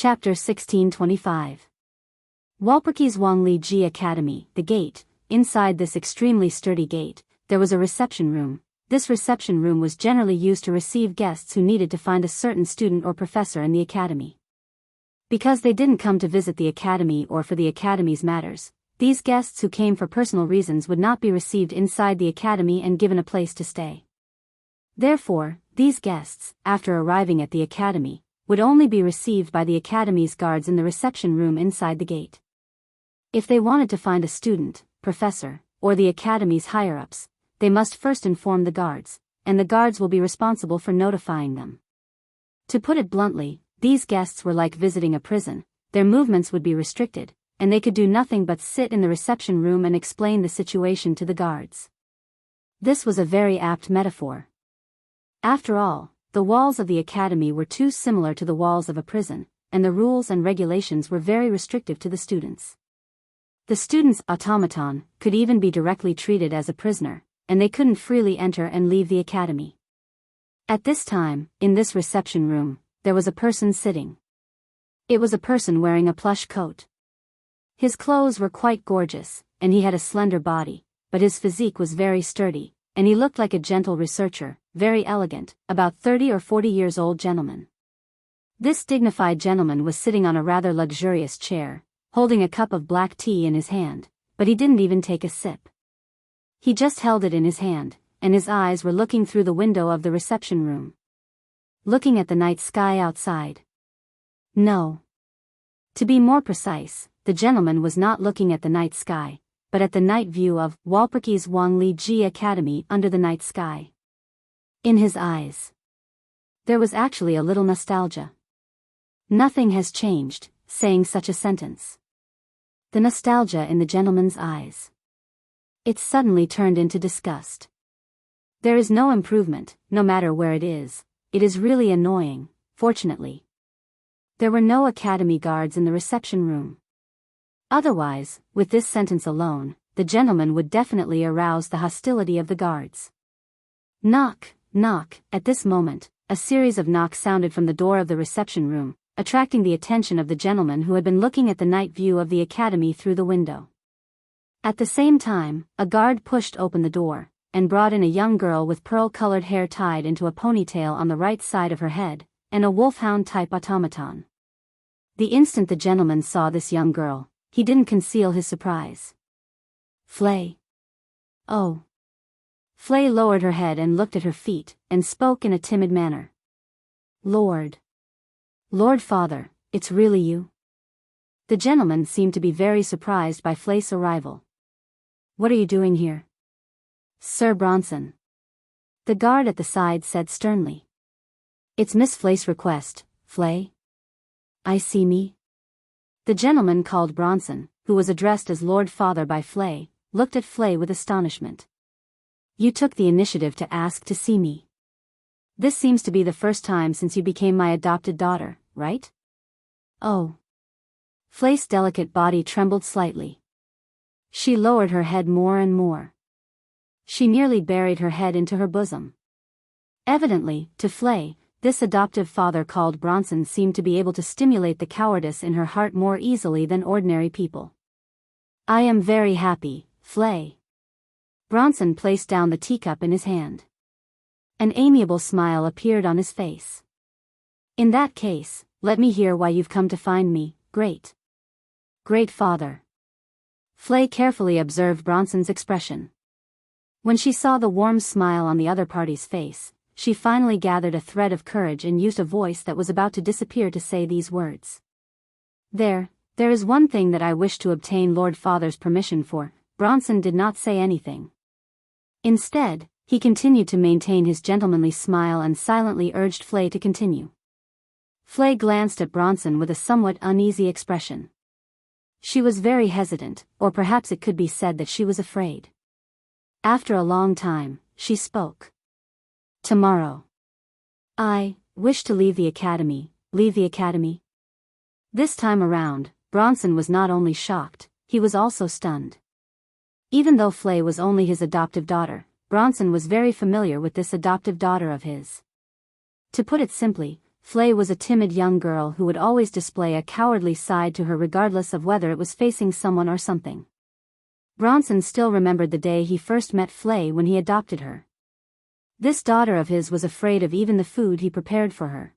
Chapter 1625. Walpurgis Wangli Ji Academy, the gate. Inside this extremely sturdy gate, there was a reception room. This reception room was generally used to receive guests who needed to find a certain student or professor in the academy. Because they didn't come to visit the academy or for the academy's matters, these guests who came for personal reasons would not be received inside the academy and given a place to stay. Therefore, these guests, after arriving at the academy, would only be received by the academy's guards in the reception room inside the gate. If they wanted to find a student, professor, or the academy's higher-ups, they must first inform the guards, and the guards will be responsible for notifying them. To put it bluntly, these guests were like visiting a prison. Their movements would be restricted, and they could do nothing but sit in the reception room and explain the situation to the guards. This was a very apt metaphor. After all, the walls of the academy were too similar to the walls of a prison, and the rules and regulations were very restrictive to the students. The student's automaton could even be directly treated as a prisoner, and they couldn't freely enter and leave the academy. At this time, in this reception room, there was a person sitting. It was a person wearing a plush coat. His clothes were quite gorgeous, and he had a slender body, but his physique was very sturdy, and he looked like a gentle researcher, very elegant, about 30 or 40 years old gentleman. This dignified gentleman was sitting on a rather luxurious chair, holding a cup of black tea in his hand, but he didn't even take a sip. He just held it in his hand, and his eyes were looking through the window of the reception room. Looking at the night sky outside. No. To be more precise, the gentleman was not looking at the night sky, but at the night view of Walpurgis Wangli Ji Academy under the night sky. In his eyes, there was actually a little nostalgia. Nothing has changed, saying such a sentence. The nostalgia in the gentleman's eyes. It suddenly turned into disgust. There is no improvement, no matter where it is. It is really annoying, fortunately. There were no academy guards in the reception room. Otherwise, with this sentence alone, the gentleman would definitely arouse the hostility of the guards. Knock, knock. At this moment, a series of knocks sounded from the door of the reception room, attracting the attention of the gentleman who had been looking at the night view of the academy through the window. At the same time, a guard pushed open the door, and brought in a young girl with pearl-colored hair tied into a ponytail on the right side of her head, and a wolfhound-type automaton. The instant the gentleman saw this young girl, he didn't conceal his surprise. Flay. Oh. Flay lowered her head and looked at her feet, and spoke in a timid manner. Lord Father, it's really you? The gentleman seemed to be very surprised by Flay's arrival. What are you doing here? Sir Bronson. The guard at the side said sternly. It's Miss Flay's request, Flay. I see me. The gentleman called Bronson, who was addressed as Lord Father by Flay, looked at Flay with astonishment. You took the initiative to ask to see me. This seems to be the first time since you became my adopted daughter, right? Oh. Flay's delicate body trembled slightly. She lowered her head more and more. She nearly buried her head into her bosom. Evidently, to Flay, this adoptive father called Bronson seemed to be able to stimulate the cowardice in her heart more easily than ordinary people. I am very happy, Flay. Bronson placed down the teacup in his hand. An amiable smile appeared on his face. In that case, let me hear why you've come to find me, great father. Flay carefully observed Bronson's expression. When she saw the warm smile on the other party's face, she finally gathered a thread of courage and used a voice that was about to disappear to say these words. There is one thing that I wish to obtain Lord Father's permission for. Bronson did not say anything. Instead, he continued to maintain his gentlemanly smile and silently urged Flay to continue. Flay glanced at Bronson with a somewhat uneasy expression. She was very hesitant, or perhaps it could be said that she was afraid. After a long time, she spoke. Tomorrow. I wish to leave the academy. Leave the academy? This time around, Bronson was not only shocked, he was also stunned. Even though Flay was only his adoptive daughter, Bronson was very familiar with this adoptive daughter of his. To put it simply, Flay was a timid young girl who would always display a cowardly side to her regardless of whether it was facing someone or something. Bronson still remembered the day he first met Flay when he adopted her. This daughter of his was afraid of even the food he prepared for her.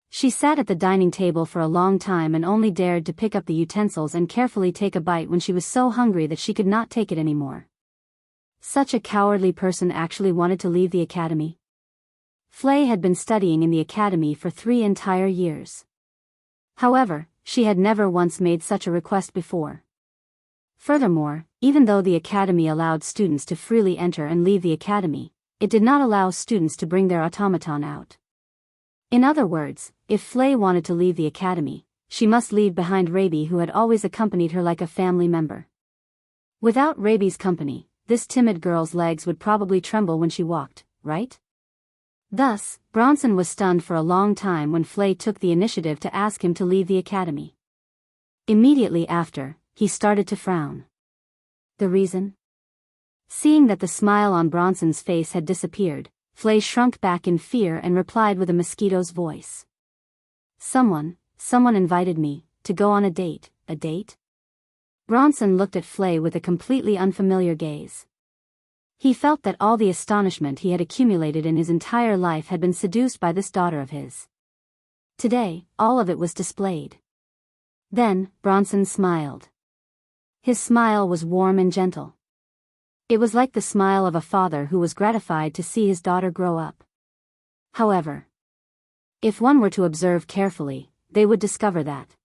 She sat at the dining table for a long time and only dared to pick up the utensils and carefully take a bite when she was so hungry that she could not take it anymore. Such a cowardly person actually wanted to leave the academy. Flay had been studying in the academy for 3 entire years. However, she had never once made such a request before. Furthermore, even though the academy allowed students to freely enter and leave the academy, it did not allow students to bring their automaton out. In other words, if Flay wanted to leave the academy, she must leave behind Raby, who had always accompanied her like a family member. Without Raby's company, this timid girl's legs would probably tremble when she walked, right? Thus, Bronson was stunned for a long time when Flay took the initiative to ask him to leave the academy. Immediately after, he started to frown. The reason? Seeing that the smile on Bronson's face had disappeared, Flay shrunk back in fear and replied with a mosquito's voice. Someone invited me to go on a date, a date? Bronson looked at Flay with a completely unfamiliar gaze. He felt that all the astonishment he had accumulated in his entire life had been seduced by this daughter of his. Today, all of it was displayed. Then, Bronson smiled. His smile was warm and gentle. It was like the smile of a father who was gratified to see his daughter grow up. However, if one were to observe carefully, they would discover that.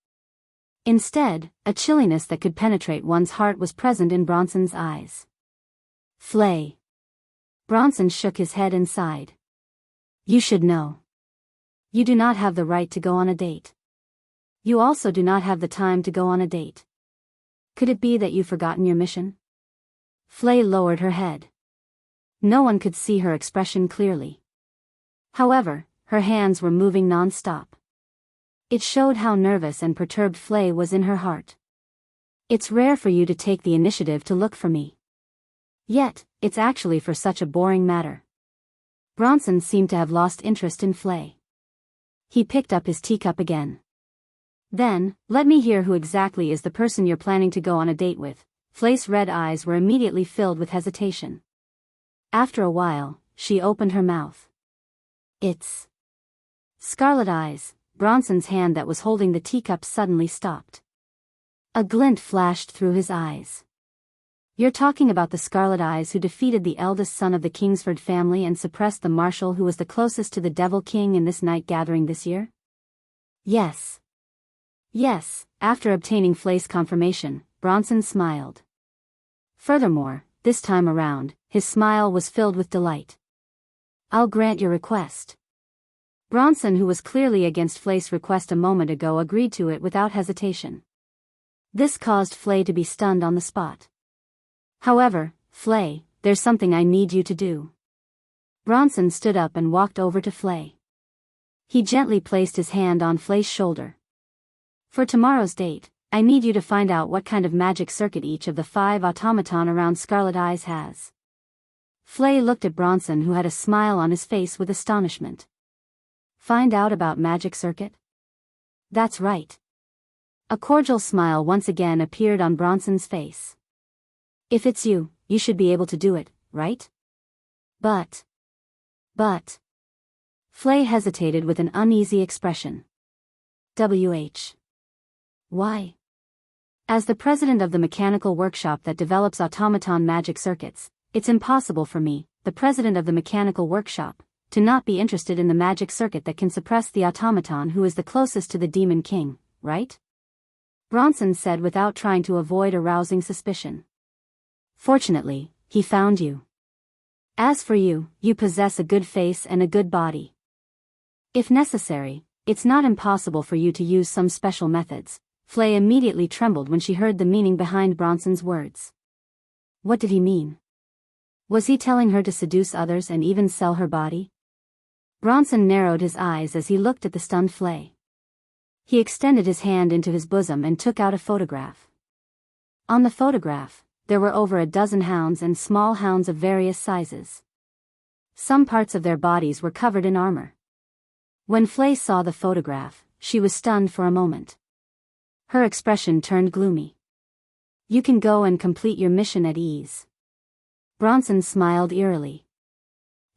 Instead, a chilliness that could penetrate one's heart was present in Bronson's eyes. Flay. Bronson shook his head and sighed. You should know. You do not have the right to go on a date. You also do not have the time to go on a date. Could it be that you've forgotten your mission? Flay lowered her head. No one could see her expression clearly. However, her hands were moving non-stop. It showed how nervous and perturbed Flay was in her heart. It's rare for you to take the initiative to look for me. Yet, it's actually for such a boring matter. Bronson seemed to have lost interest in Flay. He picked up his teacup again. Then, let me hear who exactly is the person you're planning to go on a date with. Flay's red eyes were immediately filled with hesitation. After a while, she opened her mouth. It's Scarlet Eyes. Bronson's hand that was holding the teacup suddenly stopped. A glint flashed through his eyes. You're talking about the Scarlet Eyes who defeated the eldest son of the Kingsford family and suppressed the marshal who was the closest to the Devil King in this night gathering this year? Yes. Yes, after obtaining Flay's confirmation, Bronson smiled. Furthermore, this time around, his smile was filled with delight. I'll grant your request. Bronson, who was clearly against Flay's request a moment ago, agreed to it without hesitation. This caused Flay to be stunned on the spot. However, Flay, there's something I need you to do. Bronson stood up and walked over to Flay. He gently placed his hand on Flay's shoulder. For tomorrow's date, I need you to find out what kind of magic circuit each of the 5 automaton around Scarlet Eyes has. Flay looked at Bronson, who had a smile on his face with astonishment. Find out about magic circuit? That's right. A cordial smile once again appeared on Bronson's face. If it's you, you should be able to do it, right? But. Flay hesitated with an uneasy expression. Why? As the president of the mechanical workshop that develops automaton magic circuits, it's impossible for me, the president of the mechanical workshop, to not be interested in the magic circuit that can suppress the automaton who is the closest to the Demon King, right? Bronson said without trying to avoid arousing suspicion. Fortunately, he found you. As for you, you possess a good face and a good body. If necessary, it's not impossible for you to use some special methods. Flay immediately trembled when she heard the meaning behind Bronson's words. What did he mean? Was he telling her to seduce others and even sell her body? Bronson narrowed his eyes as he looked at the stunned Flay. He extended his hand into his bosom and took out a photograph. On the photograph, there were over a dozen hounds and small hounds of various sizes. Some parts of their bodies were covered in armor. When Flay saw the photograph, she was stunned for a moment. Her expression turned gloomy. You can go and complete your mission at ease. Bronson smiled eerily.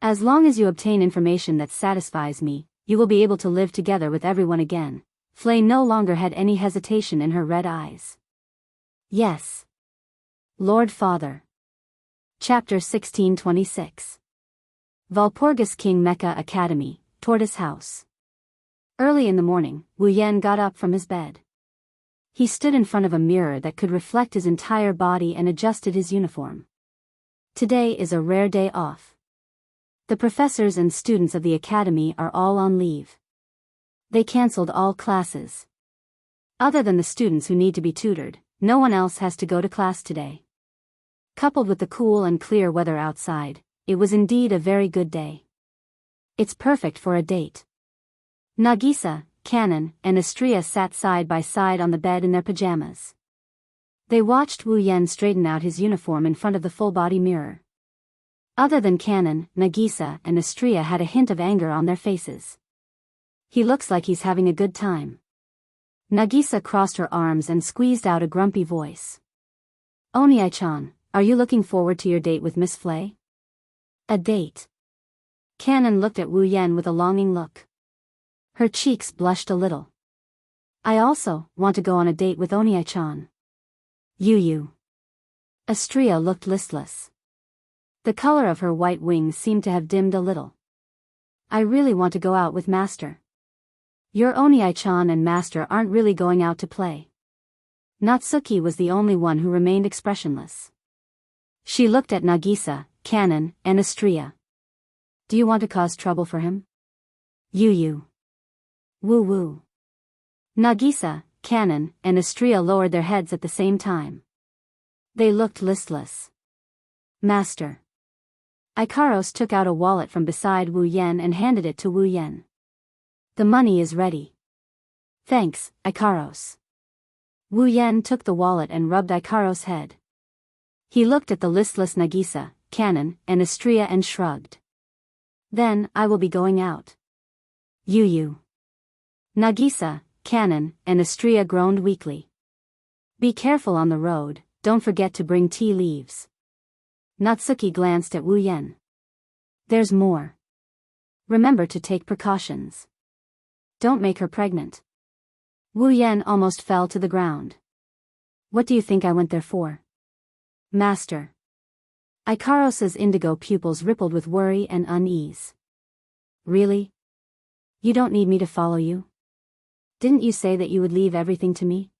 As long as you obtain information that satisfies me, you will be able to live together with everyone again. Flay no longer had any hesitation in her red eyes. Yes. Lord Father. Chapter 1626. Walpurgis King Mecha Academy, Tortoise House. Early in the morning, Wu Yan got up from his bed. He stood in front of a mirror that could reflect his entire body and adjusted his uniform. Today is a rare day off. The professors and students of the academy are all on leave. They cancelled all classes. Other than the students who need to be tutored, no one else has to go to class today. Coupled with the cool and clear weather outside, it was indeed a very good day. It's perfect for a date. Nagisa, Kanon, and Astria sat side by side on the bed in their pajamas. They watched Wu Yan straighten out his uniform in front of the full-body mirror. Other than Kanon, Nagisa and Astria had a hint of anger on their faces. He looks like he's having a good time. Nagisa crossed her arms and squeezed out a grumpy voice. Oniai-chan, are you looking forward to your date with Miss Flay? A date. Kanon looked at Wu Yan with a longing look. Her cheeks blushed a little. I also want to go on a date with Oniai-chan. You. Astria looked listless. The color of her white wings seemed to have dimmed a little. I really want to go out with Master. Your Oniai-chan and Master aren't really going out to play. Natsuki was the only one who remained expressionless. She looked at Nagisa, Kanon, and Astria. Do you want to cause trouble for him? You. Woo. Nagisa, Kanon, and Astria lowered their heads at the same time. They looked listless. Master. Ikaros took out a wallet from beside Wu Yan and handed it to Wu Yan. The money is ready. Thanks, Ikaros. Wu Yan took the wallet and rubbed Ikaros' head. He looked at the listless Nagisa, Kanon, and Astria and shrugged. Then, I will be going out. You. Nagisa, Kanon, and Astria groaned weakly. Be careful on the road, don't forget to bring tea leaves. Natsuki glanced at Wu Yan. There's more. Remember to take precautions. Don't make her pregnant. Wu Yan almost fell to the ground. What do you think I went there for? Master. Ikaros's indigo pupils rippled with worry and unease. Really? You don't need me to follow you? Didn't you say that you would leave everything to me?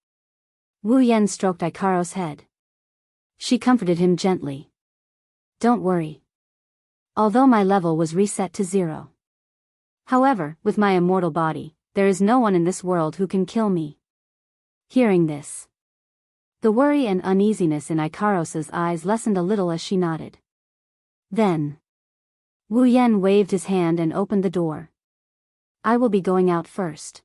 Wu Yan stroked Ikaros' head. She comforted him gently. Don't worry. Although my level was reset to 0. However, with my immortal body, there is no one in this world who can kill me. Hearing this, the worry and uneasiness in Ikaros's eyes lessened a little as she nodded. Then, Wu Yan waved his hand and opened the door. I will be going out first.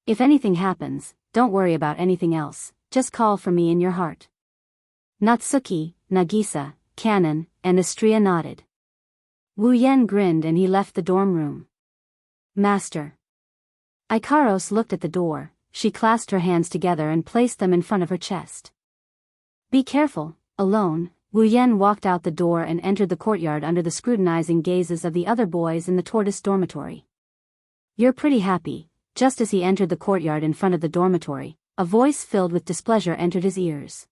If anything happens, don't worry about anything else, just call for me in your heart. Natsuki, Nagisa, Kanon, and Astria nodded. Wu Yan grinned and he left the dorm room. Master. Ikaros looked at the door, she clasped her hands together and placed them in front of her chest. Be careful, alone. Wu Yan walked out the door and entered the courtyard under the scrutinizing gazes of the other boys in the tortoise dormitory. You're pretty happy. Just as he entered the courtyard in front of the dormitory, a voice filled with displeasure entered his ears.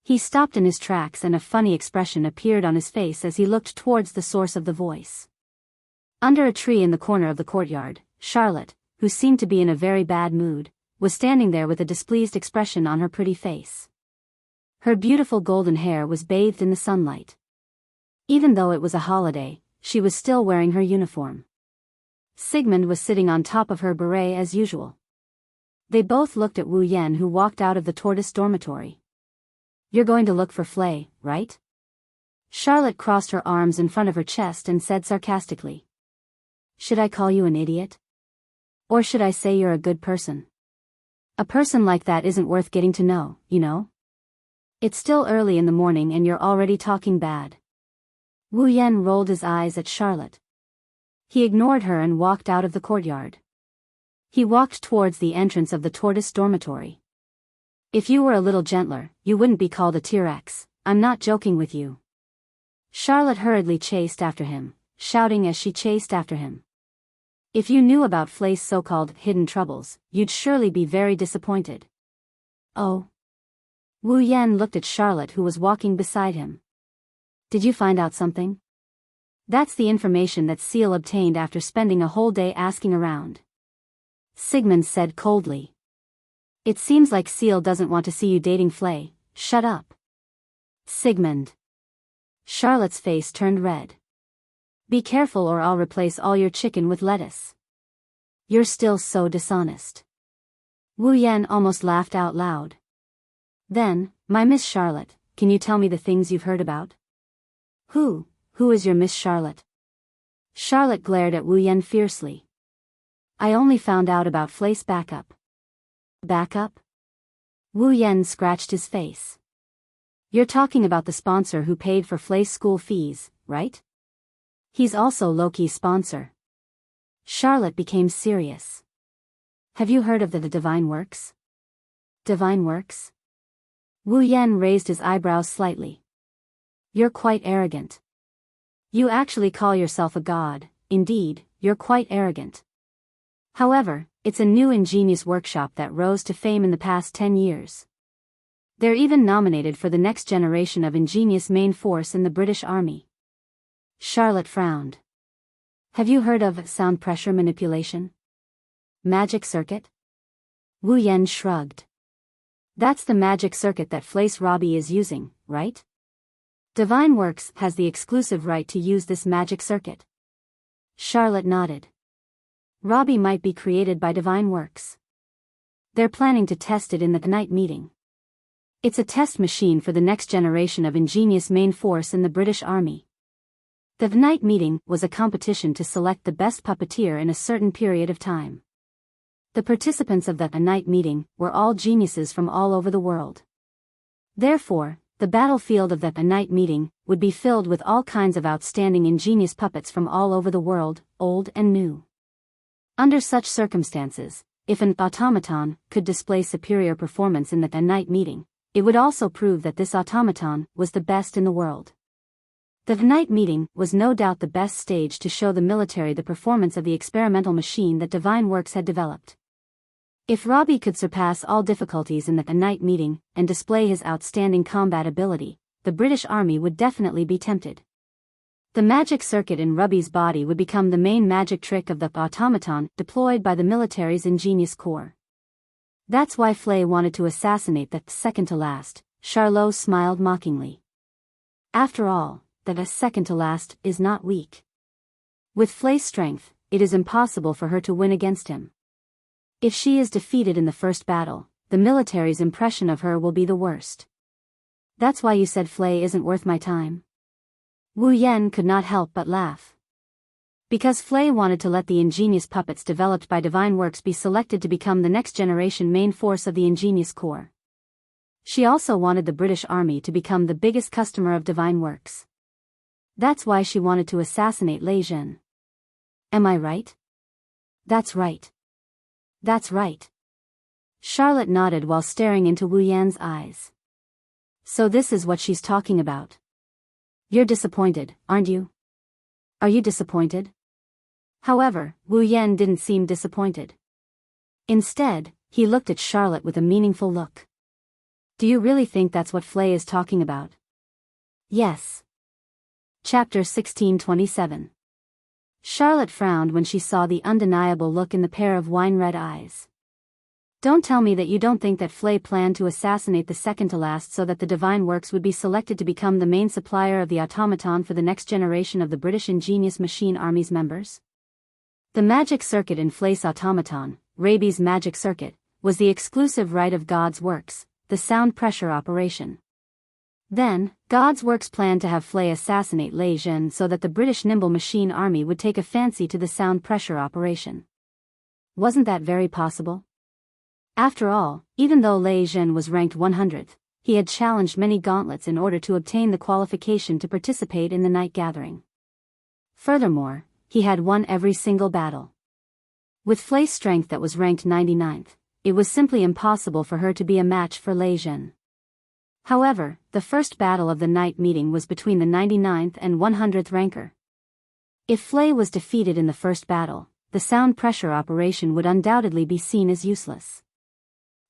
He stopped in his tracks and a funny expression appeared on his face as he looked towards the source of the voice. Under a tree in the corner of the courtyard, Charlotte, who seemed to be in a very bad mood, was standing there with a displeased expression on her pretty face. Her beautiful golden hair was bathed in the sunlight. Even though it was a holiday, she was still wearing her uniform. Sigmund was sitting on top of her beret as usual. They both looked at Wu Yan, who walked out of the tortoise dormitory. You're going to look for Flay, right? Charlotte crossed her arms in front of her chest and said sarcastically. Should I call you an idiot? Or should I say you're a good person? A person like that isn't worth getting to know, you know? It's still early in the morning and you're already talking bad. Wu Yan rolled his eyes at Charlotte. He ignored her and walked out of the courtyard. He walked towards the entrance of the tortoise dormitory. If you were a little gentler, you wouldn't be called a T-Rex. I'm not joking with you. Charlotte hurriedly chased after him, shouting as she chased after him. If you knew about Flay's so-called hidden troubles, you'd surely be very disappointed. Oh. Wu Yan looked at Charlotte, who was walking beside him. Did you find out something? That's the information that Seal obtained after spending a whole day asking around. Sigmund said coldly. It seems like Seal doesn't want to see you dating Flay. Shut up. Sigmund. Charlotte's face turned red. Be careful or I'll replace all your chicken with lettuce. You're still so dishonest. Wu Yan almost laughed out loud. Then, my Miss Charlotte, can you tell me the things you've heard about? Who is your Miss Charlotte? Charlotte glared at Wu Yan fiercely. I only found out about Flay's backup. Backup? Wu Yan scratched his face. You're talking about the sponsor who paid for Flay's school fees, right? He's also Loki's sponsor. Charlotte became serious. Have you heard of the Divine Works? Divine Works? Wu Yan raised his eyebrows slightly. You're quite arrogant. You actually call yourself a god. Indeed, you're quite arrogant. However, it's a new ingenious workshop that rose to fame in the past 10 years. They're even nominated for the next generation of ingenious main force in the British Army. Charlotte frowned. Have you heard of sound pressure manipulation? Magic circuit? Wu Yan shrugged. That's the magic circuit that Flace Robbie is using, right? Divine Works has the exclusive right to use this magic circuit. Charlotte nodded. Robbie might be created by Divine Works. They're planning to test it in the night meeting. It's a test machine for the next generation of ingenious main force in the British Army. The night meeting was a competition to select the best puppeteer in a certain period of time. The participants of the night meeting were all geniuses from all over the world. Therefore, the battlefield of the night meeting would be filled with all kinds of outstanding ingenious puppets from all over the world, old and new. Under such circumstances, if an automaton could display superior performance in the night meeting, it would also prove that this automaton was the best in the world. The night meeting was no doubt the best stage to show the military the performance of the experimental machine that Divine Works had developed. If Robbie could surpass all difficulties in the night meeting and display his outstanding combat ability, the British Army would definitely be tempted. The magic circuit in Robbie's body would become the main magic trick of the automaton deployed by the military's ingenious corps. That's why Flay wanted to assassinate the second to last. Charlot smiled mockingly. After all, the second to last is not weak. With Flay's strength, it is impossible for her to win against him. If she is defeated in the first battle, the military's impression of her will be the worst. That's why you said Flay isn't worth my time? Wu Yan could not help but laugh. Because Flay wanted to let the ingenious puppets developed by Divine Works be selected to become the next generation main force of the ingenious corps. She also wanted the British Army to become the biggest customer of Divine Works. That's why she wanted to assassinate Lei Zhen. Am I right? That's right. That's right. Charlotte nodded while staring into Wu Yan's eyes. So this is what she's talking about. You're disappointed, aren't you? Are you disappointed? However, Wu Yan didn't seem disappointed. Instead, he looked at Charlotte with a meaningful look. Do you really think that's what Flay is talking about? Yes. Chapter 1627. Charlotte frowned when she saw the undeniable look in the pair of wine-red eyes. Don't tell me that you don't think that Flay planned to assassinate the second to last so that the Divine Works would be selected to become the main supplier of the automaton for the next generation of the British Ingenious Machine Army's members? The magic circuit in Flay's automaton, Rabi's magic circuit, was the exclusive right of God's Works, the sound pressure operation. Then, God's Works planned to have Flay assassinate Lei Zhen so that the British Nimble Machine Army would take a fancy to the sound pressure operation. Wasn't that very possible? After all, even though Lei Zhen was ranked 100th, he had challenged many gauntlets in order to obtain the qualification to participate in the night gathering. Furthermore, he had won every single battle. With Flay's strength that was ranked 99th, it was simply impossible for her to be a match for Lei Zhen. However, the first battle of the night meeting was between the 99th and 100th ranker. If Flay was defeated in the first battle, the sound pressure operation would undoubtedly be seen as useless.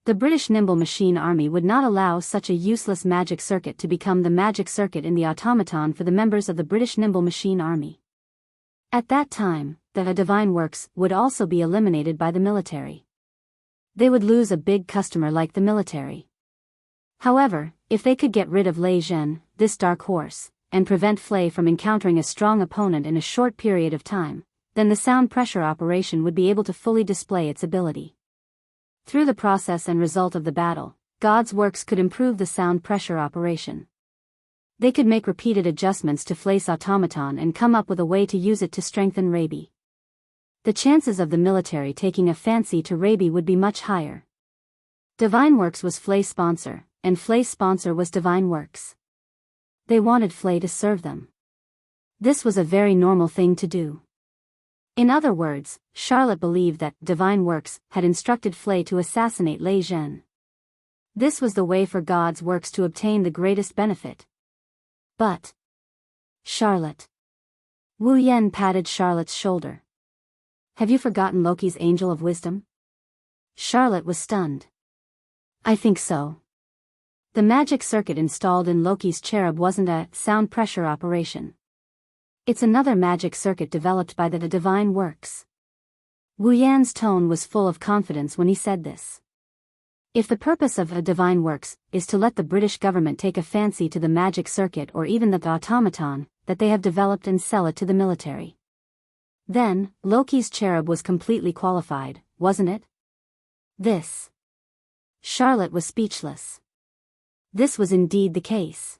The British Nimble Machine Army would not allow such a useless magic circuit to become the magic circuit in the automaton for the members of the British Nimble Machine Army. At that time, the Divine Works would also be eliminated by the military. They would lose a big customer like the military. However, if they could get rid of Lei Zhen, this dark horse, and prevent Flay from encountering a strong opponent in a short period of time, then the sound pressure operation would be able to fully display its ability. Through the process and result of the battle, God's Works could improve the sound pressure operation. They could make repeated adjustments to Flay's automaton and come up with a way to use it to strengthen Rabi. The chances of the military taking a fancy to Rabi would be much higher. Divine Works was Flay's sponsor, and Flay's sponsor was Divine Works. They wanted Flay to serve them. This was a very normal thing to do. In other words, Charlotte believed that Divine Works had instructed Flay to assassinate Lei Zhen. This was the way for God's Works to obtain the greatest benefit. But Charlotte. Wu Yan patted Charlotte's shoulder. Have you forgotten Loki's Angel of Wisdom? Charlotte was stunned. I think so. The magic circuit installed in Loki's cherub wasn't a sound pressure operation. It's another magic circuit developed by the Divine Works. Wu Yan's tone was full of confidence when he said this. If the purpose of a Divine Works is to let the British government take a fancy to the magic circuit or even the automaton that they have developed and sell it to the military, then Loki's cherub was completely qualified, wasn't it? This. Charlotte was speechless. This was indeed the case.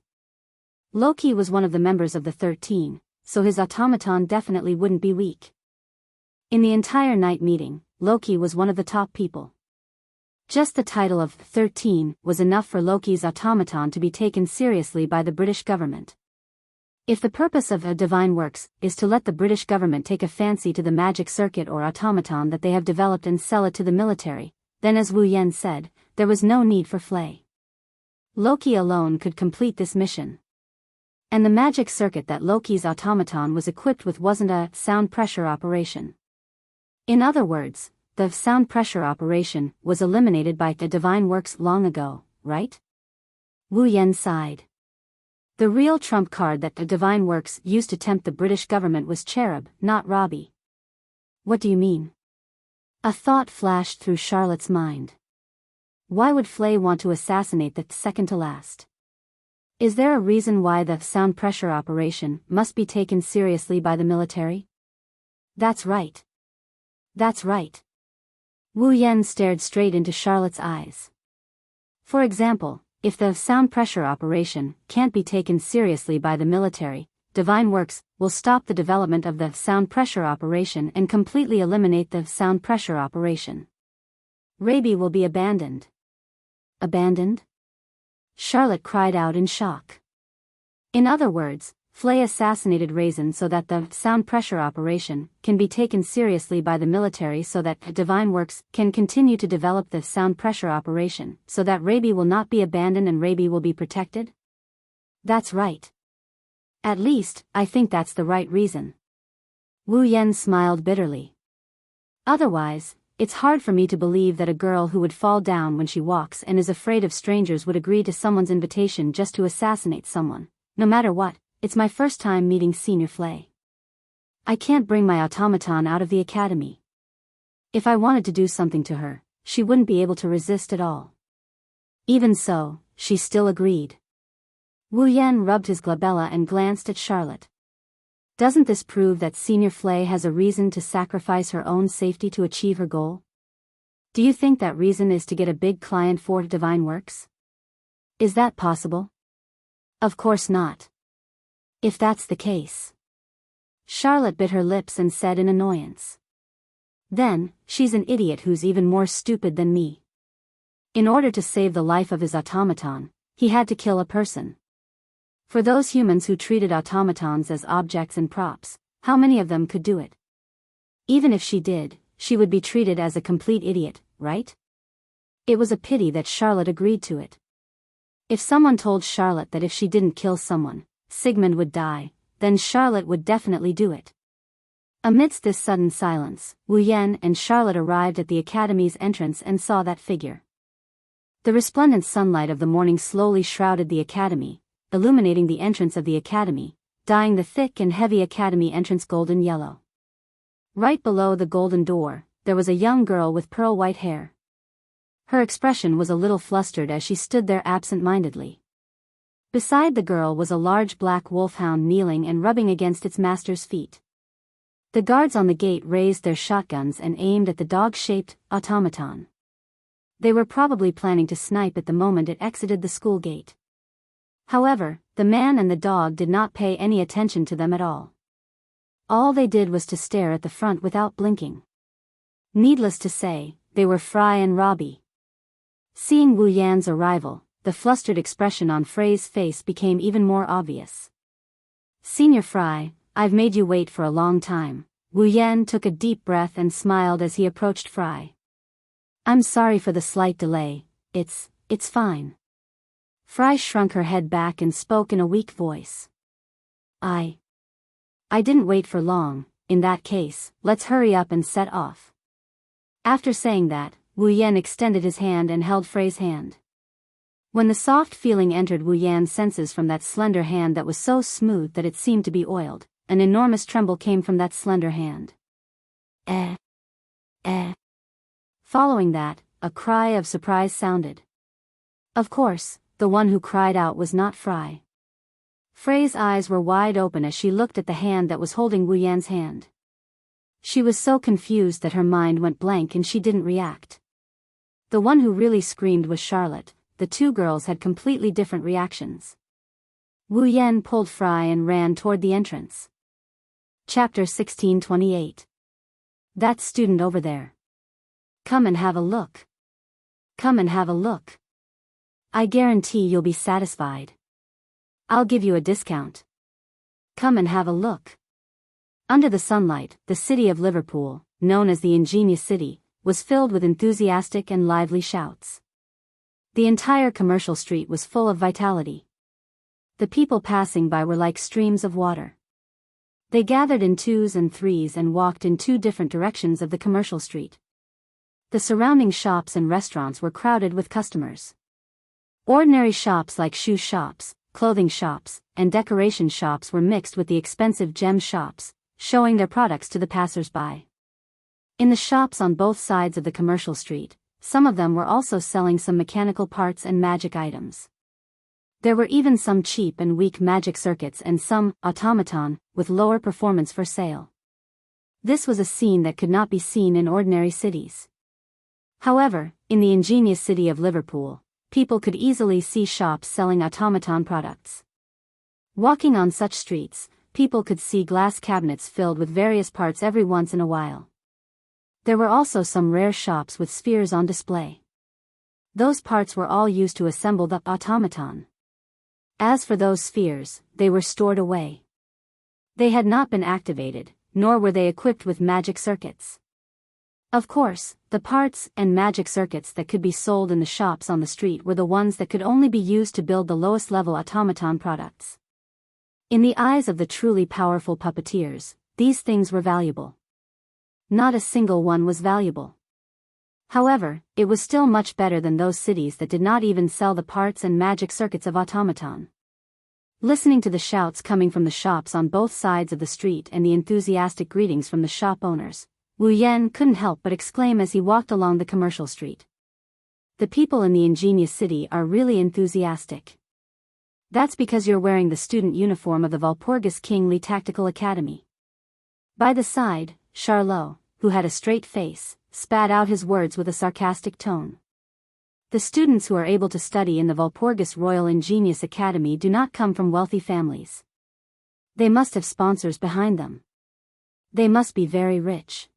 Loki was one of the members of the 13, so his automaton definitely wouldn't be weak. In the entire night meeting, Loki was one of the top people. Just the title of 13 was enough for Loki's automaton to be taken seriously by the British government. If the purpose of a Divine Works is to let the British government take a fancy to the magic circuit or automaton that they have developed and sell it to the military, then as Wu Yan said, there was no need for Flay. Loki alone could complete this mission. And the magic circuit that Loki's automaton was equipped with wasn't a sound pressure operation. In other words, the sound pressure operation was eliminated by the Divine Works long ago, right? Wu Yan sighed. The real trump card that the Divine Works used to tempt the British government was Cherub, not Robbie. What do you mean? A thought flashed through Charlotte's mind. Why would Flay want to assassinate the second to last? Is there a reason why the sound pressure operation must be taken seriously by the military? That's right. That's right. Wu Yan stared straight into Charlotte's eyes. For example, if the sound pressure operation can't be taken seriously by the military, Divine Works will stop the development of the sound pressure operation and completely eliminate the sound pressure operation. Rabi will be abandoned. Abandoned? Charlotte cried out in shock. In other words, Flay assassinated Raisin so that the sound pressure operation can be taken seriously by the military so that Divine Works can continue to develop the sound pressure operation so that Rabi will not be abandoned and Rabi will be protected? That's right. At least, I think that's the right reason. Wu Yan smiled bitterly. Otherwise, it's hard for me to believe that a girl who would fall down when she walks and is afraid of strangers would agree to someone's invitation just to assassinate someone. No matter what, it's my first time meeting Senior Flay. I can't bring my automaton out of the academy. If I wanted to do something to her, she wouldn't be able to resist at all. Even so, she still agreed. Wu Yan rubbed his glabella and glanced at Charlotte. Doesn't this prove that Senior Flay has a reason to sacrifice her own safety to achieve her goal? Do you think that reason is to get a big client for Divine Works? Is that possible? Of course not. If that's the case. Charlotte bit her lips and said in annoyance. Then, she's an idiot who's even more stupid than me. In order to save the life of his automaton, he had to kill a person. For those humans who treated automatons as objects and props, How many of them could do it? Even if she did, she would be treated as a complete idiot, right? It was a pity that Charlotte agreed to it. If someone told Charlotte that if she didn't kill someone, Sigmund would die, then Charlotte would definitely do it. Amidst this sudden silence, Wu Yan and Charlotte arrived at the academy's entrance and saw that figure. The resplendent sunlight of the morning slowly shrouded the academy, illuminating the entrance of the academy, dyeing the thick and heavy academy entrance golden yellow. Right below the golden door, there was a young girl with pearl-white hair. Her expression was a little flustered as she stood there absent-mindedly. Beside the girl was a large black wolfhound kneeling and rubbing against its master's feet. The guards on the gate raised their shotguns and aimed at the dog-shaped automaton. They were probably planning to snipe at the moment it exited the school gate. However, the man and the dog did not pay any attention to them at all. All they did was to stare at the front without blinking. Needless to say, they were Fry and Robbie. Seeing Wu Yan's arrival, the flustered expression on Frey's face became even more obvious. "Senior Fry, I've made you wait for a long time." Wu Yan took a deep breath and smiled as he approached Fry. "I'm sorry for the slight delay, it's fine." Fry shrunk her head back and spoke in a weak voice. I didn't wait for long. In that case, let's hurry up and set off." After saying that, Wu Yan extended his hand and held Frey's hand. When the soft feeling entered Wu Yan's senses from that slender hand that was so smooth that it seemed to be oiled, an enormous tremble came from that slender hand. Eh. Following that, a cry of surprise sounded. Of course, the one who cried out was not Fry. Frey's eyes were wide open as she looked at the hand that was holding Wu Yan's hand. She was so confused that her mind went blank and she didn't react. The one who really screamed was Charlotte. The two girls had completely different reactions. Wu Yan pulled Fry and ran toward the entrance. Chapter 1628. That student over there. Come and have a look. Come and have a look. I guarantee you'll be satisfied. I'll give you a discount. Come and have a look. Under the sunlight, the city of Liverpool, known as the Ingenious City, was filled with enthusiastic and lively shouts. The entire commercial street was full of vitality. The people passing by were like streams of water. They gathered in twos and threes and walked in two different directions of the commercial street. The surrounding shops and restaurants were crowded with customers. Ordinary shops like shoe shops, clothing shops, and decoration shops were mixed with the expensive gem shops, showing their products to the passers-by. In the shops on both sides of the commercial street, some of them were also selling some mechanical parts and magic items. There were even some cheap and weak magic circuits and some automaton with lower performance for sale. This was a scene that could not be seen in ordinary cities. However, in the ingenious city of Liverpool, people could easily see shops selling automaton products. Walking on such streets, people could see glass cabinets filled with various parts every once in a while. There were also some rare shops with spheres on display. Those parts were all used to assemble the automaton. As for those spheres, they were stored away. They had not been activated, nor were they equipped with magic circuits. Of course, the parts and magic circuits that could be sold in the shops on the street were the ones that could only be used to build the lowest level automaton products. In the eyes of the truly powerful puppeteers, these things were valuable. Not a single one was valuable. However, it was still much better than those cities that did not even sell the parts and magic circuits of automaton. Listening to the shouts coming from the shops on both sides of the street and the enthusiastic greetings from the shop owners, Wu Yan couldn't help but exclaim as he walked along the commercial street. The people in the ingenious city are really enthusiastic. That's because you're wearing the student uniform of the Walpurgis Kingly Tactical Academy. By the side, Charlot, who had a straight face, spat out his words with a sarcastic tone. The students who are able to study in the Walpurgis Royal Ingenious Academy do not come from wealthy families. They must have sponsors behind them. They must be very rich.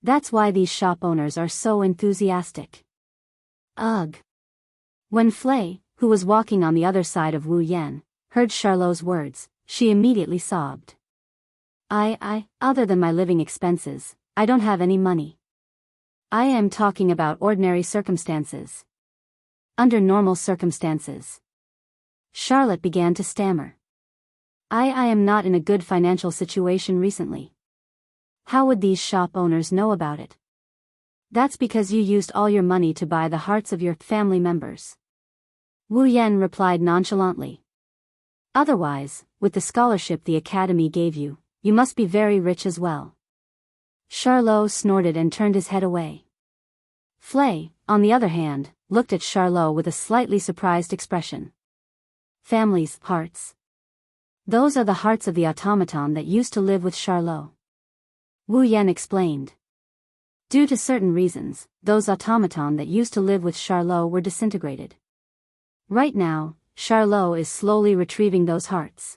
That's why these shop owners are so enthusiastic. Ugh. When Flay, who was walking on the other side of Wu Yan, heard Charlot's words, she immediately sobbed. Other than my living expenses, I don't have any money. I am talking about ordinary circumstances. Under normal circumstances. Charlotte began to stammer. I am not in a good financial situation recently. How would these shop owners know about it? That's because you used all your money to buy the hearts of your family members. Wu Yan replied nonchalantly. Otherwise, with the scholarship the academy gave you, you must be very rich as well. Charlot snorted and turned his head away. Flay, on the other hand, looked at Charlot with a slightly surprised expression. Families' hearts. Those are the hearts of the automaton that used to live with Charlot. Wu Yan explained. Due to certain reasons, those automaton that used to live with Charlot were disintegrated. Right now, Charlot is slowly retrieving those hearts.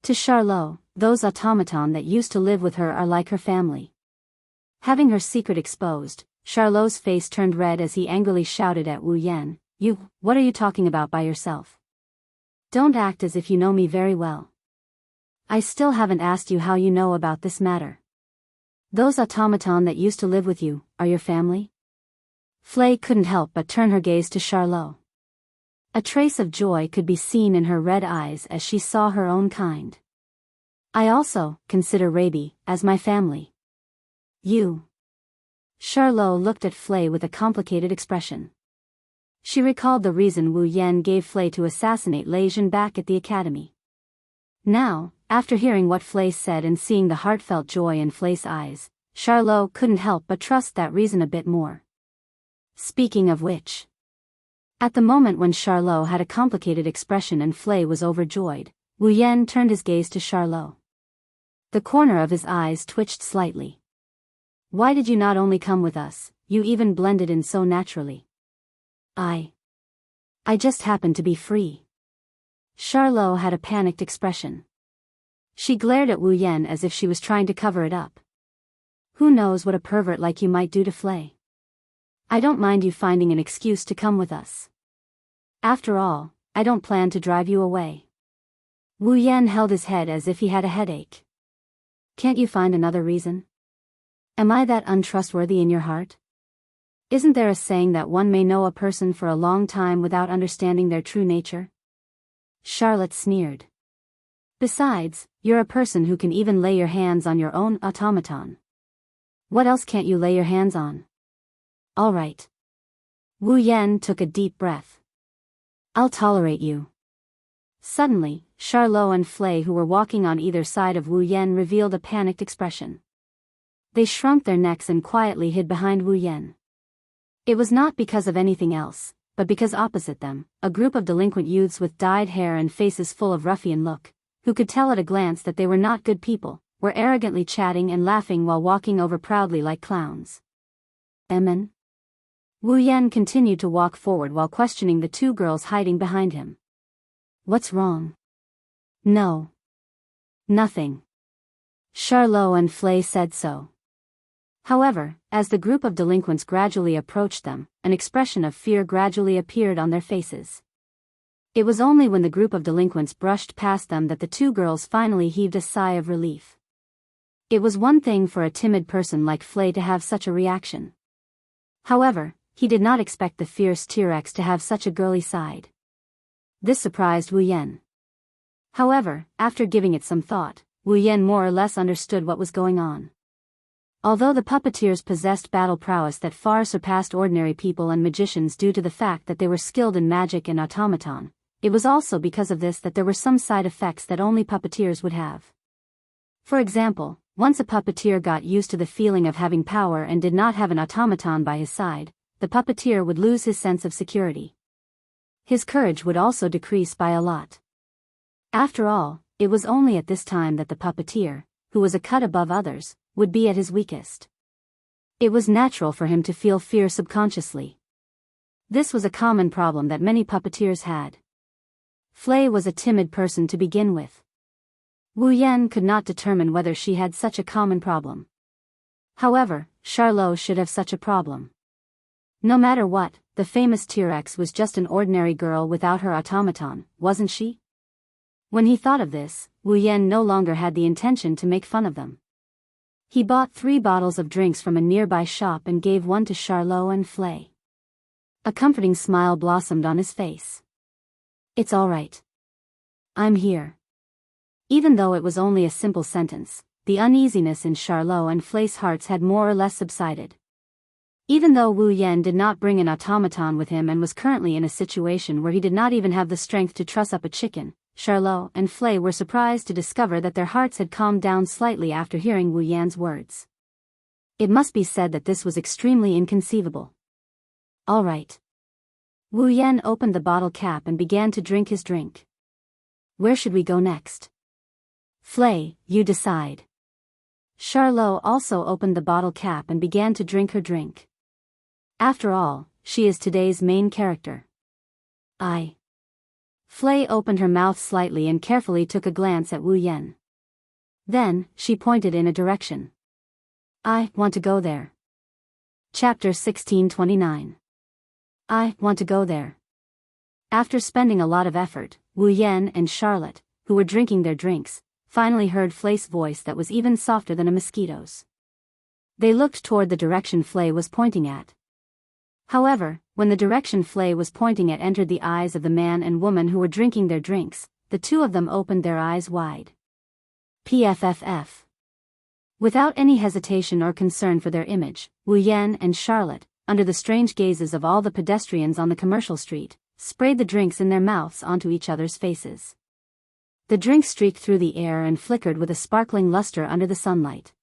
To Charlot, those automaton that used to live with her are like her family. Having her secret exposed, Charlot's face turned red as he angrily shouted at Wu Yan, what are you talking about by yourself? Don't act as if you know me very well. I still haven't asked you how you know about this matter. Those automaton that used to live with you, are your family? Flay couldn't help but turn her gaze to Charlot. A trace of joy could be seen in her red eyes as she saw her own kind. I also consider Raby as my family. You. Charlot looked at Flay with a complicated expression. She recalled the reason Wu Yan gave Flay to assassinate Lei Jun back at the academy. Now, after hearing what Flay said and seeing the heartfelt joy in Flay's eyes, Charlot couldn't help but trust that reason a bit more. Speaking of which. At the moment when Charlot had a complicated expression and Flay was overjoyed, Wu Yan turned his gaze to Charlot. The corner of his eyes twitched slightly. Why did you not only come with us, you even blended in so naturally? I just happened to be free. Charlot had a panicked expression. She glared at Wu Yan as if she was trying to cover it up. Who knows what a pervert like you might do to Flay? I don't mind you finding an excuse to come with us. After all, I don't plan to drive you away. Wu Yan held his head as if he had a headache. Can't you find another reason? Am I that untrustworthy in your heart? Isn't there a saying that one may know a person for a long time without understanding their true nature? Charlotte sneered. Besides, you're a person who can even lay your hands on your own automaton. What else can't you lay your hands on? All right. Wu Yan took a deep breath. I'll tolerate you. Suddenly, Charlot and Flay, who were walking on either side of Wu Yan, revealed a panicked expression. They shrunk their necks and quietly hid behind Wu Yan. It was not because of anything else, but because opposite them, a group of delinquent youths with dyed hair and faces full of ruffian look, who could tell at a glance that they were not good people, were arrogantly chatting and laughing while walking over proudly like clowns. Emin? Wu Yan continued to walk forward while questioning the two girls hiding behind him. What's wrong? No. Nothing. Charlot and Flay said so. However, as the group of delinquents gradually approached them, an expression of fear gradually appeared on their faces. It was only when the group of delinquents brushed past them that the two girls finally heaved a sigh of relief. It was one thing for a timid person like Flay to have such a reaction. However, he did not expect the fierce T-Rex to have such a girly side. This surprised Wu Yan. However, after giving it some thought, Wu Yan more or less understood what was going on. Although the puppeteers possessed battle prowess that far surpassed ordinary people and magicians due to the fact that they were skilled in magic and automaton, it was also because of this that there were some side effects that only puppeteers would have. For example, once a puppeteer got used to the feeling of having power and did not have an automaton by his side, the puppeteer would lose his sense of security. His courage would also decrease by a lot. After all, it was only at this time that the puppeteer, who was a cut above others, would be at his weakest. It was natural for him to feel fear subconsciously. This was a common problem that many puppeteers had. Flay was a timid person to begin with. Wu Yan could not determine whether she had such a common problem. However, Charlot should have such a problem. No matter what, the famous T-Rex was just an ordinary girl without her automaton, wasn't she? When he thought of this, Wu Yan no longer had the intention to make fun of them. He bought 3 bottles of drinks from a nearby shop and gave one to Charlot and Flay. A comforting smile blossomed on his face. "It's all right. I'm here." Even though it was only a simple sentence, the uneasiness in Charlot and Flay's hearts had more or less subsided. Even though Wu Yan did not bring an automaton with him and was currently in a situation where he did not even have the strength to truss up a chicken, Charlot and Flay were surprised to discover that their hearts had calmed down slightly after hearing Wu Yan's words. It must be said that this was extremely inconceivable. "All right." Wu Yan opened the bottle cap and began to drink his drink. "Where should we go next?" "Flay, you decide." Charlot also opened the bottle cap and began to drink her drink. After all, she is today's main character. Flay opened her mouth slightly and carefully took a glance at Wu Yan. Then, she pointed in a direction. "I want to go there." Chapter 1629. I want to go there. After spending a lot of effort, Wu Yan and Charlotte, who were drinking their drinks, finally heard Flay's voice that was even softer than a mosquito's. They looked toward the direction Flay was pointing at. However, when the direction Flay was pointing at entered the eyes of the man and woman who were drinking their drinks, the two of them opened their eyes wide. PFFF. Without any hesitation or concern for their image, Wu Yan and Charlotte, under the strange gazes of all the pedestrians on the commercial street, sprayed the drinks in their mouths onto each other's faces. The drink streaked through the air and flickered with a sparkling luster under the sunlight.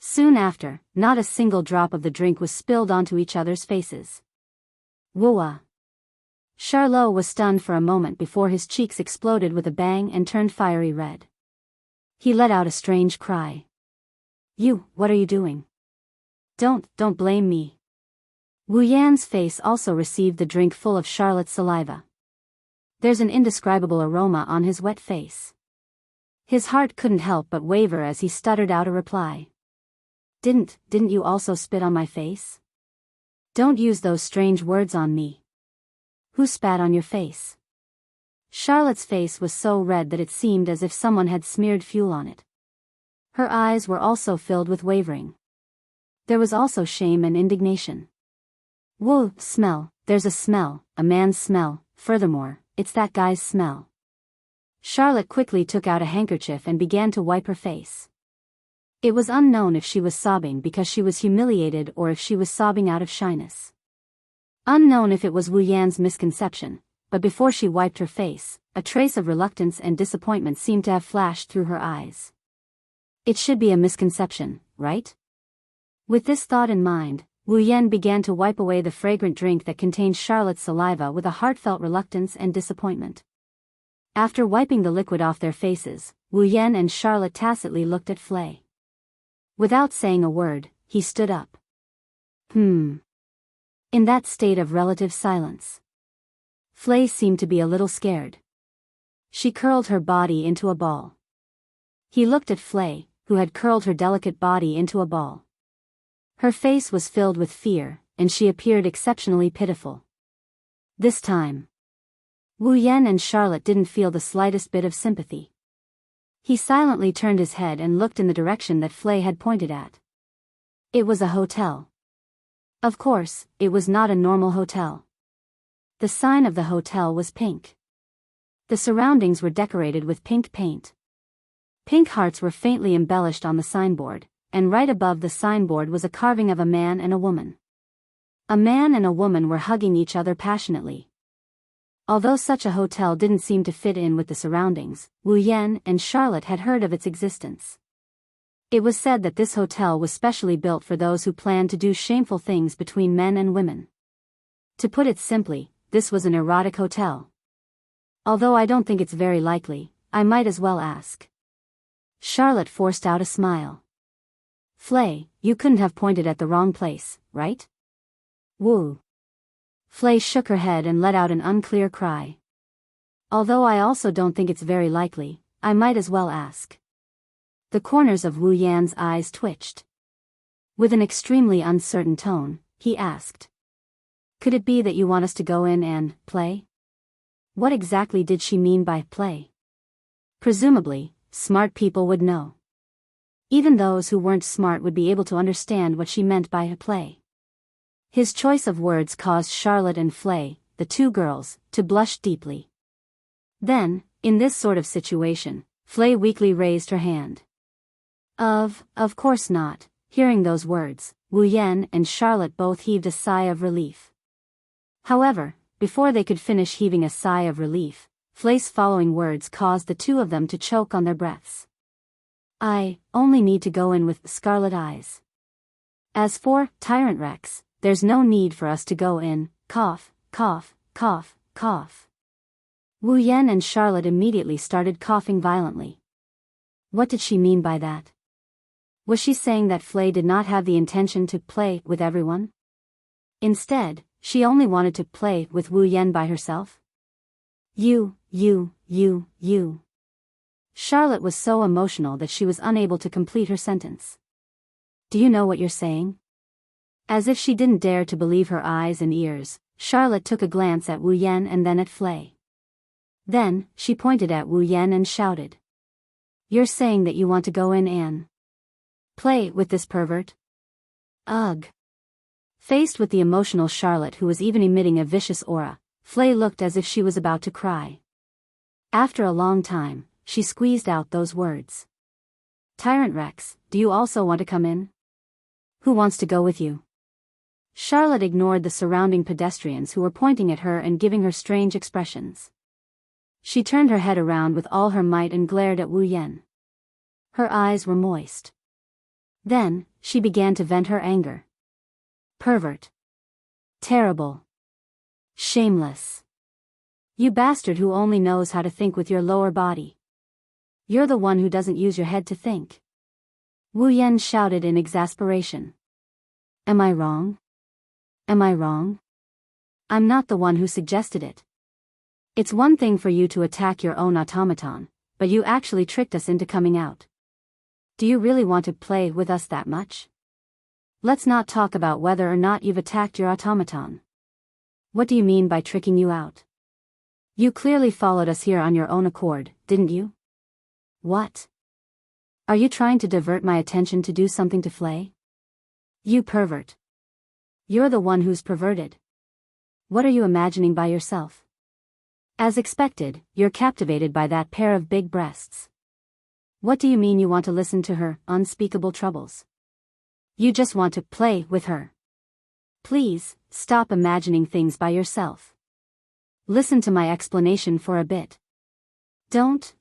Soon after, not a single drop of the drink was spilled onto each other's faces. Whoa! Charlot was stunned for a moment before his cheeks exploded with a bang and turned fiery red. He let out a strange cry. What are you doing? Don't blame me." Wu Yan's face also received the drink full of Charlotte's saliva. There's an indescribable aroma on his wet face. His heart couldn't help but waver as he stuttered out a reply. Didn't you also spit on my face? Don't use those strange words on me. Who spat on your face?" Charlotte's face was so red that it seemed as if someone had smeared fuel on it. Her eyes were also filled with wavering. There was also shame and indignation. "Whoa, smell, there's a smell, a man's smell, furthermore, it's that guy's smell." Charlotte quickly took out a handkerchief and began to wipe her face. It was unknown if she was sobbing because she was humiliated or if she was sobbing out of shyness. Unknown if it was Wu Yan's misconception, but before she wiped her face, a trace of reluctance and disappointment seemed to have flashed through her eyes. It should be a misconception, right? With this thought in mind, Wu Yan began to wipe away the fragrant drink that contained Charlotte's saliva with a heartfelt reluctance and disappointment. After wiping the liquid off their faces, Wu Yan and Charlotte tacitly looked at Flay. Without saying a word, he stood up. In that state of relative silence, Flay seemed to be a little scared. She curled her body into a ball. He looked at Flay, who had curled her delicate body into a ball. Her face was filled with fear, and she appeared exceptionally pitiful. This time, Wu Yan and Charlotte didn't feel the slightest bit of sympathy. He silently turned his head and looked in the direction that Flay had pointed at. It was a hotel. Of course, it was not a normal hotel. The sign of the hotel was pink. The surroundings were decorated with pink paint. Pink hearts were faintly embellished on the signboard, and right above the signboard was a carving of a man and a woman. A man and a woman were hugging each other passionately. Although such a hotel didn't seem to fit in with the surroundings, Wu Yan and Charlotte had heard of its existence. It was said that this hotel was specially built for those who planned to do shameful things between men and women. To put it simply, this was an erotic hotel. Although I don't think it's very likely, I might as well ask. Charlotte forced out a smile. Flay, you couldn't have pointed at the wrong place, right? Woo. Flay shook her head and let out an unclear cry. Although I also don't think it's very likely, I might as well ask. The corners of Wu Yan's eyes twitched. With an extremely uncertain tone, he asked. Could it be that you want us to go in and play? What exactly did she mean by play? Presumably, smart people would know. Even those who weren't smart would be able to understand what she meant by a play. His choice of words caused Charlotte and Flay, the two girls, to blush deeply. Then, in this sort of situation, Flay weakly raised her hand. Of course not. Hearing those words, Wu Yan and Charlotte both heaved a sigh of relief. However, before they could finish heaving a sigh of relief, Flay's following words caused the two of them to choke on their breaths. I only need to go in with scarlet eyes. As for Tyrant Rex, there's no need for us to go in, cough, cough, cough, cough. Wu Yan and Charlotte immediately started coughing violently. What did she mean by that? Was she saying that Flay did not have the intention to play with everyone? Instead, she only wanted to play with Wu Yan by herself? You. Charlotte was so emotional that she was unable to complete her sentence. Do you know what you're saying? As if she didn't dare to believe her eyes and ears, Charlotte took a glance at Wu Yan and then at Flay. Then, she pointed at Wu Yan and shouted. You're saying that you want to go in and play with this pervert? Ugh. Faced with the emotional Charlotte who was even emitting a vicious aura, Flay looked as if she was about to cry. After a long time, she squeezed out those words. Tyrant Rex, do you also want to come in? Who wants to go with you? Charlotte ignored the surrounding pedestrians who were pointing at her and giving her strange expressions. She turned her head around with all her might and glared at Wu Yan. Her eyes were moist. Then, she began to vent her anger. Pervert. Terrible. Shameless. You bastard who only knows how to think with your lower body. You're the one who doesn't use your head to think. Wu Yan shouted in exasperation. Am I wrong? Am I wrong? I'm not the one who suggested it. It's one thing for you to attack your own automaton, but you actually tricked us into coming out. Do you really want to play with us that much? Let's not talk about whether or not you've attacked your automaton. What do you mean by tricking you out? You clearly followed us here on your own accord, didn't you? What? Are you trying to divert my attention to do something to Flay? You pervert. You're the one who's perverted. What are you imagining by yourself? As expected, you're captivated by that pair of big breasts. What do you mean you want to listen to her unspeakable troubles? You just want to play with her. Please, stop imagining things by yourself. Listen to my explanation for a bit. Don't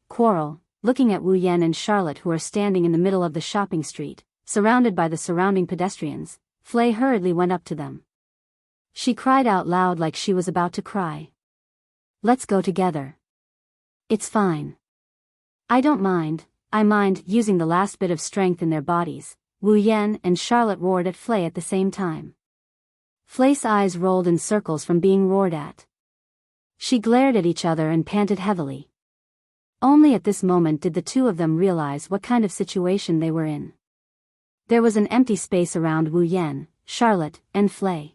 quarrel. Looking at Wu Yan and Charlotte who are standing in the middle of the shopping street, surrounded by the surrounding pedestrians, Flay hurriedly went up to them. She cried out loud like she was about to cry. Let's go together. It's fine. I don't mind, I mind using the last bit of strength in their bodies, Wu Yan and Charlotte roared at Flay at the same time. Flay's eyes rolled in circles from being roared at. She glared at each other and panted heavily. Only at this moment did the two of them realize what kind of situation they were in. There was an empty space around Wu Yan, Charlotte, and Flay.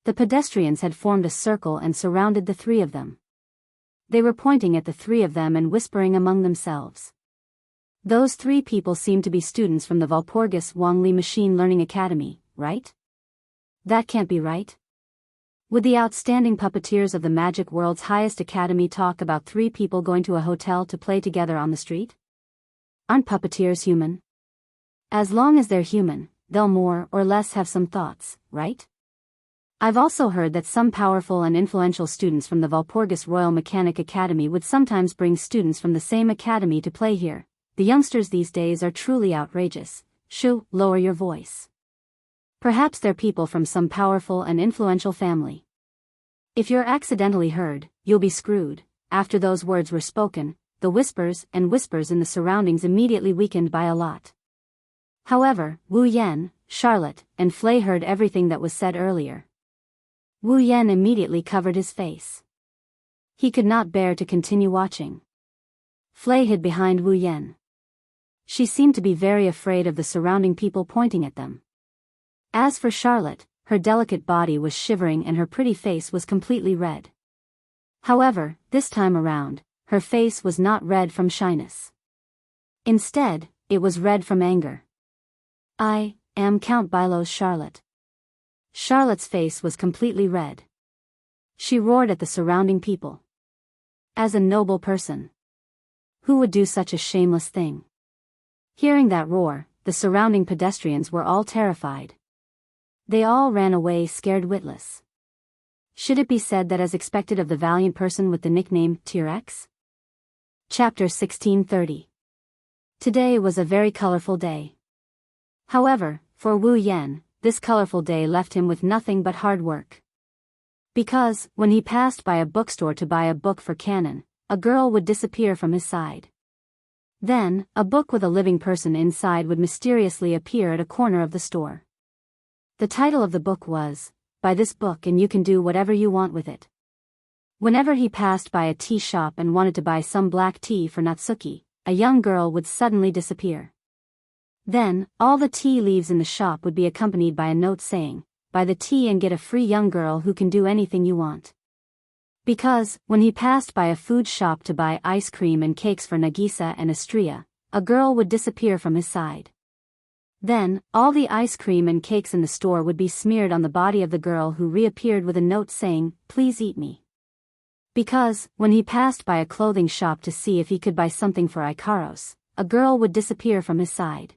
The pedestrians had formed a circle and surrounded the three of them. They were pointing at the three of them and whispering among themselves. Those three people seemed to be students from the Walpurgis Wangli Machine Learning Academy, right? That can't be right. Would the outstanding puppeteers of the magic world's highest academy talk about three people going to a hotel to play together on the street? Aren't puppeteers human? As long as they're human, they'll more or less have some thoughts, right? I've also heard that some powerful and influential students from the Walpurgis Royal Mechanic Academy would sometimes bring students from the same academy to play here. The youngsters these days are truly outrageous. Shoo, lower your voice. Perhaps they're people from some powerful and influential family. If you're accidentally heard, you'll be screwed. After those words were spoken, the whispers and whispers in the surroundings immediately weakened by a lot. However, Wu Yan, Charlotte, and Flay heard everything that was said earlier. Wu Yan immediately covered his face. He could not bear to continue watching. Flay hid behind Wu Yan. She seemed to be very afraid of the surrounding people pointing at them. As for Charlotte, her delicate body was shivering and her pretty face was completely red. However, this time around, her face was not red from shyness. Instead, it was red from anger. "I am Count Bilo's Charlotte." Charlotte's face was completely red. She roared at the surrounding people. As a noble person, who would do such a shameless thing? Hearing that roar, the surrounding pedestrians were all terrified. They all ran away scared witless. Should it be said that as expected of the valiant person with the nickname T-Rex? Chapter 1630. Today was a very colorful day. However, for Wu Yan, this colorful day left him with nothing but hard work. Because, when he passed by a bookstore to buy a book for Canon, a girl would disappear from his side. Then, a book with a living person inside would mysteriously appear at a corner of the store. The title of the book was, "Buy this book and you can do whatever you want with it." Whenever he passed by a tea shop and wanted to buy some black tea for Natsuki, a young girl would suddenly disappear. Then, all the tea leaves in the shop would be accompanied by a note saying, "Buy the tea and get a free young girl who can do anything you want." Because, when he passed by a food shop to buy ice cream and cakes for Nagisa and Astria, a girl would disappear from his side. Then, all the ice cream and cakes in the store would be smeared on the body of the girl who reappeared with a note saying, "Please eat me." Because, when he passed by a clothing shop to see if he could buy something for Ikaros, a girl would disappear from his side.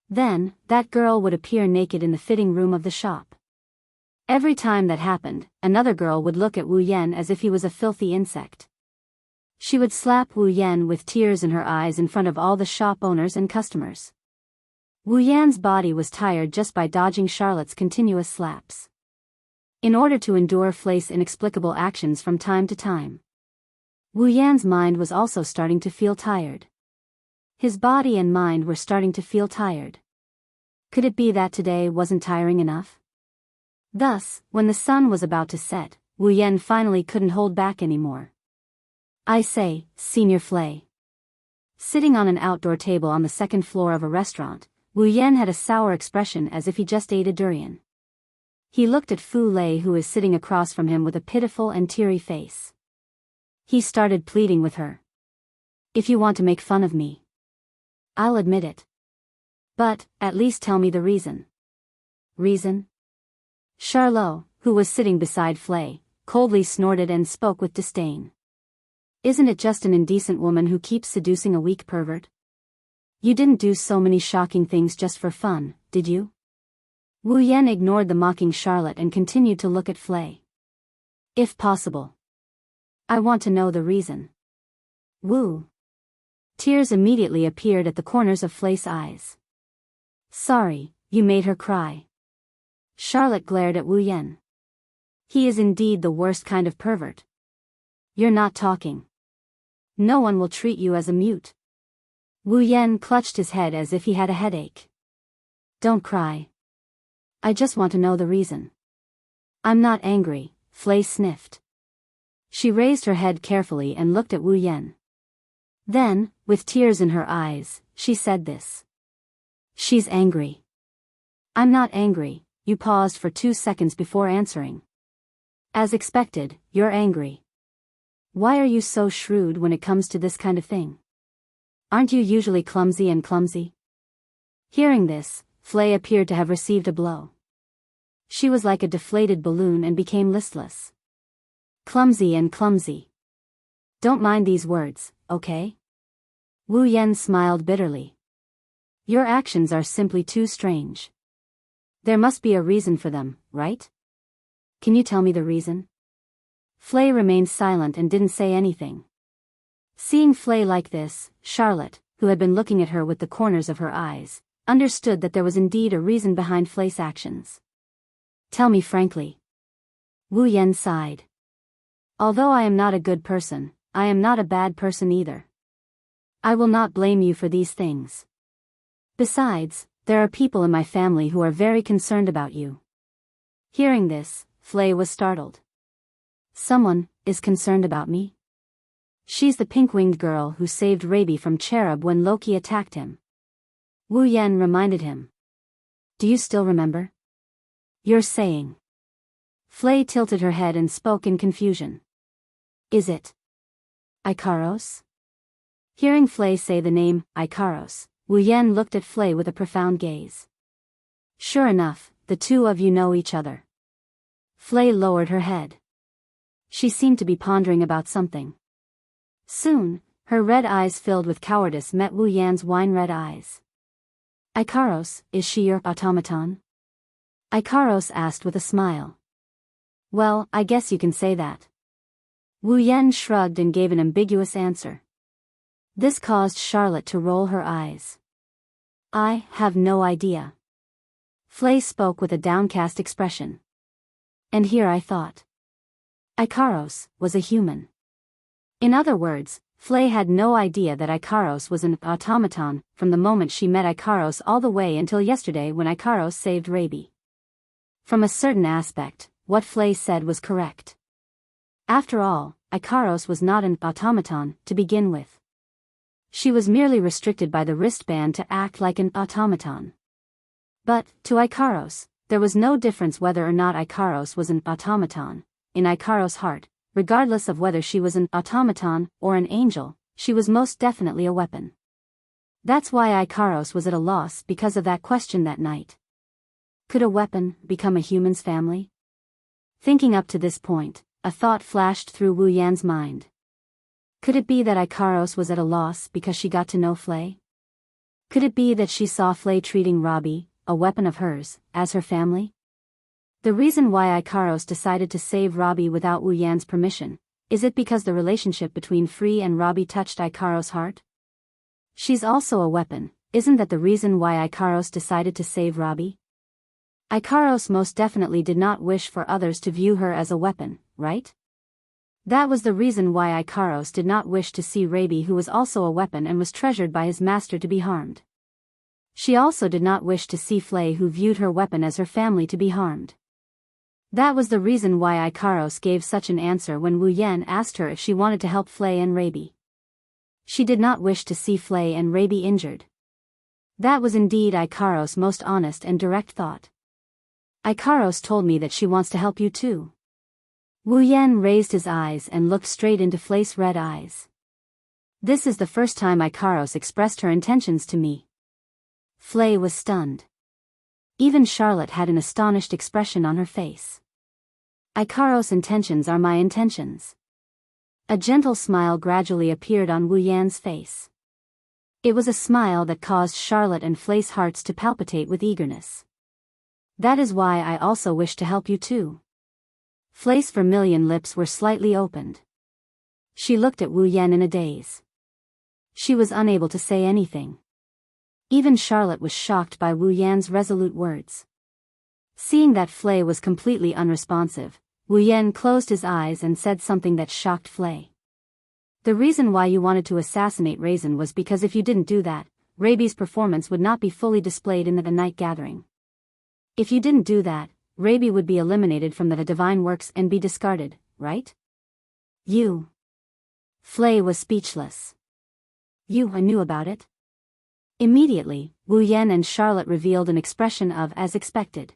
Then, that girl would appear naked in the fitting room of the shop. Every time that happened, another girl would look at Wu Yan as if he was a filthy insect. She would slap Wu Yan with tears in her eyes in front of all the shop owners and customers. Wu Yan's body was tired just by dodging Charlotte's continuous slaps. In order to endure Flei's inexplicable actions from time to time, Wu Yan's mind was also starting to feel tired. His body and mind were starting to feel tired. Could it be that today wasn't tiring enough? Thus, when the sun was about to set, Wu Yan finally couldn't hold back anymore. "I say, Senior Flei." Sitting on an outdoor table on the second floor of a restaurant, Wu Yan had a sour expression as if he just ate a durian. He looked at Fu Lei, who was sitting across from him with a pitiful and teary face. He started pleading with her. "If you want to make fun of me, I'll admit it. But, at least tell me the reason." "Reason?" Charlot, who was sitting beside Flei, coldly snorted and spoke with disdain. "Isn't it just an indecent woman who keeps seducing a weak pervert? You didn't do so many shocking things just for fun, did you?" Wu Yan ignored the mocking Charlotte and continued to look at Flei. "If possible, I want to know the reason." "Wu." Tears immediately appeared at the corners of Flei's eyes. "Sorry, you made her cry." Charlotte glared at Wu Yan. "He is indeed the worst kind of pervert. You're not talking. No one will treat you as a mute." Wu Yan clutched his head as if he had a headache. "Don't cry. I just want to know the reason." "I'm not angry," Flei sniffed. She raised her head carefully and looked at Wu Yan. Then, with tears in her eyes, she said this. "She's angry." "I'm not angry." You paused for 2 seconds before answering. "As expected, you're angry. Why are you so shrewd when it comes to this kind of thing? Aren't you usually clumsy and clumsy?" Hearing this, Flei appeared to have received a blow. She was like a deflated balloon and became listless. "Clumsy and clumsy. Don't mind these words, okay?" Wu Yan smiled bitterly. "Your actions are simply too strange. There must be a reason for them, right? Can you tell me the reason?" Flei remained silent and didn't say anything. Seeing Flei like this, Charlotte, who had been looking at her with the corners of her eyes, understood that there was indeed a reason behind Flei's actions. "Tell me frankly." Wu Yan sighed. "Although I am not a good person, I am not a bad person either. I will not blame you for these things. Besides, there are people in my family who are very concerned about you." Hearing this, Flei was startled. "Someone is concerned about me?" "She's the pink-winged girl who saved Rabi from Cherub when Loki attacked him." Wu Yan reminded him. "Do you still remember?" "You're saying." Flei tilted her head and spoke in confusion. "Is it?" Icaros? Hearing Flay say the name, Icaros, Wu Yan looked at Flay with a profound gaze. Sure enough, the two of you know each other. Flay lowered her head. She seemed to be pondering about something. Soon, her red eyes filled with cowardice met Wu Yan's wine-red eyes. Icaros, is she your automaton? Icaros asked with a smile. Well, I guess you can say that. Wu Yan shrugged and gave an ambiguous answer. This caused Charlotte to roll her eyes. I have no idea. Flay spoke with a downcast expression. And here I thought. Icaros was a human. In other words, Flay had no idea that Icaros was an automaton from the moment she met Icaros all the way until yesterday when Icaros saved Raby. From a certain aspect, what Flay said was correct. After all, Icaros was not an automaton to begin with. She was merely restricted by the wristband to act like an automaton. But, to Icaros, there was no difference whether or not Icaros was an automaton. In Icaros' heart, regardless of whether she was an automaton or an angel, she was most definitely a weapon. That's why Icaros was at a loss because of that question that night. Could a weapon become a human's family? Thinking up to this point, a thought flashed through Wu Yan's mind. Could it be that Icaros was at a loss because she got to know Flay? Could it be that she saw Flay treating Robbie, a weapon of hers, as her family? The reason why Icaros decided to save Robbie without Wu Yan's permission, is it because the relationship between Free and Robbie touched Icaros' heart? She's also a weapon, isn't that the reason why Icaros decided to save Robbie? Icaros most definitely did not wish for others to view her as a weapon, right? That was the reason why Icaros did not wish to see Raby, who was also a weapon and was treasured by his master, to be harmed. She also did not wish to see Flay, who viewed her weapon as her family, to be harmed. That was the reason why Icaros gave such an answer when Wu Yan asked her if she wanted to help Flay and Raby. She did not wish to see Flay and Raby injured. That was indeed Icaros' most honest and direct thought. Icaros told me that she wants to help you too. Wu Yan raised his eyes and looked straight into Flay's red eyes. This is the first time Icaros expressed her intentions to me. Flay was stunned. Even Charlotte had an astonished expression on her face. Icaros' intentions are my intentions. A gentle smile gradually appeared on Wu Yan's face. It was a smile that caused Charlotte and Flay's hearts to palpitate with eagerness. That is why I also wish to help you too. Flay's vermilion lips were slightly opened. She looked at Wu Yan in a daze. She was unable to say anything. Even Charlotte was shocked by Wu Yan's resolute words. Seeing that Flay was completely unresponsive, Wu Yan closed his eyes and said something that shocked Flay. The reason why you wanted to assassinate Raisin was because if you didn't do that, Raby's performance would not be fully displayed in the night gathering. If you didn't do that, Raby would be eliminated from the divine works and be discarded, right? You. Flay was speechless. You knew about it? Immediately, Wu Yan and Charlotte revealed an expression of as expected.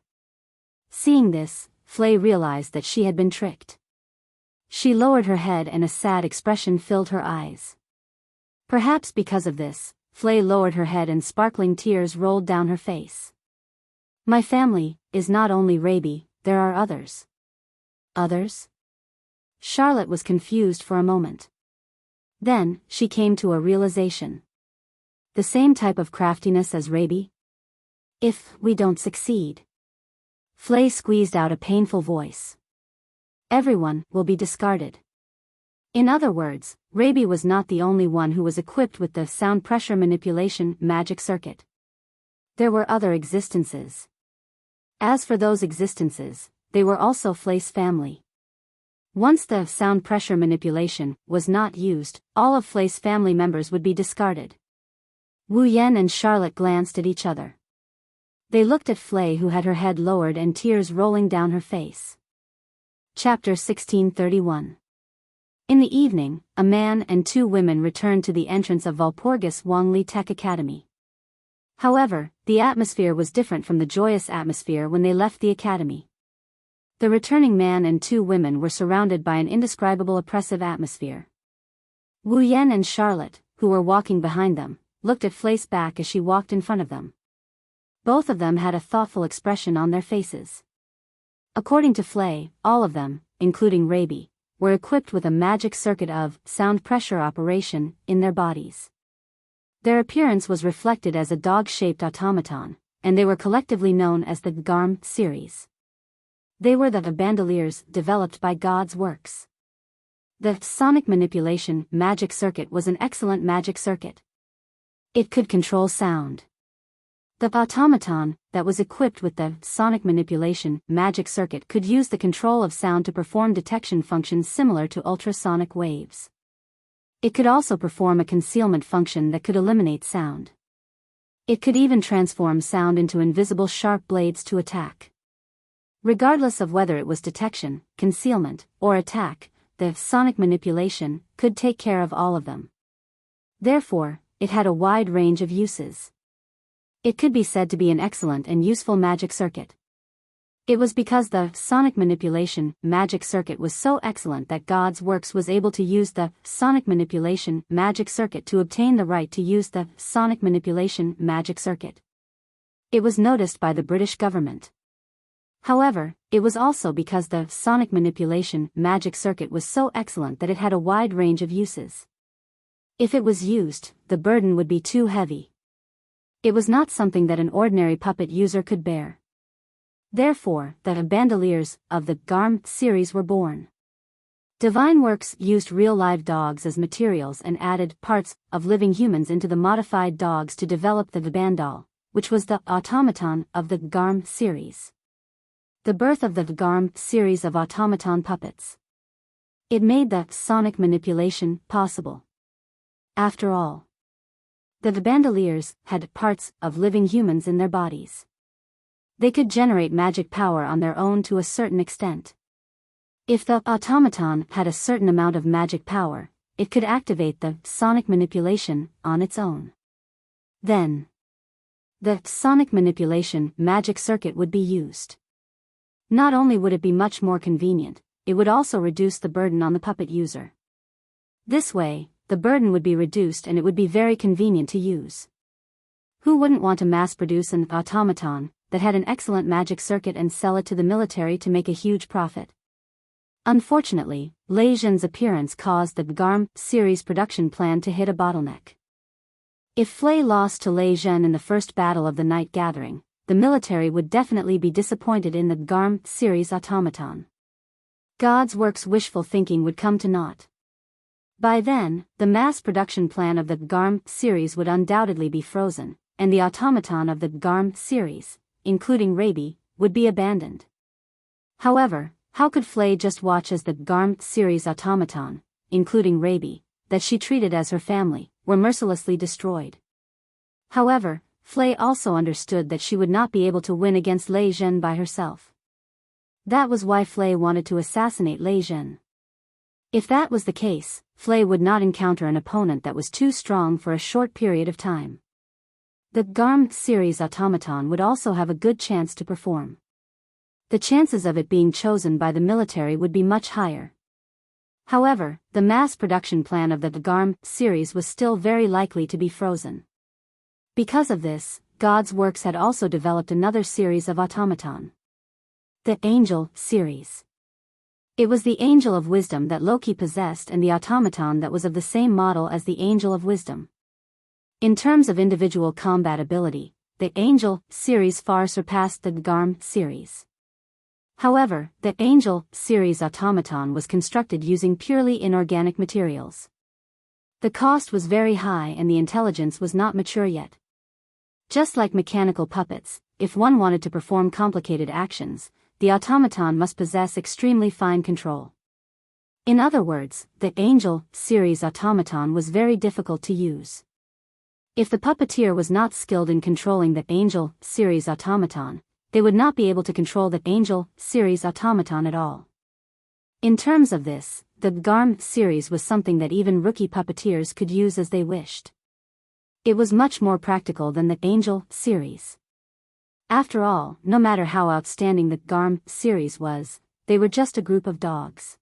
Seeing this, Flay realized that she had been tricked. She lowered her head and a sad expression filled her eyes. Perhaps because of this, Flay lowered her head and sparkling tears rolled down her face. My family is not only Raby, there are others. Others? Charlotte was confused for a moment. Then, she came to a realization. The same type of craftiness as Raby? If we don't succeed. Flay squeezed out a painful voice. Everyone will be discarded. In other words, Raby was not the only one who was equipped with the sound pressure manipulation magic circuit. There were other existences. As for those existences, they were also Flay's family. Once the sound pressure manipulation was not used, all of Flay's family members would be discarded. Wu Yan and Charlotte glanced at each other. They looked at Flay, who had her head lowered and tears rolling down her face. Chapter 1631. In the evening, a man and two women returned to the entrance of Walpurgis Wangli Tech Academy. However, the atmosphere was different from the joyous atmosphere when they left the academy. The returning man and two women were surrounded by an indescribable oppressive atmosphere. Wu Yan and Charlotte, who were walking behind them, looked at Flei's back as she walked in front of them. Both of them had a thoughtful expression on their faces. According to Flei, all of them, including Raby, were equipped with a magic circuit of sound pressure operation in their bodies. Their appearance was reflected as a dog-shaped automaton, and they were collectively known as the Garm series. They were the bandoliers developed by God's works. The sonic manipulation magic circuit was an excellent magic circuit. It could control sound. The automaton that was equipped with the sonic manipulation magic circuit could use the control of sound to perform detection functions similar to ultrasonic waves. It could also perform a concealment function that could eliminate sound. It could even transform sound into invisible sharp blades to attack. Regardless of whether it was detection, concealment, or attack, the sonic manipulation could take care of all of them. Therefore, it had a wide range of uses. It could be said to be an excellent and useful magic circuit. It was because the sonic manipulation magic circuit was so excellent that God's works was able to use the sonic manipulation magic circuit to obtain the right to use the sonic manipulation magic circuit. It was noticed by the British government. However, it was also because the sonic manipulation magic circuit was so excellent that it had a wide range of uses. If it was used, the burden would be too heavy. It was not something that an ordinary puppet user could bear. Therefore, the bandoliers of the Garm series were born. Divine Works used real live dogs as materials and added parts of living humans into the modified dogs to develop the Bandol, which was the automaton of the Garm series. The birth of the Garm series of automaton puppets. It made the sonic manipulation possible. After all, the bandoliers had parts of living humans in their bodies. They could generate magic power on their own to a certain extent. If the automaton had a certain amount of magic power, it could activate the sonic manipulation on its own. Then, the sonic manipulation magic circuit would be used. Not only would it be much more convenient, it would also reduce the burden on the puppet user. This way, the burden would be reduced and it would be very convenient to use. Who wouldn't want to mass-produce an automaton that had an excellent magic circuit and sell it to the military to make a huge profit? Unfortunately, Lei Zhen's appearance caused the Garm series production plan to hit a bottleneck. If Flei lost to Lei Zhen in the first battle of the Night Gathering, the military would definitely be disappointed in the Garm series automaton. God's Works wishful thinking would come to naught. By then, the mass production plan of the Garm series would undoubtedly be frozen, and the automaton of the Garm series, including Raby, would be abandoned. However, how could Flei just watch as the Garm series automaton, including Raby, that she treated as her family, were mercilessly destroyed? However, Flei also understood that she would not be able to win against Lei Zhen by herself. That was why Flei wanted to assassinate Lei Zhen. If that was the case, Flei would not encounter an opponent that was too strong for a short period of time. The Garm series automaton would also have a good chance to perform. The chances of it being chosen by the military would be much higher. However, the mass production plan of the Garm series was still very likely to be frozen. Because of this, God's Works had also developed another series of automaton. The Angel series. It was the Angel of Wisdom that Loki possessed and the automaton that was of the same model as the Angel of Wisdom. In terms of individual combat ability, the Angel series far surpassed the Garm series. However, the Angel series automaton was constructed using purely inorganic materials. The cost was very high and the intelligence was not mature yet. Just like mechanical puppets, if one wanted to perform complicated actions, the automaton must possess extremely fine control. In other words, the Angel series automaton was very difficult to use. If the puppeteer was not skilled in controlling the Angel series automaton, they would not be able to control the Angel series automaton at all. In terms of this, the Garm series was something that even rookie puppeteers could use as they wished. It was much more practical than the Angel series. After all, no matter how outstanding the Garm series was, they were just a group of dogs.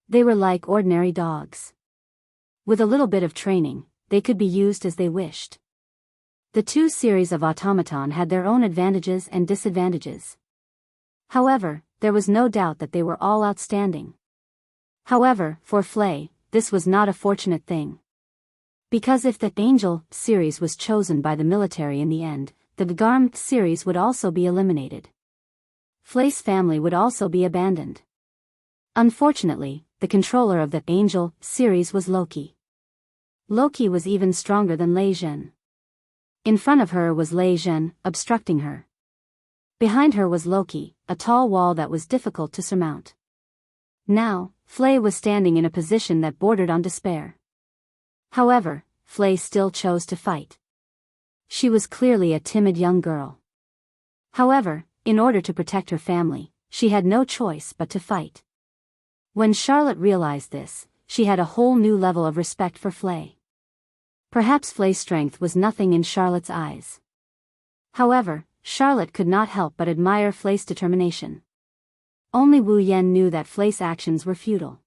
They were like ordinary dogs. With a little bit of training, they could be used as they wished. The two series of automaton had their own advantages and disadvantages. However, there was no doubt that they were all outstanding. However, for Flay, this was not a fortunate thing. Because if the Angel series was chosen by the military in the end, the Garm series would also be eliminated. Flay's family would also be abandoned. Unfortunately, the controller of the Angel series was Loki. Loki was even stronger than Lei Zhen. In front of her was Lei Zhen, obstructing her. Behind her was Loki, a tall wall that was difficult to surmount. Now, Flay was standing in a position that bordered on despair. However, Flay still chose to fight. She was clearly a timid young girl. However, in order to protect her family, she had no choice but to fight. When Charlotte realized this, she had a whole new level of respect for Flay. Perhaps Flay's strength was nothing in Charlotte's eyes. However, Charlotte could not help but admire Flay's determination. Only Wu Yan knew that Flay's actions were futile.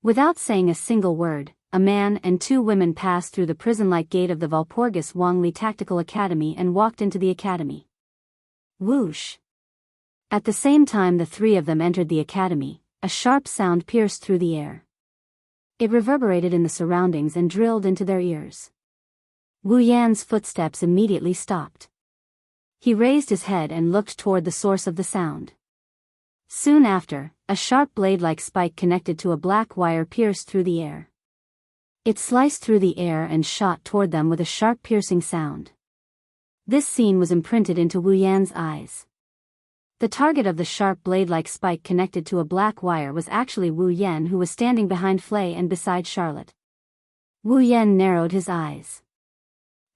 Without saying a single word, a man and two women passed through the prison-like gate of the Walpurgis Wangli Tactical Academy and walked into the academy. Whoosh! At the same time the three of them entered the academy, a sharp sound pierced through the air. It reverberated in the surroundings and drilled into their ears. Wu Yan's footsteps immediately stopped. He raised his head and looked toward the source of the sound. Soon after, a sharp blade-like spike connected to a black wire pierced through the air. It sliced through the air and shot toward them with a sharp piercing sound. This scene was imprinted into Wu Yan's eyes. The target of the sharp blade-like spike connected to a black wire was actually Wu Yan, who was standing behind Flay and beside Charlotte. Wu Yan narrowed his eyes.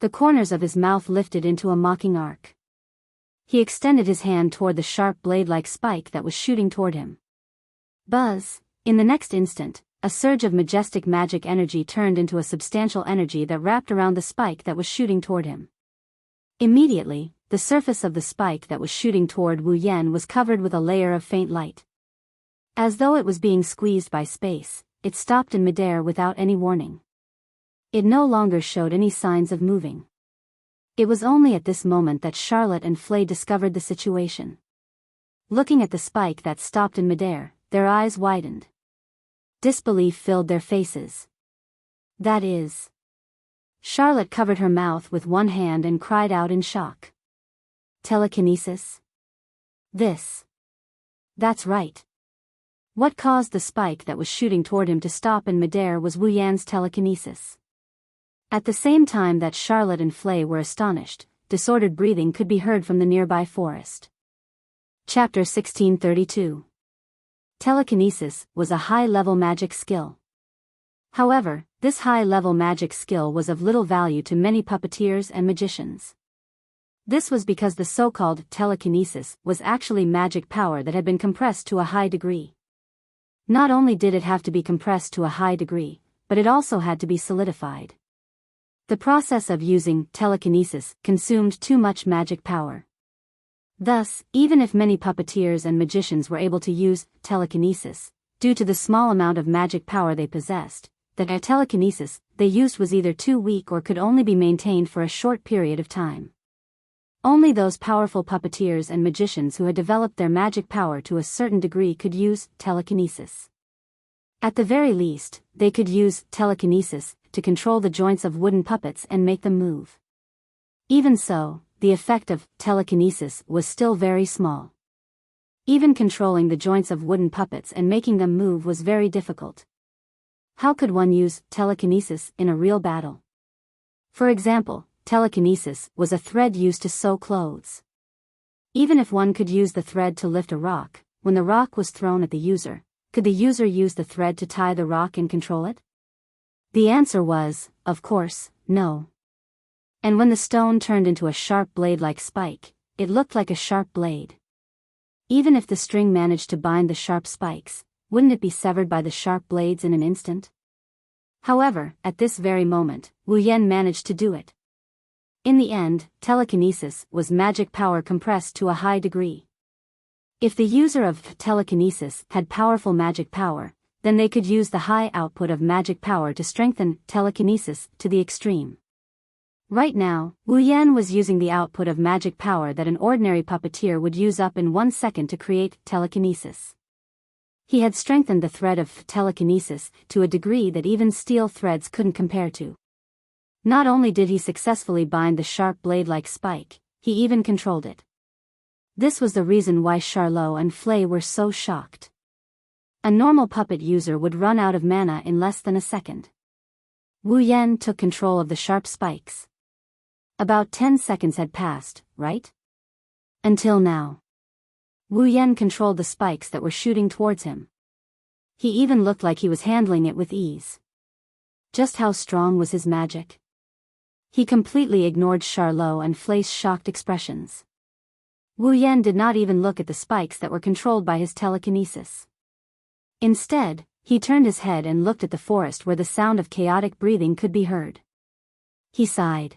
The corners of his mouth lifted into a mocking arc. He extended his hand toward the sharp blade-like spike that was shooting toward him. Buzz! In the next instant, a surge of majestic magic energy turned into a substantial energy that wrapped around the spike that was shooting toward him. Immediately, the surface of the spike that was shooting toward Wu Yan was covered with a layer of faint light. As though it was being squeezed by space, it stopped in midair without any warning. It no longer showed any signs of moving. It was only at this moment that Charlotte and Flay discovered the situation. Looking at the spike that stopped in midair, their eyes widened. Disbelief filled their faces. That is... Charlotte covered her mouth with one hand and cried out in shock. Telekinesis? That's right. What caused the spike that was shooting toward him to stop in midair was Wu Yan's telekinesis. At the same time that Charlotte and Flay were astonished, disordered breathing could be heard from the nearby forest. Chapter 1632. Telekinesis was a high-level magic skill. However, this high-level magic skill was of little value to many puppeteers and magicians. This was because the so-called telekinesis was actually magic power that had been compressed to a high degree. Not only did it have to be compressed to a high degree, but it also had to be solidified. The process of using telekinesis consumed too much magic power. Thus, even if many puppeteers and magicians were able to use telekinesis, due to the small amount of magic power they possessed, the telekinesis they used was either too weak or could only be maintained for a short period of time. Only those powerful puppeteers and magicians who had developed their magic power to a certain degree could use telekinesis. At the very least, they could use telekinesis to control the joints of wooden puppets and make them move. Even so, the effect of telekinesis was still very small. Even controlling the joints of wooden puppets and making them move was very difficult. How could one use telekinesis in a real battle? For example, telekinesis was a thread used to sew clothes. Even if one could use the thread to lift a rock, when the rock was thrown at the user, could the user use the thread to tie the rock and control it? The answer was, of course, no. And when the stone turned into a sharp blade-like spike, it looked like a sharp blade. Even if the string managed to bind the sharp spikes, wouldn't it be severed by the sharp blades in an instant? However, at this very moment, Wu Yan managed to do it. In the end, telekinesis was magic power compressed to a high degree. If the user of telekinesis had powerful magic power, then they could use the high output of magic power to strengthen telekinesis to the extreme. Right now, Wu Yan was using the output of magic power that an ordinary puppeteer would use up in 1 second to create telekinesis. He had strengthened the thread of telekinesis to a degree that even steel threads couldn't compare to. Not only did he successfully bind the sharp blade-like spike, he even controlled it. This was the reason why Charlot and Flay were so shocked. A normal puppet user would run out of mana in less than a second. Wu Yan took control of the sharp spikes. About 10 seconds had passed, right? Until now. Wu Yan controlled the spikes that were shooting towards him. He even looked like he was handling it with ease. Just how strong was his magic? He completely ignored Charlot and Flay's shocked expressions. Wu Yan did not even look at the spikes that were controlled by his telekinesis. Instead, he turned his head and looked at the forest where the sound of chaotic breathing could be heard. He sighed.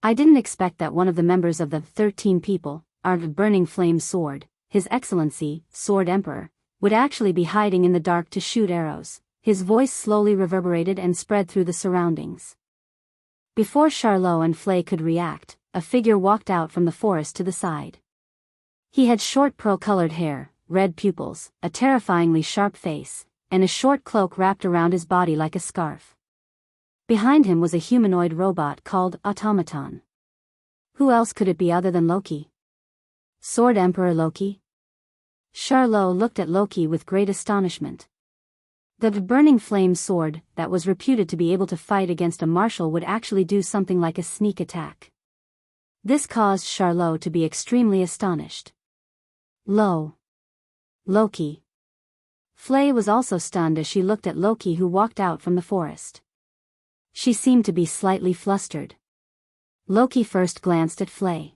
I didn't expect that one of the members of the 13 people, our burning flame sword, His Excellency, Sword Emperor, would actually be hiding in the dark to shoot arrows. His voice slowly reverberated and spread through the surroundings. Before Charlot and Flay could react, a figure walked out from the forest to the side. He had short pearl-colored hair, red pupils, a terrifyingly sharp face, and a short cloak wrapped around his body like a scarf. Behind him was a humanoid robot called Automaton. Who else could it be other than Loki? Sword Emperor Loki? Charlot looked at Loki with great astonishment. The burning flame sword, that was reputed to be able to fight against a marshal, would actually do something like a sneak attack. This caused Charlot to be extremely astonished. Loki. Flay was also stunned as she looked at Loki, who walked out from the forest. She seemed to be slightly flustered. Loki first glanced at Flay.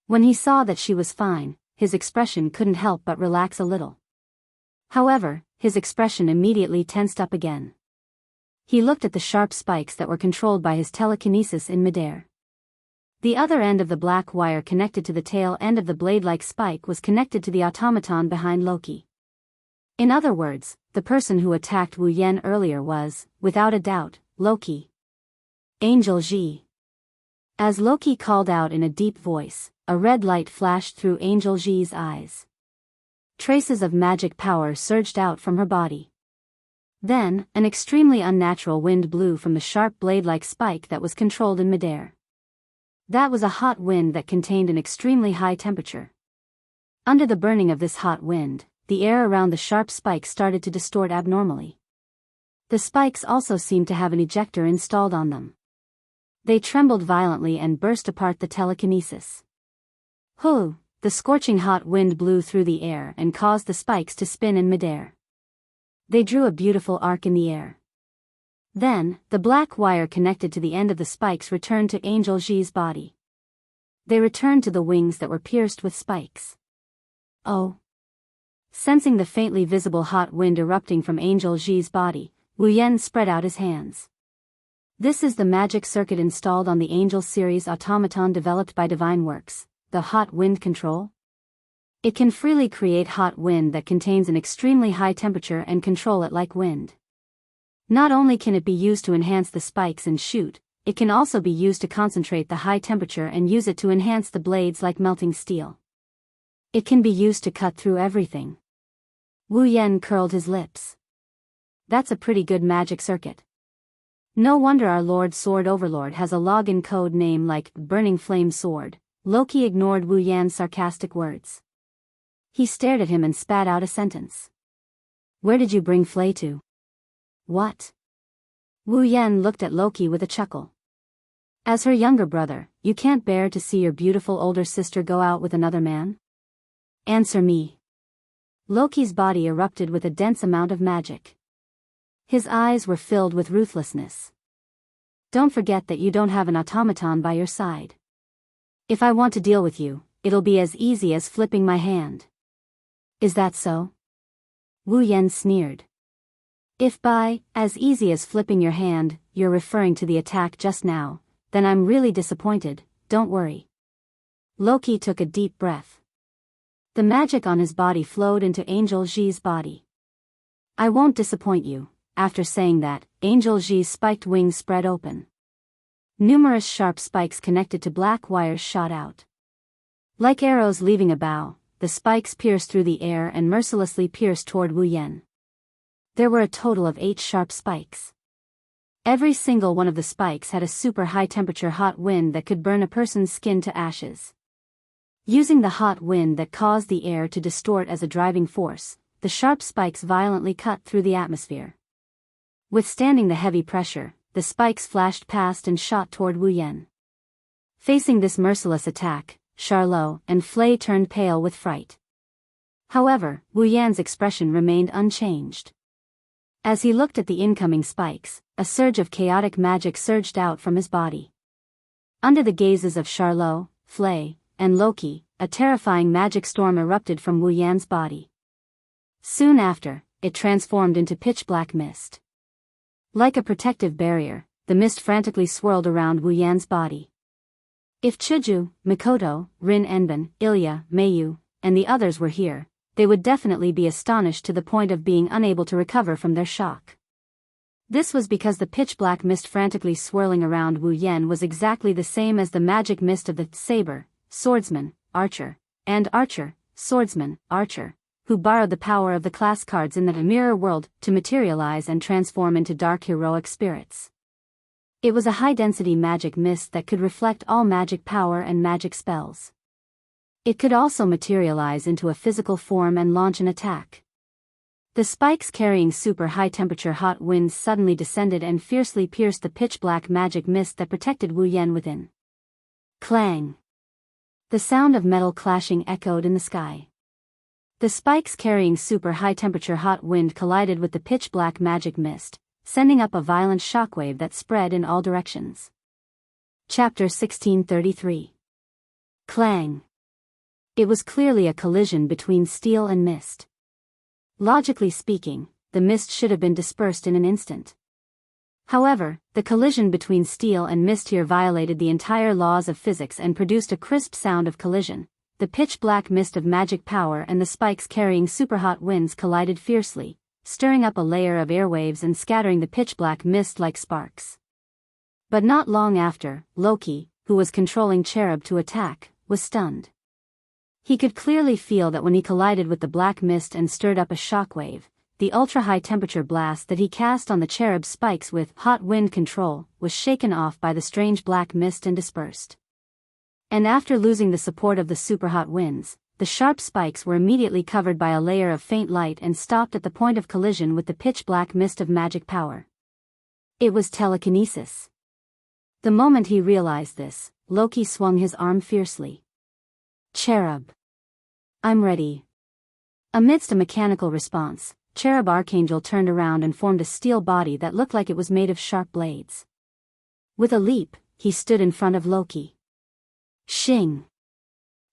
When he saw that she was fine, his expression couldn't help but relax a little. However, his expression immediately tensed up again. He looked at the sharp spikes that were controlled by his telekinesis in midair. The other end of the black wire connected to the tail end of the blade-like spike was connected to the automaton behind Loki. In other words, the person who attacked Wu Yan earlier was, without a doubt, Loki. Angel Ji. As Loki called out in a deep voice, a red light flashed through Angel Ji's eyes. Traces of magic power surged out from her body. Then, an extremely unnatural wind blew from the sharp blade-like spike that was controlled in midair. That was a hot wind that contained an extremely high temperature. Under the burning of this hot wind, the air around the sharp spikes started to distort abnormally. The spikes also seemed to have an ejector installed on them. They trembled violently and burst apart the telekinesis. The scorching hot wind blew through the air and caused the spikes to spin in midair. They drew a beautiful arc in the air. Then, the black wire connected to the end of the spikes returned to Angel Ji's body. They returned to the wings that were pierced with spikes. Oh! Sensing the faintly visible hot wind erupting from Angel Ji's body, Wu Yan spread out his hands. This is the magic circuit installed on the Angel series automaton developed by Divine Works, the hot wind control. It can freely create hot wind that contains an extremely high temperature and control it like wind. Not only can it be used to enhance the spikes and shoot, it can also be used to concentrate the high temperature and use it to enhance the blades like melting steel. It can be used to cut through everything. Wu Yan curled his lips. That's a pretty good magic circuit. No wonder our Lord Sword Overlord has a login code name like Burning Flame Sword. Loki ignored Wu Yan's sarcastic words. He stared at him and spat out a sentence. Where did you bring Flay to? What? Wu Yan looked at Loki with a chuckle. As her younger brother, you can't bear to see your beautiful older sister go out with another man? Answer me. Loki's body erupted with a dense amount of magic. His eyes were filled with ruthlessness. Don't forget that you don't have an automaton by your side. If I want to deal with you, it'll be as easy as flipping my hand. Is that so? Wu Yan sneered. If by, as easy as flipping your hand, you're referring to the attack just now, then I'm really disappointed, don't worry. Loki took a deep breath. The magic on his body flowed into Angel Ji's body. I won't disappoint you." After saying that, Angel Ji's spiked wings spread open. Numerous sharp spikes connected to black wires shot out. Like arrows leaving a bow, the spikes pierced through the air and mercilessly pierced toward Wu Yan. There were a total of 8 sharp spikes. Every single one of the spikes had a super high-temperature hot wind that could burn a person's skin to ashes. Using the hot wind that caused the air to distort as a driving force, the sharp spikes violently cut through the atmosphere. Withstanding the heavy pressure, the spikes flashed past and shot toward Wu Yan. Facing this merciless attack, Charlot and Flay turned pale with fright. However, Wu Yan's expression remained unchanged. As he looked at the incoming spikes, a surge of chaotic magic surged out from his body. Under the gazes of Charlot, Flay, and Loki, a terrifying magic storm erupted from Wu Yan's body. Soon after, it transformed into pitch-black mist. Like a protective barrier, the mist frantically swirled around Wu Yan's body. If Chuju, Mikoto, Rin Enban, Ilya, Mayu, and the others were here, they would definitely be astonished to the point of being unable to recover from their shock. This was because the pitch-black mist frantically swirling around Wu Yan was exactly the same as the magic mist of the saber, swordsman, archer, and archer, swordsman, archer, who borrowed the power of the class cards in the mirror world to materialize and transform into dark heroic spirits. It was a high-density magic mist that could reflect all magic power and magic spells. It could also materialize into a physical form and launch an attack. The spikes carrying super high-temperature hot winds suddenly descended and fiercely pierced the pitch-black magic mist that protected Wu Yan within. Clang! The sound of metal clashing echoed in the sky. The spikes carrying super high-temperature hot wind collided with the pitch-black magic mist, sending up a violent shockwave that spread in all directions. Chapter 1633. Clang! It was clearly a collision between steel and mist. Logically speaking, the mist should have been dispersed in an instant. However, the collision between steel and mist here violated the entire laws of physics and produced a crisp sound of collision. The pitch-black mist of magic power and the spikes carrying super-hot winds collided fiercely, stirring up a layer of airwaves and scattering the pitch-black mist like sparks. But not long after, Loki, who was controlling Cherub to attack, was stunned. He could clearly feel that when he collided with the black mist and stirred up a shockwave, the ultra-high temperature blast that he cast on the Cherub's spikes with hot wind control was shaken off by the strange black mist and dispersed. And after losing the support of the super-hot winds, the sharp spikes were immediately covered by a layer of faint light and stopped at the point of collision with the pitch-black mist of magic power. It was telekinesis. The moment he realized this, Loki swung his arm fiercely. "Cherub! I'm ready." Amidst a mechanical response, Cherub Archangel turned around and formed a steel body that looked like it was made of sharp blades. With a leap, he stood in front of Loki. Shing!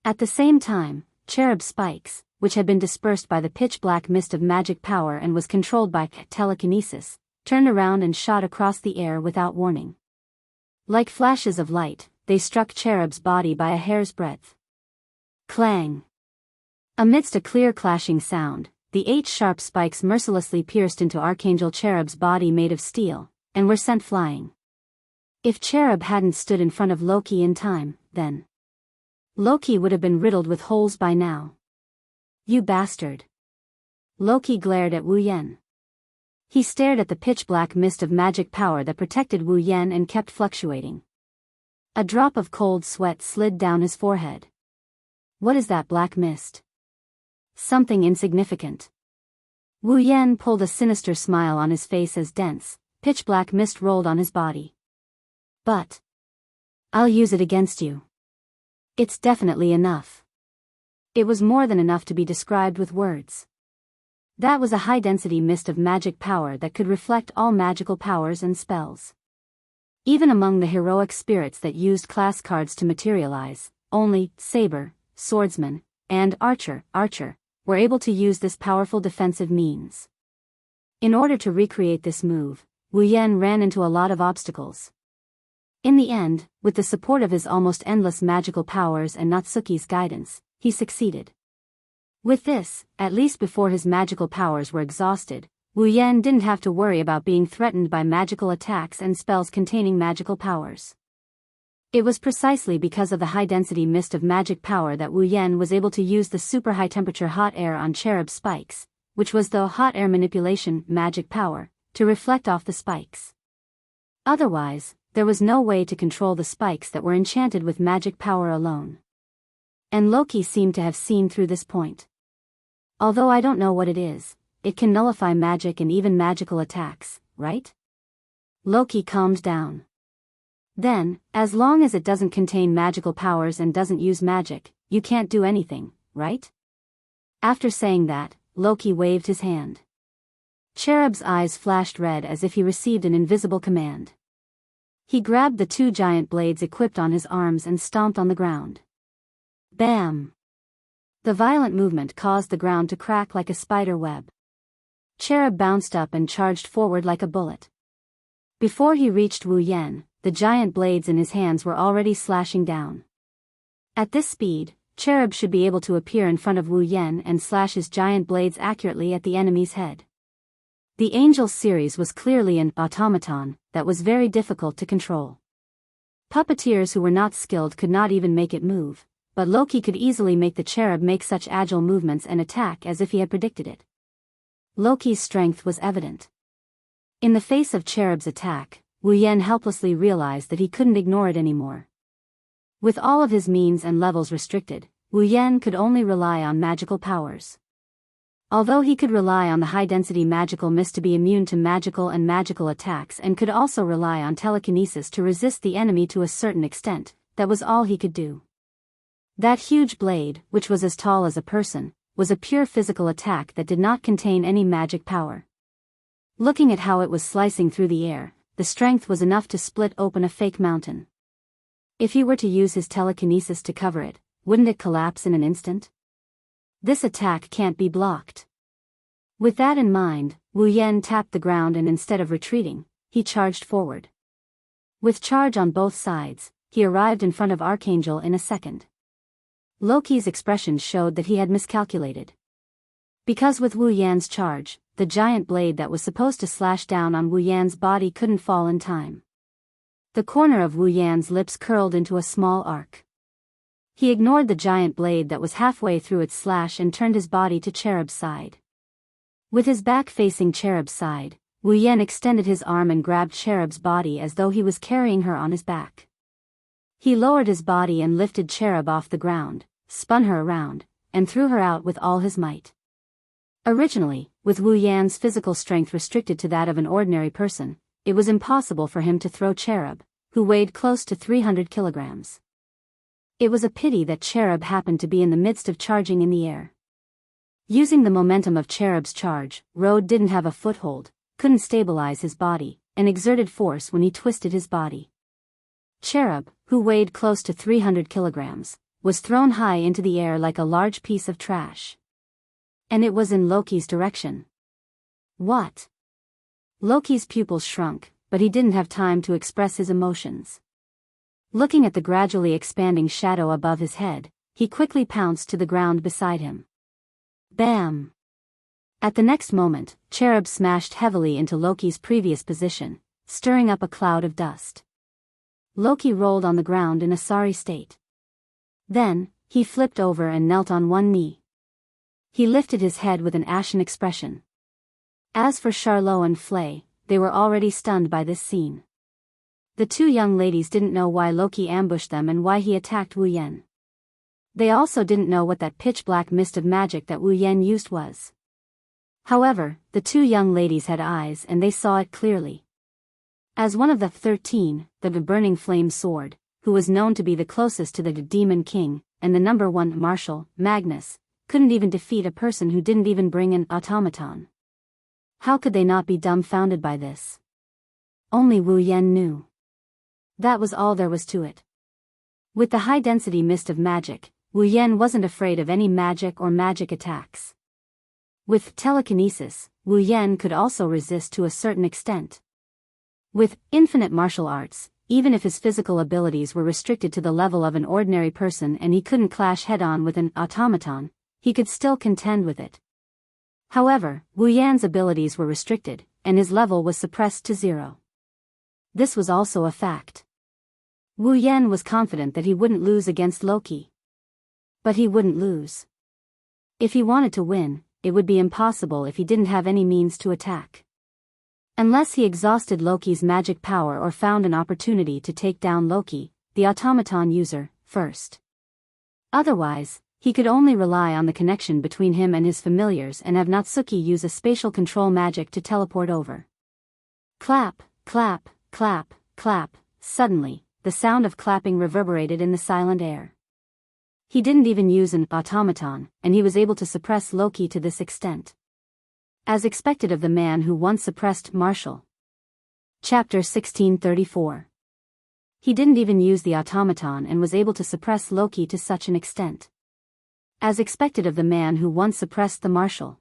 At the same time, Cherub's spikes, which had been dispersed by the pitch-black mist of magic power and was controlled by telekinesis, turned around and shot across the air without warning. Like flashes of light, they struck Cherub's body by a hair's breadth. Clang! Amidst a clear clashing sound, the 8 sharp spikes mercilessly pierced into Archangel Cherub's body made of steel, and were sent flying. If Cherub hadn't stood in front of Loki in time, then Loki would have been riddled with holes by now. "You bastard!" Loki glared at Wu Yan. He stared at the pitch-black mist of magic power that protected Wu Yan and kept fluctuating. A drop of cold sweat slid down his forehead. "What is that black mist?" "Something insignificant." Wu Yan pulled a sinister smile on his face as dense, pitch-black mist rolled on his body. "But I'll use it against you. It's definitely enough." It was more than enough to be described with words. That was a high-density mist of magic power that could reflect all magical powers and spells. Even among the heroic spirits that used class cards to materialize, only saber, swordsman, and archer were able to use this powerful defensive means. In order to recreate this move, Wu Yan ran into a lot of obstacles. In the end, with the support of his almost endless magical powers and Natsuki's guidance, he succeeded. With this, at least before his magical powers were exhausted, Wu Yan didn't have to worry about being threatened by magical attacks and spells containing magical powers. It was precisely because of the high-density mist of magic power that Wu Yan was able to use the super high-temperature hot air on Cherub's spikes, which was the hot air manipulation magic power, to reflect off the spikes. Otherwise, there was no way to control the spikes that were enchanted with magic power alone. And Loki seemed to have seen through this point. Although I don't know what it is, it can nullify magic and even magical attacks, right? Loki calmed down. Then, as long as it doesn't contain magical powers and doesn't use magic, you can't do anything, right? After saying that, Loki waved his hand. Cherub's eyes flashed red as if he received an invisible command. He grabbed the 2 giant blades equipped on his arms and stomped on the ground. Bam! The violent movement caused the ground to crack like a spider web. Cherub bounced up and charged forward like a bullet. Before he reached Wu Yan, the giant blades in his hands were already slashing down. At this speed, Cherub should be able to appear in front of Wu Yan and slash his giant blades accurately at the enemy's head. The Angel series was clearly an automaton that was very difficult to control. Puppeteers who were not skilled could not even make it move, but Loki could easily make the Cherub make such agile movements and attack as if he had predicted it. Loki's strength was evident. In the face of Cherub's attack, Wu Yan helplessly realized that he couldn't ignore it anymore. With all of his means and levels restricted, Wu Yan could only rely on magical powers. Although he could rely on the high-density magical mist to be immune to magical and magical attacks and could also rely on telekinesis to resist the enemy to a certain extent, that was all he could do. That huge blade, which was as tall as a person, was a pure physical attack that did not contain any magic power. Looking at how it was slicing through the air, the strength was enough to split open a fake mountain. If he were to use his telekinesis to cover it, wouldn't it collapse in an instant? This attack can't be blocked. With that in mind, Wu Yan tapped the ground and instead of retreating, he charged forward. With charge on both sides, he arrived in front of Archangel in a second. Loki's expression showed that he had miscalculated. Because with Wu Yan's charge, the giant blade that was supposed to slash down on Wu Yan's body couldn't fall in time. The corner of Wu Yan's lips curled into a small arc. He ignored the giant blade that was halfway through its slash and turned his body to Cherub's side. With his back facing Cherub's side, Wu Yan extended his arm and grabbed Cherub's body as though he was carrying her on his back. He lowered his body and lifted Cherub off the ground, spun her around, and threw her out with all his might. Originally, with Wu Yan's physical strength restricted to that of an ordinary person, it was impossible for him to throw Cherub, who weighed close to 300 kilograms. It was a pity that Cherub happened to be in the midst of charging in the air. Using the momentum of Cherub's charge, Road didn't have a foothold, couldn't stabilize his body, and exerted force when he twisted his body. Cherub, who weighed close to 300 kilograms, was thrown high into the air like a large piece of trash. And it was in Loki's direction. What? Loki's pupils shrunk, but he didn't have time to express his emotions. Looking at the gradually expanding shadow above his head, he quickly pounced to the ground beside him. Bam! At the next moment, Cherub smashed heavily into Loki's previous position, stirring up a cloud of dust. Loki rolled on the ground in a sorry state. Then, he flipped over and knelt on one knee. He lifted his head with an ashen expression. As for Charlot and Flay, they were already stunned by this scene. The 2 young ladies didn't know why Loki ambushed them and why he attacked Wu Yan. They also didn't know what that pitch-black mist of magic that Wu Yan used was. However, the 2 young ladies had eyes and they saw it clearly. As one of the 13, the Burning Flame Sword, who was known to be the closest to the Demon King, and the number 1 Marshal, Magnus, couldn't even defeat a person who didn't even bring an automaton. How could they not be dumbfounded by this? Only Wu Yan knew. That was all there was to it. With the high-density mist of magic, Wu Yan wasn't afraid of any magic or magic attacks. With telekinesis, Wu Yan could also resist to a certain extent. With infinite martial arts, even if his physical abilities were restricted to the level of an ordinary person and he couldn't clash head-on with an automaton, he could still contend with it. However, Wu Yan's abilities were restricted, and his level was suppressed to 0. This was also a fact. Wu Yan was confident that he wouldn't lose against Loki. But he wouldn't lose. If he wanted to win, it would be impossible if he didn't have any means to attack. Unless he exhausted Loki's magic power or found an opportunity to take down Loki, the automaton user, first. Otherwise, he could only rely on the connection between him and his familiars and have Natsuki use a spatial control magic to teleport over. Clap, clap, clap, clap. Suddenly, the sound of clapping reverberated in the silent air. He didn't even use an automaton, and he was able to suppress Loki to this extent. As expected of the man who once suppressed Marshall. Chapter 1634. He didn't even use the automaton and was able to suppress Loki to such an extent. As expected of the man who once suppressed the Marshal.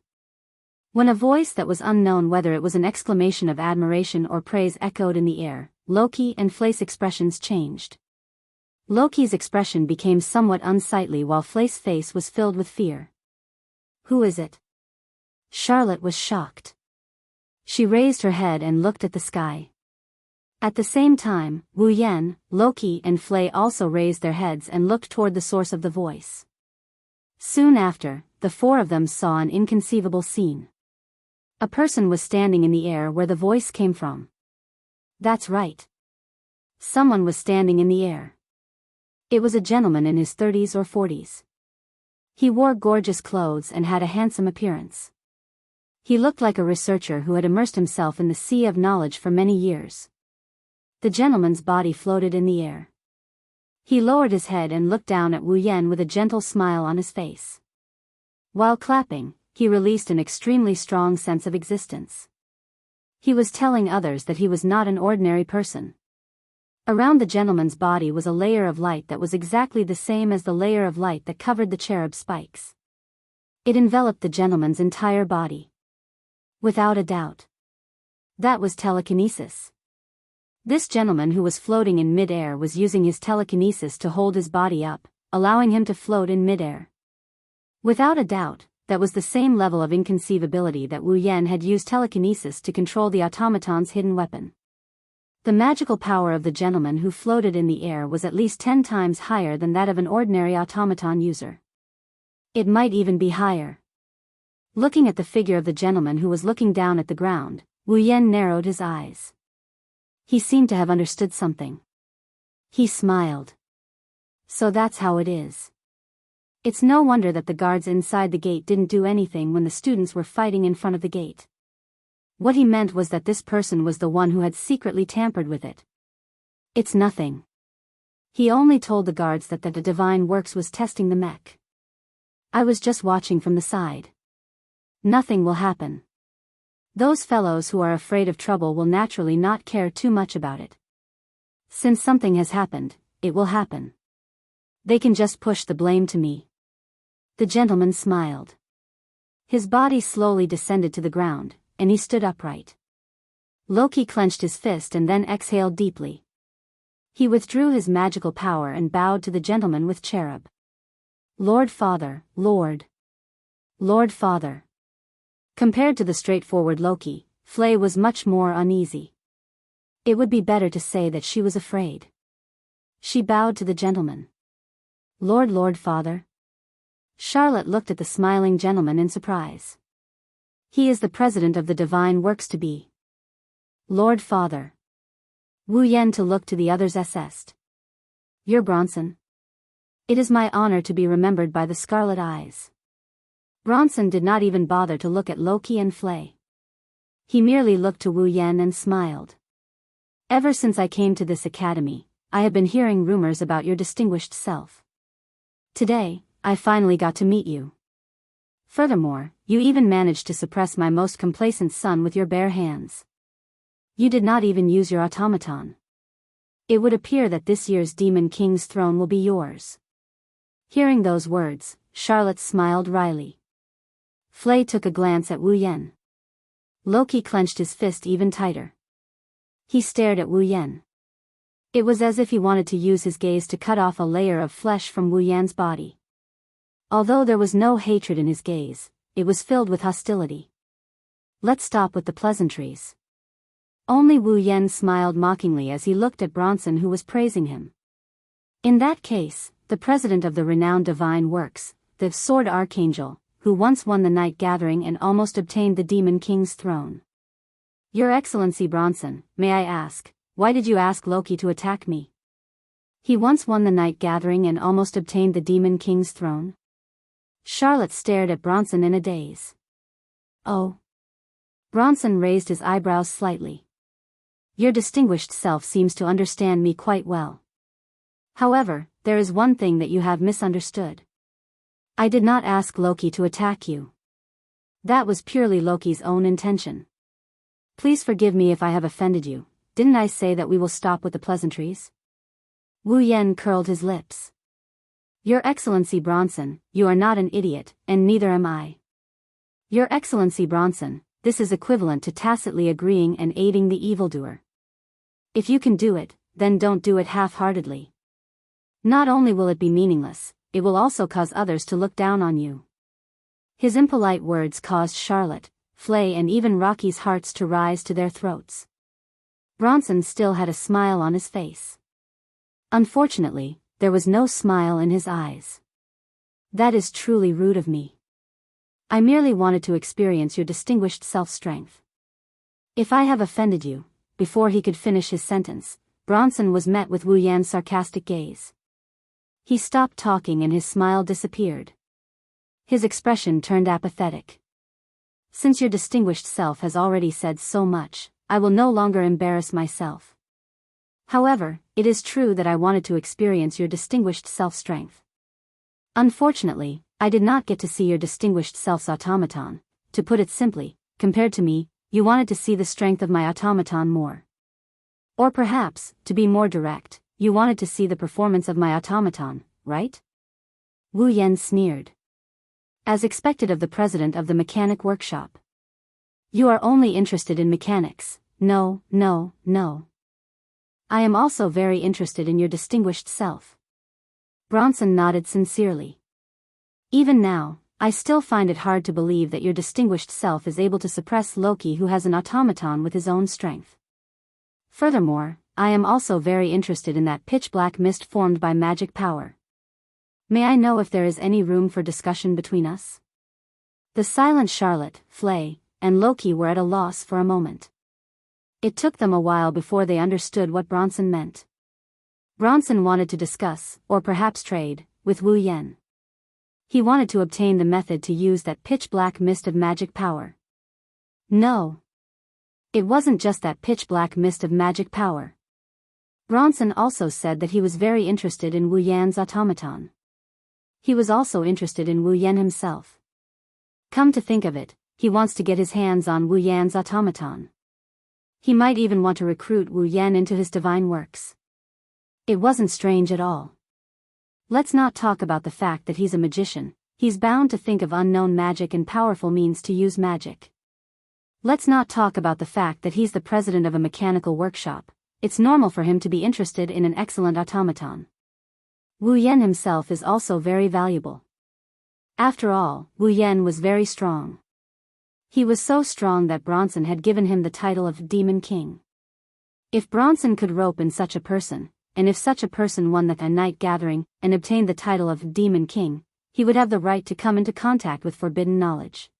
When a voice that was unknown, whether it was an exclamation of admiration or praise, echoed in the air, Loki and Flay's expressions changed. Loki's expression became somewhat unsightly while Flay's face was filled with fear. Who is it? Charlotte was shocked. She raised her head and looked at the sky. At the same time, Wu Yan, Loki and Flay also raised their heads and looked toward the source of the voice. Soon after, the four of them saw an inconceivable scene. A person was standing in the air where the voice came from. That's right. Someone was standing in the air. It was a gentleman in his 30s or 40s. He wore gorgeous clothes and had a handsome appearance. He looked like a researcher who had immersed himself in the sea of knowledge for many years. The gentleman's body floated in the air. He lowered his head and looked down at Wu Yan with a gentle smile on his face. While clapping, he released an extremely strong sense of existence. He was telling others that he was not an ordinary person. Around the gentleman's body was a layer of light that was exactly the same as the layer of light that covered the cherub spikes. It enveloped the gentleman's entire body. Without a doubt. That was telekinesis. This gentleman who was floating in mid-air was using his telekinesis to hold his body up, allowing him to float in mid-air. Without a doubt, that was the same level of inconceivability that Wu Yan had used telekinesis to control the automaton's hidden weapon. The magical power of the gentleman who floated in the air was at least 10 times higher than that of an ordinary automaton user. It might even be higher. Looking at the figure of the gentleman who was looking down at the ground, Wu Yan narrowed his eyes. He seemed to have understood something. He smiled. So that's how it is. It's no wonder that the guards inside the gate didn't do anything when the students were fighting in front of the gate. What he meant was that this person was the one who had secretly tampered with it. It's nothing. He only told the guards that the Divine Works was testing the mech. I was just watching from the side. Nothing will happen. Those fellows who are afraid of trouble will naturally not care too much about it. Since something has happened, it will happen. They can just push the blame to me. The gentleman smiled. His body slowly descended to the ground, and he stood upright. Loki clenched his fist and then exhaled deeply. He withdrew his magical power and bowed to the gentleman with cherub. Lord Father, Lord. Lord Father. Compared to the straightforward Loki, Flay was much more uneasy. It would be better to say that she was afraid. She bowed to the gentleman. Lord Father. Charlotte looked at the smiling gentleman in surprise. He is the president of the Divine Works to be. Lord Father. Wu Yan to look to the others assessed. You're Bronson. It is my honor to be remembered by the Scarlet Eyes. Bronson did not even bother to look at Loki and Flay. He merely looked to Wu Yan and smiled. Ever since I came to this academy, I have been hearing rumors about your distinguished self. Today, I finally got to meet you. Furthermore, you even managed to suppress my most complacent son with your bare hands. You did not even use your automaton. It would appear that this year's Demon King's throne will be yours. Hearing those words, Charlotte smiled wryly. Flay took a glance at Wu Yan. Loki clenched his fist even tighter. He stared at Wu Yan. It was as if he wanted to use his gaze to cut off a layer of flesh from Wu Yan's body. Although there was no hatred in his gaze, it was filled with hostility. Let's stop with the pleasantries. Only Wu Yen smiled mockingly as he looked at Bronson, who was praising him. In that case, the president of the renowned divine works, the Sword Archangel, who once won the Night Gathering and almost obtained the Demon King's throne. Your Excellency Bronson, may I ask, why did you ask Loki to attack me? He once won the Night Gathering and almost obtained the Demon King's throne? Charlotte stared at Bronson in a daze. Oh. Bronson raised his eyebrows slightly. Your distinguished self seems to understand me quite well. However, there is one thing that you have misunderstood. I did not ask Loki to attack you. That was purely Loki's own intention. Please forgive me if I have offended you. Didn't I say that we will stop with the pleasantries? Wu Yen curled his lips. Your Excellency Bronson, you are not an idiot, and neither am I. Your Excellency Bronson, this is equivalent to tacitly agreeing and aiding the evildoer. If you can do it, then don't do it half-heartedly. Not only will it be meaningless, it will also cause others to look down on you. His impolite words caused Charlotte, Flay and even Rocky's hearts to rise to their throats. Bronson still had a smile on his face. Unfortunately, there was no smile in his eyes. That is truly rude of me. I merely wanted to experience your distinguished self-strength. If I have offended you, before he could finish his sentence, Bronson was met with Wu Yan's sarcastic gaze. He stopped talking and his smile disappeared. His expression turned apathetic. Since your distinguished self has already said so much, I will no longer embarrass myself. However, it is true that I wanted to experience your distinguished self-strength. Unfortunately, I did not get to see your distinguished self's automaton. To put it simply, compared to me, you wanted to see the strength of my automaton more. Or perhaps, to be more direct, you wanted to see the performance of my automaton, right? Wu Yen sneered. As expected of the president of the mechanic workshop. You are only interested in mechanics. No. I am also very interested in your distinguished self. Bronson nodded sincerely. Even now, I still find it hard to believe that your distinguished self is able to suppress Loki, who has an automaton with his own strength. Furthermore, I am also very interested in that pitch-black mist formed by magic power. May I know if there is any room for discussion between us? The silent Charlotte, Flay, and Loki were at a loss for a moment. It took them a while before they understood what Bronson meant. Bronson wanted to discuss, or perhaps trade, with Wu Yen. He wanted to obtain the method to use that pitch-black mist of magic power. No. It wasn't just that pitch-black mist of magic power. Bronson also said that he was very interested in Wu Yan's automaton. He was also interested in Wu Yen himself. Come to think of it, he wants to get his hands on Wu Yan's automaton. He might even want to recruit Wu Yen into his divine works. It wasn't strange at all. Let's not talk about the fact that he's a magician. He's bound to think of unknown magic and powerful means to use magic. Let's not talk about the fact that he's the president of a mechanical workshop. It's normal for him to be interested in an excellent automaton. Wu Yen himself is also very valuable. After all, Wu Yen was very strong. He was so strong that Bronson had given him the title of Demon King. If Bronson could rope in such a person, and if such a person won the Night Gathering and obtained the title of Demon King, he would have the right to come into contact with forbidden knowledge.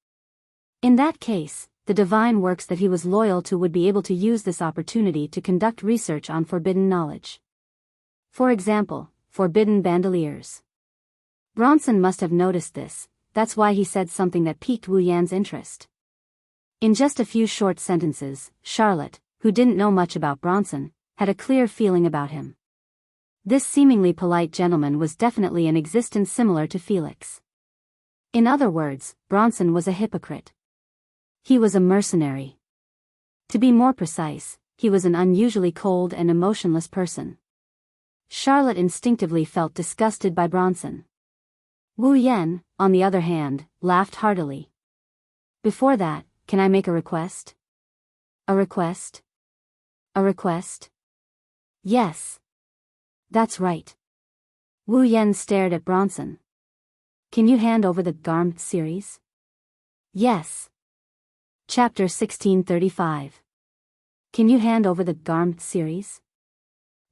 In that case, the divine works that he was loyal to would be able to use this opportunity to conduct research on forbidden knowledge. For example, forbidden bandoliers. Bronson must have noticed this. That's why he said something that piqued Wu Yan's interest. In just a few short sentences, Charlotte, who didn't know much about Bronson, had a clear feeling about him. This seemingly polite gentleman was definitely an existence similar to Felix. In other words, Bronson was a hypocrite. He was a mercenary. To be more precise, he was an unusually cold and emotionless person. Charlotte instinctively felt disgusted by Bronson. Wu Yen, on the other hand, laughed heartily. Before that, can I make a request? A request? A request? Yes. That's right. Wu Yen stared at Bronson. Can you hand over the Garm series? Yes. Chapter 1635. Can you hand over the Garm series?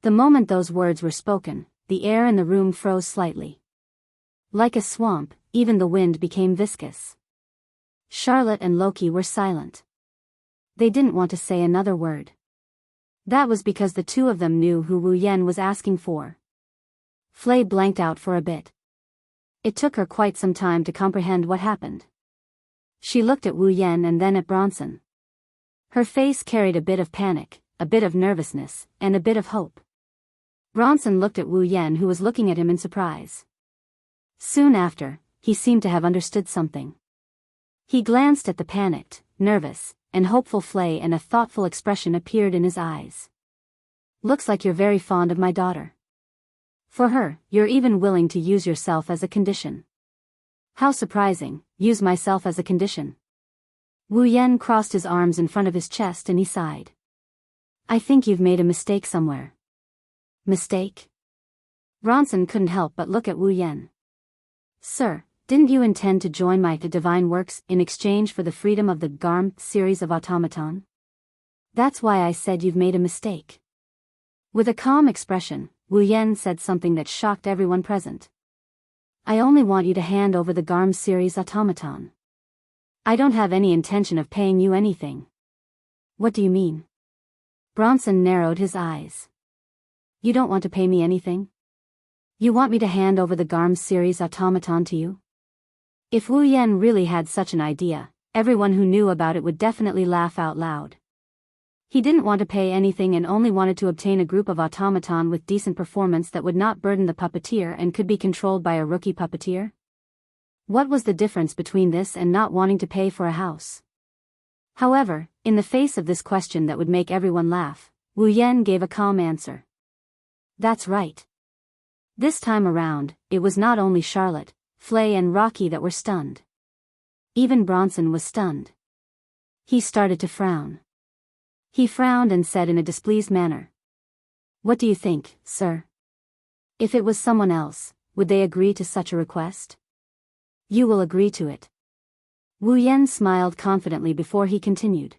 The moment those words were spoken, the air in the room froze slightly. Like a swamp, even the wind became viscous. Charlotte and Loki were silent. They didn't want to say another word. That was because the two of them knew who Wu Yen was asking for. Flay blanked out for a bit. It took her quite some time to comprehend what happened. She looked at Wu Yen and then at Bronson. Her face carried a bit of panic, a bit of nervousness, and a bit of hope. Bronson looked at Wu Yen, who was looking at him in surprise. Soon after, he seemed to have understood something. He glanced at the panicked, nervous, and hopeful Flay, and a thoughtful expression appeared in his eyes. Looks like you're very fond of my daughter. For her, you're even willing to use yourself as a condition. How surprising, use myself as a condition. Wu Yen crossed his arms in front of his chest and he sighed. I think you've made a mistake somewhere. Mistake? Bronson couldn't help but look at Wu Yen. Sir, didn't you intend to join my divine works in exchange for the freedom of the Garm series of automaton? That's why I said you've made a mistake. With a calm expression, Wu Yen said something that shocked everyone present. I only want you to hand over the Garm series automaton. I don't have any intention of paying you anything. What do you mean? Bronson narrowed his eyes. You don't want to pay me anything? You want me to hand over the Garm series automaton to you? If Wu Yen really had such an idea, everyone who knew about it would definitely laugh out loud. He didn't want to pay anything and only wanted to obtain a group of automaton with decent performance that would not burden the puppeteer and could be controlled by a rookie puppeteer. What was the difference between this and not wanting to pay for a house? However, in the face of this question that would make everyone laugh, Wu Yen gave a calm answer. That's right. This time around, it was not only Charlotte, Flay and Rocky that were stunned. Even Bronson was stunned. He started to frown. He frowned and said in a displeased manner. What do you think, sir? If it was someone else, would they agree to such a request? You will agree to it. Wu Yen smiled confidently before he continued.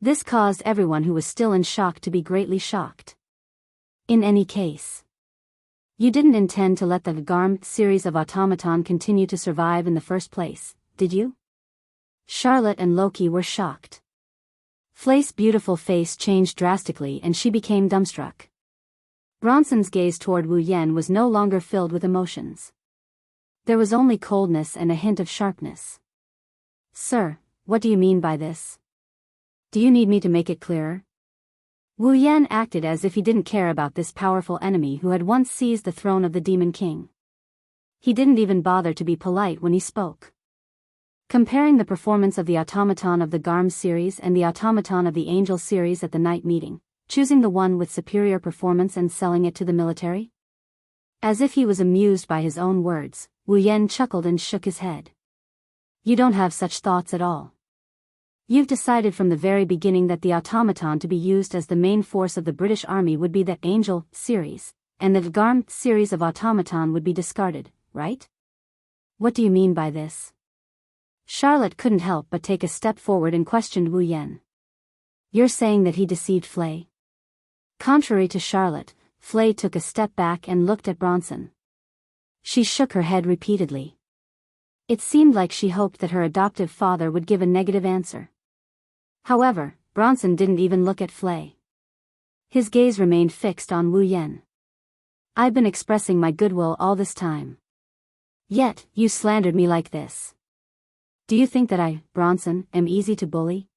This caused everyone who was still in shock to be greatly shocked. In any case, you didn't intend to let the Garm series of automaton continue to survive in the first place, did you? Charlotte and Loki were shocked. Flay's beautiful face changed drastically and she became dumbstruck. Bronson's gaze toward Wu Yen was no longer filled with emotions. There was only coldness and a hint of sharpness. Sir, what do you mean by this? Do you need me to make it clearer? Wu Yen acted as if he didn't care about this powerful enemy who had once seized the throne of the Demon King. He didn't even bother to be polite when he spoke. Comparing the performance of the automaton of the Garm series and the automaton of the Angel series at the night meeting, choosing the one with superior performance and selling it to the military? As if he was amused by his own words, Wu Yen chuckled and shook his head. You don't have such thoughts at all. You've decided from the very beginning that the automaton to be used as the main force of the British Army would be the Angel series, and the Garm series of automaton would be discarded, right? What do you mean by this? Charlotte couldn't help but take a step forward and questioned Wu Yen. You're saying that he deceived Flay? Contrary to Charlotte, Flay took a step back and looked at Bronson. She shook her head repeatedly. It seemed like she hoped that her adoptive father would give a negative answer. However, Bronson didn't even look at Flay. His gaze remained fixed on Wu Yen. I've been expressing my goodwill all this time. Yet, you slandered me like this. Do you think that I, Bronson, am easy to bully?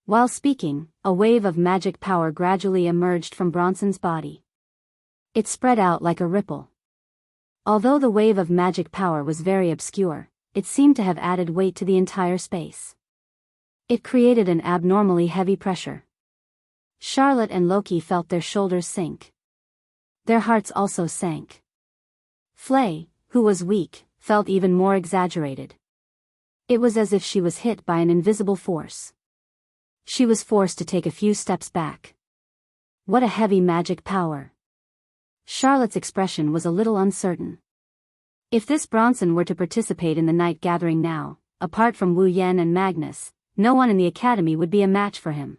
While speaking, a wave of magic power gradually emerged from Bronson's body. It spread out like a ripple. Although the wave of magic power was very obscure, it seemed to have added weight to the entire space. It created an abnormally heavy pressure. Charlotte and Loki felt their shoulders sink. Their hearts also sank. Flay, who was weak, felt even more exaggerated. It was as if she was hit by an invisible force. She was forced to take a few steps back. What a heavy magic power. Charlotte's expression was a little uncertain. If this Bronson were to participate in the night gathering now, apart from Wu Yan and Magnus, no one in the academy would be a match for him.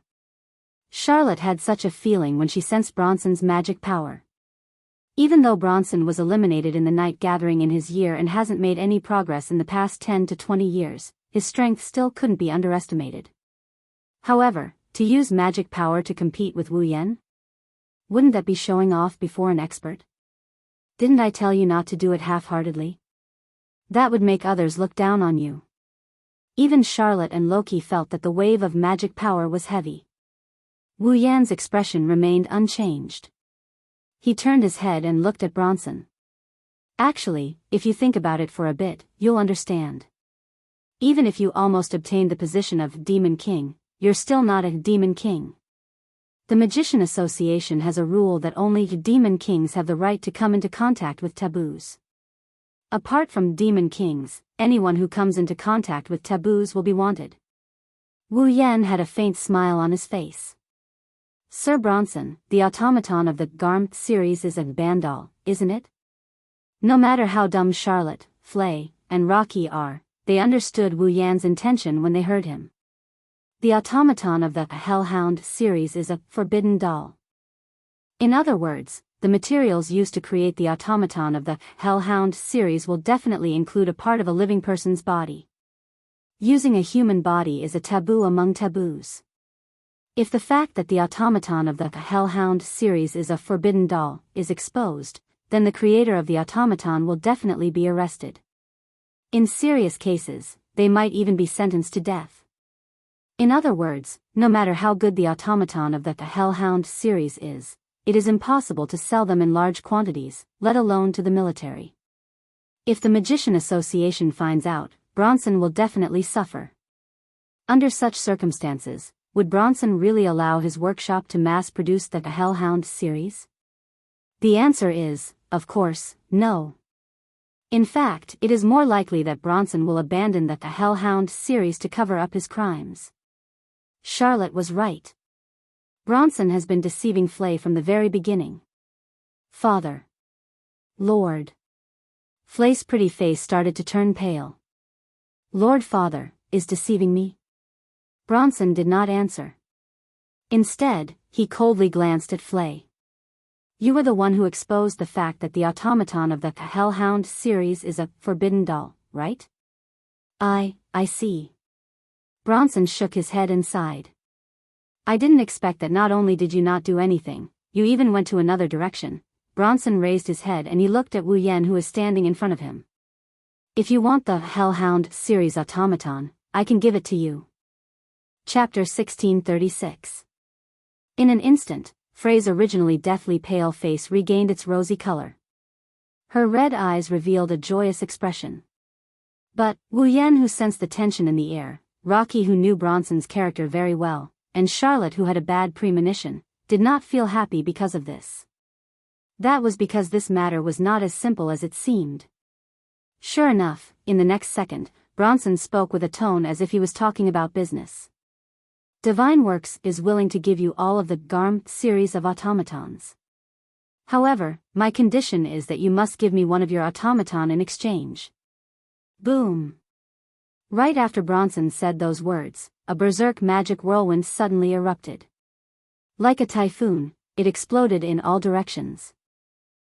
Charlotte had such a feeling when she sensed Bronson's magic power. Even though Bronson was eliminated in the night gathering in his year and hasn't made any progress in the past 10 to 20 years, his strength still couldn't be underestimated. However, to use magic power to compete with Wu Yan? Wouldn't that be showing off before an expert? Didn't I tell you not to do it half-heartedly? That would make others look down on you. Even Charlotte and Loki felt that the wave of magic power was heavy. Wu Yan's expression remained unchanged. He turned his head and looked at Bronson. Actually, if you think about it for a bit, you'll understand. Even if you almost obtained the position of Demon King, you're still not a Demon King. The Magician Association has a rule that only Demon Kings have the right to come into contact with taboos. Apart from Demon Kings, anyone who comes into contact with taboos will be wanted. Wu Yan had a faint smile on his face. Sir Bronson, the automaton of the Garm series is a bandal, isn't it? No matter how dumb Charlotte, Flay, and Rocky are, they understood Wu Yan's intention when they heard him. The automaton of the Hellhound series is a forbidden doll. In other words, the materials used to create the automaton of the Hellhound series will definitely include a part of a living person's body. Using a human body is a taboo among taboos. If the fact that the automaton of the Hellhound series is a forbidden doll is exposed, then the creator of the automaton will definitely be arrested. In serious cases, they might even be sentenced to death. In other words, no matter how good the automaton of the Hellhound series is, it is impossible to sell them in large quantities, let alone to the military. If the Magician Association finds out, Bronson will definitely suffer. Under such circumstances, would Bronson really allow his workshop to mass-produce the Hellhound series? The answer is, of course, no. In fact, it is more likely that Bronson will abandon the Hellhound series to cover up his crimes. Charlotte was right. Bronson has been deceiving Flay from the very beginning. Father. Lord. Flay's pretty face started to turn pale. Lord Father, is deceiving me? Bronson did not answer. Instead, he coldly glanced at Flay. You were the one who exposed the fact that the automaton of the Hellhound series is a forbidden doll, right? I see. Bronson shook his head and sighed. I didn't expect that. Not only did you not do anything, you even went to another direction. Bronson raised his head and he looked at Wu Yan, who was standing in front of him. If you want the Hellhound series automaton, I can give it to you. Chapter 1636. In an instant, Frey's originally deathly pale face regained its rosy color. Her red eyes revealed a joyous expression. But, Wu Yan, who sensed the tension in the air, Rocky, who knew Bronson's character very well, and Charlotte, who had a bad premonition, did not feel happy because of this. That was because this matter was not as simple as it seemed. Sure enough, in the next second, Bronson spoke with a tone as if he was talking about business. Divine Works is willing to give you all of the Garm series of automatons. However, my condition is that you must give me one of your automaton in exchange. Boom! Right after Bronson said those words, a berserk magic whirlwind suddenly erupted. Like a typhoon, it exploded in all directions.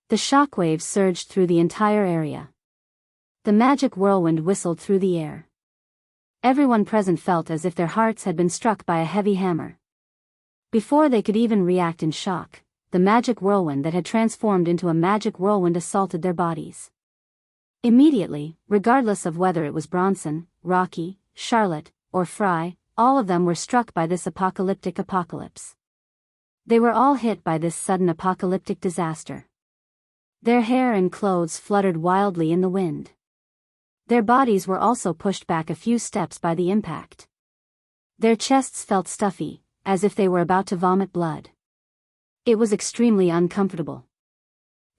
The shockwaves surged through the entire area. The magic whirlwind whistled through the air. Everyone present felt as if their hearts had been struck by a heavy hammer. Before they could even react in shock, the magic whirlwind that had transformed into a magic whirlwind assaulted their bodies. Immediately, regardless of whether it was Bronson, Rocky, Charlotte, or Fry, all of them were struck by this apocalyptic apocalypse. They were all hit by this sudden apocalyptic disaster. Their hair and clothes fluttered wildly in the wind. Their bodies were also pushed back a few steps by the impact. Their chests felt stuffy, as if they were about to vomit blood. It was extremely uncomfortable.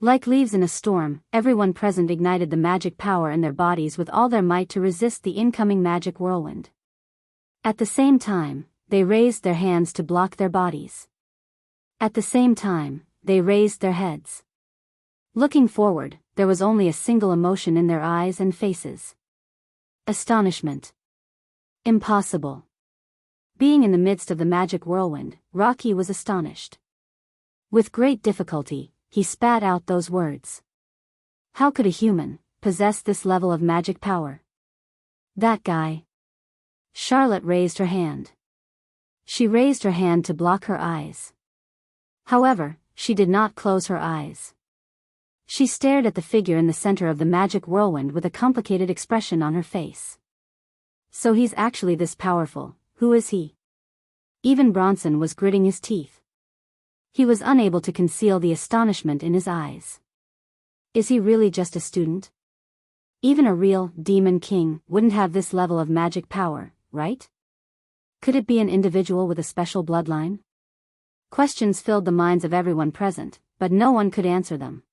Like leaves in a storm, everyone present ignited the magic power in their bodies with all their might to resist the incoming magic whirlwind. At the same time, they raised their hands to block their bodies. At the same time, they raised their heads. Looking forward, there was only a single emotion in their eyes and faces. Astonishment. Impossible. Being in the midst of the magic whirlwind, Rocky was astonished. With great difficulty, he spat out those words. How could a human possess this level of magic power? That guy. Charlotte raised her hand. She raised her hand to block her eyes. However, she did not close her eyes. She stared at the figure in the center of the magic whirlwind with a complicated expression on her face. So he's actually this powerful. Who is he? Even Bronson was gritting his teeth. He was unable to conceal the astonishment in his eyes. Is he really just a student? Even a real demon king wouldn't have this level of magic power, right? Could it be an individual with a special bloodline? Questions filled the minds of everyone present, but no one could answer them.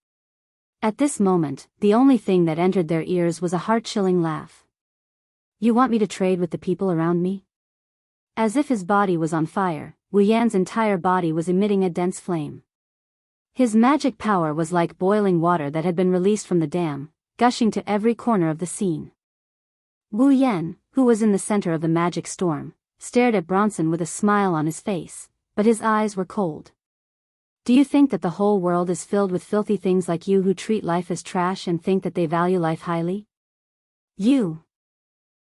At this moment, the only thing that entered their ears was a heart-chilling laugh. You want me to trade with the people around me? As if his body was on fire, Wu Yan's entire body was emitting a dense flame. His magic power was like boiling water that had been released from the dam, gushing to every corner of the scene. Wu Yan, who was in the center of the magic storm, stared at Bronson with a smile on his face, but his eyes were cold. Do you think that the whole world is filled with filthy things like you who treat life as trash and think that they value life highly? You.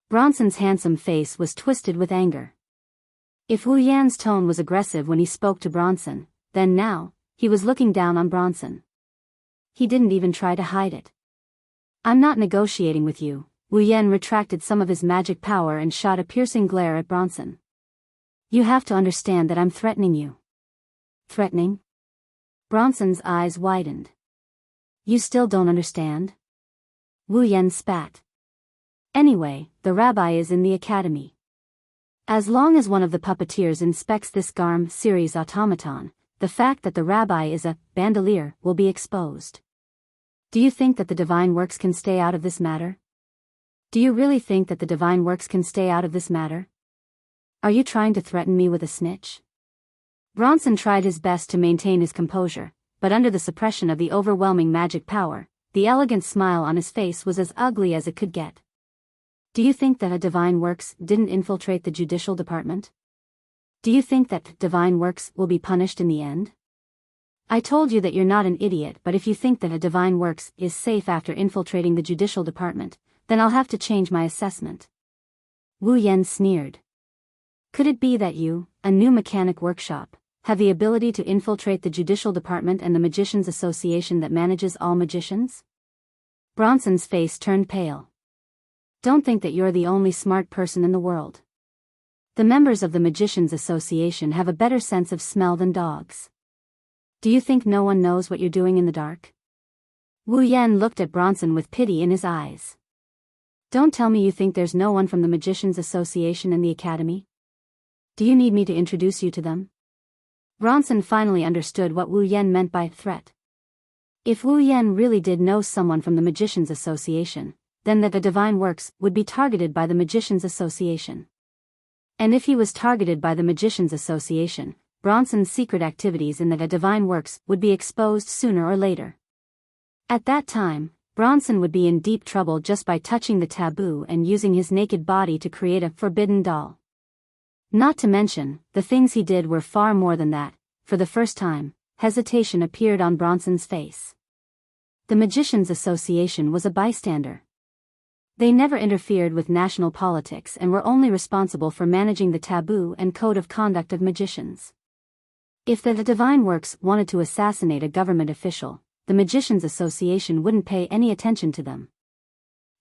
Bronson's handsome face was twisted with anger. If Wu Yan's tone was aggressive when he spoke to Bronson, then now, he was looking down on Bronson. He didn't even try to hide it. I'm not negotiating with you. Wu Yan retracted some of his magic power and shot a piercing glare at Bronson. You have to understand that I'm threatening you. Threatening? Bronson's eyes widened. You still don't understand? Wu Yan spat. Anyway, the rabbi is in the academy. As long as one of the puppeteers inspects this Garm series automaton, the fact that the rabbi is a bandolier will be exposed. Do you think that the divine works can stay out of this matter? Do you really think that the divine works can stay out of this matter? Are you trying to threaten me with a snitch? Bronson tried his best to maintain his composure, but under the suppression of the overwhelming magic power, the elegant smile on his face was as ugly as it could get. Do you think that a divine works didn't infiltrate the judicial department? Do you think that divine works will be punished in the end? I told you that you're not an idiot, but if you think that a divine works is safe after infiltrating the judicial department, then I'll have to change my assessment. Wu Yan sneered. Could it be that you, a new mechanic workshop, have the ability to infiltrate the judicial department and the Magicians Association that manages all magicians? Bronson's face turned pale. Don't think that you're the only smart person in the world. The members of the Magicians Association have a better sense of smell than dogs. Do you think no one knows what you're doing in the dark? Wu Yan looked at Bronson with pity in his eyes. Don't tell me you think there's no one from the Magicians Association in the academy? Do you need me to introduce you to them? Bronson finally understood what Wu Yan meant by threat. If Wu Yan really did know someone from the Magicians Association, then that the divine works would be targeted by the Magicians Association. And if he was targeted by the Magicians Association, Bronson's secret activities in the divine works would be exposed sooner or later. At that time, Bronson would be in deep trouble just by touching the taboo and using his naked body to create a forbidden doll. Not to mention, the things he did were far more than that. For the first time, hesitation appeared on Bronson's face. The Magicians Association was a bystander. They never interfered with national politics and were only responsible for managing the taboo and code of conduct of magicians. If the divine works wanted to assassinate a government official, the Magicians Association wouldn't pay any attention to them.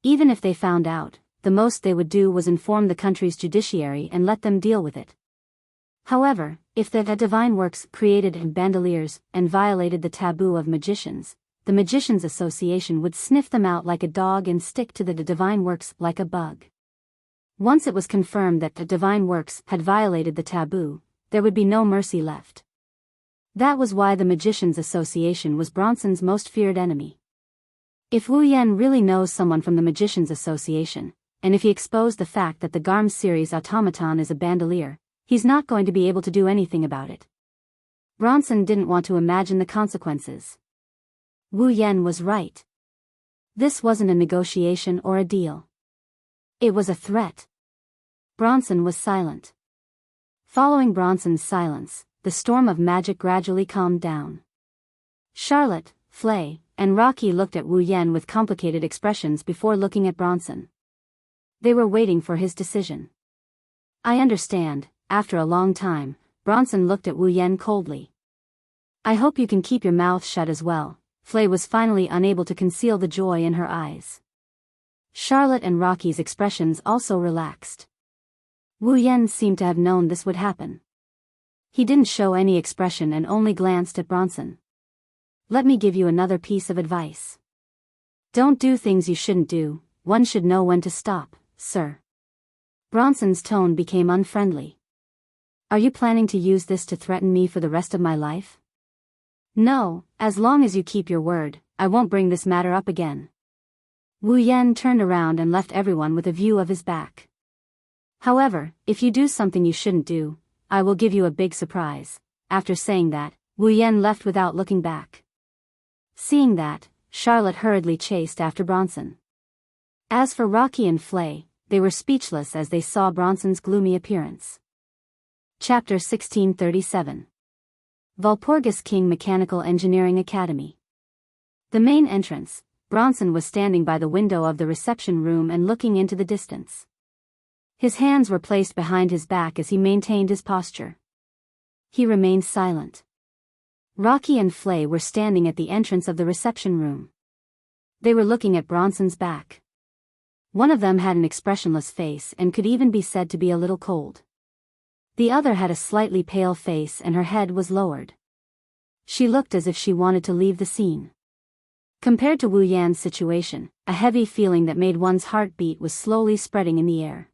Even if they found out, the most they would do was inform the country's judiciary and let them deal with it. However, if the divine works created bandoliers and violated the taboo of magicians, the Magicians Association would sniff them out like a dog and stick to the divine works like a bug. Once it was confirmed that the divine works had violated the taboo, there would be no mercy left. That was why the Magicians Association was Bronson's most feared enemy. If Wu Yan really knows someone from the Magicians Association, and if he exposed the fact that the Garm series automaton is a bandolier, he's not going to be able to do anything about it. Bronson didn't want to imagine the consequences. Wu Yan was right. This wasn't a negotiation or a deal. It was a threat. Bronson was silent. Following Bronson's silence, the storm of magic gradually calmed down. Charlotte, Flay, and Rocky looked at Wu Yen with complicated expressions before looking at Bronson. They were waiting for his decision. I understand. After a long time, Bronson looked at Wu Yen coldly. I hope you can keep your mouth shut as well. Flay was finally unable to conceal the joy in her eyes. Charlotte and Rocky's expressions also relaxed. Wu Yen seemed to have known this would happen. He didn't show any expression and only glanced at Bronson. Let me give you another piece of advice. Don't do things you shouldn't do. One should know when to stop, sir. Bronson's tone became unfriendly. Are you planning to use this to threaten me for the rest of my life? No, as long as you keep your word, I won't bring this matter up again. Wu Yen turned around and left everyone with a view of his back. However, if you do something you shouldn't do, I will give you a big surprise. After saying that, Wu Yen left without looking back. Seeing that, Charlotte hurriedly chased after Bronson. As for Rocky and Flay, they were speechless as they saw Bronson's gloomy appearance. Chapter 1637. Walpurgis King Mechanical Engineering Academy. The main entrance, Bronson was standing by the window of the reception room and looking into the distance. His hands were placed behind his back as he maintained his posture. He remained silent. Rocky and Flay were standing at the entrance of the reception room. They were looking at Bronson's back. One of them had an expressionless face and could even be said to be a little cold. The other had a slightly pale face and her head was lowered. She looked as if she wanted to leave the scene. Compared to Wu Yan's situation, a heavy feeling that made one's heart beat was slowly spreading in the air.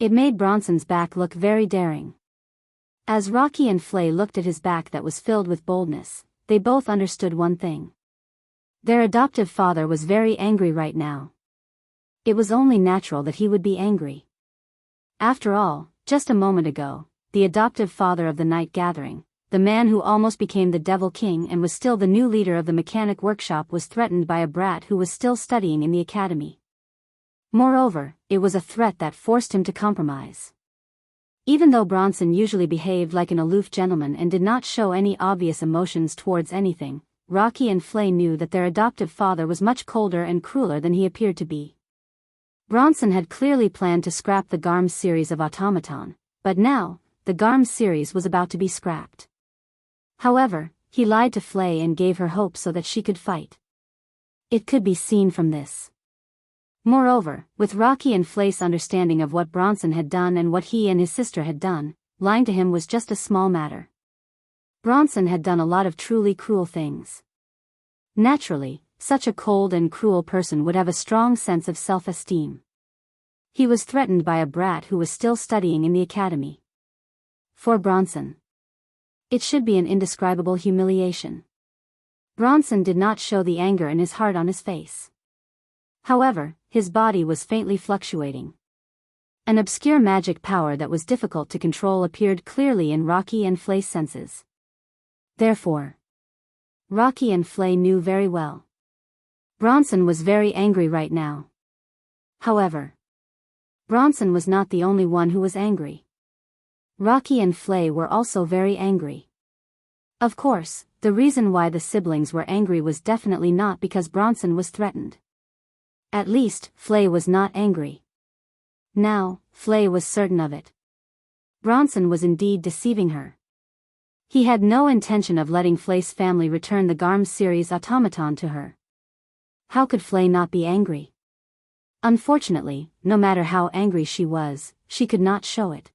It made Bronson's back look very daring. As Rocky and Flay looked at his back that was filled with boldness, they both understood one thing. Their adoptive father was very angry right now. It was only natural that he would be angry. After all, just a moment ago, the adoptive father of the night gathering, the man who almost became the Devil King and was still the new leader of the mechanic workshop, was threatened by a brat who was still studying in the academy. Moreover, it was a threat that forced him to compromise. Even though Bronson usually behaved like an aloof gentleman and did not show any obvious emotions towards anything, Rocky and Flay knew that their adoptive father was much colder and crueler than he appeared to be. Bronson had clearly planned to scrap the GARM series of automaton, but now, the GARM series was about to be scrapped. However, he lied to Flay and gave her hope so that she could fight. It could be seen from this. Moreover, with Rocky and Flay's understanding of what Bronson had done and what he and his sister had done, lying to him was just a small matter. Bronson had done a lot of truly cruel things. Naturally, such a cold and cruel person would have a strong sense of self-esteem. He was threatened by a brat who was still studying in the academy. For Bronson, it should be an indescribable humiliation. Bronson did not show the anger in his heart on his face. However, his body was faintly fluctuating. An obscure magic power that was difficult to control appeared clearly in Rocky and Flay's senses. Therefore, Rocky and Flay knew very well. Bronson was very angry right now. However, Bronson was not the only one who was angry. Rocky and Flay were also very angry. Of course, the reason why the siblings were angry was definitely not because Bronson was threatened. At least, Flay was not angry. Now, Flay was certain of it. Bronson was indeed deceiving her. He had no intention of letting Flay's family return the GARM series automaton to her. How could Flay not be angry? Unfortunately, no matter how angry she was, she could not show it.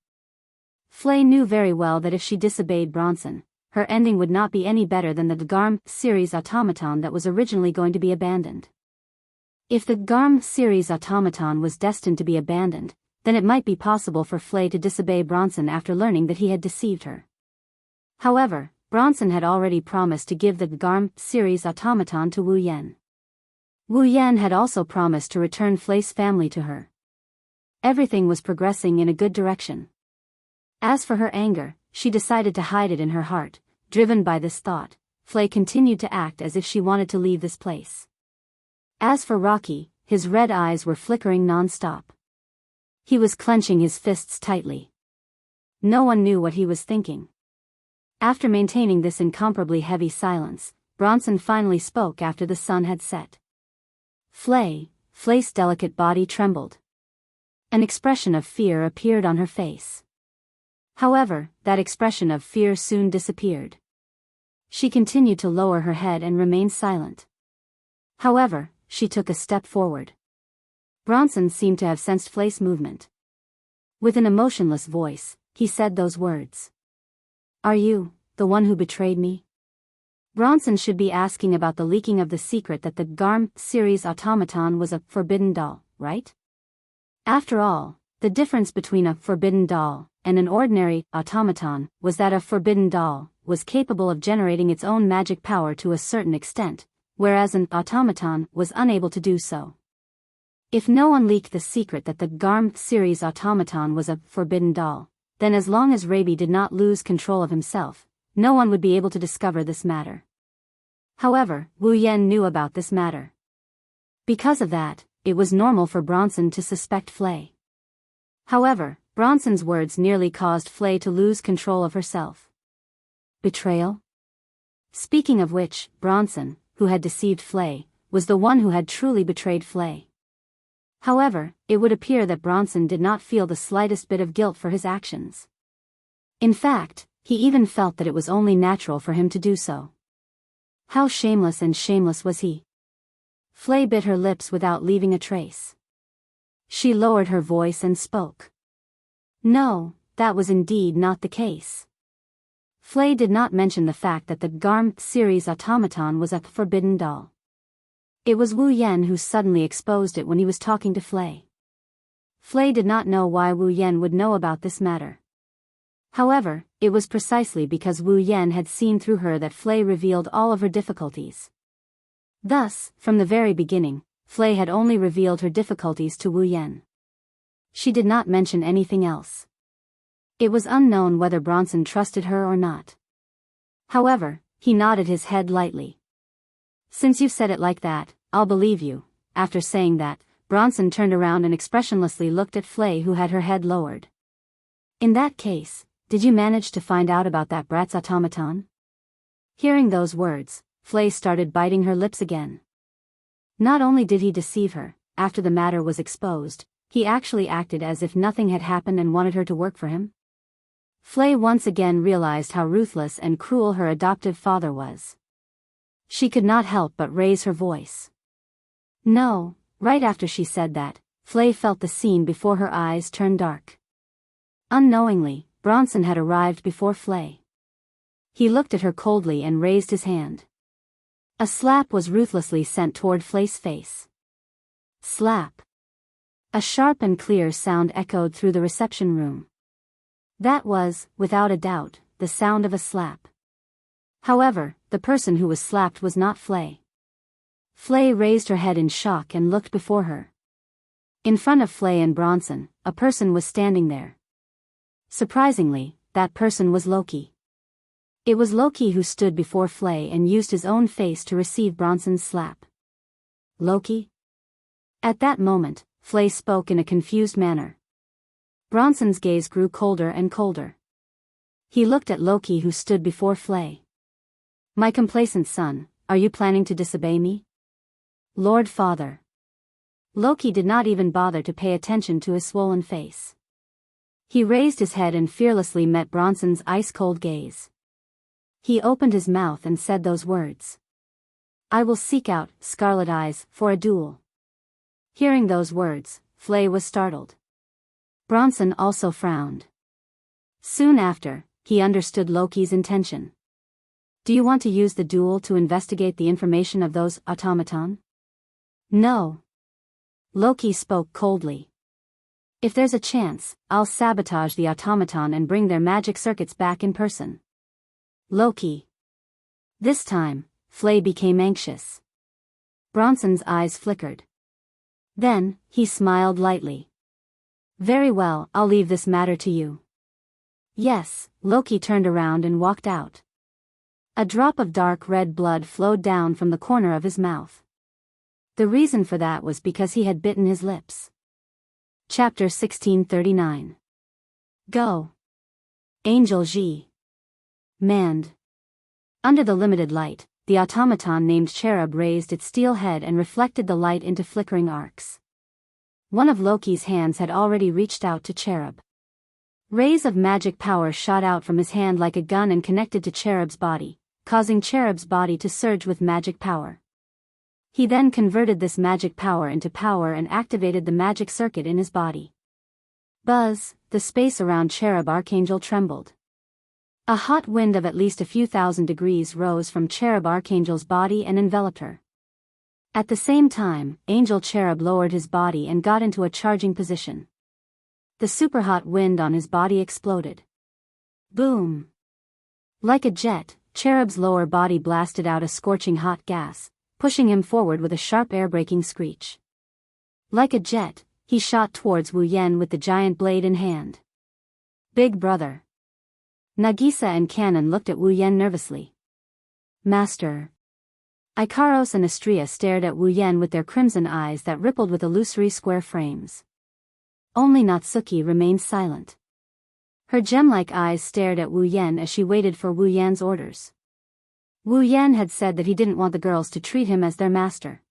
Flay knew very well that if she disobeyed Bronson, her ending would not be any better than the GARM series automaton that was originally going to be abandoned. If the GARM series automaton was destined to be abandoned, then it might be possible for Flay to disobey Bronson after learning that he had deceived her. However, Bronson had already promised to give the GARM series automaton to Wu Yen. Wu Yen had also promised to return Flay's family to her. Everything was progressing in a good direction. As for her anger, she decided to hide it in her heart. Driven by this thought, Flay continued to act as if she wanted to leave this place. As for Rocky, his red eyes were flickering non-stop. He was clenching his fists tightly. No one knew what he was thinking. After maintaining this incomparably heavy silence, Bronson finally spoke after the sun had set. Flay's delicate body trembled. An expression of fear appeared on her face. However, that expression of fear soon disappeared. She continued to lower her head and remain silent. However, she took a step forward. Bronson seemed to have sensed Flay's movement. With an emotionless voice, he said those words. "Are you the one who betrayed me?" Bronson should be asking about the leaking of the secret that the Garm series automaton was a forbidden doll, right? After all, the difference between a forbidden doll and an ordinary automaton was that a forbidden doll was capable of generating its own magic power to a certain extent, whereas an automaton was unable to do so. If no one leaked the secret that the Garm series automaton was a forbidden doll, then as long as Raby did not lose control of himself, no one would be able to discover this matter. However, Wu Yan knew about this matter. Because of that, it was normal for Bronson to suspect Flay. However, Bronson's words nearly caused Flay to lose control of herself. Betrayal? Speaking of which, Bronson, who had deceived Flay, was the one who had truly betrayed Flay. However, it would appear that Bronson did not feel the slightest bit of guilt for his actions. In fact, he even felt that it was only natural for him to do so. How shameless was he? Flay bit her lips without leaving a trace. She lowered her voice and spoke. No, that was indeed not the case. Flay did not mention the fact that the Garm series automaton was a forbidden doll. It was Wu Yan who suddenly exposed it when he was talking to Flay. Flay did not know why Wu Yan would know about this matter. However, it was precisely because Wu Yan had seen through her that Flay revealed all of her difficulties. Thus, from the very beginning, Flay had only revealed her difficulties to Wu Yan. She did not mention anything else. It was unknown whether Bronson trusted her or not. However, he nodded his head lightly. "Since you've said it like that, I'll believe you." After saying that, Bronson turned around and expressionlessly looked at Flay, who had her head lowered. "In that case, did you manage to find out about that brat's automaton?" Hearing those words, Flay started biting her lips again. Not only did he deceive her, after the matter was exposed, he actually acted as if nothing had happened and wanted her to work for him. Flay once again realized how ruthless and cruel her adoptive father was. She could not help but raise her voice. No, right after she said that, Flay felt the scene before her eyes turn dark. Unknowingly, Bronson had arrived before Flay. He looked at her coldly and raised his hand. A slap was ruthlessly sent toward Flay's face. Slap. A sharp and clear sound echoed through the reception room. That was, without a doubt, the sound of a slap. However, the person who was slapped was not Flay. Flay raised her head in shock and looked before her. In front of Flay and Bronson, a person was standing there. Surprisingly, that person was Loki. It was Loki who stood before Flay and used his own face to receive Bronson's slap. Loki? At that moment, Flay spoke in a confused manner. Bronson's gaze grew colder and colder. He looked at Loki, who stood before Flay. "My complacent son, are you planning to disobey me?" "Lord Father." Loki did not even bother to pay attention to his swollen face. He raised his head and fearlessly met Bronson's ice-cold gaze. He opened his mouth and said those words. "I will seek out Scarlet Eyes for a duel." Hearing those words, Flay was startled. Bronson also frowned. Soon after, he understood Loki's intention. "Do you want to use the duel to investigate the information of those automaton?" "No." Loki spoke coldly. "If there's a chance, I'll sabotage the automaton and bring their magic circuits back in person." Loki. This time, Flay became anxious. Bronson's eyes flickered. Then, he smiled lightly. "Very well, I'll leave this matter to you." Yes, Loki turned around and walked out. A drop of dark red blood flowed down from the corner of his mouth. The reason for that was because he had bitten his lips. Chapter 1639. Go. Angel G. Manned. Under the limited light, the automaton named Cherub raised its steel head and reflected the light into flickering arcs. One of Loki's hands had already reached out to Cherub. Rays of magic power shot out from his hand like a gun and connected to Cherub's body, causing Cherub's body to surge with magic power. He then converted this magic power into power and activated the magic circuit in his body. Buzz, the space around Cherub Archangel trembled. A hot wind of at least a few thousand degrees rose from Cherub Archangel's body and enveloped her. At the same time, Angel Cherub lowered his body and got into a charging position. The superhot wind on his body exploded. Boom! Like a jet, Cherub's lower body blasted out a scorching hot gas, pushing him forward with a sharp air-breaking screech. Like a jet, he shot towards Wu Yen with the giant blade in hand. Big brother. Nagisa and Kanon looked at Wu Yen nervously. Master. Ikaros and Astria stared at Wu Yen with their crimson eyes that rippled with illusory square frames. Only Natsuki remained silent. Her gem-like eyes stared at Wu Yen as she waited for Wu Yan's orders. Wu Yan had said that he didn't want the girls to treat him as their master.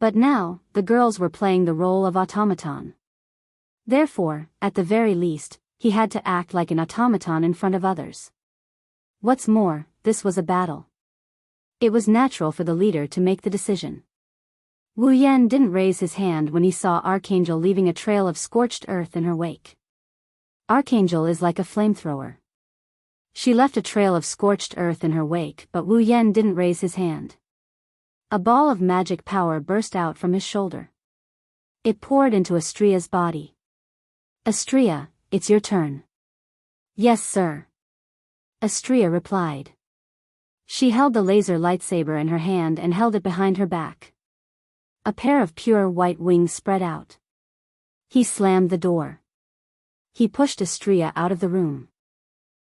But now, the girls were playing the role of automaton. Therefore, at the very least, he had to act like an automaton in front of others. What's more, this was a battle. It was natural for the leader to make the decision. Wu Yan didn't raise his hand when he saw Archangel leaving a trail of scorched earth in her wake. Archangel is like a flamethrower. She left a trail of scorched earth in her wake, but Wu Yan didn't raise his hand. A ball of magic power burst out from his shoulder. It poured into Astria's body. Astria, it's your turn. Yes, sir. Astria replied. She held the laser lightsaber in her hand and held it behind her back. A pair of pure white wings spread out. He slammed the door. He pushed Astria out of the room.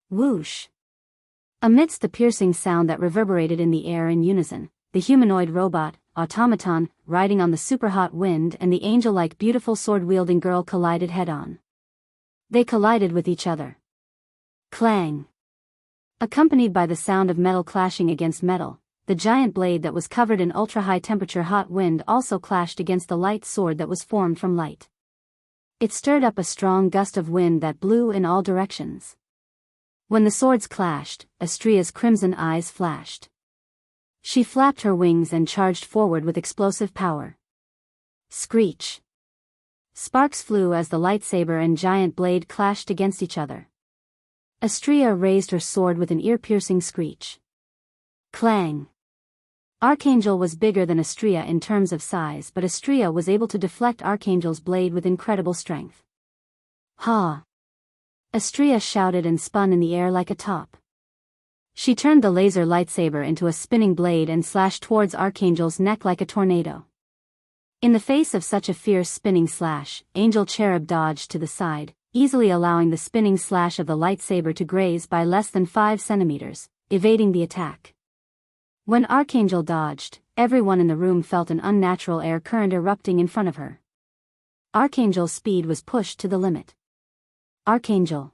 Whoosh! Amidst the piercing sound that reverberated in the air in unison, the humanoid robot, automaton, riding on the superhot wind and the angel-like beautiful sword-wielding girl collided head-on. They collided with each other. Clang! Accompanied by the sound of metal clashing against metal, the giant blade that was covered in ultra-high temperature hot wind also clashed against the light sword that was formed from light. It stirred up a strong gust of wind that blew in all directions. When the swords clashed, Astria's crimson eyes flashed. She flapped her wings and charged forward with explosive power. Screech! Sparks flew as the lightsaber and giant blade clashed against each other. Astria raised her sword with an ear-piercing screech. Clang! Archangel was bigger than Astria in terms of size, but Astria was able to deflect Archangel's blade with incredible strength. Ha! Astria shouted and spun in the air like a top. She turned the laser lightsaber into a spinning blade and slashed towards Archangel's neck like a tornado. In the face of such a fierce spinning slash, Angel Cherub dodged to the side, easily allowing the spinning slash of the lightsaber to graze by less than 5 centimeters, evading the attack. When Archangel dodged, everyone in the room felt an unnatural air current erupting in front of her. Archangel's speed was pushed to the limit. Archangel.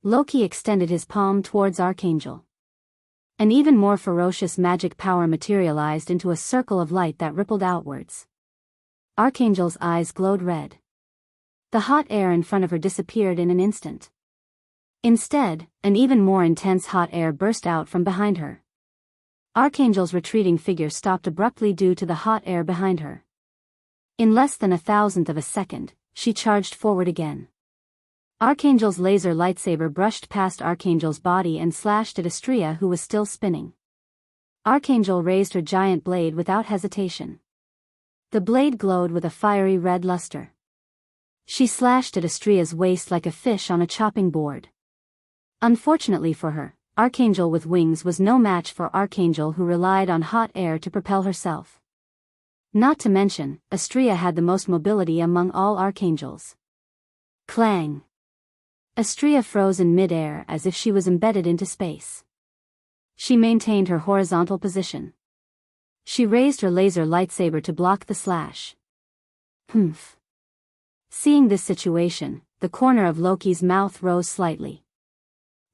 Loki extended his palm towards Archangel. An even more ferocious magic power materialized into a circle of light that rippled outwards. Archangel's eyes glowed red. The hot air in front of her disappeared in an instant. Instead, an even more intense hot air burst out from behind her. Archangel's retreating figure stopped abruptly due to the hot air behind her. In less than 1,000th of a second, she charged forward again. Archangel's laser lightsaber brushed past Archangel's body and slashed at Astria, who was still spinning. Archangel raised her giant blade without hesitation. The blade glowed with a fiery red luster. She slashed at Astria's waist like a fish on a chopping board. Unfortunately for her, Archangel with wings was no match for Archangel, who relied on hot air to propel herself. Not to mention, Astria had the most mobility among all Archangels. Clang! Astria froze in mid-air as if she was embedded into space. She maintained her horizontal position. She raised her laser lightsaber to block the slash. Humph! Seeing this situation, the corner of Loki's mouth rose slightly.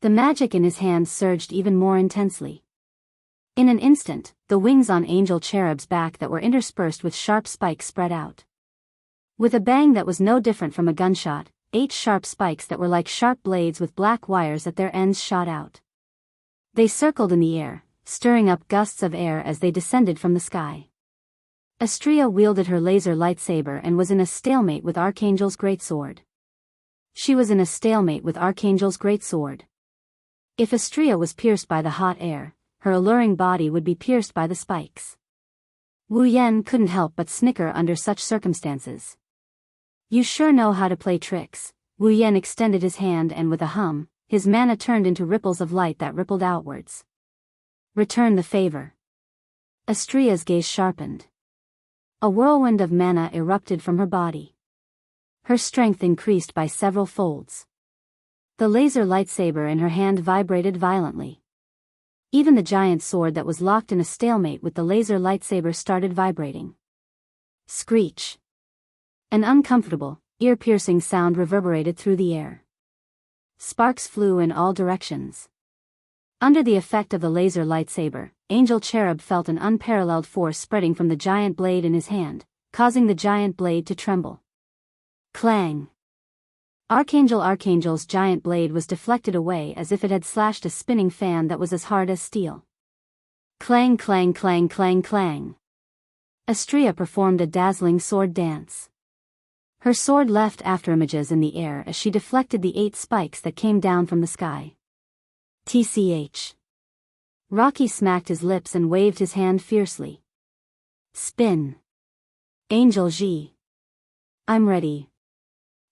The magic in his hands surged even more intensely. In an instant, the wings on Angel Cherub's back that were interspersed with sharp spikes spread out. With a bang that was no different from a gunshot, 8 sharp spikes that were like sharp blades with black wires at their ends shot out. They circled in the air, stirring up gusts of air as they descended from the sky. Astrea wielded her laser lightsaber and was in a stalemate with Archangel's greatsword. She was in a stalemate with Archangel's greatsword. If Astrea was pierced by the hot air, her alluring body would be pierced by the spikes. Wu Yen couldn't help but snicker under such circumstances. You sure know how to play tricks. Wu Yen extended his hand and with a hum, his mana turned into ripples of light that rippled outwards. Return the favor. Astrea's gaze sharpened. A whirlwind of mana erupted from her body. Her strength increased by several folds. The laser lightsaber in her hand vibrated violently. Even the giant sword that was locked in a stalemate with the laser lightsaber started vibrating. Screech. An uncomfortable, ear-piercing sound reverberated through the air. Sparks flew in all directions. Under the effect of the laser lightsaber, Angel Cherub felt an unparalleled force spreading from the giant blade in his hand, causing the giant blade to tremble. Clang! Archangel's giant blade was deflected away as if it had slashed a spinning fan that was as hard as steel. Clang clang clang clang clang. Astrea performed a dazzling sword dance. Her sword left afterimages in the air as she deflected the 8 spikes that came down from the sky. TCH. Rocky smacked his lips and waved his hand fiercely. Spin. Angel G. I'm ready.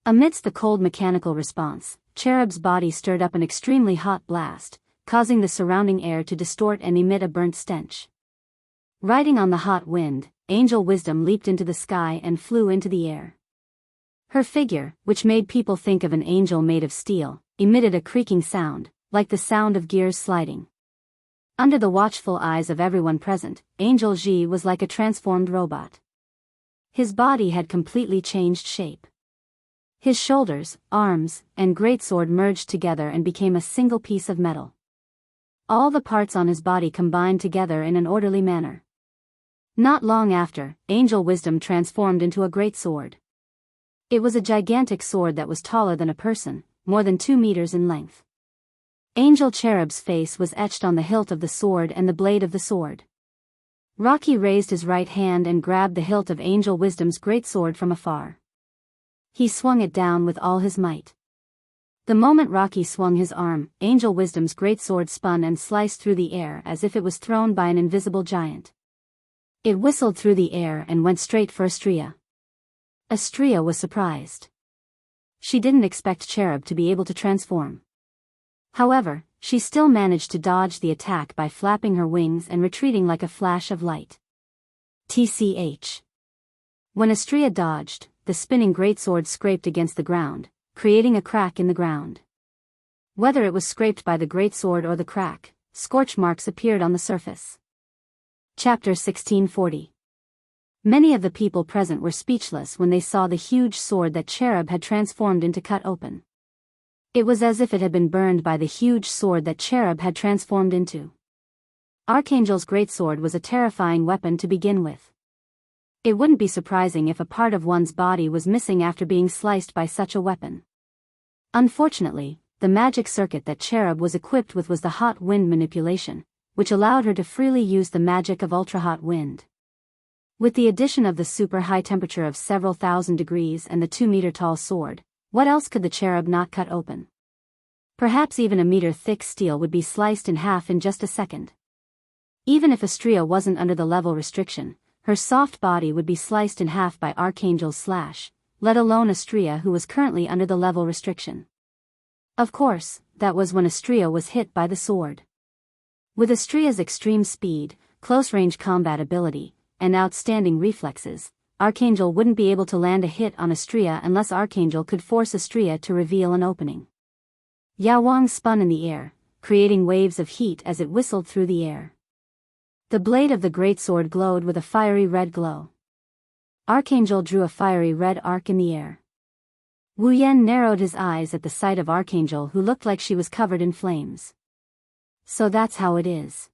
Amidst the cold mechanical response, Cherub's body stirred up an extremely hot blast, causing the surrounding air to distort and emit a burnt stench. Riding on the hot wind, Angel Wisdom leaped into the sky and flew into the air. Her figure, which made people think of an angel made of steel, emitted a creaking sound, like the sound of gears sliding. Under the watchful eyes of everyone present, Angel G was like a transformed robot. His body had completely changed shape. His shoulders, arms, and greatsword merged together and became a single piece of metal. All the parts on his body combined together in an orderly manner. Not long after, Angel Wisdom transformed into a greatsword. It was a gigantic sword that was taller than a person, more than 2 meters in length. Angel Cherub's face was etched on the hilt of the sword and the blade of the sword. Rocky raised his right hand and grabbed the hilt of Angel Wisdom's greatsword from afar. He swung it down with all his might. The moment Rocky swung his arm, Angel Wisdom's greatsword spun and sliced through the air as if it was thrown by an invisible giant. It whistled through the air and went straight for Astrea. Astrea was surprised. She didn't expect Cherub to be able to transform. However, she still managed to dodge the attack by flapping her wings and retreating like a flash of light. TCH. When Astrea dodged, the spinning greatsword scraped against the ground, creating a crack in the ground. Whether it was scraped by the greatsword or the crack, scorch marks appeared on the surface. Chapter 1640. Many of the people present were speechless when they saw the huge sword that Cherub had transformed into cut open. It was as if it had been burned by the huge sword that Cherub had transformed into. Archangel's greatsword was a terrifying weapon to begin with. It wouldn't be surprising if a part of one's body was missing after being sliced by such a weapon. Unfortunately, the magic circuit that Cherub was equipped with was the hot wind manipulation, which allowed her to freely use the magic of ultra-hot wind. With the addition of the super high temperature of several thousand degrees and the 2-meter-tall sword, what else could the Cherub not cut open? Perhaps even a meter-thick steel would be sliced in half in just a second. Even if Astrea wasn't under the level restriction, her soft body would be sliced in half by Archangel's slash, let alone Astrea, who was currently under the level restriction. Of course, that was when Astrea was hit by the sword. With Astrea's extreme speed, close-range combat ability, and outstanding reflexes, Archangel wouldn't be able to land a hit on Astrea unless Archangel could force Astrea to reveal an opening. Yawang spun in the air, creating waves of heat as it whistled through the air. The blade of the greatsword glowed with a fiery red glow. Archangel drew a fiery red arc in the air. Wu Yan narrowed his eyes at the sight of Archangel, who looked like she was covered in flames. So that's how it is.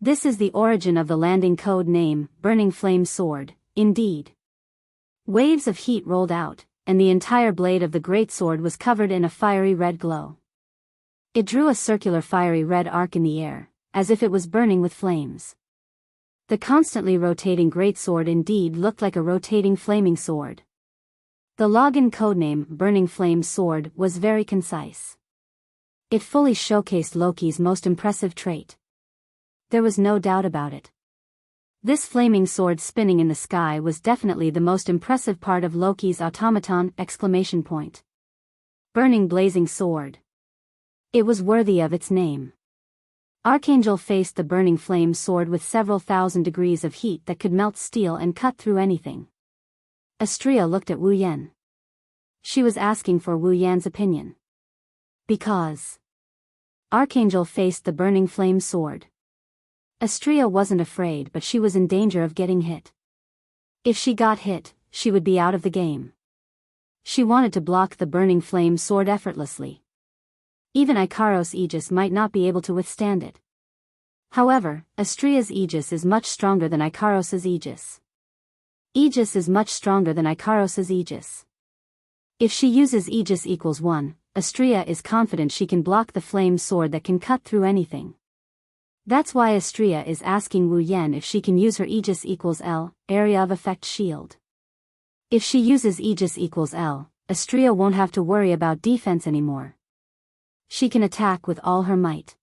This is the origin of the landing code name, Burning Flame Sword, indeed. Waves of heat rolled out, and the entire blade of the great sword was covered in a fiery red glow. It drew a circular fiery red arc in the air, as if it was burning with flames. The constantly rotating greatsword indeed looked like a rotating flaming sword. The login codename, Burning Flame Sword, was very concise. It fully showcased Loki's most impressive trait. There was no doubt about it. This flaming sword spinning in the sky was definitely the most impressive part of Loki's automaton! Burning blazing sword. It was worthy of its name. Archangel faced the burning flame sword with several thousand degrees of heat that could melt steel and cut through anything. Astrea looked at Wu Yan. She was asking for Wu Yan's opinion. Because Archangel faced the burning flame sword. Astrea wasn't afraid, but she was in danger of getting hit. If she got hit, she would be out of the game. She wanted to block the burning flame sword effortlessly. Even Ikaros' Aegis might not be able to withstand it. However, Astrea's Aegis is much stronger than Ikaros' Aegis. Aegis is much stronger than Ikaros' Aegis. If she uses Aegis equals 1, Astrea is confident she can block the flame sword that can cut through anything. That's why Astrea is asking Wu Yan if she can use her Aegis equals L, area of effect shield. If she uses Aegis equals L, Astrea won't have to worry about defense anymore. She can attack with all her might.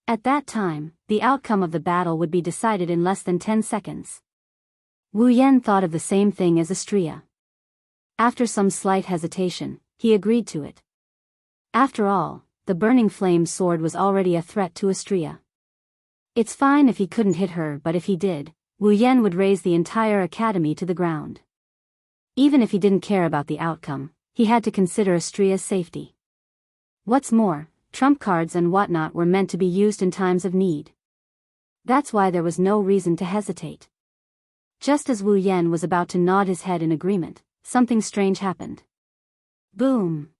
At that time, the outcome of the battle would be decided in less than 10 seconds. Wu Yan thought of the same thing as Astrea. After some slight hesitation, he agreed to it. After all, the burning flame sword was already a threat to Astrea. It's fine if he couldn't hit her, but if he did, Wu Yan would raise the entire academy to the ground. Even if he didn't care about the outcome, he had to consider Astrea's safety. What's more, trump cards and whatnot were meant to be used in times of need. That's why there was no reason to hesitate. Just as Wu Yan was about to nod his head in agreement, something strange happened. Boom!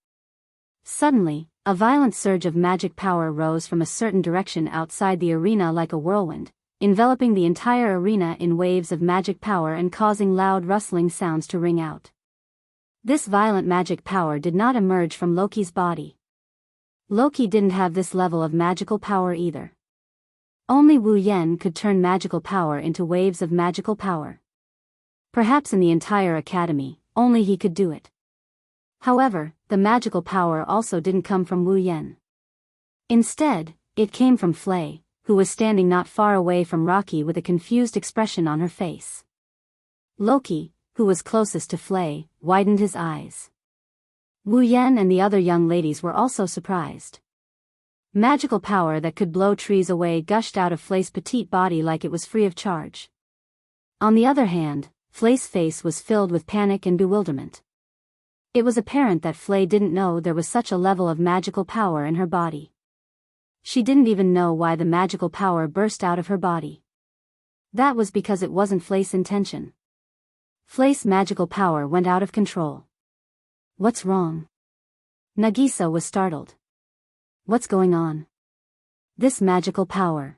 Suddenly, a violent surge of magic power rose from a certain direction outside the arena like a whirlwind, enveloping the entire arena in waves of magic power and causing loud rustling sounds to ring out. This violent magic power did not emerge from Loki's body. Loki didn't have this level of magical power either. Only Wu Yan could turn magical power into waves of magical power. Perhaps in the entire academy, only he could do it. However, the magical power also didn't come from Wu Yan. Instead, it came from Flay, who was standing not far away from Rocky with a confused expression on her face. Loki, who was closest to Flay, widened his eyes. Wu Yan and the other young ladies were also surprised. Magical power that could blow trees away gushed out of Flay's petite body like it was free of charge. On the other hand, Flay's face was filled with panic and bewilderment. It was apparent that Flay didn't know there was such a level of magical power in her body. She didn't even know why the magical power burst out of her body. That was because it wasn't Flay's intention. Flay's magical power went out of control. What's wrong? Nagisa was startled. What's going on? This magical power.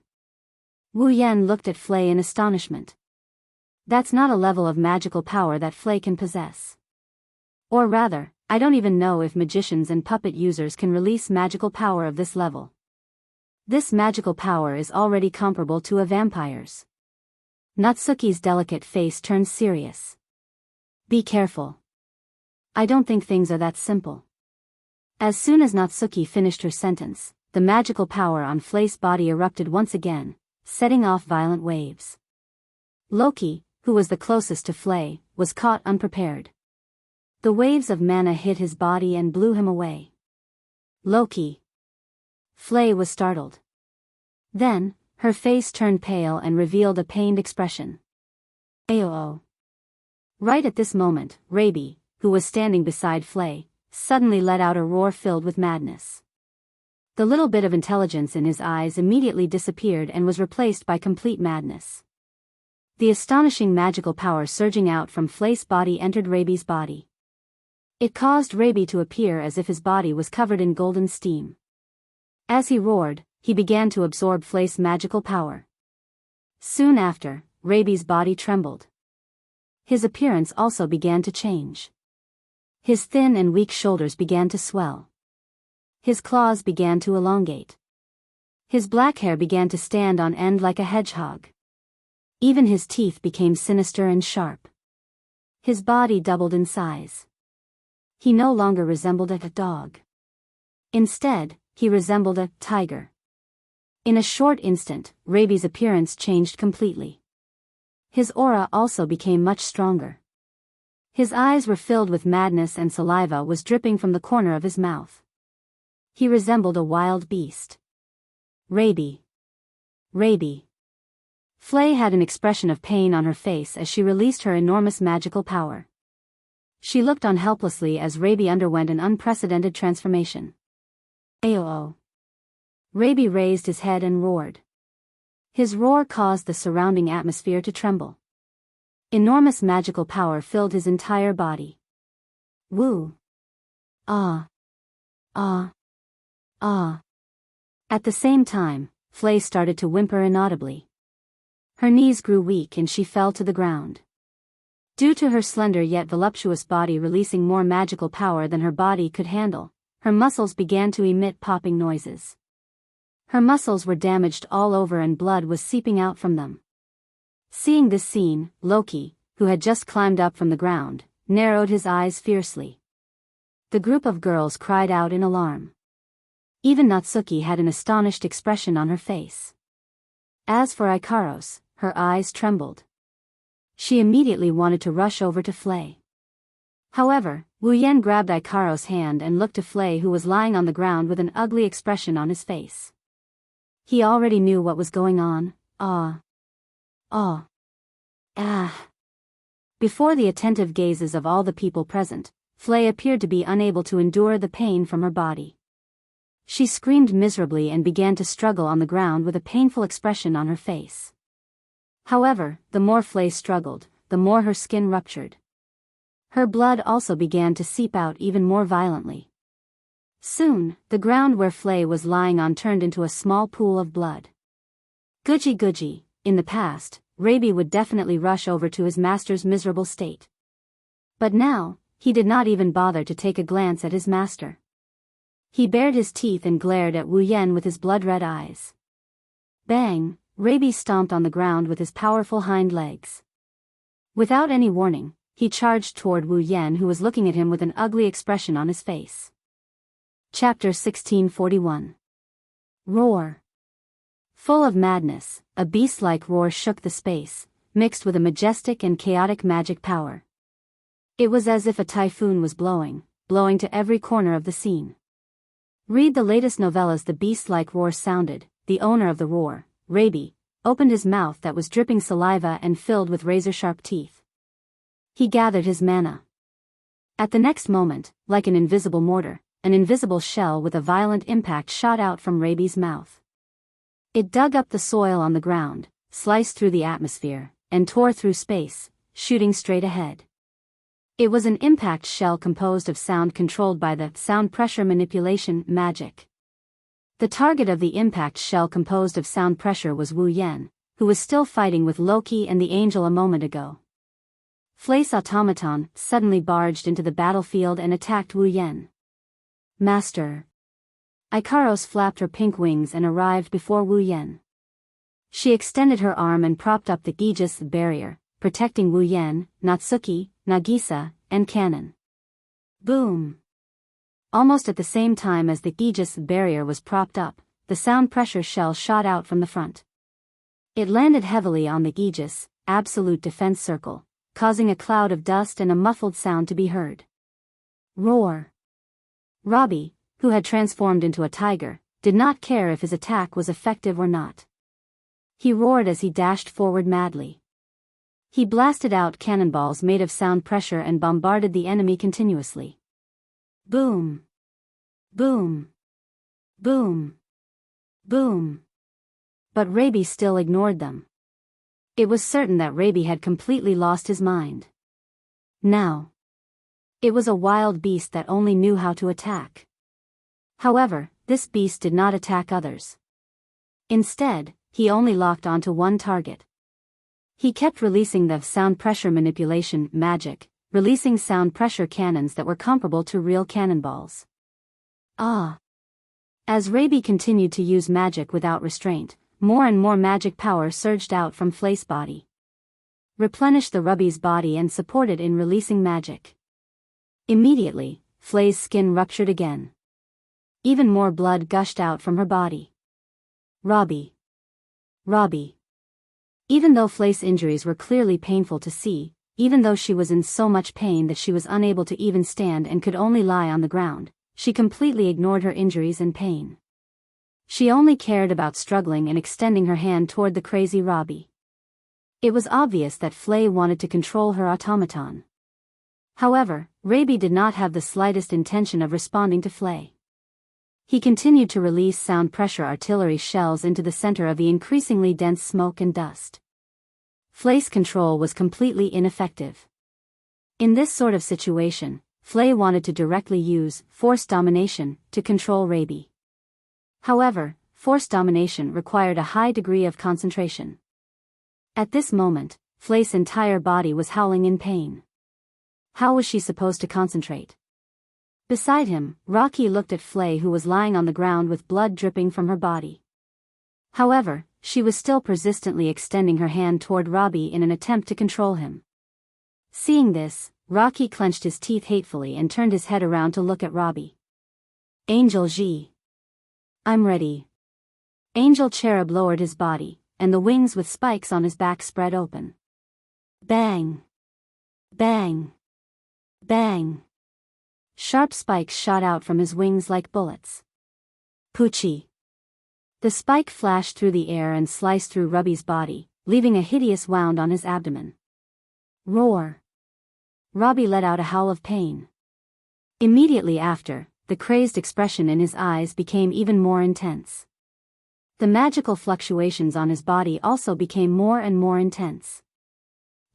Wu Yan looked at Flay in astonishment. That's not a level of magical power that Flay can possess. Or rather, I don't even know if magicians and puppet users can release magical power of this level. This magical power is already comparable to a vampire's. Natsuki's delicate face turned serious. Be careful. I don't think things are that simple. As soon as Natsuki finished her sentence, the magical power on Flay's body erupted once again, setting off violent waves. Loki, who was the closest to Flay, was caught unprepared. The waves of mana hit his body and blew him away. Loki. Flay was startled. Then, her face turned pale and revealed a pained expression. Ayo. Right at this moment, Rabi, who was standing beside Flay, suddenly let out a roar filled with madness. The little bit of intelligence in his eyes immediately disappeared and was replaced by complete madness. The astonishing magical power surging out from Flay's body entered Rabi's body. It caused Raby to appear as if his body was covered in golden steam. As he roared, he began to absorb Flay's magical power. Soon after, Raby's body trembled. His appearance also began to change. His thin and weak shoulders began to swell. His claws began to elongate. His black hair began to stand on end like a hedgehog. Even his teeth became sinister and sharp. His body doubled in size. He no longer resembled a dog. Instead, he resembled a tiger. In a short instant, Raby's appearance changed completely. His aura also became much stronger. His eyes were filled with madness and saliva was dripping from the corner of his mouth. He resembled a wild beast. Raby. Raby. Flay had an expression of pain on her face as she released her enormous magical power. She looked on helplessly as Raby underwent an unprecedented transformation. Aoo. Raby raised his head and roared. His roar caused the surrounding atmosphere to tremble. Enormous magical power filled his entire body. Woo. Ah. Ah. Ah. At the same time, Flay started to whimper inaudibly. Her knees grew weak and she fell to the ground. Due to her slender yet voluptuous body releasing more magical power than her body could handle, her muscles began to emit popping noises. Her muscles were damaged all over and blood was seeping out from them. Seeing this scene, Loki, who had just climbed up from the ground, narrowed his eyes fiercely. The group of girls cried out in alarm. Even Natsuki had an astonished expression on her face. As for Ikaros, her eyes trembled. She immediately wanted to rush over to Flay. However, Wu Yen grabbed Ikaros' hand and looked to Flay, who was lying on the ground with an ugly expression on his face. He already knew what was going on. Ah. Ah. Ah. Before the attentive gazes of all the people present, Flay appeared to be unable to endure the pain from her body. She screamed miserably and began to struggle on the ground with a painful expression on her face. However, the more Flay struggled, the more her skin ruptured. Her blood also began to seep out even more violently. Soon, the ground where Flay was lying on turned into a small pool of blood. Guji. In the past, Raby would definitely rush over to his master's miserable state. But now, he did not even bother to take a glance at his master. He bared his teeth and glared at Wu Yen with his blood-red eyes. Bang! Raby stomped on the ground with his powerful hind legs. Without any warning, he charged toward Wu Yen, who was looking at him with an ugly expression on his face. Chapter 1641. Roar. Full of madness, a beast-like roar shook the space, mixed with a majestic and chaotic magic power. It was as if a typhoon was blowing to every corner of the scene. Read the latest novellas. The beast-like roar sounded. The owner of the roar, Raby, opened his mouth that was dripping saliva and filled with razor-sharp teeth. He gathered his mana. At the next moment, like an invisible mortar, an invisible shell with a violent impact shot out from Raby's mouth. It dug up the soil on the ground, sliced through the atmosphere, and tore through space, shooting straight ahead. It was an impact shell composed of sound controlled by the sound pressure manipulation magic. The target of the impact shell composed of sound pressure was Wu Yen, who was still fighting with Loki and the angel a moment ago. Flay's automaton suddenly barged into the battlefield and attacked Wu Yen. Master. Ikaros flapped her pink wings and arrived before Wu Yen. She extended her arm and propped up the Aegis barrier, protecting Wu Yen, Natsuki, Nagisa, and Kanon. Boom! Almost at the same time as the Aegis barrier was propped up, the sound pressure shell shot out from the front. It landed heavily on the Aegis, absolute defense circle, causing a cloud of dust and a muffled sound to be heard. Roar! Robbie, who had transformed into a tiger, did not care if his attack was effective or not. He roared as he dashed forward madly. He blasted out cannonballs made of sound pressure and bombarded the enemy continuously. Boom! Boom! Boom! Boom! But Raby still ignored them. It was certain that Raby had completely lost his mind. Now. It was a wild beast that only knew how to attack. However, this beast did not attack others. Instead, he only locked onto one target. He kept releasing the sound pressure manipulation magic, releasing sound pressure cannons that were comparable to real cannonballs. Ah! As Raby continued to use magic without restraint, more and more magic power surged out from Flay's body. Replenished the Rubby's body and supported in releasing magic. Immediately, Flay's skin ruptured again. Even more blood gushed out from her body. Robbie. Even though Flay's injuries were clearly painful to see, even though she was in so much pain that she was unable to even stand and could only lie on the ground, she completely ignored her injuries and pain. She only cared about struggling and extending her hand toward the crazy Robbie. It was obvious that Flay wanted to control her automaton. However, Raby did not have the slightest intention of responding to Flay. He continued to release sound pressure artillery shells into the center of the increasingly dense smoke and dust. Flay's control was completely ineffective. In this sort of situation, Flay wanted to directly use force domination to control Raby. However, force domination required a high degree of concentration. At this moment, Flay's entire body was howling in pain. How was she supposed to concentrate? Beside him, Rocky looked at Flay, who was lying on the ground with blood dripping from her body. However, she was still persistently extending her hand toward Robbie in an attempt to control him. Seeing this, Rocky clenched his teeth hatefully and turned his head around to look at Robbie. Angel G. I'm ready. Angel Cherub lowered his body, and the wings with spikes on his back spread open. Bang! Bang! Bang! Sharp spikes shot out from his wings like bullets. Poochie! The spike flashed through the air and sliced through Robbie's body, leaving a hideous wound on his abdomen. Roar! Robbie let out a howl of pain. Immediately after, the crazed expression in his eyes became even more intense. The magical fluctuations on his body also became more and more intense.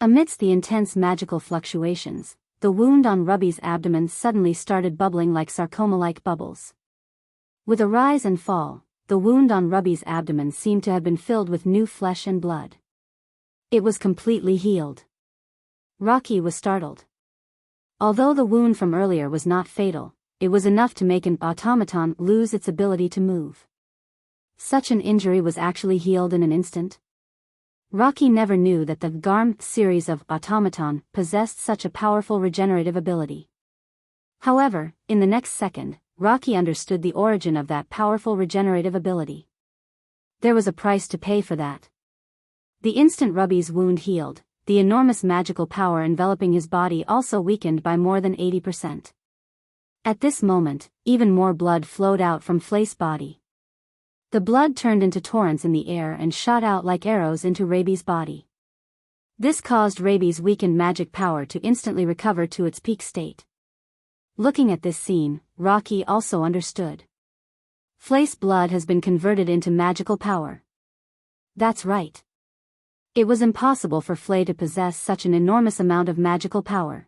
Amidst the intense magical fluctuations, the wound on Robbie's abdomen suddenly started bubbling like sarcoma-like bubbles. With a rise and fall, the wound on Robbie's abdomen seemed to have been filled with new flesh and blood. It was completely healed. Rocky was startled. Although the wound from earlier was not fatal, it was enough to make an automaton lose its ability to move. Such an injury was actually healed in an instant. Rocky never knew that the Garm series of automaton possessed such a powerful regenerative ability. However, in the next second, Rocky understood the origin of that powerful regenerative ability. There was a price to pay for that. The instant Robbie's wound healed, the enormous magical power enveloping his body also weakened by more than 80%. At this moment, even more blood flowed out from Flay's body. The blood turned into torrents in the air and shot out like arrows into Raby's body. This caused Raby's weakened magic power to instantly recover to its peak state. Looking at this scene, Rocky also understood. Flay's blood has been converted into magical power. That's right. It was impossible for Flay to possess such an enormous amount of magical power.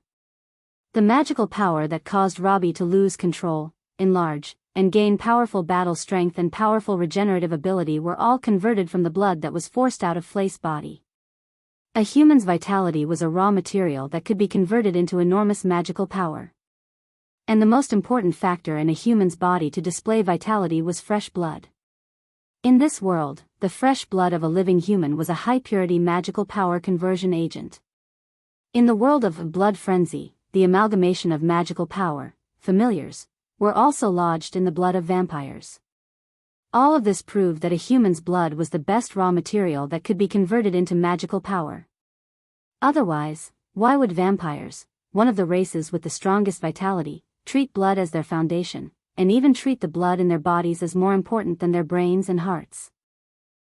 The magical power that caused Robbie to lose control, enlarge, and gain powerful battle strength and powerful regenerative ability were all converted from the blood that was forced out of Flay's body. A human's vitality was a raw material that could be converted into enormous magical power. And the most important factor in a human's body to display vitality was fresh blood. In this world, the fresh blood of a living human was a high-purity magical power conversion agent. In the world of blood frenzy, the amalgamation of magical power, familiars, were also lodged in the blood of vampires. All of this proved that a human's blood was the best raw material that could be converted into magical power. Otherwise, why would vampires, one of the races with the strongest vitality, treat blood as their foundation, and even treat the blood in their bodies as more important than their brains and hearts?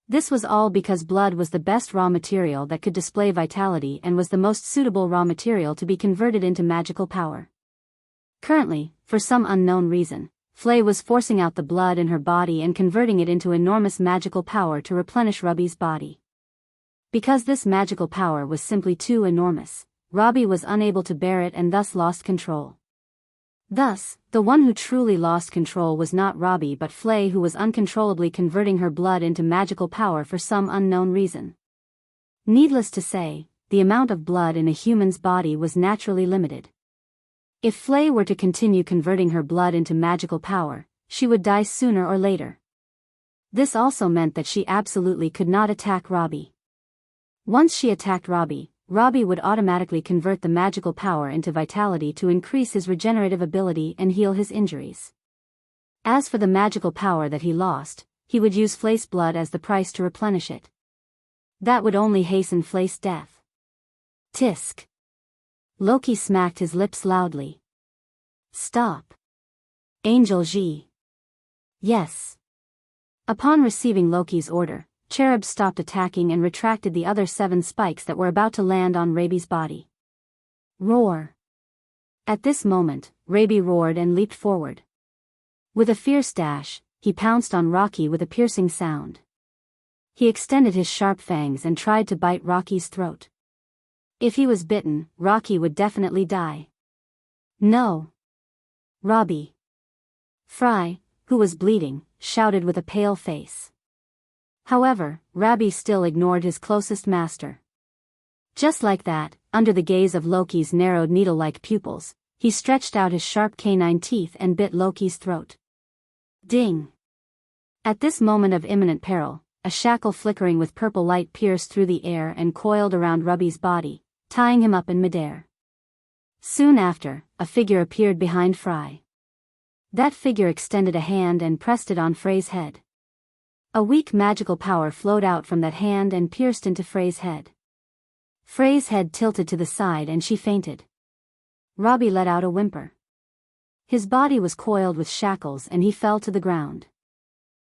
This was all because blood was the best raw material that could display vitality and was the most suitable raw material to be converted into magical power. Currently, for some unknown reason, Flay was forcing out the blood in her body and converting it into enormous magical power to replenish Robbie's body. Because this magical power was simply too enormous, Robbie was unable to bear it and thus lost control. Thus, the one who truly lost control was not Robbie but Flay, who was uncontrollably converting her blood into magical power for some unknown reason. Needless to say, the amount of blood in a human's body was naturally limited. If Flay were to continue converting her blood into magical power, she would die sooner or later. This also meant that she absolutely could not attack Robbie. Once she attacked Robbie, Robbie would automatically convert the magical power into vitality to increase his regenerative ability and heal his injuries. As for the magical power that he lost, he would use Flay's blood as the price to replenish it. That would only hasten Flay's death. Tisk. Loki smacked his lips loudly. Stop. Angel Ji. Yes. Upon receiving Loki's order, Cherub stopped attacking and retracted the other 7 spikes that were about to land on Rabi's body. Roar. At this moment, Rabi roared and leaped forward. With a fierce dash, he pounced on Rocky with a piercing sound. He extended his sharp fangs and tried to bite Rocky's throat. If he was bitten, Rocky would definitely die. No. Robbie. Fry, who was bleeding, shouted with a pale face. However, Rabi still ignored his closest master. Just like that, under the gaze of Loki's narrowed needle-like pupils, he stretched out his sharp canine teeth and bit Loki's throat. Ding! At this moment of imminent peril, a shackle flickering with purple light pierced through the air and coiled around Rabi's body, tying him up in midair. Soon after, a figure appeared behind Fry. That figure extended a hand and pressed it on Frey's head. A weak magical power flowed out from that hand and pierced into Frey's head. Frey's head tilted to the side and she fainted. Robbie let out a whimper. His body was coiled with shackles and he fell to the ground.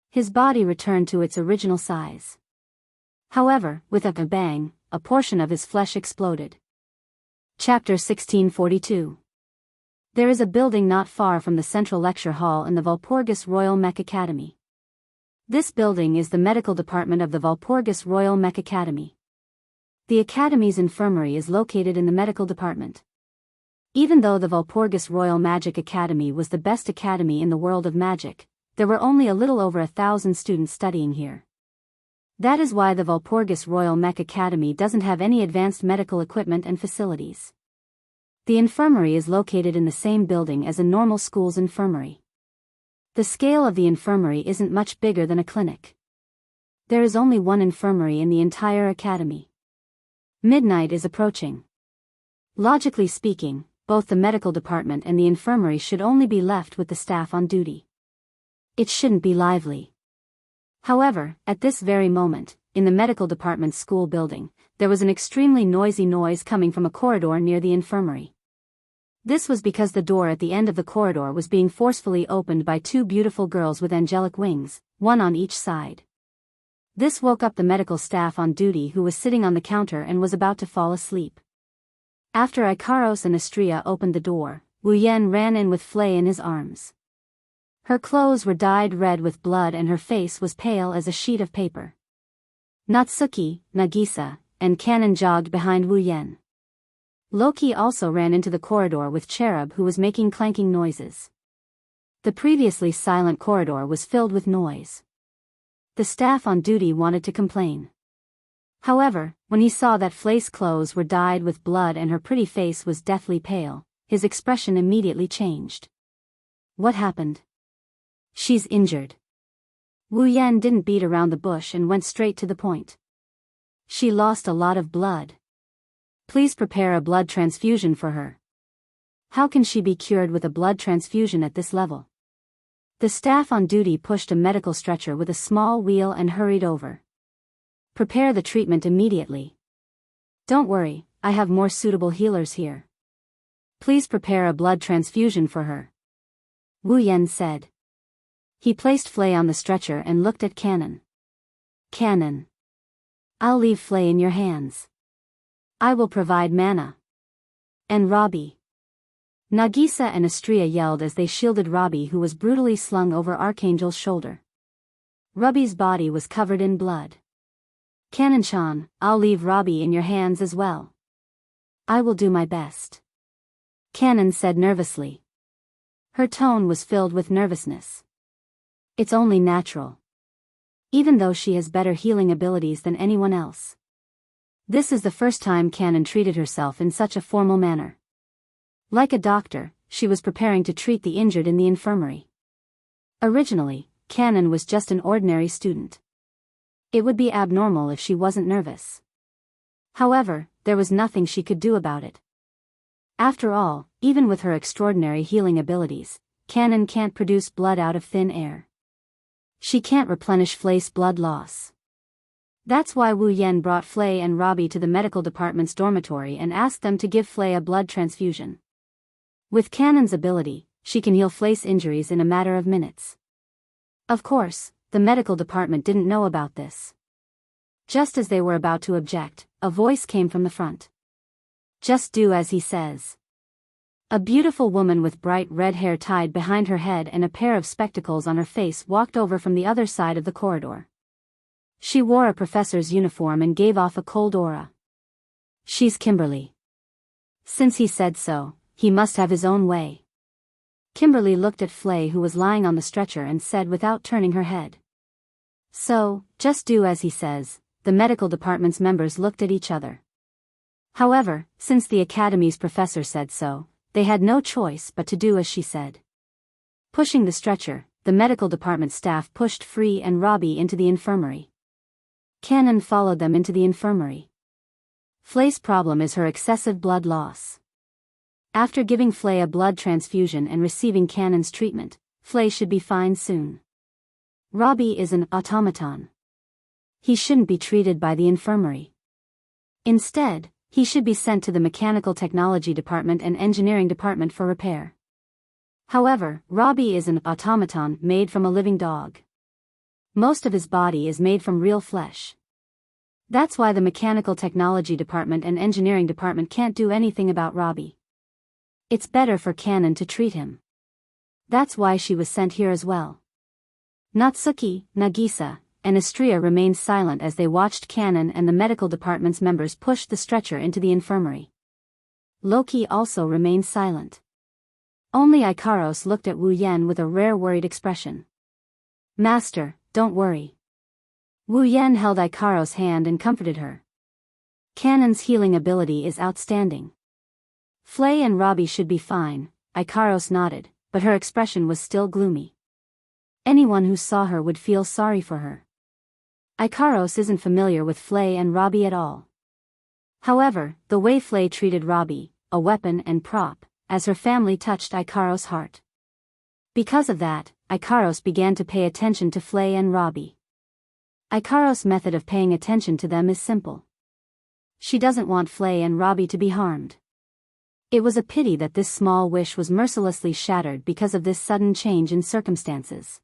His body returned to its original size. However, with a bang, a portion of his flesh exploded. Chapter 1642. There is a building not far from the central lecture hall in the Walpurgis Royal Mech Academy. This building is the medical department of the Walpurgis Royal Mech Academy. The Academy's infirmary is located in the medical department. Even though the Walpurgis Royal Magic Academy was the best academy in the world of magic, there were only a little over 1,000 students studying here. That is why the Walpurgis Royal Mech Academy doesn't have any advanced medical equipment and facilities. The infirmary is located in the same building as a normal school's infirmary. The scale of the infirmary isn't much bigger than a clinic. There is only one infirmary in the entire academy. Midnight is approaching. Logically speaking, both the medical department and the infirmary should only be left with the staff on duty. It shouldn't be lively. However, at this very moment, in the medical department's school building, there was an extremely noisy noise coming from a corridor near the infirmary. This was because the door at the end of the corridor was being forcefully opened by 2 beautiful girls with angelic wings, one on each side. This woke up the medical staff on duty, who was sitting on the counter and was about to fall asleep. After Ikaros and Astria opened the door, Wu Yen ran in with Flay in his arms. Her clothes were dyed red with blood and her face was pale as a sheet of paper. Natsuki, Nagisa, and Kanon jogged behind Wu Yen. Loki also ran into the corridor with Cherub, who was making clanking noises. The previously silent corridor was filled with noise. The staff on duty wanted to complain. However, when he saw that Flay's clothes were dyed with blood and her pretty face was deathly pale, his expression immediately changed. What happened? She's injured. Wu Yen didn't beat around the bush and went straight to the point. She lost a lot of blood. Please prepare a blood transfusion for her. How can she be cured with a blood transfusion at this level? The staff on duty pushed a medical stretcher with a small wheel and hurried over. Prepare the treatment immediately. Don't worry, I have more suitable healers here. Please prepare a blood transfusion for her. Wu Yen said. He placed Flay on the stretcher and looked at Kanon. Kanon. I'll leave Flay in your hands. I will provide mana. And Robbie. Nagisa and Astria yelled as they shielded Robbie, who was brutally slung over Archangel's shoulder. Robbie's body was covered in blood. Kanon-chan, I'll leave Robbie in your hands as well. I will do my best, Canon said nervously. Her tone was filled with nervousness. It's only natural. Even though she has better healing abilities than anyone else. This is the first time Canon treated herself in such a formal manner. Like a doctor, she was preparing to treat the injured in the infirmary. Originally, Canon was just an ordinary student. It would be abnormal if she wasn't nervous. However, there was nothing she could do about it. After all, even with her extraordinary healing abilities, Canon can't produce blood out of thin air. She can't replenish Flay's blood loss. That's why Wu Yan brought Flay and Robbie to the medical department's dormitory and asked them to give Flay a blood transfusion. With Canon's ability, she can heal Flay's injuries in a matter of minutes. Of course, the medical department didn't know about this. Just as they were about to object, a voice came from the front. Just do as he says. A beautiful woman with bright red hair tied behind her head and a pair of spectacles on her face walked over from the other side of the corridor. She wore a professor's uniform and gave off a cold aura. She's Kimberly. Since he said so, he must have his own way. Kimberly looked at Flay, who was lying on the stretcher, and said without turning her head. So, just do as he says. The medical department's members looked at each other. However, since the academy's professor said so, they had no choice but to do as she said. Pushing the stretcher, the medical department staff pushed Free and Robbie into the infirmary. Canon followed them into the infirmary. Flay's problem is her excessive blood loss. After giving Flay a blood transfusion and receiving Canon's treatment, Flay should be fine soon. Robbie is an automaton. He shouldn't be treated by the infirmary. Instead, he should be sent to the mechanical technology department and engineering department for repair. However, Robbie is an automaton made from a living dog. Most of his body is made from real flesh. That's why the mechanical technology department and engineering department can't do anything about Robbie. It's better for Canon to treat him. That's why she was sent here as well. Natsuki, Nagisa, and Astria remained silent as they watched Canon and the medical department's members push the stretcher into the infirmary. Loki also remained silent. Only Ikaros looked at Wu Yan with a rare worried expression. Master, don't worry. Wu Yan held Ikaros' hand and comforted her. Canon's healing ability is outstanding. Flay and Robbie should be fine, Ikaros nodded, but her expression was still gloomy. Anyone who saw her would feel sorry for her. Ikaros isn't familiar with Flay and Robbie at all. However, the way Flay treated Robbie, a weapon and prop, as her family touched Ikaros' heart. Because of that, Ikaros began to pay attention to Flay and Robbie. Ikaros' method of paying attention to them is simple. She doesn't want Flay and Robbie to be harmed. It was a pity that this small wish was mercilessly shattered because of this sudden change in circumstances.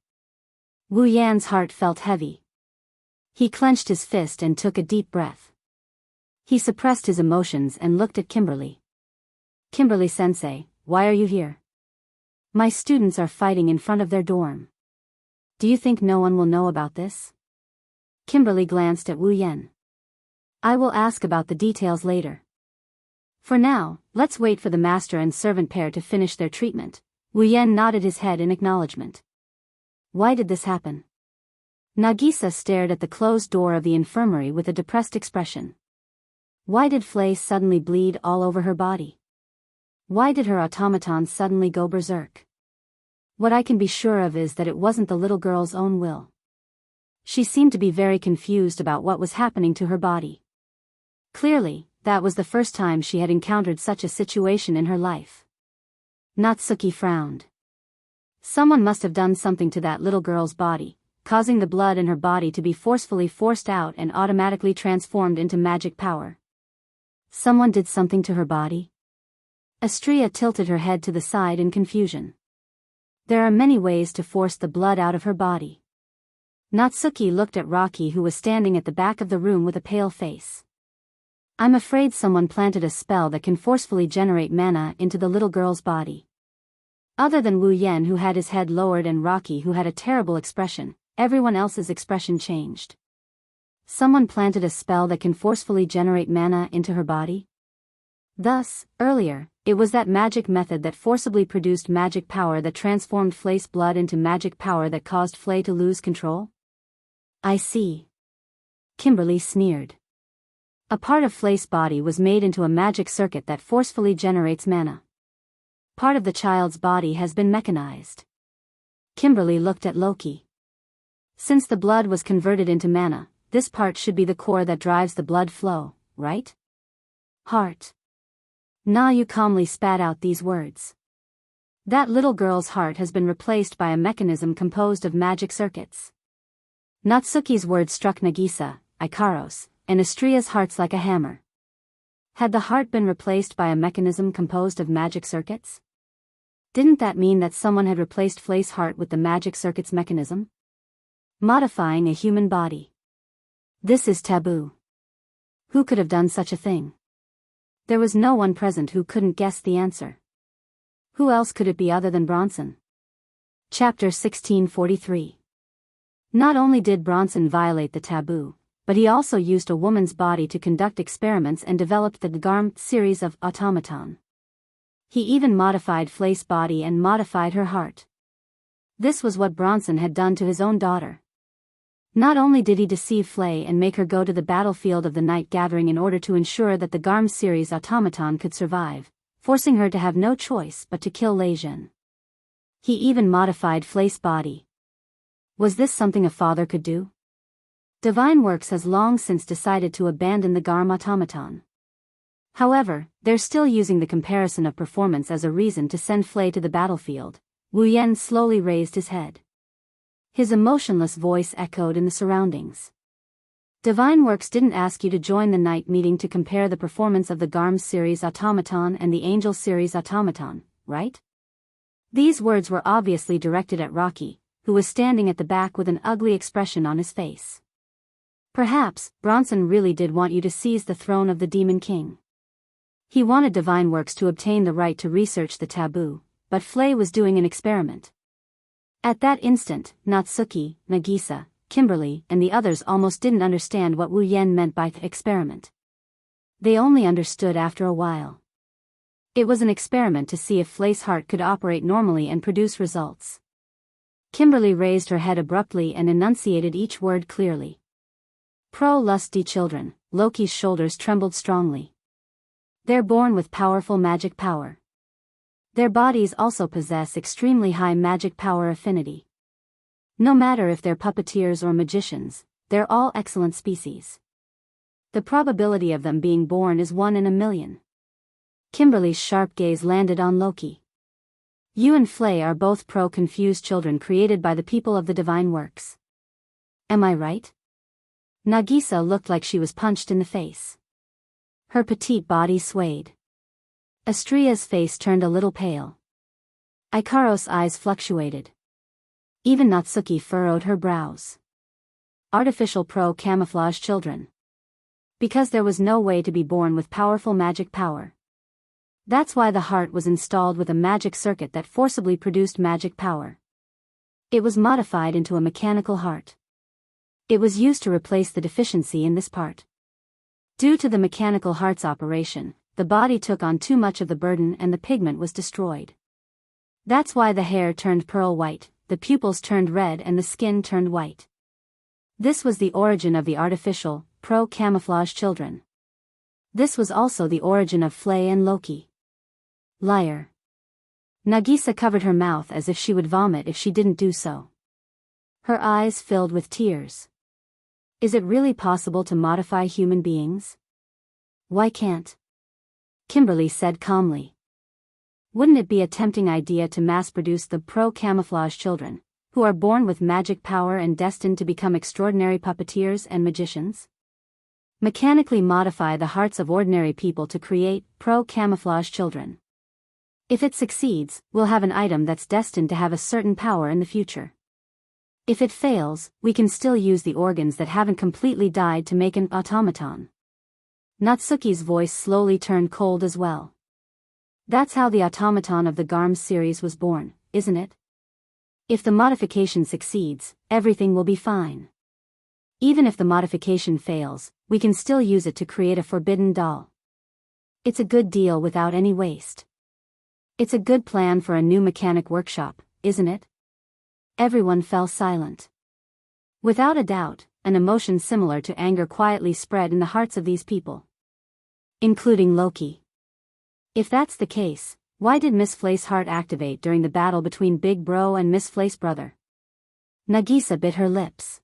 Wu Yan's heart felt heavy. He clenched his fist and took a deep breath. He suppressed his emotions and looked at Kimberly. Kimberly-sensei, why are you here? My students are fighting in front of their dorm. Do you think no one will know about this? Kimberly glanced at Wu Yan. I will ask about the details later. For now, let's wait for the master and servant pair to finish their treatment. Wu Yan nodded his head in acknowledgement. Why did this happen? Nagisa stared at the closed door of the infirmary with a depressed expression. Why did Flay suddenly bleed all over her body? Why did her automaton suddenly go berserk? What I can be sure of is that it wasn't the little girl's own will. She seemed to be very confused about what was happening to her body. Clearly, that was the first time she had encountered such a situation in her life. Natsuki frowned. Someone must have done something to that little girl's body, causing the blood in her body to be forcefully forced out and automatically transformed into magic power. Someone did something to her body? Astria tilted her head to the side in confusion. There are many ways to force the blood out of her body. Natsuki looked at Rocky, who was standing at the back of the room with a pale face. I'm afraid someone planted a spell that can forcefully generate mana into the little girl's body. Other than Wu Yan, who had his head lowered, and Rocky, who had a terrible expression, everyone else's expression changed. Someone planted a spell that can forcefully generate mana into her body? Thus, earlier, it was that magic method that forcibly produced magic power that transformed Flay's blood into magic power that caused Flay to lose control? I see. Kimberly sneered. A part of Flay's body was made into a magic circuit that forcefully generates mana. Part of the child's body has been mechanized. Kimberly looked at Loki. Since the blood was converted into mana, this part should be the core that drives the blood flow, right? Heart. Nayu calmly spat out these words. That little girl's heart has been replaced by a mechanism composed of magic circuits. Natsuki's words struck Nagisa, Ikaros, and Estria's hearts like a hammer. Had the heart been replaced by a mechanism composed of magic circuits? Didn't that mean that someone had replaced Flay's heart with the magic circuits mechanism? Modifying a human body. This is taboo. Who could have done such a thing? There was no one present who couldn't guess the answer. Who else could it be other than Bronson? Chapter 1643. Not only did Bronson violate the taboo, but he also used a woman's body to conduct experiments and developed the Garm series of automaton. He even modified Flay's body and modified her heart. This was what Bronson had done to his own daughter. Not only did he deceive Flay and make her go to the battlefield of the night gathering in order to ensure that the Garm series automaton could survive, forcing her to have no choice but to kill Leijin. He even modified Flay's body. Was this something a father could do? Divine Works has long since decided to abandon the Garm automaton. However, they're still using the comparison of performance as a reason to send Flay to the battlefield. Wu Yen slowly raised his head. His emotionless voice echoed in the surroundings. Divine Works didn't ask you to join the night meeting to compare the performance of the Garm series automaton and the Angel series automaton, right? These words were obviously directed at Rocky, who was standing at the back with an ugly expression on his face. Perhaps, Bronson really did want you to seize the throne of the Demon King. He wanted Divine Works to obtain the right to research the taboo, but Flay was doing an experiment. At that instant, Natsuki, Nagisa, Kimberly, and the others almost didn't understand what Wu Yen meant by the experiment. They only understood after a while. It was an experiment to see if Flay's heart could operate normally and produce results. Kimberly raised her head abruptly and enunciated each word clearly. Pro-lusty children, Loki's shoulders trembled strongly. They're born with powerful magic power. Their bodies also possess extremely high magic power affinity. No matter if they're puppeteers or magicians, they're all excellent species. The probability of them being born is 1 in a million. Kimberly's sharp gaze landed on Loki. You and Flay are both pro-confused children created by the people of the Divine Works. Am I right? Nagisa looked like she was punched in the face. Her petite body swayed. Estria's face turned a little pale. Ikaros' eyes fluctuated. Even Natsuki furrowed her brows. Artificial pro-camouflage children. Because there was no way to be born with powerful magic power. That's why the heart was installed with a magic circuit that forcibly produced magic power. It was modified into a mechanical heart. It was used to replace the deficiency in this part. Due to the mechanical heart's operation, the body took on too much of the burden and the pigment was destroyed. That's why the hair turned pearl white, the pupils turned red and the skin turned white. This was the origin of the artificial, pro-camouflage children. This was also the origin of Flay and Loki. Liar. Nagisa covered her mouth as if she would vomit if she didn't do so. Her eyes filled with tears. Is it really possible to modify human beings? Why can't? Kimberly said calmly. Wouldn't it be a tempting idea to mass-produce the pro-camouflage children, who are born with magic power and destined to become extraordinary puppeteers and magicians? Mechanically modify the hearts of ordinary people to create pro-camouflage children. If it succeeds, we'll have an item that's destined to have a certain power in the future. If it fails, we can still use the organs that haven't completely died to make an automaton. Natsuki's voice slowly turned cold as well. That's how the automaton of the Garm series was born, isn't it? If the modification succeeds, everything will be fine. Even if the modification fails, we can still use it to create a forbidden doll. It's a good deal without any waste. It's a good plan for a new mechanic workshop, isn't it? Everyone fell silent. Without a doubt, an emotion similar to anger quietly spread in the hearts of these people, including Loki. If that's the case, why did Miss Flace's heart activate during the battle between Big Bro and Miss Flace's brother? Nagisa bit her lips.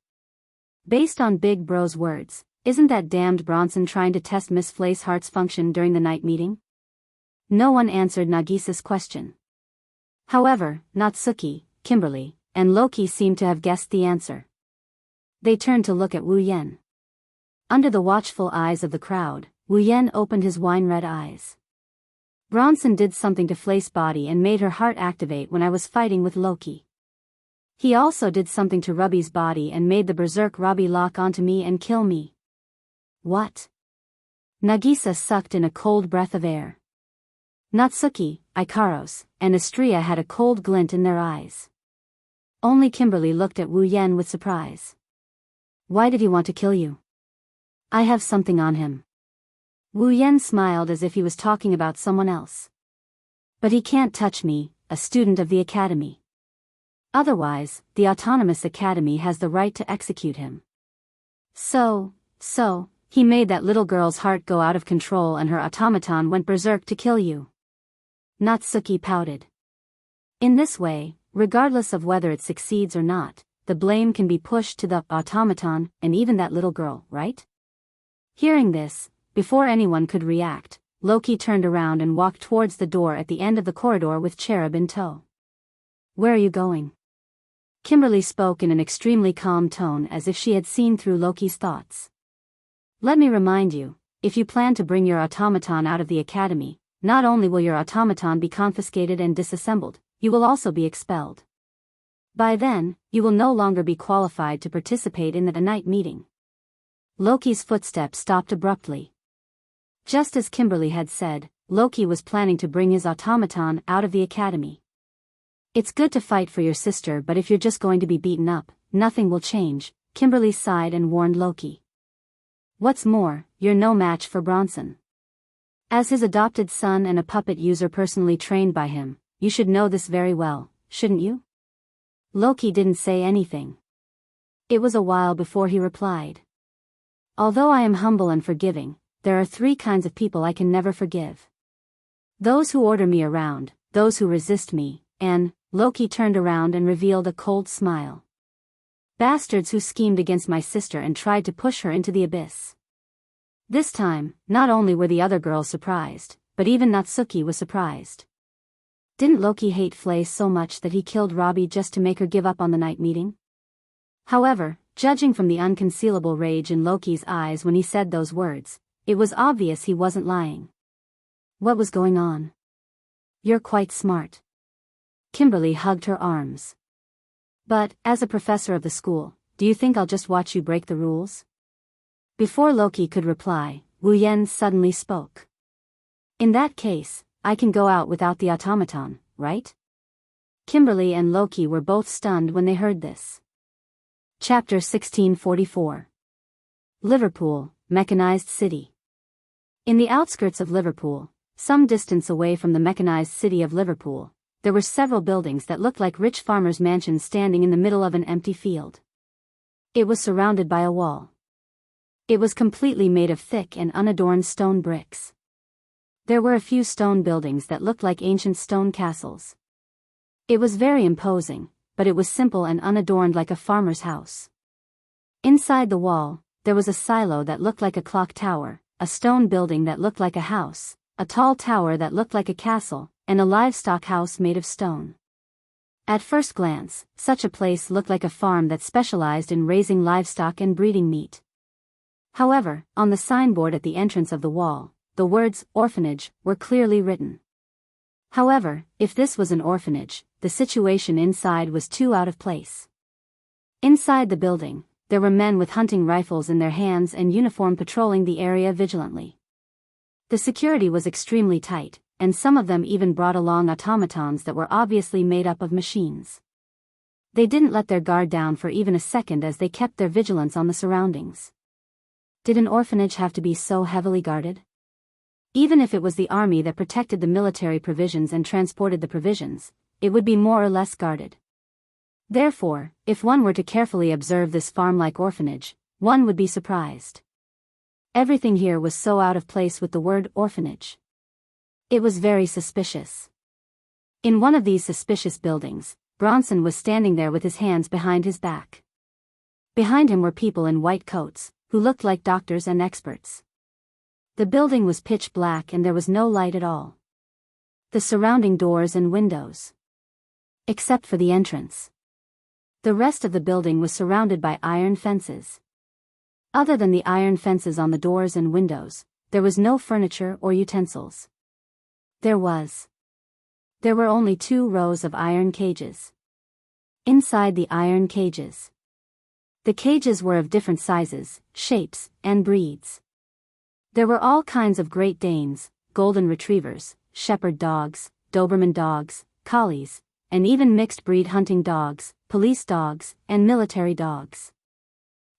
Based on Big Bro's words, isn't that damned Bronson trying to test Miss Flace's heart's function during the night meeting? No one answered Nagisa's question. However, Natsuki, Kimberly, and Loki seemed to have guessed the answer. They turned to look at Wu Yen. Under the watchful eyes of the crowd, Wu Yen opened his wine-red eyes. Bronson did something to Flace's body and made her heart activate when I was fighting with Loki. He also did something to Ruby's body and made the berserk Ruby lock onto me and kill me. What? Nagisa sucked in a cold breath of air. Natsuki, Ikaros, and Astria had a cold glint in their eyes. Only Kimberly looked at Wu Yen with surprise. Why did he want to kill you? I have something on him. Wu Yen smiled as if he was talking about someone else. But he can't touch me, a student of the academy. Otherwise, the Autonomous Academy has the right to execute him. So, he made that little girl's heart go out of control and her automaton went berserk to kill you. Natsuki pouted. In this way, regardless of whether it succeeds or not, the blame can be pushed to the automaton and even that little girl, right? Hearing this, before anyone could react, Loki turned around and walked towards the door at the end of the corridor with Cherub in tow. Where are you going? Kimberly spoke in an extremely calm tone as if she had seen through Loki's thoughts. Let me remind you, if you plan to bring your automaton out of the academy, not only will your automaton be confiscated and disassembled, you will also be expelled. By then, you will no longer be qualified to participate in the night meeting. Loki's footsteps stopped abruptly. Just as Kimberly had said, Loki was planning to bring his automaton out of the academy. It's good to fight for your sister, but if you're just going to be beaten up, nothing will change, Kimberly sighed and warned Loki. What's more, you're no match for Bronson. As his adopted son and a puppet user personally trained by him, you should know this very well, shouldn't you? Loki didn't say anything. It was a while before he replied. Although I am humble and forgiving, there are 3 kinds of people I can never forgive. Those who order me around, those who resist me, and, Loki turned around and revealed a cold smile. Bastards who schemed against my sister and tried to push her into the abyss. This time, not only were the other girls surprised, but even Natsuki was surprised. Didn't Loki hate Flace so much that he killed Robbie just to make her give up on the night meeting? However, judging from the unconcealable rage in Loki's eyes when he said those words, it was obvious he wasn't lying. What was going on? You're quite smart. Kimberly hugged her arms. But, as a professor of the school, do you think I'll just watch you break the rules? Before Loki could reply, Wu Yen suddenly spoke. In that case, I can go out without the automaton, right? Kimberly and Loki were both stunned when they heard this. Chapter 1644. Liverpool, Mechanized City. In the outskirts of Liverpool, some distance away from the mechanized city of Liverpool, there were several buildings that looked like rich farmers' mansions standing in the middle of an empty field. It was surrounded by a wall. It was completely made of thick and unadorned stone bricks. There were a few stone buildings that looked like ancient stone castles. It was very imposing, but it was simple and unadorned like a farmer's house. Inside the wall, there was a silo that looked like a clock tower, a stone building that looked like a house, a tall tower that looked like a castle, and a livestock house made of stone. At first glance, such a place looked like a farm that specialized in raising livestock and breeding meat. However, on the signboard at the entrance of the wall, the words, orphanage, were clearly written. However, if this was an orphanage, the situation inside was too out of place. Inside the building, there were men with hunting rifles in their hands and uniform patrolling the area vigilantly. The security was extremely tight, and some of them even brought along automatons that were obviously made up of machines. They didn't let their guard down for even a second as they kept their vigilance on the surroundings. Did an orphanage have to be so heavily guarded? Even if it was the army that protected the military provisions and transported the provisions, it would be more or less guarded. Therefore, if one were to carefully observe this farm-like orphanage, one would be surprised. Everything here was so out of place with the word orphanage. It was very suspicious. In one of these suspicious buildings, Bronson was standing there with his hands behind his back. Behind him were people in white coats, who looked like doctors and experts. The building was pitch black and there was no light at all. The surrounding doors and windows. Except for the entrance. The rest of the building was surrounded by iron fences. Other than the iron fences on the doors and windows, there was no furniture or utensils. There were only 2 rows of iron cages. Inside the iron cages. The cages were of different sizes, shapes, and breeds. There were all kinds of Great Danes, Golden Retrievers, Shepherd dogs, Doberman dogs, Collies, and even mixed-breed hunting dogs, police dogs, and military dogs.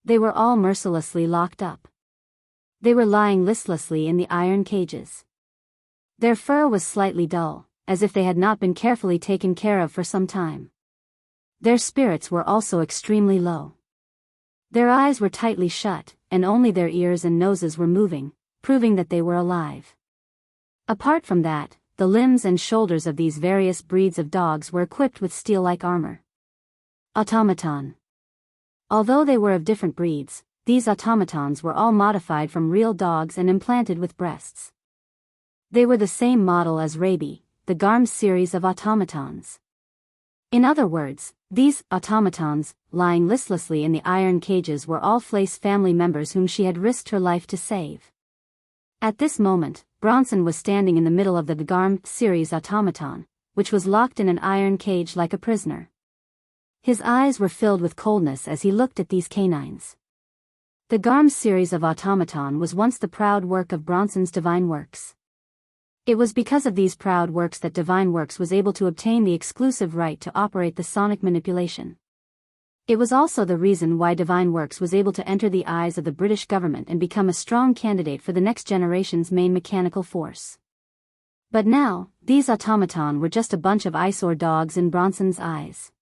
They were all mercilessly locked up. They were lying listlessly in the iron cages. Their fur was slightly dull, as if they had not been carefully taken care of for some time. Their spirits were also extremely low. Their eyes were tightly shut, and only their ears and noses were moving, proving that they were alive. Apart from that, the limbs and shoulders of these various breeds of dogs were equipped with steel-like armor. Automaton. Although they were of different breeds, these automatons were all modified from real dogs and implanted with breasts. They were the same model as Raby, the Garm's series of automatons. In other words, these automatons, lying listlessly in the iron cages, were all Flace family members whom she had risked her life to save. At this moment, Bronson was standing in the middle of the Garm series automaton, which was locked in an iron cage like a prisoner. His eyes were filled with coldness as he looked at these canines. The Garm series of automaton was once the proud work of Bronson's Divine Works. It was because of these proud works that Divine Works was able to obtain the exclusive right to operate the sonic manipulation. It was also the reason why Divine Works was able to enter the eyes of the British government and become a strong candidate for the next generation's main mechanical force. But now, these automaton were just a bunch of eyesore dogs in Bronson's eyes.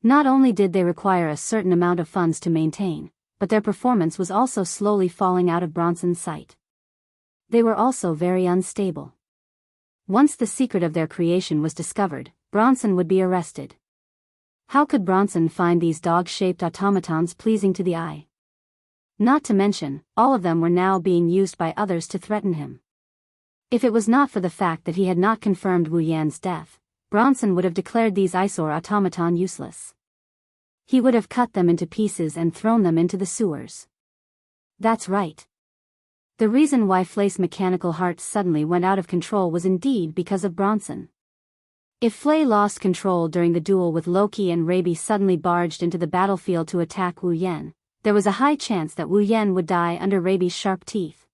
Not only did they require a certain amount of funds to maintain, but their performance was also slowly falling out of Bronson's sight. They were also very unstable. Once the secret of their creation was discovered, Bronson would be arrested. How could Bronson find these dog-shaped automatons pleasing to the eye? Not to mention, all of them were now being used by others to threaten him. If it was not for the fact that he had not confirmed Wu Yan's death, Bronson would have declared these eyesore automaton useless. He would have cut them into pieces and thrown them into the sewers. That's right. The reason why Flay's mechanical heart suddenly went out of control was indeed because of Bronson. If Flay lost control during the duel with Loki and Raby suddenly barged into the battlefield to attack Wu Yan, there was a high chance that Wu Yan would die under Raby's sharp teeth.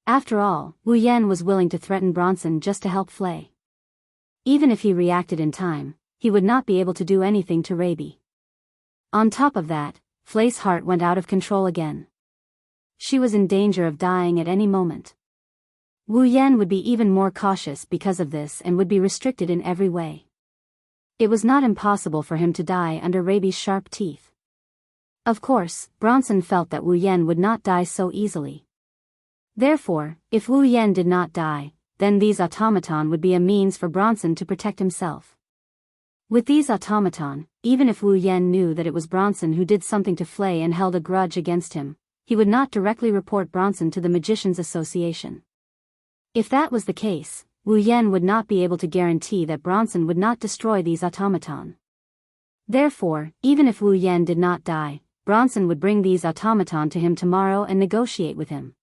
After all, Wu Yan was willing to threaten Bronson just to help Flay. Even if he reacted in time, he would not be able to do anything to Raby. On top of that, Flay's heart went out of control again. She was in danger of dying at any moment. Wu Yan would be even more cautious because of this and would be restricted in every way. It was not impossible for him to die under Raby's sharp teeth. Of course, Bronson felt that Wu Yan would not die so easily. Therefore, if Wu Yan did not die, then these automaton would be a means for Bronson to protect himself. With these automaton, even if Wu Yan knew that it was Bronson who did something to Flay and held a grudge against him, he would not directly report Bronson to the Magicians Association. If that was the case, Wu Yan would not be able to guarantee that Bronson would not destroy these automaton. Therefore, even if Wu Yan did not die, Bronson would bring these automaton to him tomorrow and negotiate with him.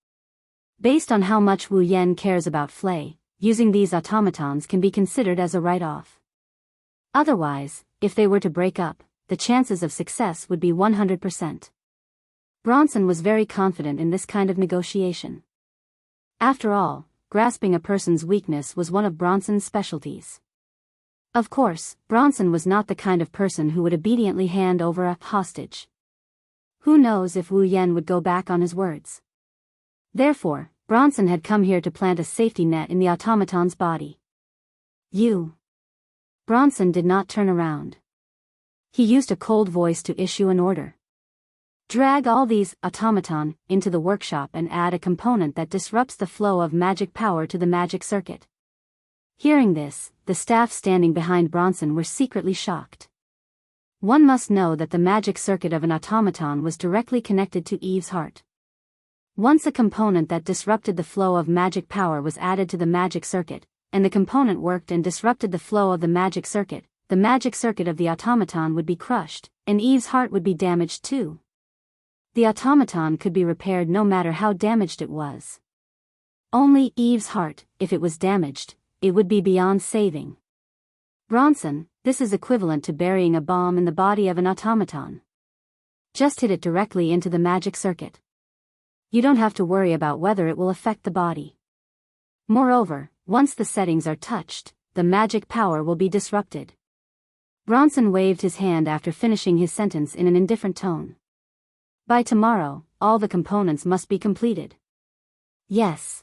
Based on how much Wu Yan cares about Flay, using these automatons can be considered as a write-off. Otherwise, if they were to break up, the chances of success would be 100%. Bronson was very confident in this kind of negotiation. After all, grasping a person's weakness was one of Bronson's specialties. Of course, Bronson was not the kind of person who would obediently hand over a hostage. Who knows if Wu Yan would go back on his words? Therefore, Bronson had come here to plant a safety net in the automaton's body. You. Bronson did not turn around. He used a cold voice to issue an order. Drag all these automaton into the workshop and add a component that disrupts the flow of magic power to the magic circuit. Hearing this, the staff standing behind Bronson were secretly shocked. One must know that the magic circuit of an automaton was directly connected to Eve's heart. Once a component that disrupted the flow of magic power was added to the magic circuit, and the component worked and disrupted the flow of the magic circuit of the automaton would be crushed, and Eve's heart would be damaged too. The automaton could be repaired no matter how damaged it was. Only Eve's heart, if it was damaged, it would be beyond saving. Bronson, this is equivalent to burying a bomb in the body of an automaton. Just hit it directly into the magic circuit. You don't have to worry about whether it will affect the body. Moreover, once the settings are touched, the magic power will be disrupted. Bronson waved his hand after finishing his sentence in an indifferent tone. By tomorrow, all the components must be completed. Yes.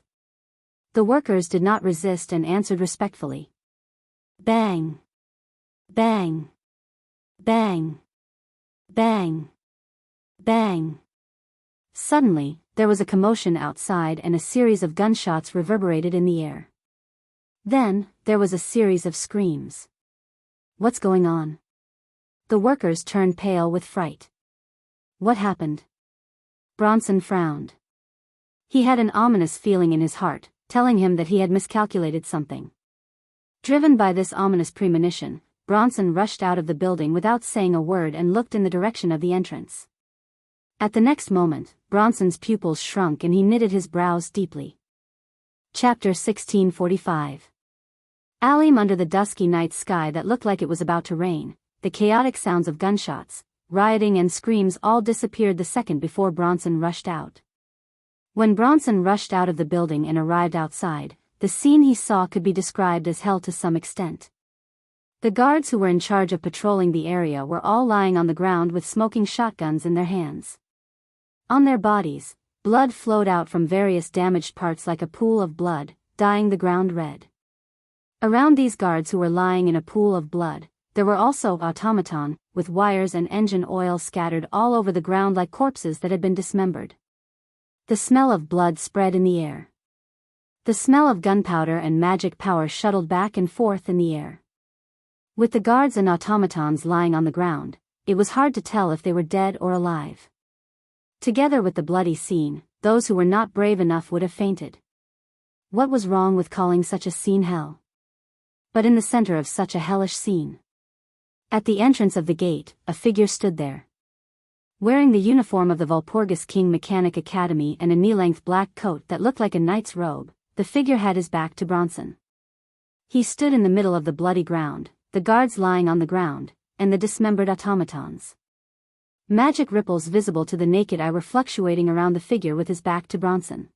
The workers did not resist and answered respectfully. Bang. Bang. Bang. Bang. Bang. Suddenly, there was a commotion outside and a series of gunshots reverberated in the air. Then, there was a series of screams. What's going on? The workers turned pale with fright. What happened? Bronson frowned. He had an ominous feeling in his heart, telling him that he had miscalculated something. Driven by this ominous premonition, Bronson rushed out of the building without saying a word and looked in the direction of the entrance. At the next moment, Bronson's pupils shrunk and he knitted his brows deeply. Chapter 1645. Alim under the dusky night sky that looked like it was about to rain, the chaotic sounds of gunshots, rioting and screams all disappeared the second before Bronson rushed out. When Bronson rushed out of the building and arrived outside, the scene he saw could be described as hell to some extent. The guards who were in charge of patrolling the area were all lying on the ground with smoking shotguns in their hands. On their bodies, blood flowed out from various damaged parts like a pool of blood, dyeing the ground red. Around these guards who were lying in a pool of blood, there were also automaton, with wires and engine oil scattered all over the ground like corpses that had been dismembered. The smell of blood spread in the air. The smell of gunpowder and magic power shuttled back and forth in the air. With the guards and automatons lying on the ground, it was hard to tell if they were dead or alive. Together with the bloody scene, those who were not brave enough would have fainted. What was wrong with calling such a scene hell? But in the center of such a hellish scene, at the entrance of the gate, a figure stood there. Wearing the uniform of the Walpurgis King Mechanic Academy and a knee-length black coat that looked like a knight's robe, the figure had his back to Bronson. He stood in the middle of the bloody ground, the guards lying on the ground, and the dismembered automatons. Magic ripples visible to the naked eye were fluctuating around the figure with his back to Bronson.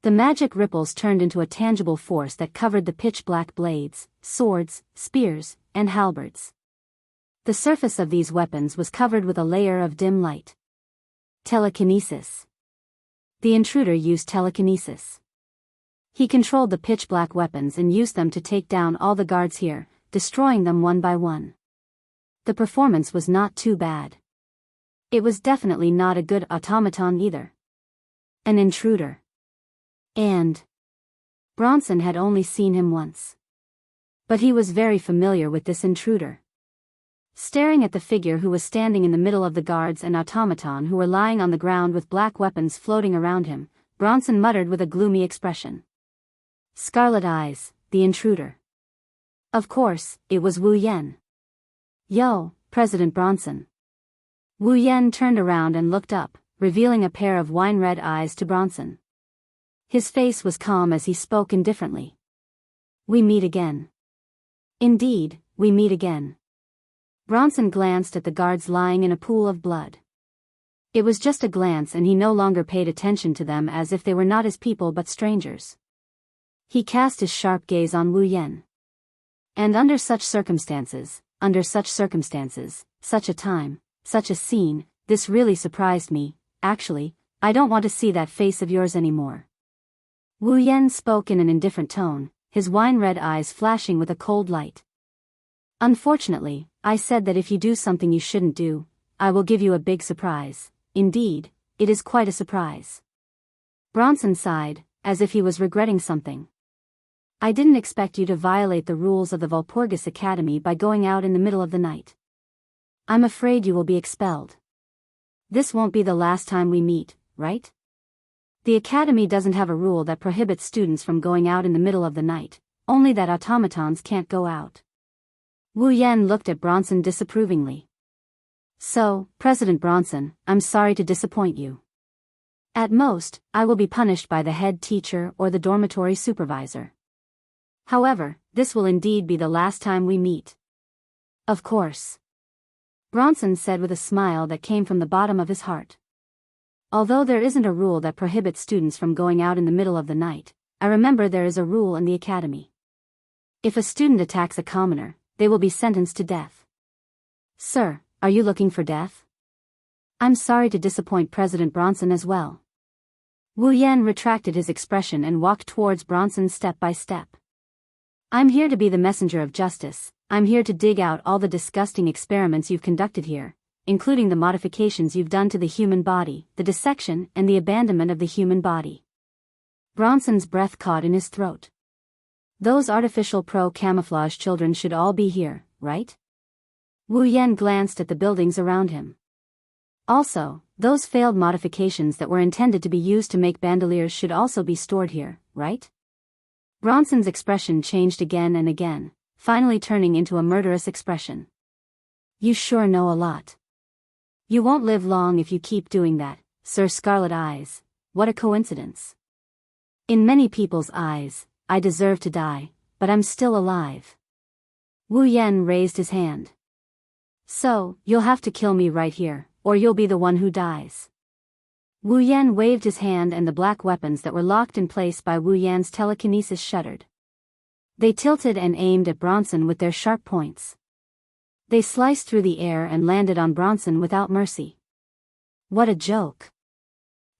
The magic ripples turned into a tangible force that covered the pitch-black blades, swords, spears, and halberds. The surface of these weapons was covered with a layer of dim light. Telekinesis. The intruder used telekinesis. He controlled the pitch-black weapons and used them to take down all the guards here, destroying them one by one. The performance was not too bad. It was definitely not a good automaton either. An intruder. And Bronson had only seen him once. But he was very familiar with this intruder. Staring at the figure who was standing in the middle of the guards and automaton who were lying on the ground with black weapons floating around him, Bronson muttered with a gloomy expression. Scarlet eyes, the intruder. Of course, it was Wu Yen. Yo, President Bronson. Wu Yen turned around and looked up, revealing a pair of wine-red eyes to Bronson. His face was calm as he spoke indifferently. We meet again. Indeed, we meet again. Bronson glanced at the guards lying in a pool of blood. It was just a glance and he no longer paid attention to them as if they were not his people but strangers. He cast his sharp gaze on Wu Yen. And under such circumstances, such a time, such a scene, this really surprised me. Actually, I don't want to see that face of yours anymore. Wu Yan spoke in an indifferent tone, his wine-red eyes flashing with a cold light. Unfortunately, I said that if you do something you shouldn't do, I will give you a big surprise. Indeed, it is quite a surprise. Bronson sighed, as if he was regretting something. I didn't expect you to violate the rules of the Walpurgis Academy by going out in the middle of the night. I'm afraid you will be expelled. This won't be the last time we meet, right? The Academy doesn't have a rule that prohibits students from going out in the middle of the night, only that automatons can't go out. Wu Yan looked at Bronson disapprovingly. So, President Bronson, I'm sorry to disappoint you. At most, I will be punished by the head teacher or the dormitory supervisor. However, this will indeed be the last time we meet. Of course. Bronson said with a smile that came from the bottom of his heart. Although there isn't a rule that prohibits students from going out in the middle of the night, I remember there is a rule in the academy. If a student attacks a commoner, they will be sentenced to death. Sir, are you looking for death? I'm sorry to disappoint President Bronson as well. Wu Yan retracted his expression and walked towards Bronson step by step. I'm here to be the messenger of justice. I'm here to dig out all the disgusting experiments you've conducted here, including the modifications you've done to the human body, the dissection and the abandonment of the human body. Bronson's breath caught in his throat. Those artificial pro-camouflage children should all be here, right? Wu Yan glanced at the buildings around him. Also, those failed modifications that were intended to be used to make bandoliers should also be stored here, right? Bronson's expression changed again and again, finally turning into a murderous expression. You sure know a lot. You won't live long if you keep doing that, Sir Scarlet Eyes. What a coincidence. In many people's eyes, I deserve to die, but I'm still alive. Wu Yan raised his hand. So, you'll have to kill me right here, or you'll be the one who dies. Wu Yan waved his hand and the black weapons that were locked in place by Wu Yan's telekinesis shuddered. They tilted and aimed at Bronson with their sharp points. They sliced through the air and landed on Bronson without mercy. What a joke.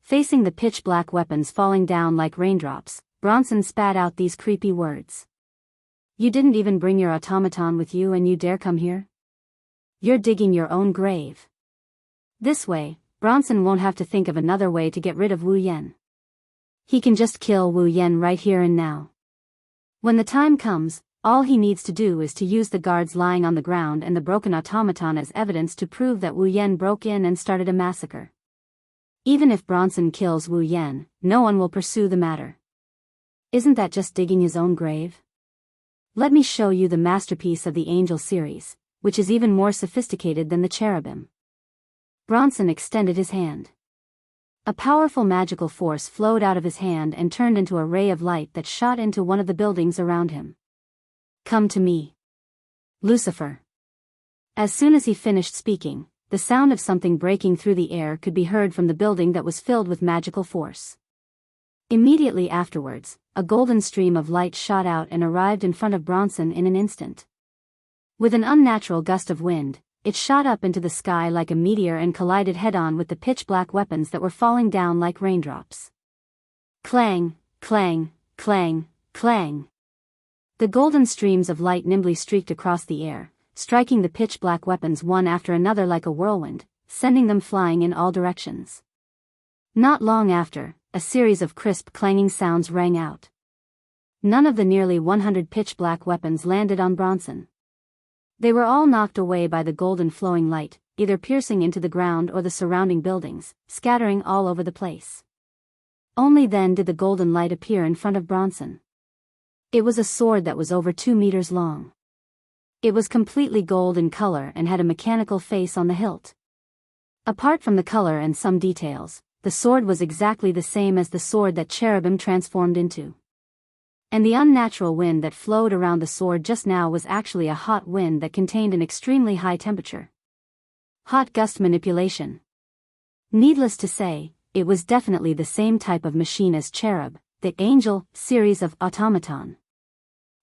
Facing the pitch-black weapons falling down like raindrops, Bronson spat out these creepy words. You didn't even bring your automaton with you and you dare come here? You're digging your own grave. This way, Bronson won't have to think of another way to get rid of Wu Yan. He can just kill Wu Yan right here and now. When the time comes, all he needs to do is to use the guards lying on the ground and the broken automaton as evidence to prove that Wu Yan broke in and started a massacre. Even if Bronson kills Wu Yan, no one will pursue the matter. Isn't that just digging his own grave? Let me show you the masterpiece of the Angel series, which is even more sophisticated than the cherubim. Bronson extended his hand. A powerful magical force flowed out of his hand and turned into a ray of light that shot into one of the buildings around him. Come to me, Lucifer. As soon as he finished speaking, the sound of something breaking through the air could be heard from the building that was filled with magical force. Immediately afterwards, a golden stream of light shot out and arrived in front of Bronson in an instant. With an unnatural gust of wind, it shot up into the sky like a meteor and collided head-on with the pitch-black weapons that were falling down like raindrops. Clang, clang, clang, clang. The golden streams of light nimbly streaked across the air, striking the pitch-black weapons one after another like a whirlwind, sending them flying in all directions. Not long after, a series of crisp clanging sounds rang out. None of the nearly 100 pitch-black weapons landed on Bronson. They were all knocked away by the golden flowing light, either piercing into the ground or the surrounding buildings, scattering all over the place. Only then did the golden light appear in front of Bronson. It was a sword that was over 2 meters long. It was completely gold in color and had a mechanical face on the hilt. Apart from the color and some details, the sword was exactly the same as the sword that cherubim transformed into. And the unnatural wind that flowed around the sword just now was actually a hot wind that contained an extremely high temperature. Hot gust manipulation. Needless to say, it was definitely the same type of machine as Cherub, the Angel series of automaton.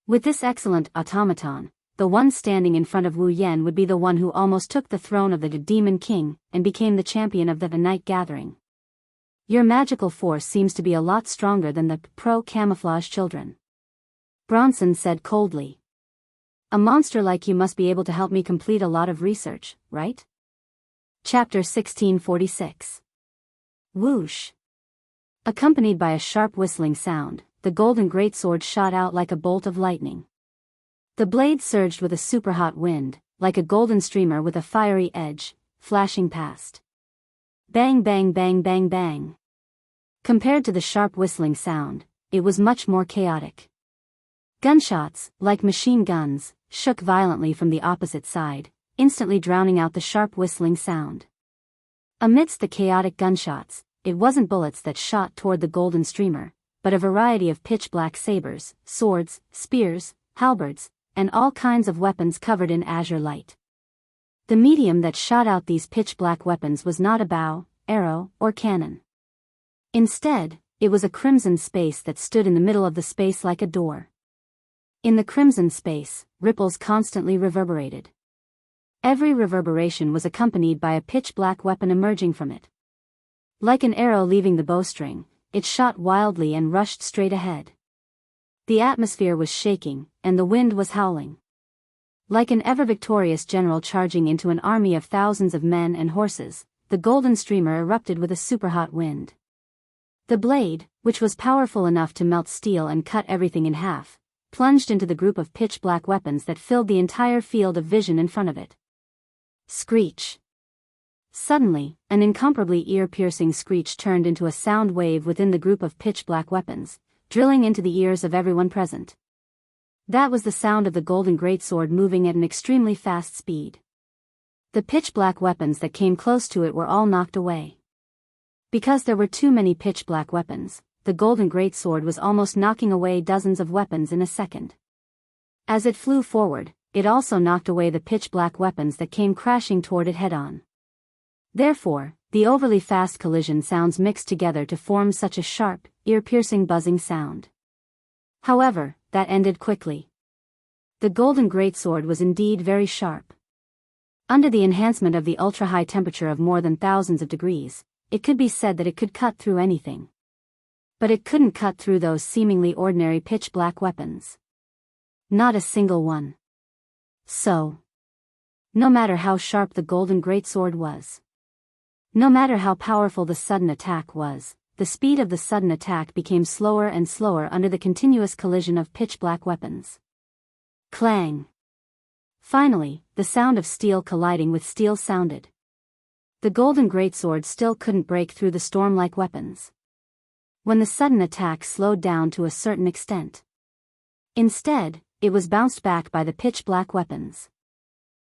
With this excellent automaton, the one standing in front of Wu Yan would be the one who almost took the throne of the Demon King and became the champion of the Night Gathering. Your magical force seems to be a lot stronger than the pro-camouflage children. Bronson said coldly. A monster like you must be able to help me complete a lot of research, right? Chapter 1646. Whoosh. Accompanied by a sharp whistling sound, the golden greatsword shot out like a bolt of lightning. The blade surged with a super-hot wind, like a golden streamer with a fiery edge, flashing past. Bang bang bang bang bang. Compared to the sharp whistling sound, it was much more chaotic. Gunshots, like machine guns, shook violently from the opposite side, instantly drowning out the sharp whistling sound. Amidst the chaotic gunshots, it wasn't bullets that shot toward the golden streamer, but a variety of pitch-black sabers, swords, spears, halberds, and all kinds of weapons covered in azure light. The medium that shot out these pitch-black weapons was not a bow, arrow, or cannon. Instead, it was a crimson space that stood in the middle of the space like a door. In the crimson space, ripples constantly reverberated. Every reverberation was accompanied by a pitch-black weapon emerging from it. Like an arrow leaving the bowstring, it shot wildly and rushed straight ahead. The atmosphere was shaking, and the wind was howling. Like an ever-victorious general charging into an army of thousands of men and horses, the golden streamer erupted with a super-hot wind. The blade, which was powerful enough to melt steel and cut everything in half, plunged into the group of pitch-black weapons that filled the entire field of vision in front of it. Screech. Suddenly, an incomparably ear-piercing screech turned into a sound wave within the group of pitch-black weapons, drilling into the ears of everyone present. That was the sound of the golden greatsword moving at an extremely fast speed. The pitch-black weapons that came close to it were all knocked away. Because there were too many pitch-black weapons, the golden greatsword was almost knocking away dozens of weapons in a second. As it flew forward, it also knocked away the pitch-black weapons that came crashing toward it head-on. Therefore, the overly fast collision sounds mixed together to form such a sharp, ear-piercing buzzing sound. However, that ended quickly. The golden greatsword was indeed very sharp. Under the enhancement of the ultra-high temperature of more than thousands of degrees, it could be said that it could cut through anything. But it couldn't cut through those seemingly ordinary pitch-black weapons. Not a single one. So, no matter how sharp the golden greatsword was, no matter how powerful the sudden attack was, the speed of the sudden attack became slower and slower under the continuous collision of pitch-black weapons. Clang! Finally, the sound of steel colliding with steel sounded. The golden greatsword still couldn't break through the storm-like weapons. When the sudden attack slowed down to a certain extent. Instead, it was bounced back by the pitch-black weapons.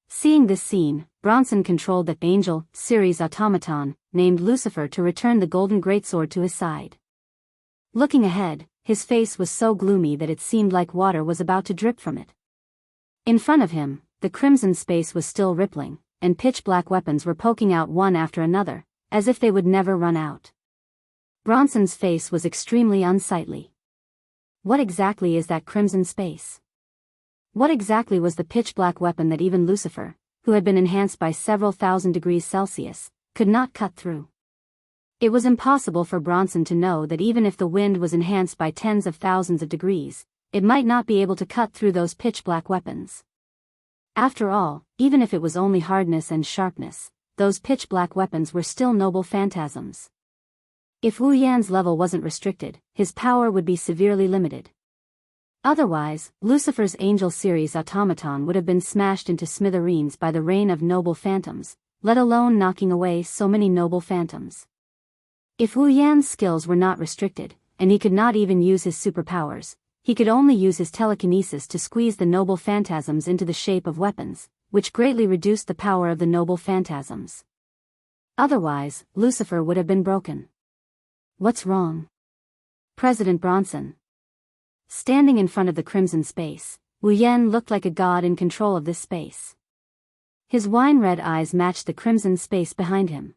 Seeing this scene, Bronson controlled the Angel series automaton, named Lucifer, to return the golden greatsword to his side. Looking ahead, his face was so gloomy that it seemed like water was about to drip from it. In front of him, the crimson space was still rippling, and pitch-black weapons were poking out one after another, as if they would never run out. Bronson's face was extremely unsightly. What exactly is that crimson space? What exactly was the pitch-black weapon that even Lucifer, who had been enhanced by several thousand degrees Celsius, could not cut through? It was impossible for Bronson to know that even if the wind was enhanced by tens of thousands of degrees, it might not be able to cut through those pitch-black weapons. After all, even if it was only hardness and sharpness, those pitch-black weapons were still noble phantasms. If Wu Yan's level wasn't restricted, his power would be severely limited. Otherwise, Lucifer's Angel series automaton would have been smashed into smithereens by the rain of noble phantoms, let alone knocking away so many noble phantoms. If Wu Yan's skills were not restricted, and he could not even use his superpowers, he could only use his telekinesis to squeeze the noble phantasms into the shape of weapons, which greatly reduced the power of the noble phantasms. Otherwise, Lucifer would have been broken. What's wrong? President Bronson. Standing in front of the crimson space, Wu Yan looked like a god in control of this space. His wine-red eyes matched the crimson space behind him.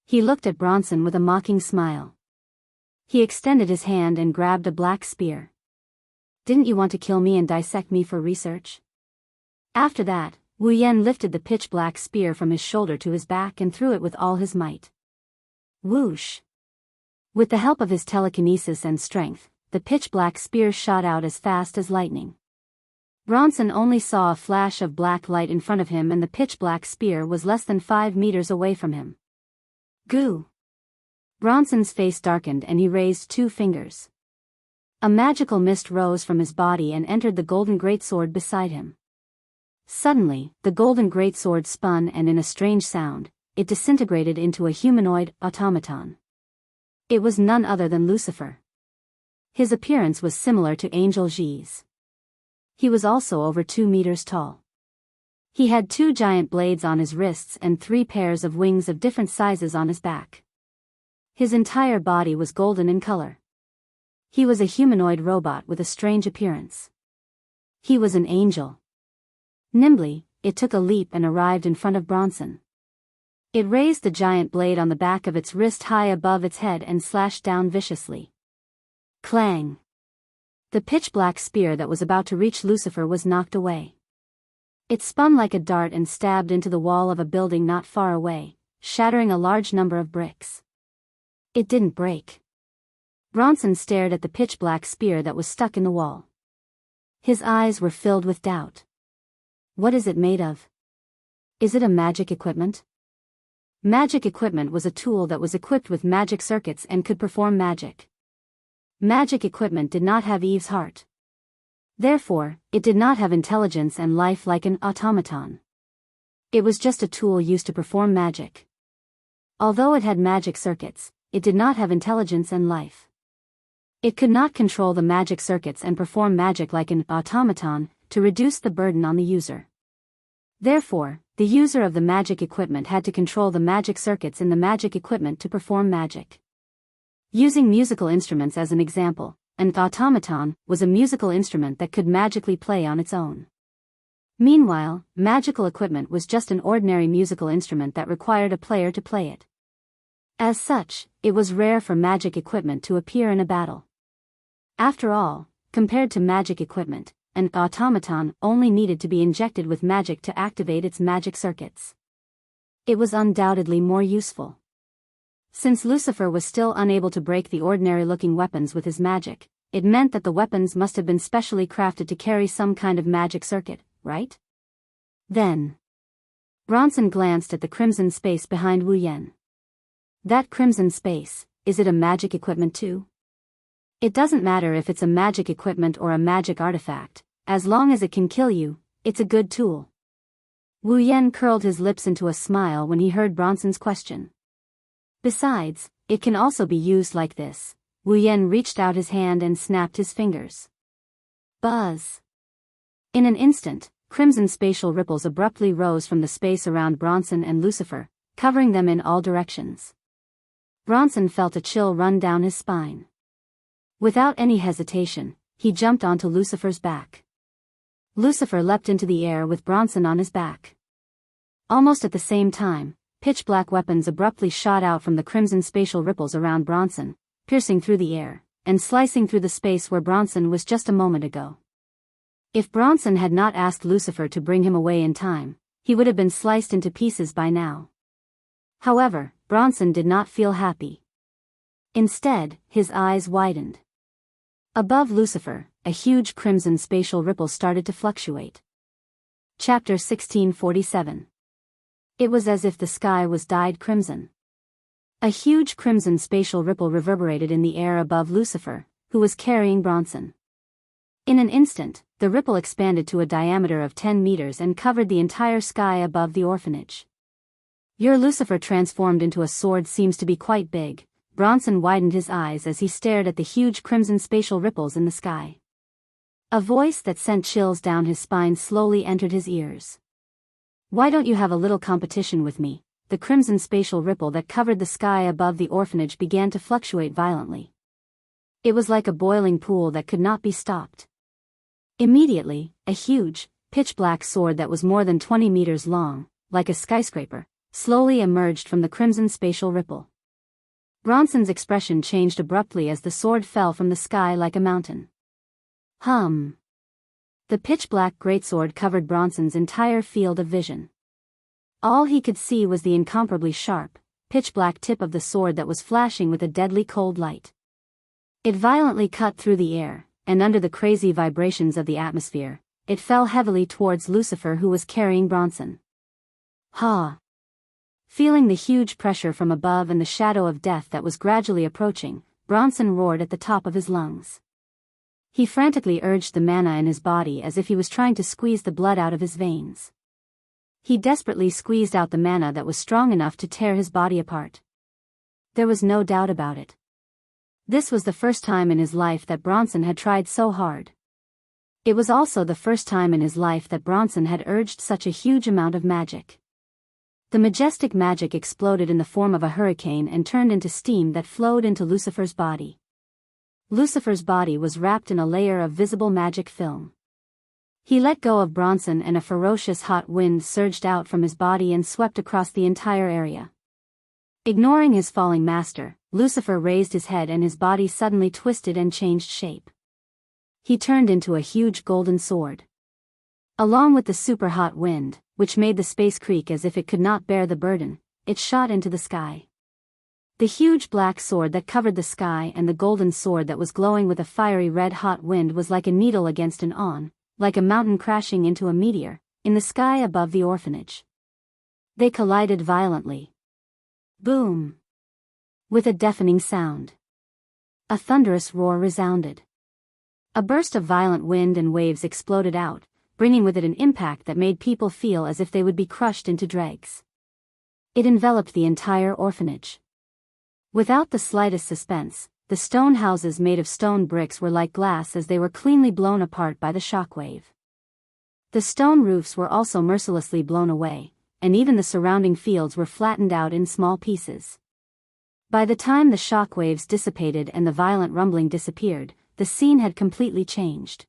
He looked at Bronson with a mocking smile. He extended his hand and grabbed a black spear. Didn't you want to kill me and dissect me for research? After that, Wu Yan lifted the pitch-black spear from his shoulder to his back and threw it with all his might. Whoosh! With the help of his telekinesis and strength, the pitch-black spear shot out as fast as lightning. Bronson only saw a flash of black light in front of him, and the pitch-black spear was less than 5 meters away from him. Goo! Bronson's face darkened and he raised 2 fingers. A magical mist rose from his body and entered the golden greatsword beside him. Suddenly, the golden greatsword spun, and in a strange sound, it disintegrated into a humanoid automaton. It was none other than Lucifer. His appearance was similar to Angel G's. He was also over 2 meters tall. He had 2 giant blades on his wrists and 3 pairs of wings of different sizes on his back. His entire body was golden in color. He was a humanoid robot with a strange appearance. He was an angel. Nimbly, it took a leap and arrived in front of Bronson. It raised the giant blade on the back of its wrist high above its head and slashed down viciously. Clang! The pitch-black spear that was about to reach Lucifer was knocked away. It spun like a dart and stabbed into the wall of a building not far away, shattering a large number of bricks. It didn't break. Bronson stared at the pitch-black spear that was stuck in the wall. His eyes were filled with doubt. What is it made of? Is it a magic equipment? Magic equipment was a tool that was equipped with magic circuits and could perform magic. Magic equipment did not have Eve's heart. Therefore, it did not have intelligence and life like an automaton. It was just a tool used to perform magic. Although it had magic circuits, it did not have intelligence and life. It could not control the magic circuits and perform magic like an automaton to reduce the burden on the user. Therefore, the user of the magic equipment had to control the magic circuits in the magic equipment to perform magic. Using musical instruments as an example, an automaton was a musical instrument that could magically play on its own. Meanwhile, magical equipment was just an ordinary musical instrument that required a player to play it. As such, it was rare for magic equipment to appear in a battle. After all, compared to magic equipment, an automaton only needed to be injected with magic to activate its magic circuits. It was undoubtedly more useful. Since Lucifer was still unable to break the ordinary-looking weapons with his magic, it meant that the weapons must have been specially crafted to carry some kind of magic circuit, right? Then, Bronson glanced at the crimson space behind Wu Yen. That crimson space, is it a magic equipment too? It doesn't matter if it's a magic equipment or a magic artifact, as long as it can kill you, it's a good tool. Wu Yen curled his lips into a smile when he heard Bronson's question. Besides, it can also be used like this. Wu Yen reached out his hand and snapped his fingers. Buzz! In an instant, crimson spatial ripples abruptly rose from the space around Bronson and Lucifer, covering them in all directions. Bronson felt a chill run down his spine. Without any hesitation, he jumped onto Lucifer's back. Lucifer leapt into the air with Bronson on his back. Almost at the same time, pitch-black weapons abruptly shot out from the crimson spatial ripples around Bronson, piercing through the air, and slicing through the space where Bronson was just a moment ago. If Bronson had not asked Lucifer to bring him away in time, he would have been sliced into pieces by now. However, Bronson did not feel happy. Instead, his eyes widened. Above Lucifer, a huge crimson spatial ripple started to fluctuate. Chapter 1647. It was as if the sky was dyed crimson. A huge crimson spatial ripple reverberated in the air above Lucifer, who was carrying Bronson. In an instant, the ripple expanded to a diameter of 10 meters and covered the entire sky above the orphanage. Your Lucifer transformed into a sword seems to be quite big. Bronson widened his eyes as he stared at the huge crimson spatial ripples in the sky. A voice that sent chills down his spine slowly entered his ears. Why don't you have a little competition with me? The crimson spatial ripple that covered the sky above the orphanage began to fluctuate violently. It was like a boiling pool that could not be stopped. Immediately, a huge, pitch-black sword that was more than 20 meters long, like a skyscraper, slowly emerged from the crimson spatial ripple. Bronson's expression changed abruptly as the sword fell from the sky like a mountain. Hum. The pitch-black greatsword covered Bronson's entire field of vision. All he could see was the incomparably sharp, pitch-black tip of the sword that was flashing with a deadly cold light. It violently cut through the air, and under the crazy vibrations of the atmosphere, it fell heavily towards Lucifer, who was carrying Bronson. Ha! Feeling the huge pressure from above and the shadow of death that was gradually approaching, Bronson roared at the top of his lungs. He frantically urged the mana in his body as if he was trying to squeeze the blood out of his veins. He desperately squeezed out the mana that was strong enough to tear his body apart. There was no doubt about it. This was the first time in his life that Bronson had tried so hard. It was also the first time in his life that Bronson had urged such a huge amount of magic. The majestic magic exploded in the form of a hurricane and turned into steam that flowed into Lucifer's body. Lucifer's body was wrapped in a layer of visible magic film. He let go of Bronson and a ferocious hot wind surged out from his body and swept across the entire area. Ignoring his falling master, Lucifer raised his head and his body suddenly twisted and changed shape. He turned into a huge golden sword. Along with the super hot wind, which made the space creak as if it could not bear the burden, it shot into the sky. The huge black sword that covered the sky and the golden sword that was glowing with a fiery red-hot wind was like a needle against an awn, like a mountain crashing into a meteor, in the sky above the orphanage. They collided violently. Boom! With a deafening sound. A thunderous roar resounded. A burst of violent wind and waves exploded out, bringing with it an impact that made people feel as if they would be crushed into dregs. It enveloped the entire orphanage. Without the slightest suspense, the stone houses made of stone bricks were like glass as they were cleanly blown apart by the shockwave. The stone roofs were also mercilessly blown away, and even the surrounding fields were flattened out in small pieces. By the time the shockwaves dissipated and the violent rumbling disappeared, the scene had completely changed.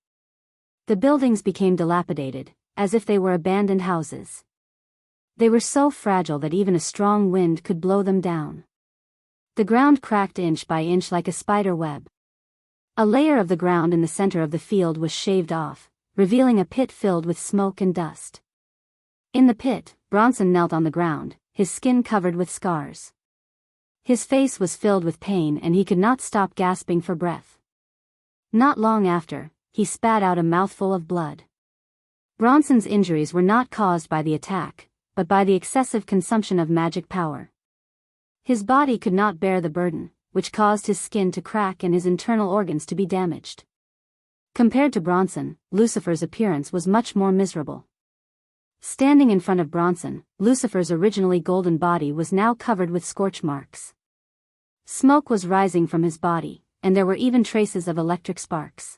The buildings became dilapidated, as if they were abandoned houses. They were so fragile that even a strong wind could blow them down. The ground cracked inch by inch like a spider web. A layer of the ground in the center of the field was shaved off, revealing a pit filled with smoke and dust. In the pit, Bronson knelt on the ground, his skin covered with scars. His face was filled with pain and he could not stop gasping for breath. Not long after, he spat out a mouthful of blood. Bronson's injuries were not caused by the attack, but by the excessive consumption of magic power. His body could not bear the burden, which caused his skin to crack and his internal organs to be damaged. Compared to Bronson, Lucifer's appearance was much more miserable. Standing in front of Bronson, Lucifer's originally golden body was now covered with scorch marks. Smoke was rising from his body, and there were even traces of electric sparks.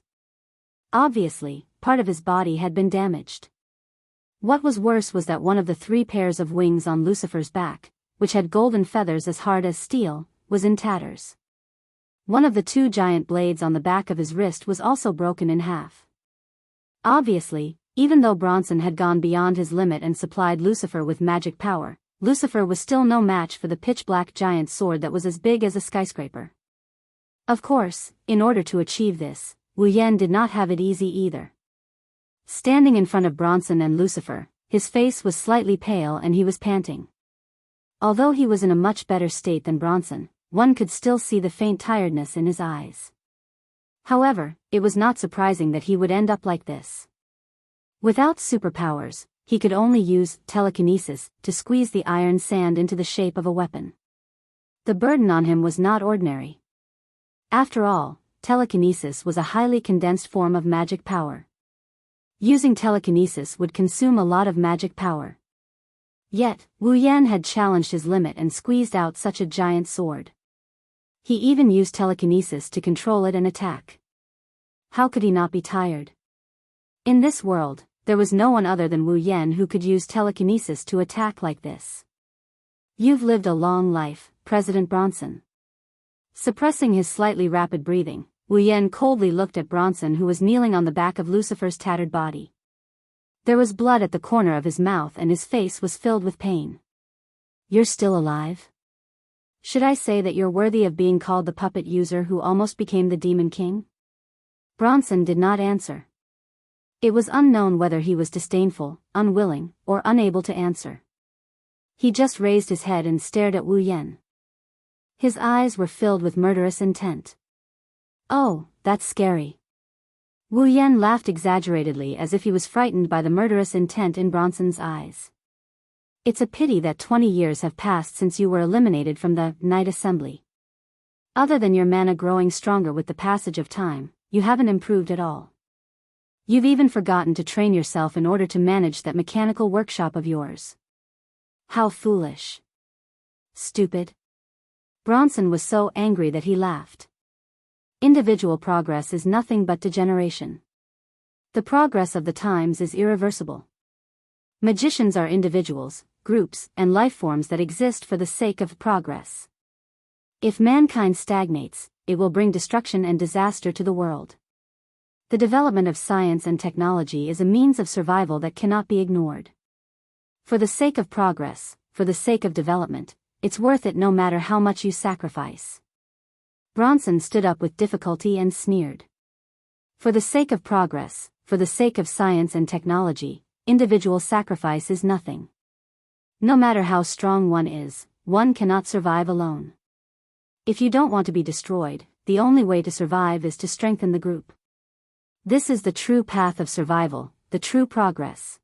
Obviously, part of his body had been damaged. What was worse was that one of the 3 pairs of wings on Lucifer's back, which had golden feathers as hard as steel, was in tatters. One of the 2 giant blades on the back of his wrist was also broken in half. Obviously, even though Bronson had gone beyond his limit and supplied Lucifer with magic power, Lucifer was still no match for the pitch-black giant sword that was as big as a skyscraper. Of course, in order to achieve this, Wu Yan did not have it easy either. Standing in front of Bronson and Lucifer, his face was slightly pale and he was panting. Although he was in a much better state than Bronson, one could still see the faint tiredness in his eyes. However, it was not surprising that he would end up like this. Without superpowers, he could only use telekinesis to squeeze the iron sand into the shape of a weapon. The burden on him was not ordinary. After all, telekinesis was a highly condensed form of magic power. Using telekinesis would consume a lot of magic power. Yet, Wu Yan had challenged his limit and squeezed out such a giant sword. He even used telekinesis to control it and attack. How could he not be tired? In this world, there was no one other than Wu Yan who could use telekinesis to attack like this. You've lived a long life, President Bronson. Suppressing his slightly rapid breathing, Wu Yan coldly looked at Bronson, who was kneeling on the back of Lucifer's tattered body. There was blood at the corner of his mouth and his face was filled with pain. You're still alive? Should I say that you're worthy of being called the puppet user who almost became the Demon King? Bronson did not answer. It was unknown whether he was disdainful, unwilling, or unable to answer. He just raised his head and stared at Wu Yan. His eyes were filled with murderous intent. "Oh, that's scary." Wu Yan laughed exaggeratedly as if he was frightened by the murderous intent in Bronson's eyes. "It's a pity that 20 years have passed since you were eliminated from the Night Assembly. Other than your mana growing stronger with the passage of time, you haven't improved at all. You've even forgotten to train yourself in order to manage that mechanical workshop of yours. How foolish. Stupid." Bronson was so angry that he laughed. Individual progress is nothing but degeneration. The progress of the times is irreversible. Magicians are individuals, groups, and life forms that exist for the sake of progress. If mankind stagnates, it will bring destruction and disaster to the world. The development of science and technology is a means of survival that cannot be ignored. For the sake of progress, for the sake of development, it's worth it no matter how much you sacrifice. Bronson stood up with difficulty and sneered. For the sake of progress, for the sake of science and technology, individual sacrifice is nothing. No matter how strong one is, one cannot survive alone. If you don't want to be destroyed, the only way to survive is to strengthen the group. This is the true path of survival, the true progress.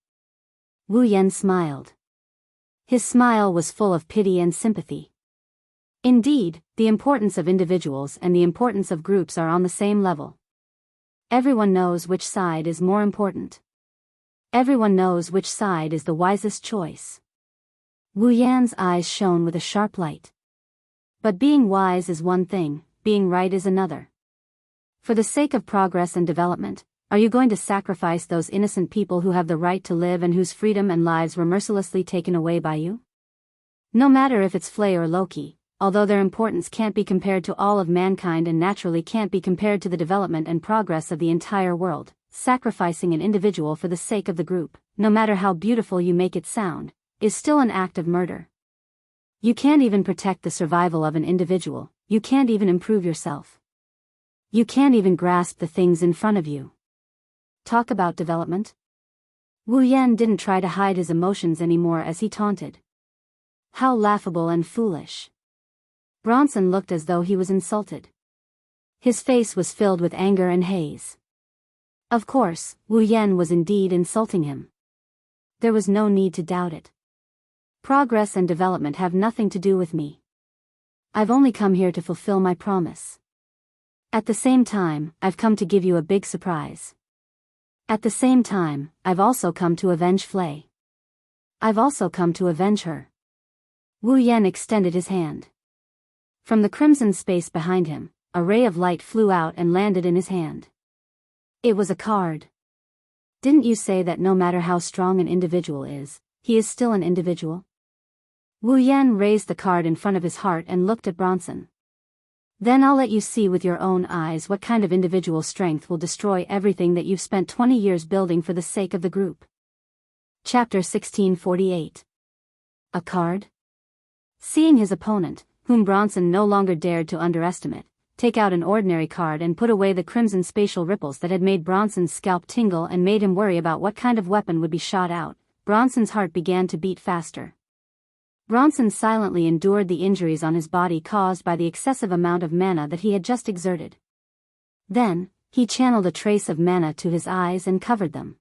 Wu Yan smiled. His smile was full of pity and sympathy. Indeed, the importance of individuals and the importance of groups are on the same level. Everyone knows which side is more important. Everyone knows which side is the wisest choice. Wu Yan's eyes shone with a sharp light. But being wise is one thing, being right is another. For the sake of progress and development, are you going to sacrifice those innocent people who have the right to live and whose freedom and lives were mercilessly taken away by you? No matter if it's Flay or Loki, although their importance can't be compared to all of mankind and naturally can't be compared to the development and progress of the entire world, sacrificing an individual for the sake of the group, no matter how beautiful you make it sound, is still an act of murder. You can't even protect the survival of an individual, you can't even improve yourself. You can't even grasp the things in front of you. Talk about development? Wu Yan didn't try to hide his emotions anymore as he taunted. How laughable and foolish. Bronson looked as though he was insulted. His face was filled with anger and haze. Of course, Wu Yan was indeed insulting him. There was no need to doubt it. Progress and development have nothing to do with me. I've only come here to fulfill my promise. At the same time, I've come to give you a big surprise. At the same time, I've also come to avenge Flay. I've also come to avenge her. Wu Yan extended his hand. From the crimson space behind him, a ray of light flew out and landed in his hand. It was a card. Didn't you say that no matter how strong an individual is, he is still an individual? Wu Yan raised the card in front of his heart and looked at Bronson. Then I'll let you see with your own eyes what kind of individual strength will destroy everything that you've spent 20 years building for the sake of the group. Chapter 1648. A card? Seeing his opponent, whom Bronson no longer dared to underestimate, take out an ordinary card and put away the crimson spatial ripples that had made Bronson's scalp tingle and made him worry about what kind of weapon would be shot out, Bronson's heart began to beat faster. Bronson silently endured the injuries on his body caused by the excessive amount of mana that he had just exerted. Then, he channeled a trace of mana to his eyes and covered them.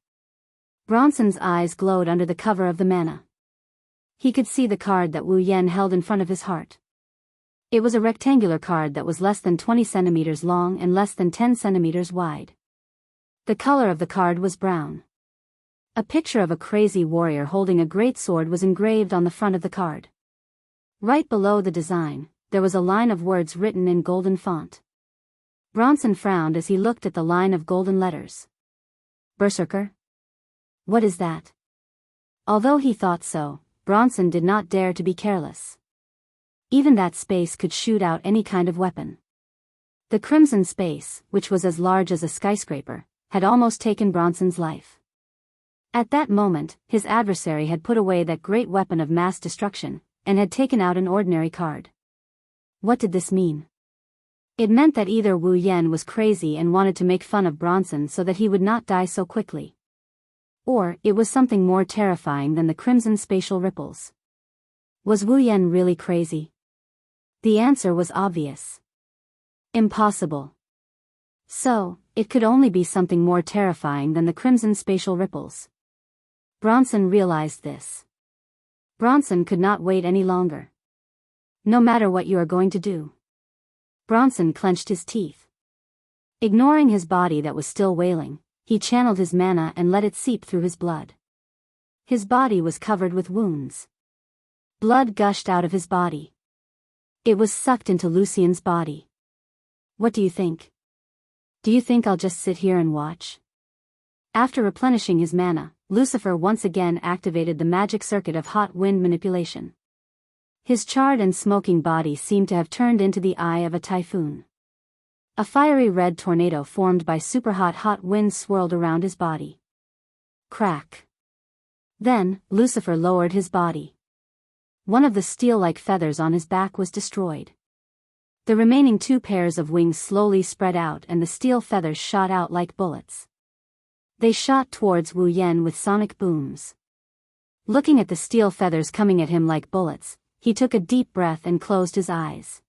Bronson's eyes glowed under the cover of the mana. He could see the card that Wu Yan held in front of his heart. It was a rectangular card that was less than 20 centimeters long and less than 10 centimeters wide. The color of the card was brown. A picture of a crazy warrior holding a great sword was engraved on the front of the card. Right below the design, there was a line of words written in golden font. Bronson frowned as he looked at the line of golden letters. Berserker? What is that? Although he thought so, Bronson did not dare to be careless. Even that space could shoot out any kind of weapon. The crimson space, which was as large as a skyscraper, had almost taken Bronson's life. At that moment, his adversary had put away that great weapon of mass destruction, and had taken out an ordinary card. What did this mean? It meant that either Wu Yan was crazy and wanted to make fun of Bronson so that he would not die so quickly. Or, it was something more terrifying than the crimson spatial ripples. Was Wu Yan really crazy? The answer was obvious. Impossible. So, it could only be something more terrifying than the crimson spatial ripples. Bronson realized this. Bronson could not wait any longer. No matter what you are going to do. Bronson clenched his teeth. Ignoring his body that was still wailing, he channeled his mana and let it seep through his blood. His body was covered with wounds. Blood gushed out of his body. It was sucked into Lucien's body. What do you think? Do you think I'll just sit here and watch? After replenishing his mana, Lucifer once again activated the magic circuit of hot wind manipulation. His charred and smoking body seemed to have turned into the eye of a typhoon. A fiery red tornado formed by superhot hot winds swirled around his body. Crack. Then, Lucifer lowered his body. One of the steel-like feathers on his back was destroyed. The remaining 2 pairs of wings slowly spread out and the steel feathers shot out like bullets. They shot towards Wu Yan with sonic booms. Looking at the steel feathers coming at him like bullets, he took a deep breath and closed his eyes.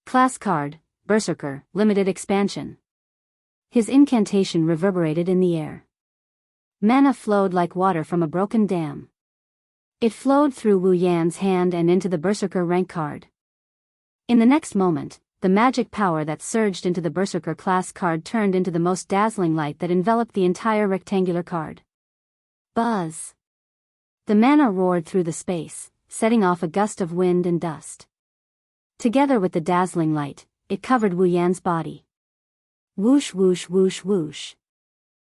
Class card, Berserker, limited expansion. His incantation reverberated in the air. Mana flowed like water from a broken dam. It flowed through Wu Yan's hand and into the Berserker rank card. In the next moment, the magic power that surged into the Berserker class card turned into the most dazzling light that enveloped the entire rectangular card. Buzz! The mana roared through the space, setting off a gust of wind and dust. Together with the dazzling light, it covered Wu Yan's body. Whoosh whoosh whoosh whoosh.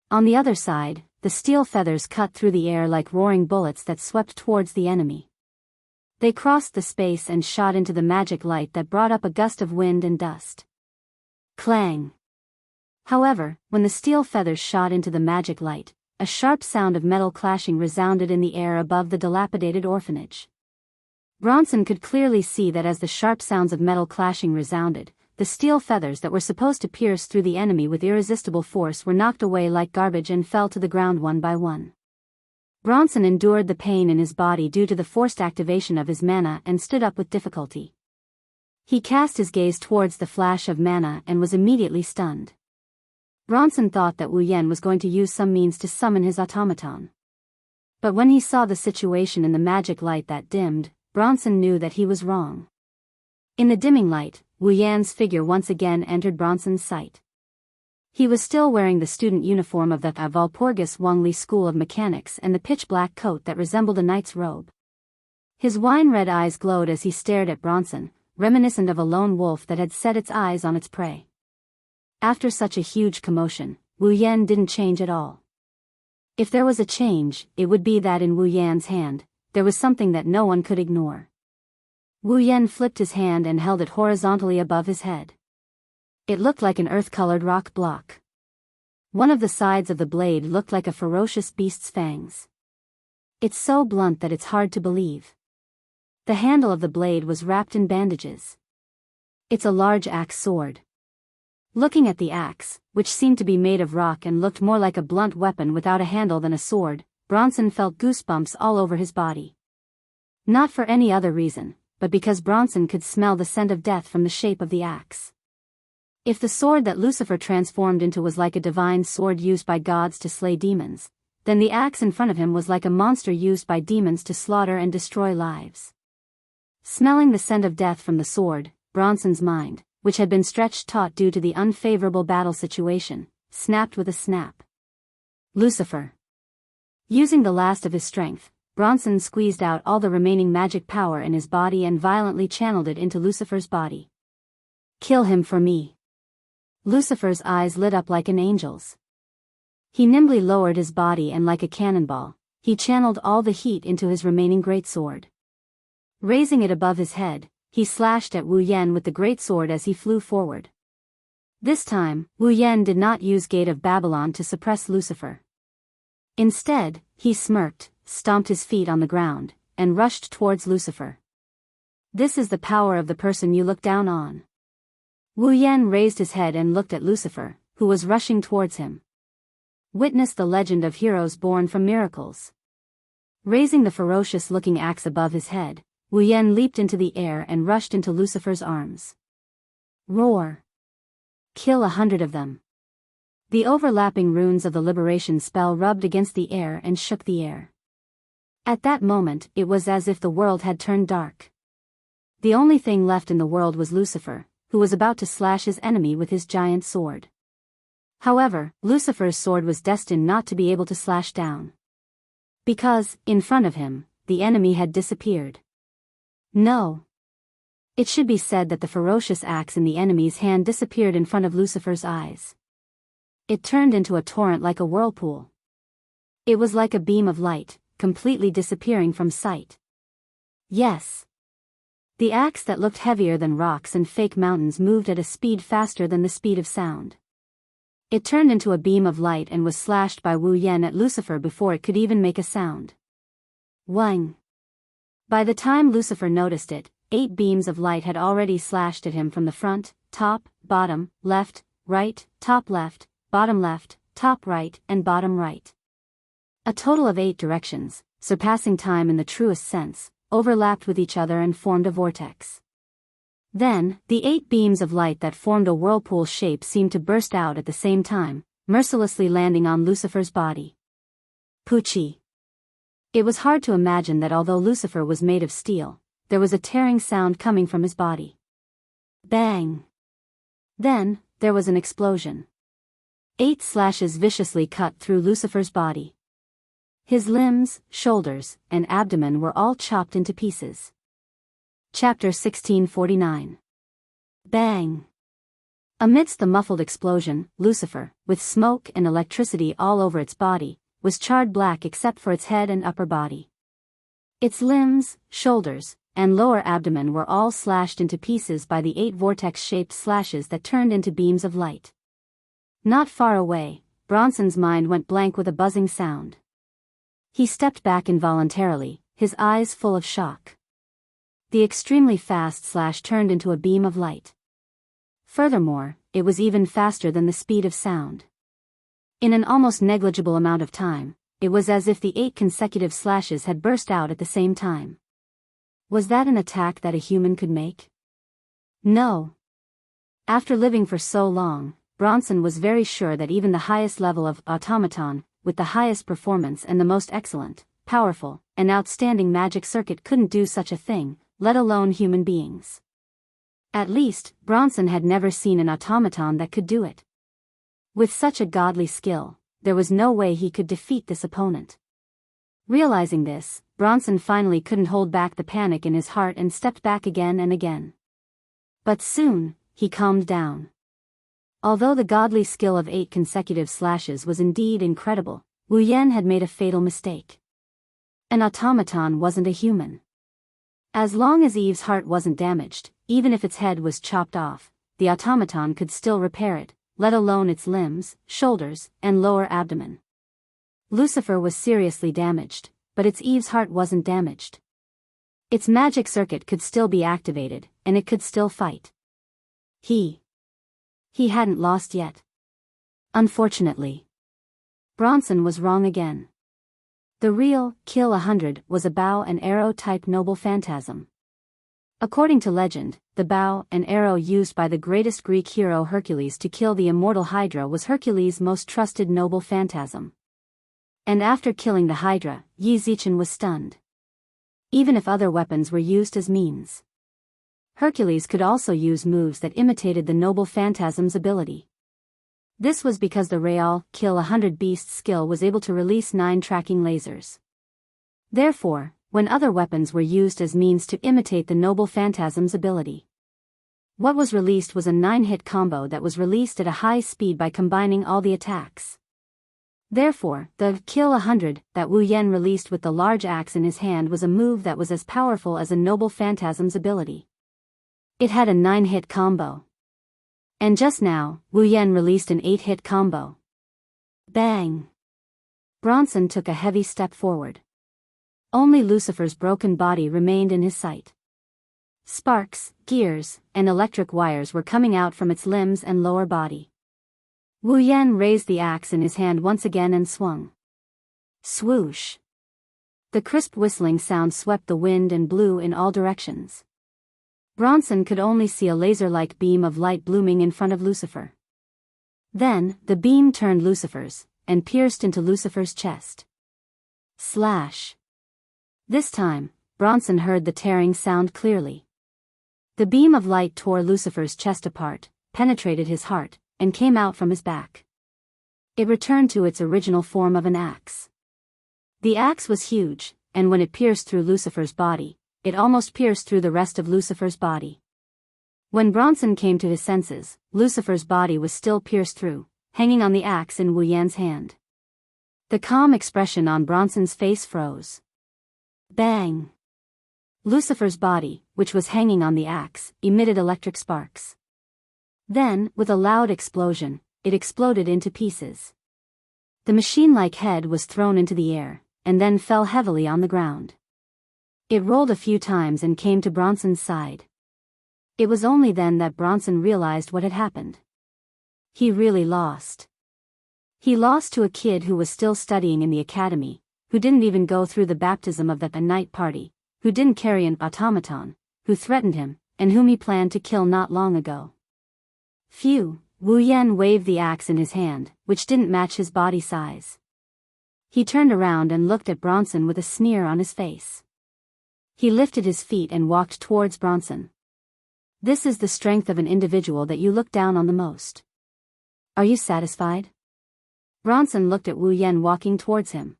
On the other side, the steel feathers cut through the air like roaring bullets that swept towards the enemy. They crossed the space and shot into the magic light that brought up a gust of wind and dust. Clang! However, when the steel feathers shot into the magic light, a sharp sound of metal clashing resounded in the air above the dilapidated orphanage. Bronson could clearly see that as the sharp sounds of metal clashing resounded, the steel feathers that were supposed to pierce through the enemy with irresistible force were knocked away like garbage and fell to the ground one by one. Bronson endured the pain in his body due to the forced activation of his mana and stood up with difficulty. He cast his gaze towards the flash of mana and was immediately stunned. Bronson thought that Wu Yan was going to use some means to summon his automaton. But when he saw the situation in the magic light that dimmed, Bronson knew that he was wrong. In the dimming light, Wu Yan's figure once again entered Bronson's sight. He was still wearing the student uniform of the Valpurgis Wangli School of Mechanics and the pitch-black coat that resembled a knight's robe. His wine-red eyes glowed as he stared at Bronson, reminiscent of a lone wolf that had set its eyes on its prey. After such a huge commotion, Wu Yan didn't change at all. If there was a change, it would be that in Wu Yan's hand, there was something that no one could ignore. Wu Yan flipped his hand and held it horizontally above his head. It looked like an earth-colored rock block. One of the sides of the blade looked like a ferocious beast's fangs. It's so blunt that it's hard to believe. The handle of the blade was wrapped in bandages. It's a large axe sword. Looking at the axe, which seemed to be made of rock and looked more like a blunt weapon without a handle than a sword, Bronson felt goosebumps all over his body. Not for any other reason, but because Bronson could smell the scent of death from the shape of the axe. If the sword that Lucifer transformed into was like a divine sword used by gods to slay demons, then the axe in front of him was like a monster used by demons to slaughter and destroy lives. Smelling the scent of death from the sword, Bronson's mind, which had been stretched taut due to the unfavorable battle situation, snapped with a snap. Lucifer. Using the last of his strength, Bronson squeezed out all the remaining magic power in his body and violently channeled it into Lucifer's body. Kill him for me. Lucifer's eyes lit up like an angel's. He nimbly lowered his body and like a cannonball, he channeled all the heat into his remaining greatsword. Raising it above his head, he slashed at Wu Yan with the greatsword as he flew forward. This time, Wu Yan did not use Gate of Babylon to suppress Lucifer. Instead, he smirked, stomped his feet on the ground, and rushed towards Lucifer. This is the power of the person you look down on. Wu Yan raised his head and looked at Lucifer, who was rushing towards him. Witness the legend of heroes born from miracles. Raising the ferocious-looking axe above his head, Wu Yan leaped into the air and rushed into Lucifer's arms. Roar! Kill 100 of them! The overlapping runes of the liberation spell rubbed against the air and shook the air. At that moment, it was as if the world had turned dark. The only thing left in the world was Lucifer, who was about to slash his enemy with his giant sword. However, Lucifer's sword was destined not to be able to slash down. Because, in front of him, the enemy had disappeared. No. It should be said that the ferocious axe in the enemy's hand disappeared in front of Lucifer's eyes. It turned into a torrent like a whirlpool. It was like a beam of light, completely disappearing from sight. Yes. The axe that looked heavier than rocks and fake mountains moved at a speed faster than the speed of sound. It turned into a beam of light and was slashed by Wu Yan at Lucifer before it could even make a sound. Wang! By the time Lucifer noticed it, 8 beams of light had already slashed at him from the front, top, bottom, left, right, top left, bottom left, top right, and bottom right. A total of 8 directions, surpassing time in the truest sense, overlapped with each other and formed a vortex. Then, the 8 beams of light that formed a whirlpool shape seemed to burst out at the same time, mercilessly landing on Lucifer's body. Poochie! It was hard to imagine that although Lucifer was made of steel, there was a tearing sound coming from his body. Bang! Then, there was an explosion. 8 slashes viciously cut through Lucifer's body. His limbs, shoulders, and abdomen were all chopped into pieces. Chapter 1649. Bang! Amidst the muffled explosion, Lucifer, with smoke and electricity all over its body, was charred black except for its head and upper body. Its limbs, shoulders, and lower abdomen were all slashed into pieces by the 8 vortex-shaped slashes that turned into beams of light. Not far away, Bronson's mind went blank with a buzzing sound. He stepped back involuntarily, his eyes full of shock. The extremely fast slash turned into a beam of light. Furthermore, it was even faster than the speed of sound. In an almost negligible amount of time, it was as if the 8 consecutive slashes had burst out at the same time. Was that an attack that a human could make? No. After living for so long, Bronson was very sure that even the highest level of automaton, with the highest performance and the most excellent, powerful, and outstanding magic circuit couldn't do such a thing, let alone human beings. At least, Bronson had never seen an automaton that could do it. With such a godly skill, there was no way he could defeat this opponent. Realizing this, Bronson finally couldn't hold back the panic in his heart and stepped back again and again. But soon, he calmed down. Although the godly skill of 8 consecutive slashes was indeed incredible, Wu Yan had made a fatal mistake. An automaton wasn't a human. As long as Eve's heart wasn't damaged, even if its head was chopped off, the automaton could still repair it, let alone its limbs, shoulders, and lower abdomen. Lucifer was seriously damaged, but its Eve's heart wasn't damaged. Its magic circuit could still be activated, and it could still fight. He hadn't lost yet. Unfortunately. Bronson was wrong again. The real, kill 100 was a bow and arrow type noble phantasm. According to legend, the bow and arrow used by the greatest Greek hero Hercules to kill the immortal Hydra was Hercules' most trusted noble phantasm. And after killing the Hydra, Yi Zichen was stunned. Even if other weapons were used as means. Hercules could also use moves that imitated the noble phantasm's ability. This was because the real, kill 100 beast skill was able to release 9 tracking lasers. Therefore, when other weapons were used as means to imitate the noble phantasm's ability, what was released was a 9-hit combo that was released at a high speed by combining all the attacks. Therefore, the kill 100 that Wu Yan released with the large axe in his hand was a move that was as powerful as a noble phantasm's ability. It had a 9-hit combo. And just now, Wu Yan released an 8-hit combo. Bang! Bronson took a heavy step forward. Only Lucifer's broken body remained in his sight. Sparks, gears, and electric wires were coming out from its limbs and lower body. Wu Yan raised the axe in his hand once again and swung. Swoosh! The crisp whistling sound swept the wind and blew in all directions. Bronson could only see a laser-like beam of light blooming in front of Lucifer. Then, the beam turned Lucifer's, and pierced into Lucifer's chest. Slash. This time, Bronson heard the tearing sound clearly. The beam of light tore Lucifer's chest apart, penetrated his heart, and came out from his back. It returned to its original form of an axe. The axe was huge, and when it pierced through Lucifer's body, it almost pierced through the rest of Lucifer's body. When Bronson came to his senses, Lucifer's body was still pierced through, hanging on the axe in Wu Yan's hand. The calm expression on Bronson's face froze. Bang! Lucifer's body, which was hanging on the axe, emitted electric sparks. Then, with a loud explosion, it exploded into pieces. The machine-like head was thrown into the air, and then fell heavily on the ground. It rolled a few times and came to Bronson's side. It was only then that Bronson realized what had happened. He really lost. He lost to a kid who was still studying in the academy, who didn't even go through the baptism of that night party, who didn't carry an automaton, who threatened him, and whom he planned to kill not long ago. Phew, Wu Yan waved the axe in his hand, which didn't match his body size. He turned around and looked at Bronson with a sneer on his face. He lifted his feet and walked towards Bronson. This is the strength of an individual that you look down on the most. Are you satisfied? Bronson looked at Wu Yan walking towards him.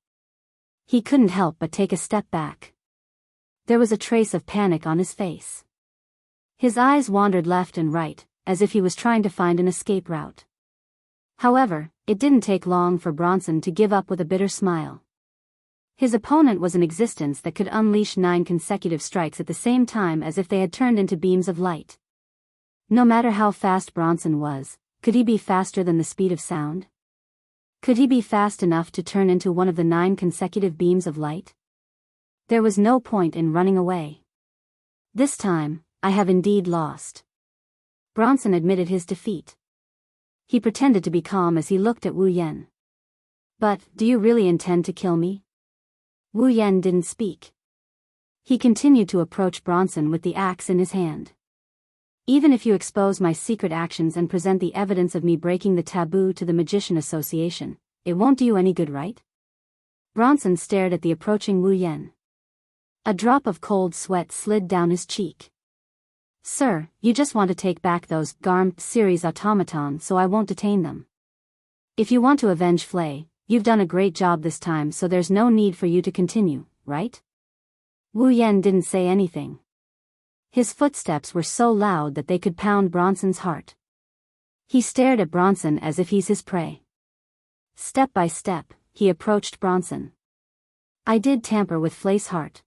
He couldn't help but take a step back. There was a trace of panic on his face. His eyes wandered left and right, as if he was trying to find an escape route. However, it didn't take long for Bronson to give up with a bitter smile. His opponent was an existence that could unleash 9 consecutive strikes at the same time as if they had turned into beams of light. No matter how fast Bronson was, could he be faster than the speed of sound? Could he be fast enough to turn into one of the 9 consecutive beams of light? There was no point in running away. This time, I have indeed lost. Bronson admitted his defeat. He pretended to be calm as he looked at Wu Yan. But, do you really intend to kill me? Wu Yan didn't speak. He continued to approach Bronson with the axe in his hand. Even if you expose my secret actions and present the evidence of me breaking the taboo to the Magician Association, it won't do you any good, right? Bronson stared at the approaching Wu Yan. A drop of cold sweat slid down his cheek. Sir, you just want to take back those Garm series automatons, so I won't detain them. If you want to avenge Flay, you've done a great job this time, so there's no need for you to continue, right? Wu Yan didn't say anything. His footsteps were so loud that they could pound Bronson's heart. He stared at Bronson as if he's his prey. Step by step, he approached Bronson. I did tamper with Flay's heart.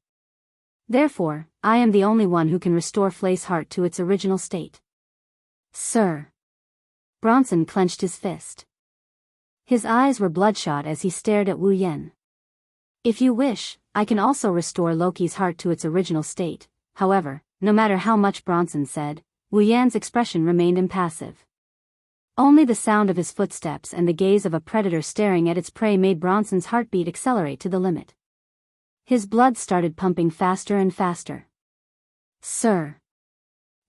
Therefore, I am the only one who can restore Flay's heart to its original state. Sir. Bronson clenched his fist. His eyes were bloodshot as he stared at Wu Yan. If you wish, I can also restore Loki's heart to its original state. However, no matter how much Bronson said, Wu Yan's expression remained impassive. Only the sound of his footsteps and the gaze of a predator staring at its prey made Bronson's heartbeat accelerate to the limit. His blood started pumping faster and faster. Sir.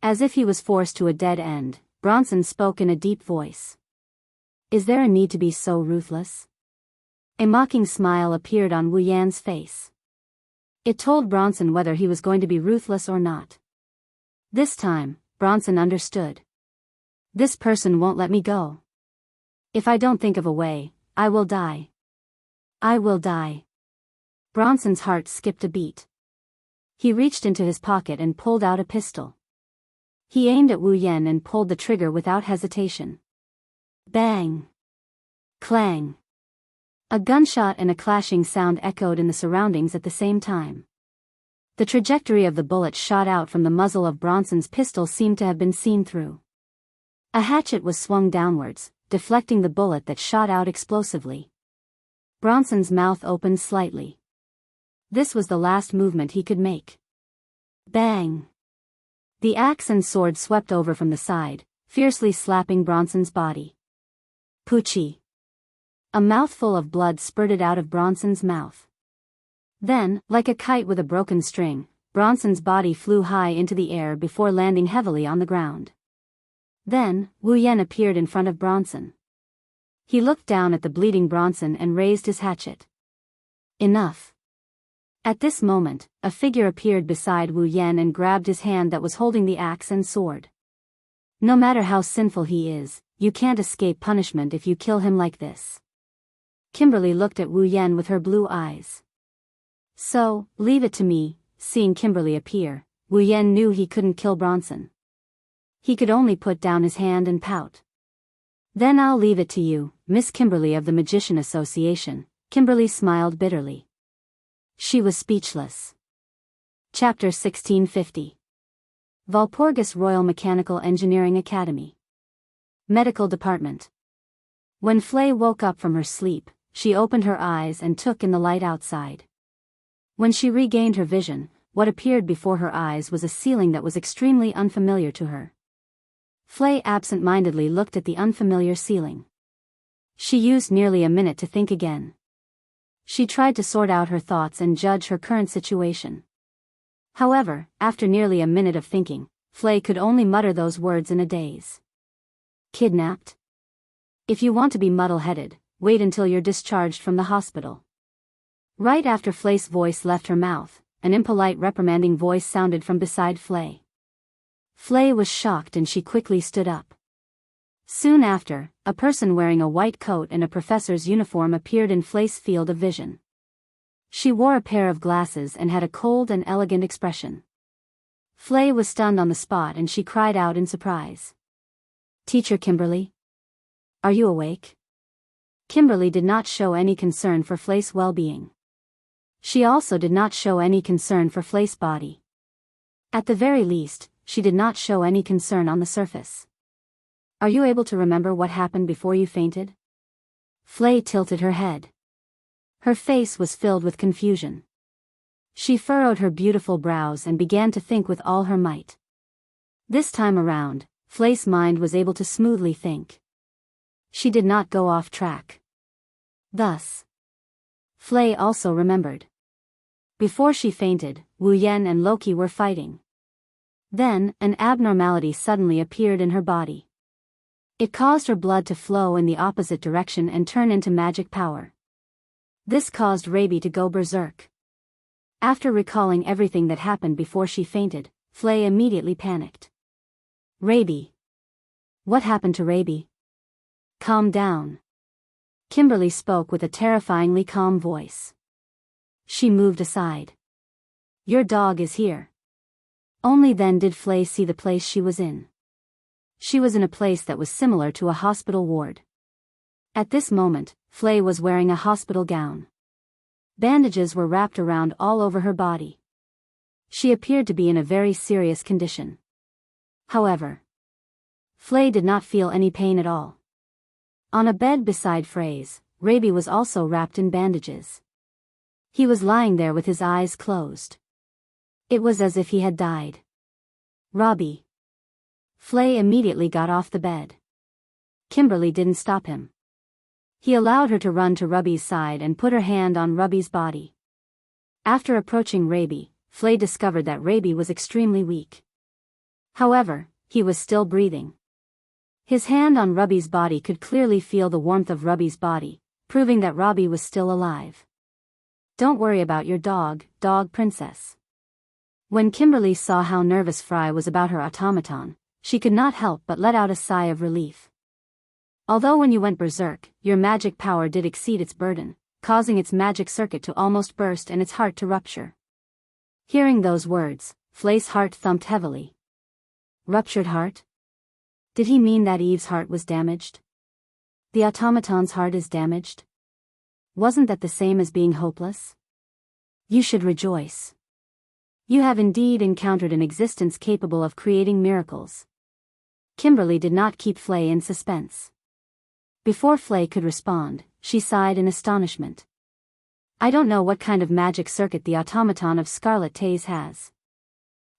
As if he was forced to a dead end, Bronson spoke in a deep voice. Is there a need to be so ruthless? A mocking smile appeared on Wu Yan's face. It told Bronson whether he was going to be ruthless or not. This time, Bronson understood. This person won't let me go. If I don't think of a way, I will die. I will die. Bronson's heart skipped a beat. He reached into his pocket and pulled out a pistol. He aimed at Wu Yan and pulled the trigger without hesitation. Bang! Clang! A gunshot and a clashing sound echoed in the surroundings at the same time. The trajectory of the bullet shot out from the muzzle of Bronson's pistol seemed to have been seen through. A hatchet was swung downwards, deflecting the bullet that shot out explosively. Bronson's mouth opened slightly. This was the last movement he could make. Bang! The axe and sword swept over from the side, fiercely slapping Bronson's body. Poochie! A mouthful of blood spurted out of Bronson's mouth. Then, like a kite with a broken string, Bronson's body flew high into the air before landing heavily on the ground. Then, Wu Yan appeared in front of Bronson. He looked down at the bleeding Bronson and raised his hatchet. Enough. At this moment, a figure appeared beside Wu Yan and grabbed his hand that was holding the axe and sword. No matter how sinful he is, you can't escape punishment if you kill him like this. Kimberly looked at Wu Yan with her blue eyes. So, leave it to me. Seeing Kimberly appear, Wu Yan knew he couldn't kill Bronson. He could only put down his hand and pout. Then I'll leave it to you, Miss Kimberly of the Magician Association. Kimberly smiled bitterly. She was speechless. Chapter 1650. Walpurgis Royal Mechanical Engineering Academy. Medical Department. When Flay woke up from her sleep, she opened her eyes and took in the light outside. When she regained her vision, what appeared before her eyes was a ceiling that was extremely unfamiliar to her. Flay absent-mindedly looked at the unfamiliar ceiling. She used nearly a minute to think again. She tried to sort out her thoughts and judge her current situation. However, after nearly a minute of thinking, Flay could only mutter those words in a daze. Kidnapped? If you want to be muddle-headed, wait until you're discharged from the hospital. Right after Flay's voice left her mouth, an impolite reprimanding voice sounded from beside Flay. Flay was shocked and she quickly stood up. Soon after, a person wearing a white coat and a professor's uniform appeared in Flay's field of vision. She wore a pair of glasses and had a cold and elegant expression. Flay was stunned on the spot and she cried out in surprise. Teacher Kimberly? Are you awake? Kimberly did not show any concern for Flay's well-being. She also did not show any concern for Flay's body. At the very least, she did not show any concern on the surface. Are you able to remember what happened before you fainted? Flay tilted her head. Her face was filled with confusion. She furrowed her beautiful brows and began to think with all her might. This time around, Flay's mind was able to smoothly think. She did not go off track. Thus, Flay also remembered. Before she fainted, Wu Yan and Loki were fighting. Then, an abnormality suddenly appeared in her body. It caused her blood to flow in the opposite direction and turn into magic power. This caused Raby to go berserk. After recalling everything that happened before she fainted, Flay immediately panicked. Raby. What happened to Raby? Calm down. Kimberly spoke with a terrifyingly calm voice. She moved aside. Your dog is here. Only then did Flay see the place she was in. She was in a place that was similar to a hospital ward. At this moment, Flay was wearing a hospital gown. Bandages were wrapped around all over her body. She appeared to be in a very serious condition. However, Flay did not feel any pain at all. On a bed beside Frey's, Raby was also wrapped in bandages. He was lying there with his eyes closed. It was as if he had died. Robbie. Flay immediately got off the bed. Kimberly didn't stop him. He allowed her to run to Ruby's side and put her hand on Ruby's body. After approaching Raby, Flay discovered that Raby was extremely weak. However, he was still breathing. His hand on Ruby's body could clearly feel the warmth of Ruby's body, proving that Robbie was still alive. Don't worry about your dog, dog princess. When Kimberly saw how nervous Fry was about her automaton, she could not help but let out a sigh of relief. Although when you went berserk, your magic power did exceed its burden, causing its magic circuit to almost burst and its heart to rupture. Hearing those words, Flay's heart thumped heavily. Ruptured heart? Did he mean that Eve's heart was damaged? The automaton's heart is damaged? Wasn't that the same as being hopeless? You should rejoice. You have indeed encountered an existence capable of creating miracles. Kimberly did not keep Flay in suspense. Before Flay could respond, she sighed in astonishment. I don't know what kind of magic circuit the automaton of Scarlet Taze has.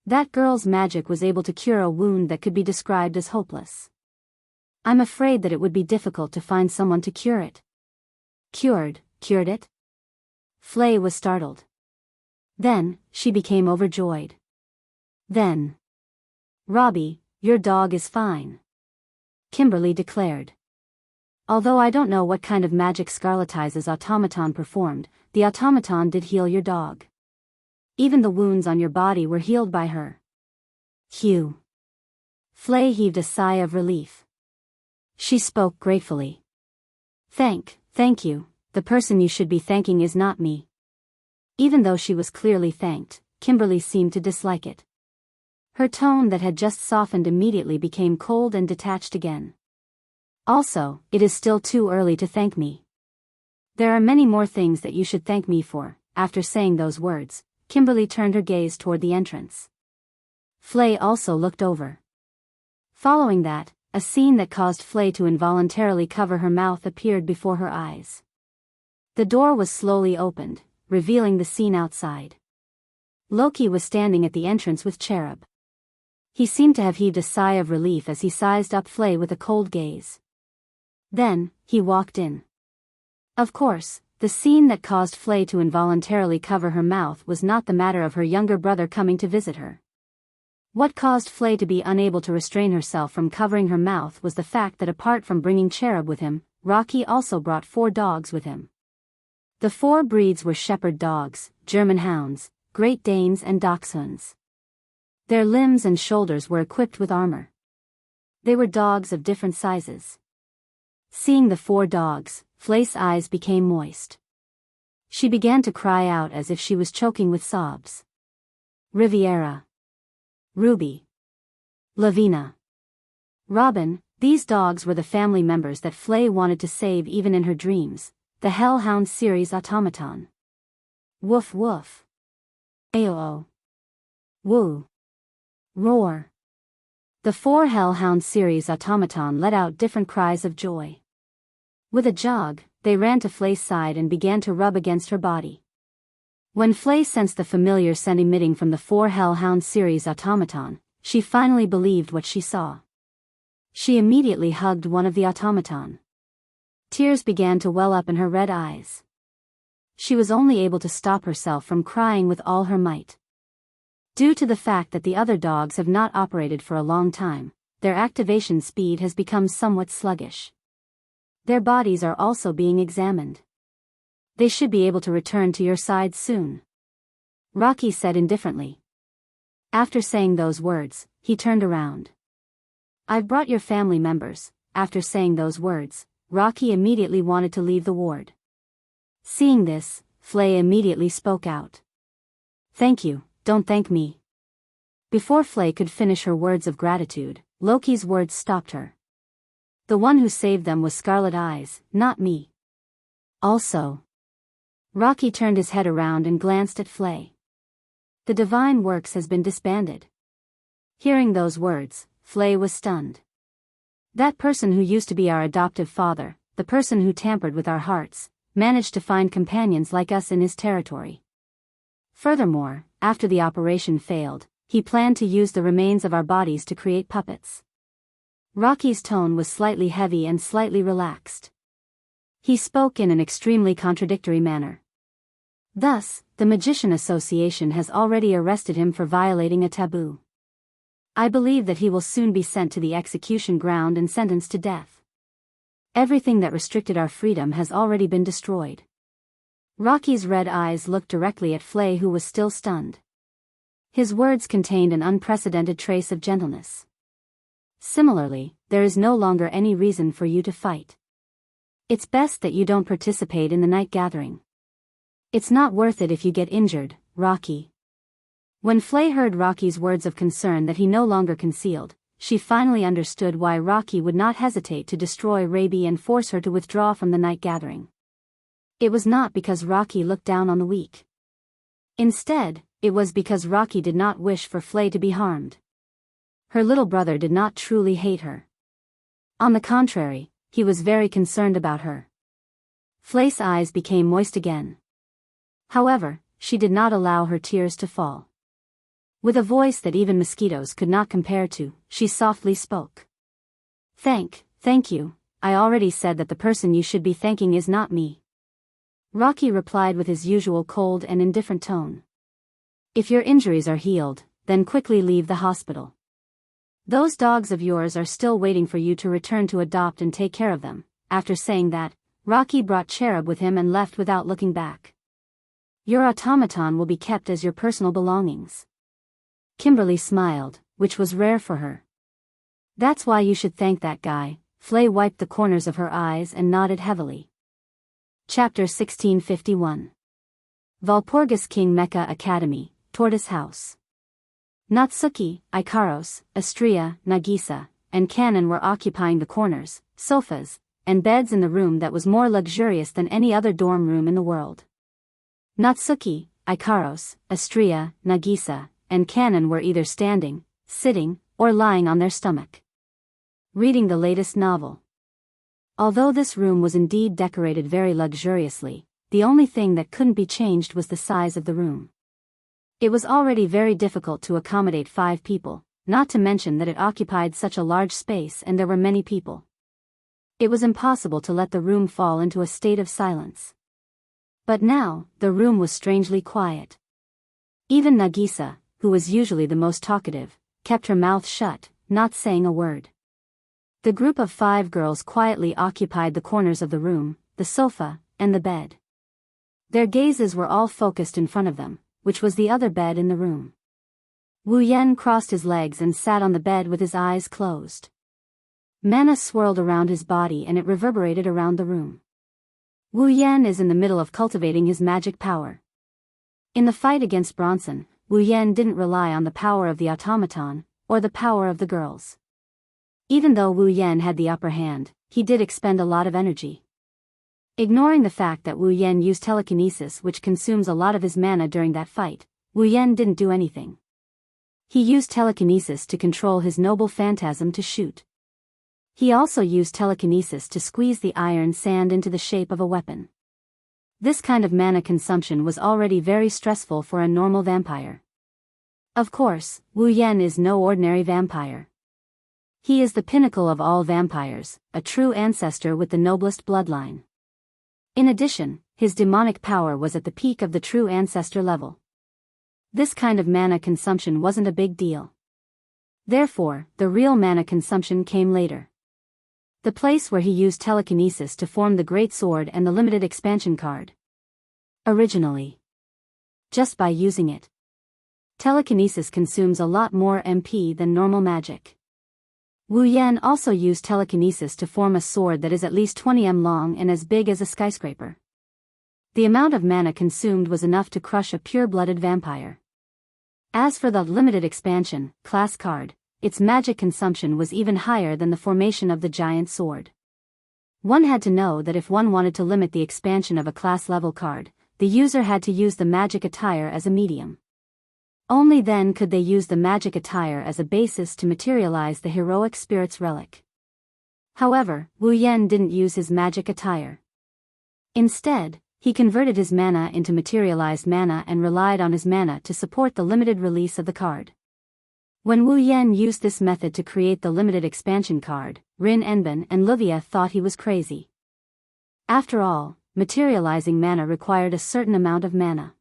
That girl's magic was able to cure a wound that could be described as hopeless. I'm afraid that it would be difficult to find someone to cure it. Cured it? Flay was startled. Then, she became overjoyed. Then, Robbie, your dog is fine, Kimberly declared. Although I don't know what kind of magic Scarletiz's automaton performed, the automaton did heal your dog. Even the wounds on your body were healed by her. Phew. Flay heaved a sigh of relief. She spoke gratefully. Thank you, the person you should be thanking is not me. Even though she was clearly thanked, Kimberly seemed to dislike it. Her tone that had just softened immediately became cold and detached again. Also, it is still too early to thank me. There are many more things that you should thank me for. After saying those words, Kimberly turned her gaze toward the entrance. Flay also looked over. Following that, a scene that caused Flay to involuntarily cover her mouth appeared before her eyes. The door was slowly opened, revealing the scene outside. Loki was standing at the entrance with Cherub. He seemed to have heaved a sigh of relief as he sized up Flay with a cold gaze. Then, he walked in. Of course, the scene that caused Flay to involuntarily cover her mouth was not the matter of her younger brother coming to visit her. What caused Flay to be unable to restrain herself from covering her mouth was the fact that apart from bringing Cherub with him, Rocky also brought 4 dogs with him. The 4 breeds were shepherd dogs, German hounds, Great Danes and Dachshunds. Their limbs and shoulders were equipped with armor. They were dogs of different sizes. Seeing the 4 dogs, Flay's eyes became moist. She began to cry out as if she was choking with sobs. Riviera. Ruby. Lavina. Robin, these dogs were the family members that Flay wanted to save even in her dreams, the Hellhound series automaton. Woof woof. Aoo. Woo. Roar. The 4 Hellhound series automaton let out different cries of joy. With a jog, they ran to Flay's side and began to rub against her body. When Flay sensed the familiar scent emitting from the 4 Hellhound series automaton, she finally believed what she saw. She immediately hugged one of the automaton. Tears began to well up in her red eyes. She was only able to stop herself from crying with all her might. Due to the fact that the other dogs have not operated for a long time, their activation speed has become somewhat sluggish. Their bodies are also being examined. They should be able to return to your side soon, Rocky said indifferently. After saying those words, he turned around. I've brought your family members. After saying those words, Rocky immediately wanted to leave the ward. Seeing this, Flay immediately spoke out. Thank you, don't thank me. Before Flay could finish her words of gratitude, Loki's words stopped her. The one who saved them was Scarlet Eyes, not me. Also. Rocky turned his head around and glanced at Flay. The Divine Works has been disbanded. Hearing those words, Flay was stunned. That person who used to be our adoptive father, the person who tampered with our hearts, managed to find companions like us in his territory. Furthermore, after the operation failed, he planned to use the remains of our bodies to create puppets. Rocky's tone was slightly heavy and slightly relaxed. He spoke in an extremely contradictory manner. Thus, the Magician Association has already arrested him for violating a taboo. I believe that he will soon be sent to the execution ground and sentenced to death. Everything that restricted our freedom has already been destroyed. Rocky's red eyes looked directly at Flay, who was still stunned. His words contained an unprecedented trace of gentleness. Similarly, there is no longer any reason for you to fight. It's best that you don't participate in the night gathering. It's not worth it if you get injured, Rocky. When Flay heard Rocky's words of concern that he no longer concealed, she finally understood why Rocky would not hesitate to destroy Raby and force her to withdraw from the night gathering. It was not because Rocky looked down on the weak. Instead, it was because Rocky did not wish for Flay to be harmed. Her little brother did not truly hate her. On the contrary, he was very concerned about her. Flay's eyes became moist again. However, she did not allow her tears to fall. With a voice that even mosquitoes could not compare to, she softly spoke. Thank you, I already said that the person you should be thanking is not me. Rocky replied with his usual cold and indifferent tone. If your injuries are healed, then quickly leave the hospital. Those dogs of yours are still waiting for you to return to adopt and take care of them." After saying that, Rocky brought Cherub with him and left without looking back. "Your automaton will be kept as your personal belongings." Kimberly smiled, which was rare for her. "That's why you should thank that guy." Flay wiped the corners of her eyes and nodded heavily. Chapter 1651. Valpurgis King Mecha Academy, Tortoise House. Natsuki, Ikaros, Astria, Nagisa, and Kanon were occupying the corners, sofas, and beds in the room that was more luxurious than any other dorm room in the world. Natsuki, Ikaros, Astria, Nagisa, and Kanon were either standing, sitting, or lying on their stomach, reading the latest novel. Although this room was indeed decorated very luxuriously, the only thing that couldn't be changed was the size of the room. It was already very difficult to accommodate 5 people, not to mention that it occupied such a large space and there were many people. It was impossible to let the room fall into a state of silence. But now, the room was strangely quiet. Even Nagisa, who was usually the most talkative, kept her mouth shut, not saying a word. The group of 5 girls quietly occupied the corners of the room, the sofa, and the bed. Their gazes were all focused in front of them, which was the other bed in the room. Wu Yan crossed his legs and sat on the bed with his eyes closed. Mana swirled around his body and it reverberated around the room. Wu Yan is in the middle of cultivating his magic power. In the fight against Bronson, Wu Yan didn't rely on the power of the automaton, or the power of the girls. Even though Wu Yan had the upper hand, he did expend a lot of energy. Ignoring the fact that Wu Yan used telekinesis which consumes a lot of his mana during that fight, Wu Yan didn't do anything. He used telekinesis to control his noble phantasm to shoot. He also used telekinesis to squeeze the iron sand into the shape of a weapon. This kind of mana consumption was already very stressful for a normal vampire. Of course, Wu Yan is no ordinary vampire. He is the pinnacle of all vampires, a true ancestor with the noblest bloodline. In addition, his demonic power was at the peak of the true ancestor level. This kind of mana consumption wasn't a big deal. Therefore, the real mana consumption came later. The place where he used telekinesis to form the Great Sword and the limited expansion card. Originally, just by using it, telekinesis consumes a lot more MP than normal magic. Wu Yan also used telekinesis to form a sword that is at least 20 m long and as big as a skyscraper. The amount of mana consumed was enough to crush a pure-blooded vampire. As for the limited expansion class card, its magic consumption was even higher than the formation of the giant sword. One had to know that if one wanted to limit the expansion of a class level card, the user had to use the magic attire as a medium. Only then could they use the magic attire as a basis to materialize the heroic spirit's relic. However, Wu Yan didn't use his magic attire. Instead, he converted his mana into materialized mana and relied on his mana to support the limited release of the card. When Wu Yan used this method to create the limited expansion card, Rin Enbin and Livia thought he was crazy. After all, materializing mana required a certain amount of mana.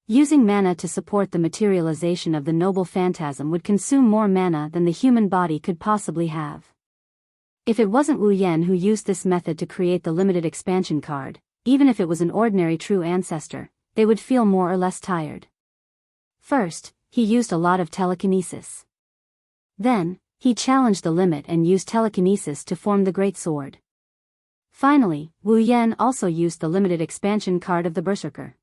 Using mana to support the materialization of the noble phantasm would consume more mana than the human body could possibly have. If it wasn't Wu Yan who used this method to create the limited expansion card, even if it was an ordinary true ancestor, they would feel more or less tired. First, he used a lot of telekinesis. Then, he challenged the limit and used telekinesis to form the Great Sword. Finally, Wu Yan also used the limited expansion card of the Berserker.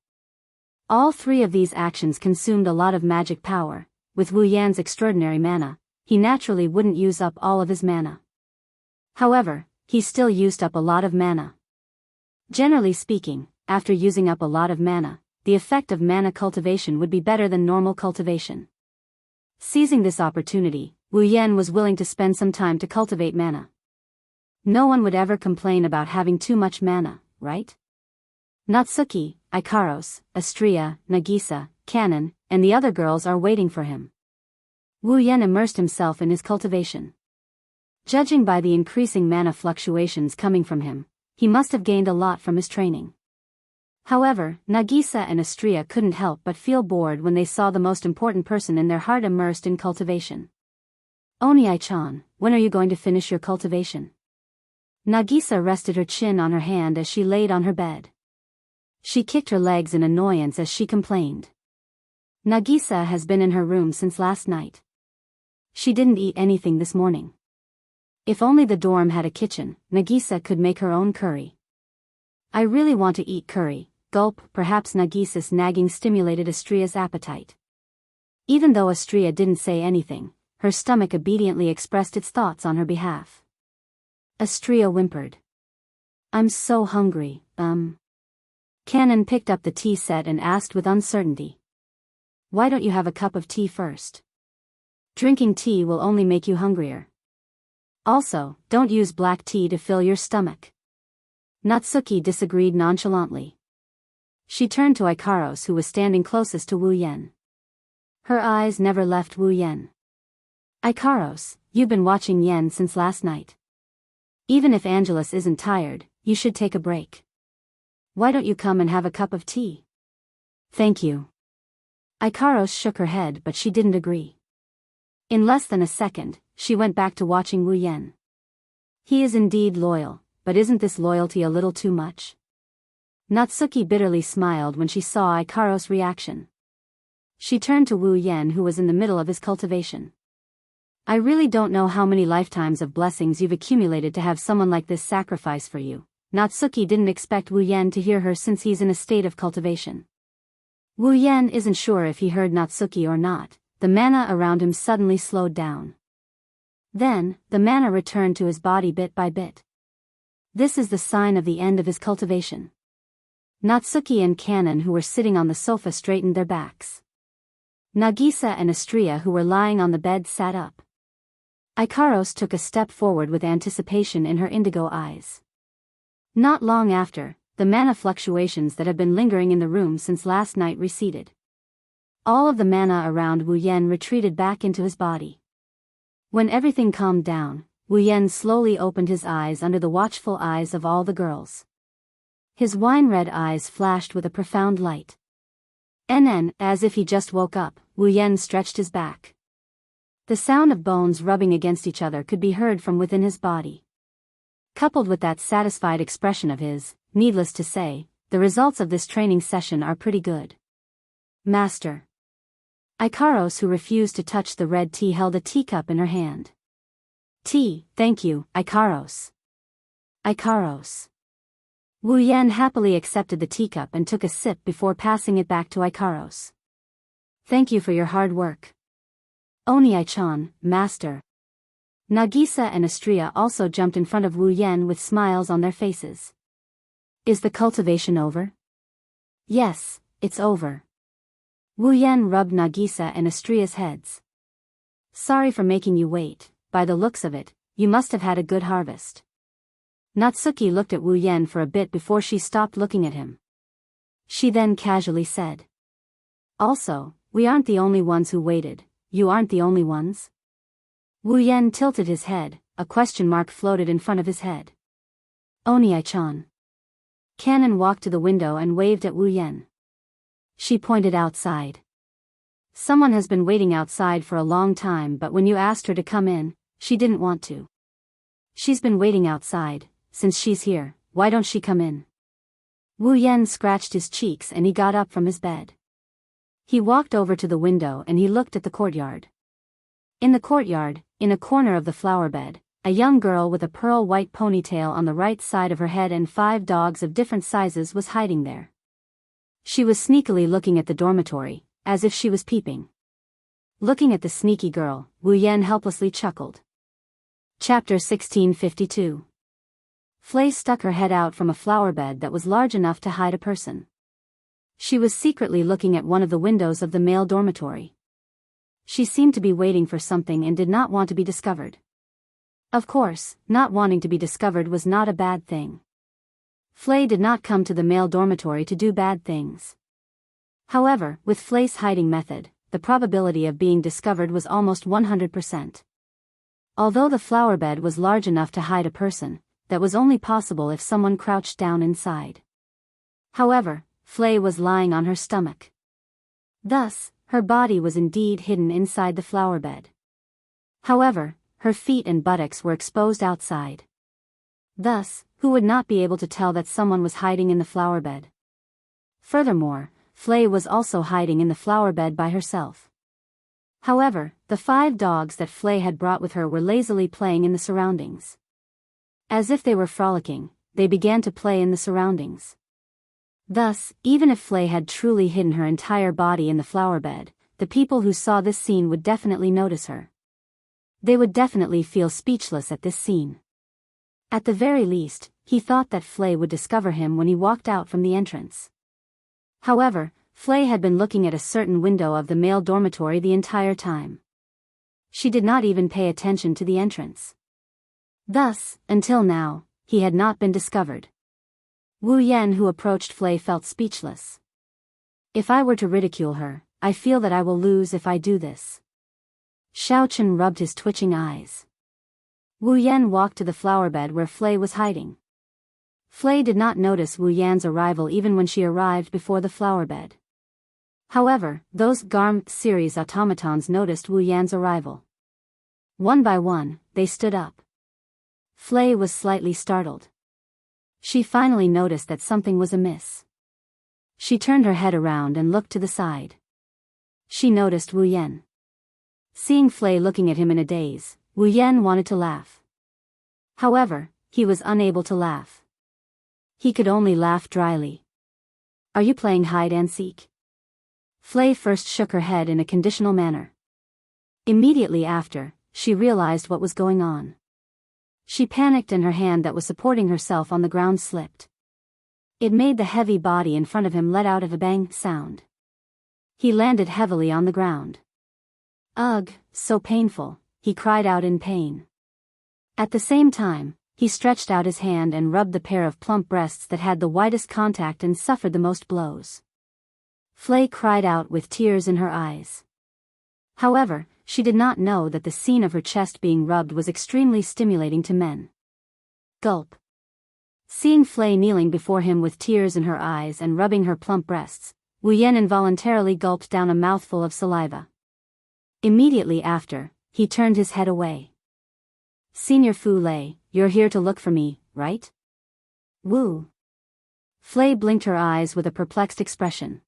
All 3 of these actions consumed a lot of magic power. With Wu Yan's extraordinary mana, he naturally wouldn't use up all of his mana. However, he still used up a lot of mana. Generally speaking, after using up a lot of mana, the effect of mana cultivation would be better than normal cultivation. Seizing this opportunity, Wu Yan was willing to spend some time to cultivate mana. No one would ever complain about having too much mana, right? Natsuki, Ikaros, Astria, Nagisa, Kanon, and the other girls are waiting for him. Wu Yan immersed himself in his cultivation. Judging by the increasing mana fluctuations coming from him, he must have gained a lot from his training. However, Nagisa and Astria couldn't help but feel bored when they saw the most important person in their heart immersed in cultivation. Oni-chan, when are you going to finish your cultivation? Nagisa rested her chin on her hand as she laid on her bed. She kicked her legs in annoyance as she complained. Nagisa has been in her room since last night. She didn't eat anything this morning. If only the dorm had a kitchen, Nagisa could make her own curry. I really want to eat curry. Gulp. Perhaps Nagisa's nagging stimulated Astria's appetite. Even though Astria didn't say anything, her stomach obediently expressed its thoughts on her behalf. Astria whimpered. I'm so hungry, Canon picked up the tea set and asked with uncertainty. Why don't you have a cup of tea first? Drinking tea will only make you hungrier. Also, don't use black tea to fill your stomach. Natsuki disagreed nonchalantly. She turned to Ikaros, who was standing closest to Wu Yen. Her eyes never left Wu Yen. Ikaros, you've been watching Yen since last night. Even if Angelus isn't tired, you should take a break. Why don't you come and have a cup of tea? Thank you. Ikaros shook her head, but she didn't agree. In less than a second, she went back to watching Wu Yen. He is indeed loyal, but isn't this loyalty a little too much? Natsuki bitterly smiled when she saw Ikaros' reaction. She turned to Wu Yen, who was in the middle of his cultivation. I really don't know how many lifetimes of blessings you've accumulated to have someone like this sacrifice for you. Natsuki didn't expect Wu Yen to hear her since he's in a state of cultivation. Wu Yen isn't sure if he heard Natsuki or not. The mana around him suddenly slowed down. Then, the mana returned to his body bit by bit. This is the sign of the end of his cultivation. Natsuki and Canon, who were sitting on the sofa, straightened their backs. Nagisa and Astria, who were lying on the bed, sat up. Ikaros took a step forward with anticipation in her indigo eyes. Not long after, the mana fluctuations that had been lingering in the room since last night receded. All of the mana around Wu Yen retreated back into his body. When everything calmed down, Wu Yen slowly opened his eyes under the watchful eyes of all the girls. His wine-red eyes flashed with a profound light. As if he just woke up, Wu Yen stretched his back. The sound of bones rubbing against each other could be heard from within his body. Coupled with that satisfied expression of his, needless to say, the results of this training session are pretty good. Master. Ikaros, who refused to touch the red tea, held a teacup in her hand. Tea, thank you, Ikaros. Ikaros. Wu Yen happily accepted the teacup and took a sip before passing it back to Ikaros. Thank you for your hard work. Oni-chan, master. Nagisa and Astria also jumped in front of Wu Yen with smiles on their faces. Is the cultivation over? Yes, it's over. Wu Yen rubbed Nagisa and Astria's heads. Sorry for making you wait. By the looks of it, you must have had a good harvest. Natsuki looked at Wu Yen for a bit before she stopped looking at him. She then casually said. Also, we aren't the only ones who waited. You aren't the only ones? Wu Yen tilted his head, a question mark floated in front of his head. Oni-chan. Canon walked to the window and waved at Wu Yen. She pointed outside. Someone has been waiting outside for a long time, but when you asked her to come in, she didn't want to. She's been waiting outside. Since she's here, why don't she come in? Wu Yen scratched his cheeks and he got up from his bed. He walked over to the window and he looked at the courtyard. In the courtyard, in a corner of the flower bed, a young girl with a pearl-white ponytail on the right side of her head and 5 dogs of different sizes was hiding there. She was sneakily looking at the dormitory, as if she was peeping. Looking at the sneaky girl, Wu Yen helplessly chuckled. Chapter 1652. Flay stuck her head out from a flower bed that was large enough to hide a person. She was secretly looking at one of the windows of the male dormitory. She seemed to be waiting for something and did not want to be discovered. Of course, not wanting to be discovered was not a bad thing. Flay did not come to the male dormitory to do bad things. However, with Flay's hiding method, the probability of being discovered was almost 100%. Although the flower bed was large enough to hide a person, that was only possible if someone crouched down inside. However, Flay was lying on her stomach. Thus, her body was indeed hidden inside the flower bed. However, her feet and buttocks were exposed outside. Thus, who would not be able to tell that someone was hiding in the flower bed? Furthermore, Flay was also hiding in the flower bed by herself. However, the 5 dogs that Flay had brought with her were lazily playing in the surroundings. As if they were frolicking, they began to play in the surroundings. Thus, even if Flay had truly hidden her entire body in the flower bed, the people who saw this scene would definitely notice her. They would definitely feel speechless at this scene. At the very least, he thought that Flay would discover him when he walked out from the entrance. However, Flay had been looking at a certain window of the male dormitory the entire time. She did not even pay attention to the entrance. Thus, until now, he had not been discovered. Wu Yan, who approached Flay, felt speechless. If I were to ridicule her, I feel that I will lose if I do this. Xiao Chen rubbed his twitching eyes. Wu Yan walked to the flower bed where Flay was hiding. Flay did not notice Wu Yan's arrival even when she arrived before the flower bed. However, those Garm series automatons noticed Wu Yan's arrival. One by one, they stood up. Flay was slightly startled. She finally noticed that something was amiss. She turned her head around and looked to the side. She noticed Wu Yan. Seeing Flay looking at him in a daze, Wu Yan wanted to laugh. However, he was unable to laugh. He could only laugh dryly. Are you playing hide and seek? Flay first shook her head in a conditional manner. Immediately after, she realized what was going on. She panicked and her hand that was supporting herself on the ground slipped. It made the heavy body in front of him let out a bang sound. He landed heavily on the ground. Ugh, so painful, he cried out in pain. At the same time, he stretched out his hand and rubbed the pair of plump breasts that had the widest contact and suffered the most blows. Flay cried out with tears in her eyes. However, she did not know that the scene of her chest being rubbed was extremely stimulating to men. Gulp. Seeing Flay kneeling before him with tears in her eyes and rubbing her plump breasts, Wu Yan involuntarily gulped down a mouthful of saliva. Immediately after, he turned his head away. Senior Fu Lei, you're here to look for me, right? Wu. Flay blinked her eyes with a perplexed expression.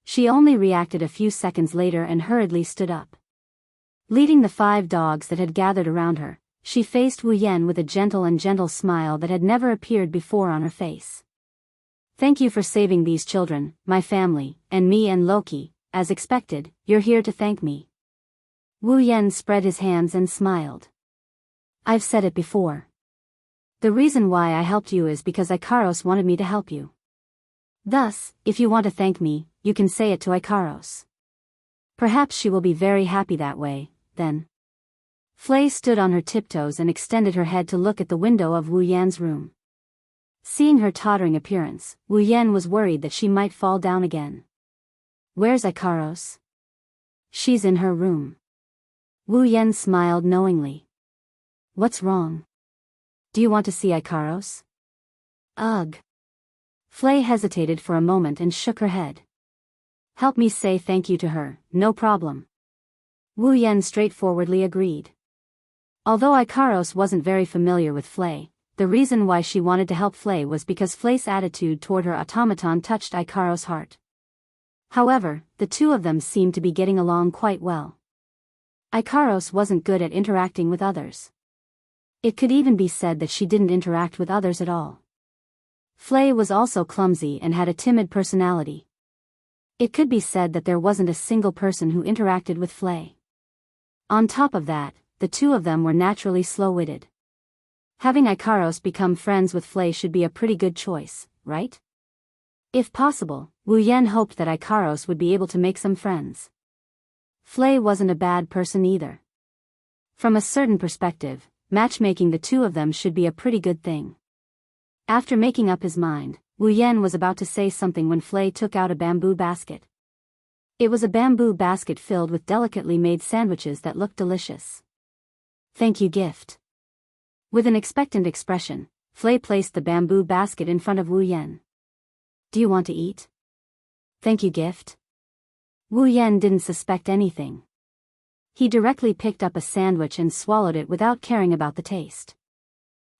She only reacted a few seconds later and hurriedly stood up. Leading the 5 dogs that had gathered around her, she faced Wu Yan with a gentle smile that had never appeared before on her face. Thank you for saving these children, my family, and me and Loki. As expected, you're here to thank me. Wu Yan spread his hands and smiled. I've said it before. The reason why I helped you is because Ikaros wanted me to help you. Thus, if you want to thank me, you can say it to Ikaros. Perhaps she will be very happy that way, then. Flay stood on her tiptoes and extended her head to look at the window of Wu Yan's room. Seeing her tottering appearance, Wu Yan was worried that she might fall down again. Where's Ikaros? She's in her room. Wu Yan smiled knowingly. What's wrong? Do you want to see Ikaros? Ugh. Flay hesitated for a moment and shook her head. Help me say thank you to her, no problem. Wu Yan straightforwardly agreed. Although Ikaros wasn't very familiar with Flay, the reason why she wanted to help Flay was because Flay's attitude toward her automaton touched Ikaros' heart. However, the two of them seemed to be getting along quite well. Ikaros wasn't good at interacting with others. It could even be said that she didn't interact with others at all. Flay was also clumsy and had a timid personality. It could be said that there wasn't a single person who interacted with Flay. On top of that, the two of them were naturally slow-witted. Having Ikaros become friends with Flay should be a pretty good choice, right? If possible, Wu Yan hoped that Ikaros would be able to make some friends. Flay wasn't a bad person either. From a certain perspective, matchmaking the two of them should be a pretty good thing. After making up his mind, Wu Yan was about to say something when Flay took out a bamboo basket. It was a bamboo basket filled with delicately made sandwiches that looked delicious. Thank you gift. With an expectant expression, Flay placed the bamboo basket in front of Wu Yan. Do you want to eat? Thank you gift? Wu Yan didn't suspect anything. He directly picked up a sandwich and swallowed it without caring about the taste.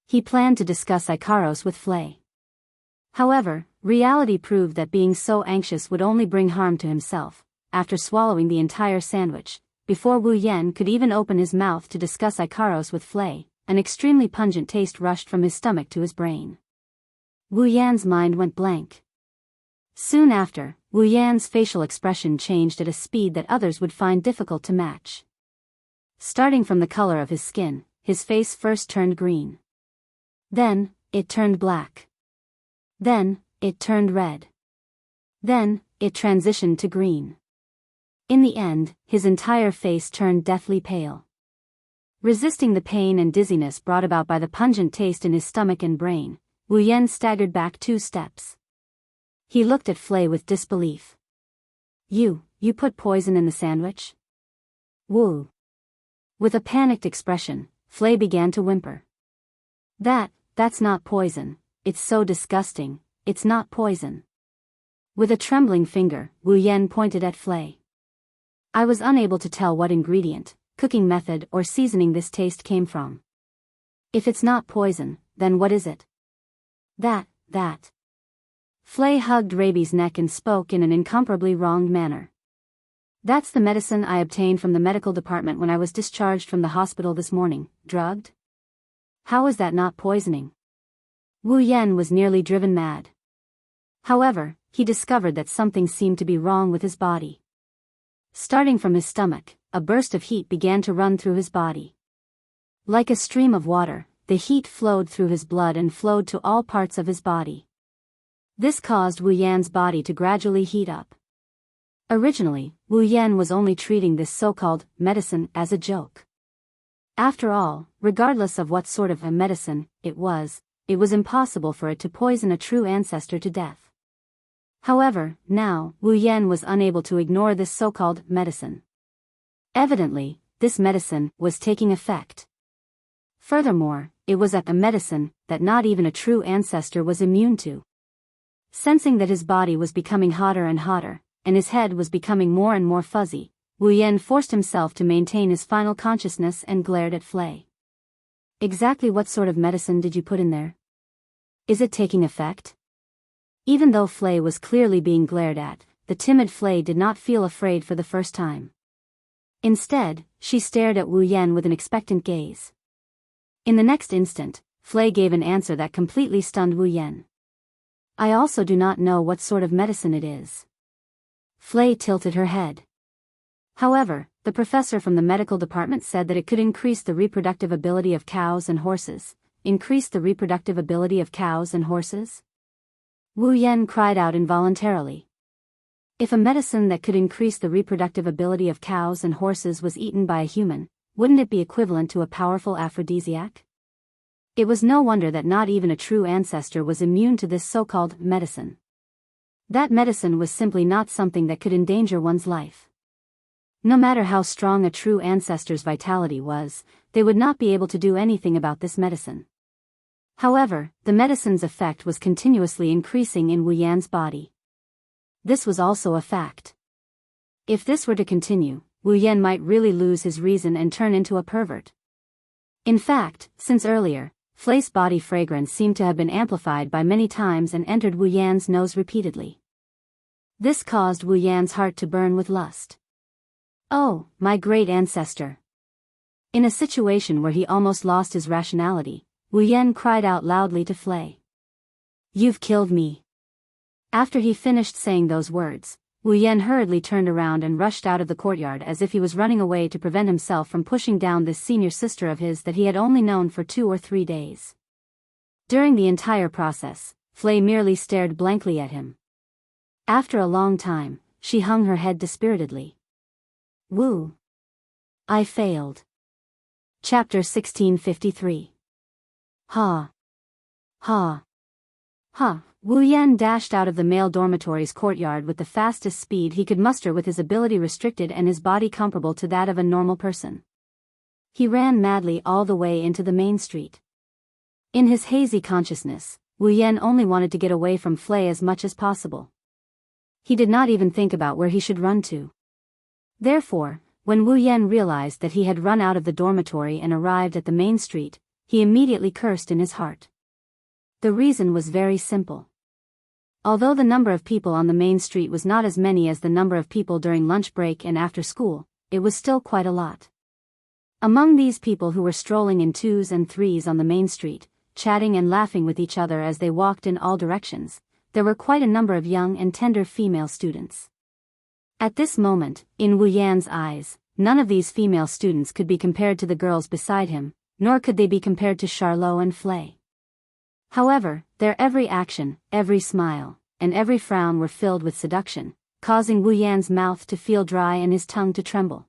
He planned to discuss Icaros with Flay. However, reality proved that being so anxious would only bring harm to himself. After swallowing the entire sandwich, before Wu Yan could even open his mouth to discuss Icaros with Flay, an extremely pungent taste rushed from his stomach to his brain. Wu Yan's mind went blank. Soon after, Wu Yan's facial expression changed at a speed that others would find difficult to match. Starting from the color of his skin, his face first turned green. Then, it turned black. Then, it turned red. Then, it transitioned to green. In the end, his entire face turned deathly pale. Resisting the pain and dizziness brought about by the pungent taste in his stomach and brain, Wu Yan staggered back 2 steps. He looked at Flay with disbelief. You put poison in the sandwich? Wu. With a panicked expression, Flay began to whimper. That's not poison, it's so disgusting, it's not poison. With a trembling finger, Wu Yan pointed at Flay. I was unable to tell what ingredient, cooking method or seasoning this taste came from. If it's not poison, then what is it? That. Flay hugged Raby's neck and spoke in an incomparably wronged manner. That's the medicine I obtained from the medical department when I was discharged from the hospital this morning, drugged? How is that not poisoning? Wu Yan was nearly driven mad. However, he discovered that something seemed to be wrong with his body. Starting from his stomach, a burst of heat began to run through his body. Like a stream of water, the heat flowed through his blood and flowed to all parts of his body. This caused Wu Yan's body to gradually heat up. Originally, Wu Yan was only treating this so-called medicine as a joke. After all, regardless of what sort of a medicine it was impossible for it to poison a true ancestor to death. However, now, Wu Yan was unable to ignore this so-called medicine. Evidently, this medicine was taking effect. Furthermore, it was a medicine that not even a true ancestor was immune to. Sensing that his body was becoming hotter and hotter, and his head was becoming more and more fuzzy, Wu Yan forced himself to maintain his final consciousness and glared at Flay. Exactly what sort of medicine did you put in there? Is it taking effect? Even though Flay was clearly being glared at, the timid Flay did not feel afraid for the first time. Instead, she stared at Wu Yan with an expectant gaze. In the next instant, Flay gave an answer that completely stunned Wu Yan. I also do not know what sort of medicine it is. Flay tilted her head. However, the professor from the medical department said that it could increase the reproductive ability of cows and horses. Increase the reproductive ability of cows and horses? Wu Yan cried out involuntarily. If a medicine that could increase the reproductive ability of cows and horses was eaten by a human, wouldn't it be equivalent to a powerful aphrodisiac? It was no wonder that not even a true ancestor was immune to this so-called medicine. That medicine was simply not something that could endanger one's life. No matter how strong a true ancestor's vitality was, they would not be able to do anything about this medicine. However, the medicine's effect was continuously increasing in Wu Yan's body. This was also a fact. If this were to continue, Wu Yan might really lose his reason and turn into a pervert. In fact, since earlier, Flay's body fragrance seemed to have been amplified by many times and entered Wu Yan's nose repeatedly. This caused Wu Yan's heart to burn with lust. Oh, my great ancestor! In a situation where he almost lost his rationality, Wu Yan cried out loudly to Flay. You've killed me! After he finished saying those words, Wu Yan hurriedly turned around and rushed out of the courtyard as if he was running away to prevent himself from pushing down this senior sister of his that he had only known for 2 or 3 days. During the entire process, Flay merely stared blankly at him. After a long time, she hung her head dispiritedly. Wu. I failed. Chapter 1653. Ha. Ha. Ha. Wu Yan dashed out of the male dormitory's courtyard with the fastest speed he could muster with his ability restricted and his body comparable to that of a normal person. He ran madly all the way into the main street. In his hazy consciousness, Wu Yan only wanted to get away from Flay as much as possible. He did not even think about where he should run to. Therefore, when Wu Yan realized that he had run out of the dormitory and arrived at the main street, he immediately cursed in his heart. The reason was very simple. Although the number of people on the main street was not as many as the number of people during lunch break and after school, it was still quite a lot. Among these people who were strolling in twos and threes on the main street, chatting and laughing with each other as they walked in all directions, there were quite a number of young and tender female students. At this moment, in Wu Yan's eyes, none of these female students could be compared to the girls beside him, nor could they be compared to Charlot and Flay. However, their every action, every smile, and every frown were filled with seduction, causing Wu Yan's mouth to feel dry and his tongue to tremble.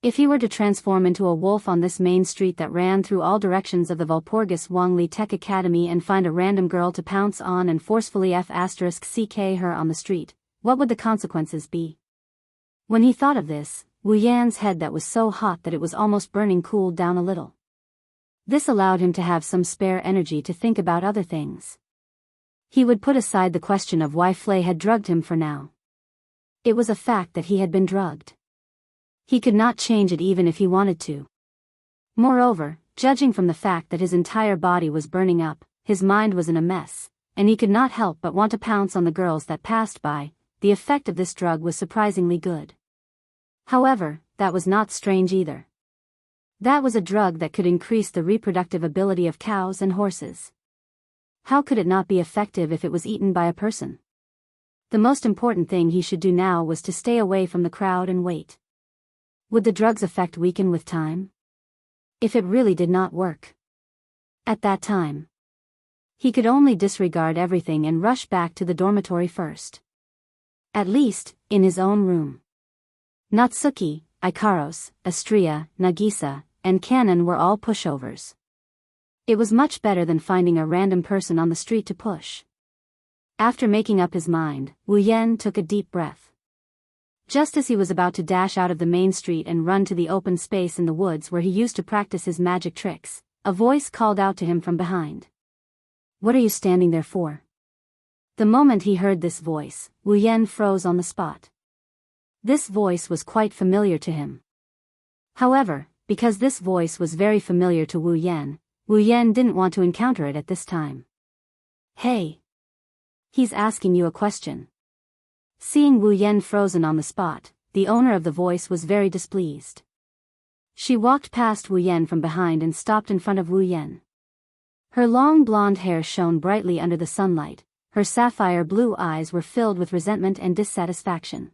If he were to transform into a wolf on this main street that ran through all directions of the Walpurgis Wangli Tech Academy and find a random girl to pounce on and forcefully *ck her on the street, what would the consequences be? When he thought of this, Wu Yan's head that was so hot that it was almost burning cooled down a little. This allowed him to have some spare energy to think about other things. He would put aside the question of why Flay had drugged him for now. It was a fact that he had been drugged. He could not change it even if he wanted to. Moreover, judging from the fact that his entire body was burning up, his mind was in a mess, and he could not help but want to pounce on the girls that passed by. The effect of this drug was surprisingly good. However, that was not strange either. That was a drug that could increase the reproductive ability of cows and horses. How could it not be effective if it was eaten by a person? The most important thing he should do now was to stay away from the crowd and wait. Would the drug's effect weaken with time? If it really did not work. At that time, he could only disregard everything and rush back to the dormitory first. At least, in his own room. Natsuki, Ikaros, Astria, Nagisa, and Kanon were all pushovers. It was much better than finding a random person on the street to push. After making up his mind, Wu Yan took a deep breath. Just as he was about to dash out of the main street and run to the open space in the woods where he used to practice his magic tricks, a voice called out to him from behind. "What are you standing there for?" The moment he heard this voice, Wu Yan froze on the spot. This voice was quite familiar to him. However, because this voice was very familiar to Wu Yan didn't want to encounter it at this time. "Hey! He's asking you a question." Seeing Wu Yan frozen on the spot, the owner of the voice was very displeased. She walked past Wu Yan from behind and stopped in front of Wu Yan. Her long blonde hair shone brightly under the sunlight, her sapphire blue eyes were filled with resentment and dissatisfaction.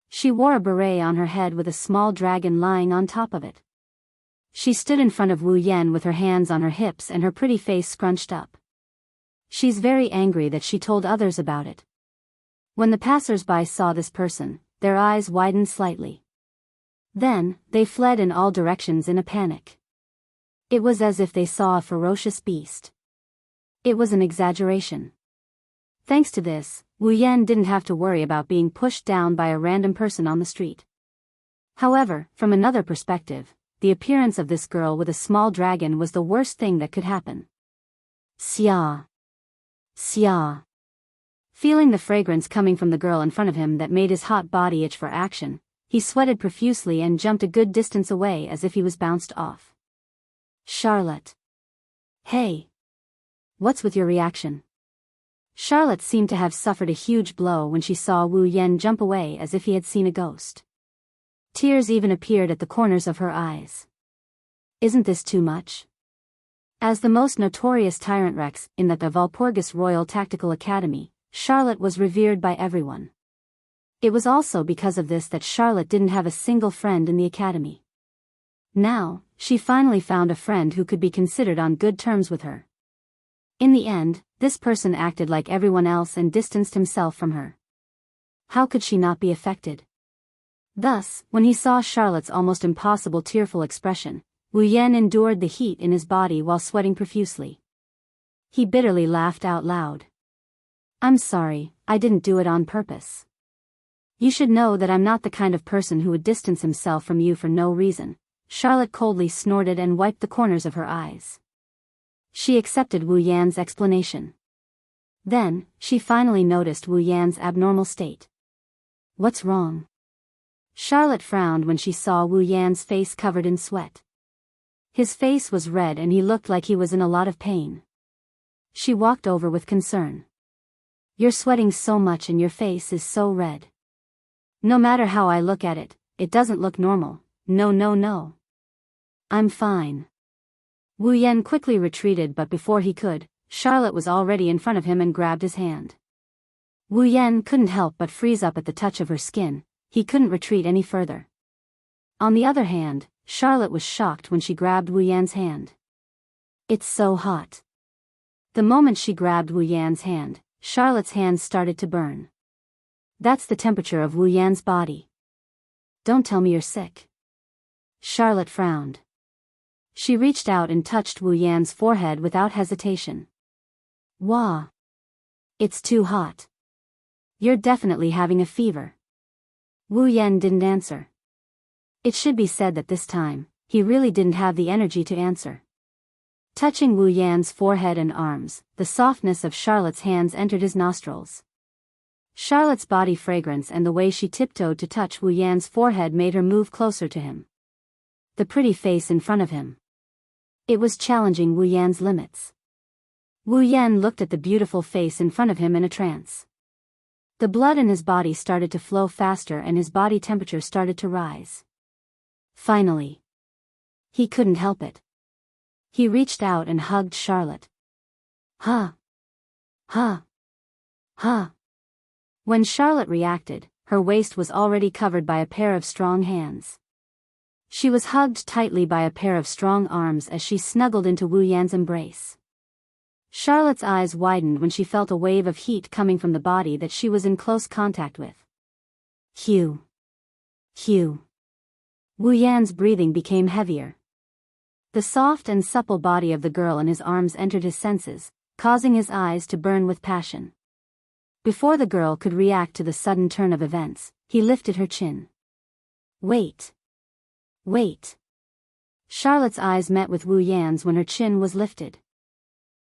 She wore a beret on her head with a small dragon lying on top of it. She stood in front of Wu Yan with her hands on her hips and her pretty face scrunched up. She's very angry that she told others about it. When the passers-by saw this person, their eyes widened slightly. Then, they fled in all directions in a panic. It was as if they saw a ferocious beast. It was an exaggeration. Thanks to this, Wu Yan didn't have to worry about being pushed down by a random person on the street. However, from another perspective, the appearance of this girl with a small dragon was the worst thing that could happen. Xia. Xia. Feeling the fragrance coming from the girl in front of him that made his hot body itch for action, he sweated profusely and jumped a good distance away as if he was bounced off. Charlotte. Hey. What's with your reaction? Charlotte seemed to have suffered a huge blow when she saw Wu Yan jump away as if he had seen a ghost. Tears even appeared at the corners of her eyes. Isn't this too much? As the most notorious tyrant rex in the Walpurgis Royal Tactical Academy, Charlotte was revered by everyone. It was also because of this that Charlotte didn't have a single friend in the academy. Now, she finally found a friend who could be considered on good terms with her. In the end, this person acted like everyone else and distanced himself from her. How could she not be affected? Thus, when he saw Charlotte's almost impossible tearful expression, Wu Yan endured the heat in his body while sweating profusely. He bitterly laughed out loud. "I'm sorry, I didn't do it on purpose. You should know that I'm not the kind of person who would distance himself from you for no reason." Charlotte coldly snorted and wiped the corners of her eyes. She accepted Wu Yan's explanation. Then, she finally noticed Wu Yan's abnormal state. What's wrong? Charlotte frowned when she saw Wu Yan's face covered in sweat. His face was red and he looked like he was in a lot of pain. She walked over with concern. You're sweating so much and your face is so red. No matter how I look at it, it doesn't look normal. No. I'm fine. Wu Yan quickly retreated, but before he could, Charlotte was already in front of him and grabbed his hand. Wu Yan couldn't help but freeze up at the touch of her skin. He couldn't retreat any further. On the other hand, Charlotte was shocked when she grabbed Wu Yan's hand. It's so hot. The moment she grabbed Wu Yan's hand, Charlotte's hands started to burn. That's the temperature of Wu Yan's body. Don't tell me you're sick. Charlotte frowned. She reached out and touched Wu Yan's forehead without hesitation. Wah. It's too hot. You're definitely having a fever. Wu Yan didn't answer. It should be said that this time, he really didn't have the energy to answer. Touching Wu Yan's forehead and arms, the softness of Charlotte's hands entered his nostrils. Charlotte's body fragrance and the way she tiptoed to touch Wu Yan's forehead made her move closer to him. The pretty face in front of him. It was challenging Wu Yan's limits. Wu Yan looked at the beautiful face in front of him in a trance. The blood in his body started to flow faster and his body temperature started to rise. Finally. He couldn't help it. He reached out and hugged Charlotte. Ha! Ha! Ha! When Charlotte reacted, her waist was already covered by a pair of strong hands. She was hugged tightly by a pair of strong arms as she snuggled into Wu Yan's embrace. Charlotte's eyes widened when she felt a wave of heat coming from the body that she was in close contact with. Hugh. Wu Yan's breathing became heavier. The soft and supple body of the girl in his arms entered his senses, causing his eyes to burn with passion. Before the girl could react to the sudden turn of events, he lifted her chin. Wait. Charlotte's eyes met with Wu Yan's when her chin was lifted.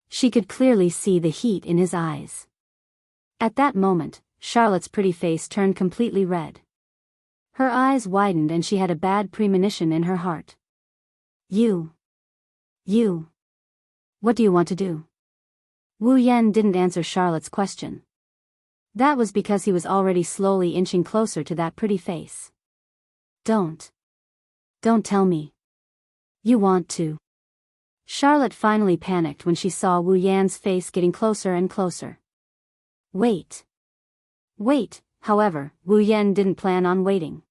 She could clearly see the heat in his eyes. At that moment, Charlotte's pretty face turned completely red. Her eyes widened and she had a bad premonition in her heart. You. What do you want to do? Wu Yan didn't answer Charlotte's question. That was because he was already slowly inching closer to that pretty face. Don't tell me. You want to. Charlotte finally panicked when she saw Wu Yan's face getting closer and closer. Wait. However, Wu Yan didn't plan on waiting.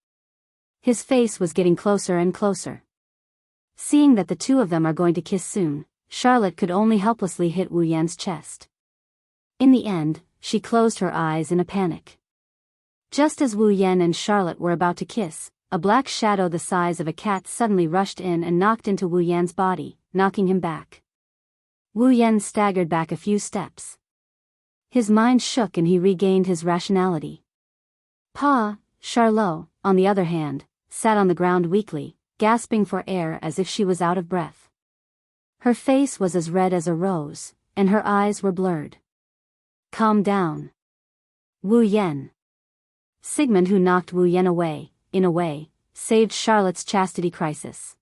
His face was getting closer and closer. Seeing that the two of them are going to kiss soon, Charlotte could only helplessly hit Wu Yan's chest. In the end, she closed her eyes in a panic. Just as Wu Yan and Charlotte were about to kiss, a black shadow the size of a cat suddenly rushed in and knocked into Wu Yan's body, knocking him back. Wu Yan staggered back a few steps. His mind shook and he regained his rationality. Charlotte, on the other hand, sat on the ground weakly, gasping for air as if she was out of breath. Her face was as red as a rose, and her eyes were blurred. Calm down. Wu Yan. Sigmund, who knocked Wu Yan away, in a way, saved Charlotte's chastity crisis.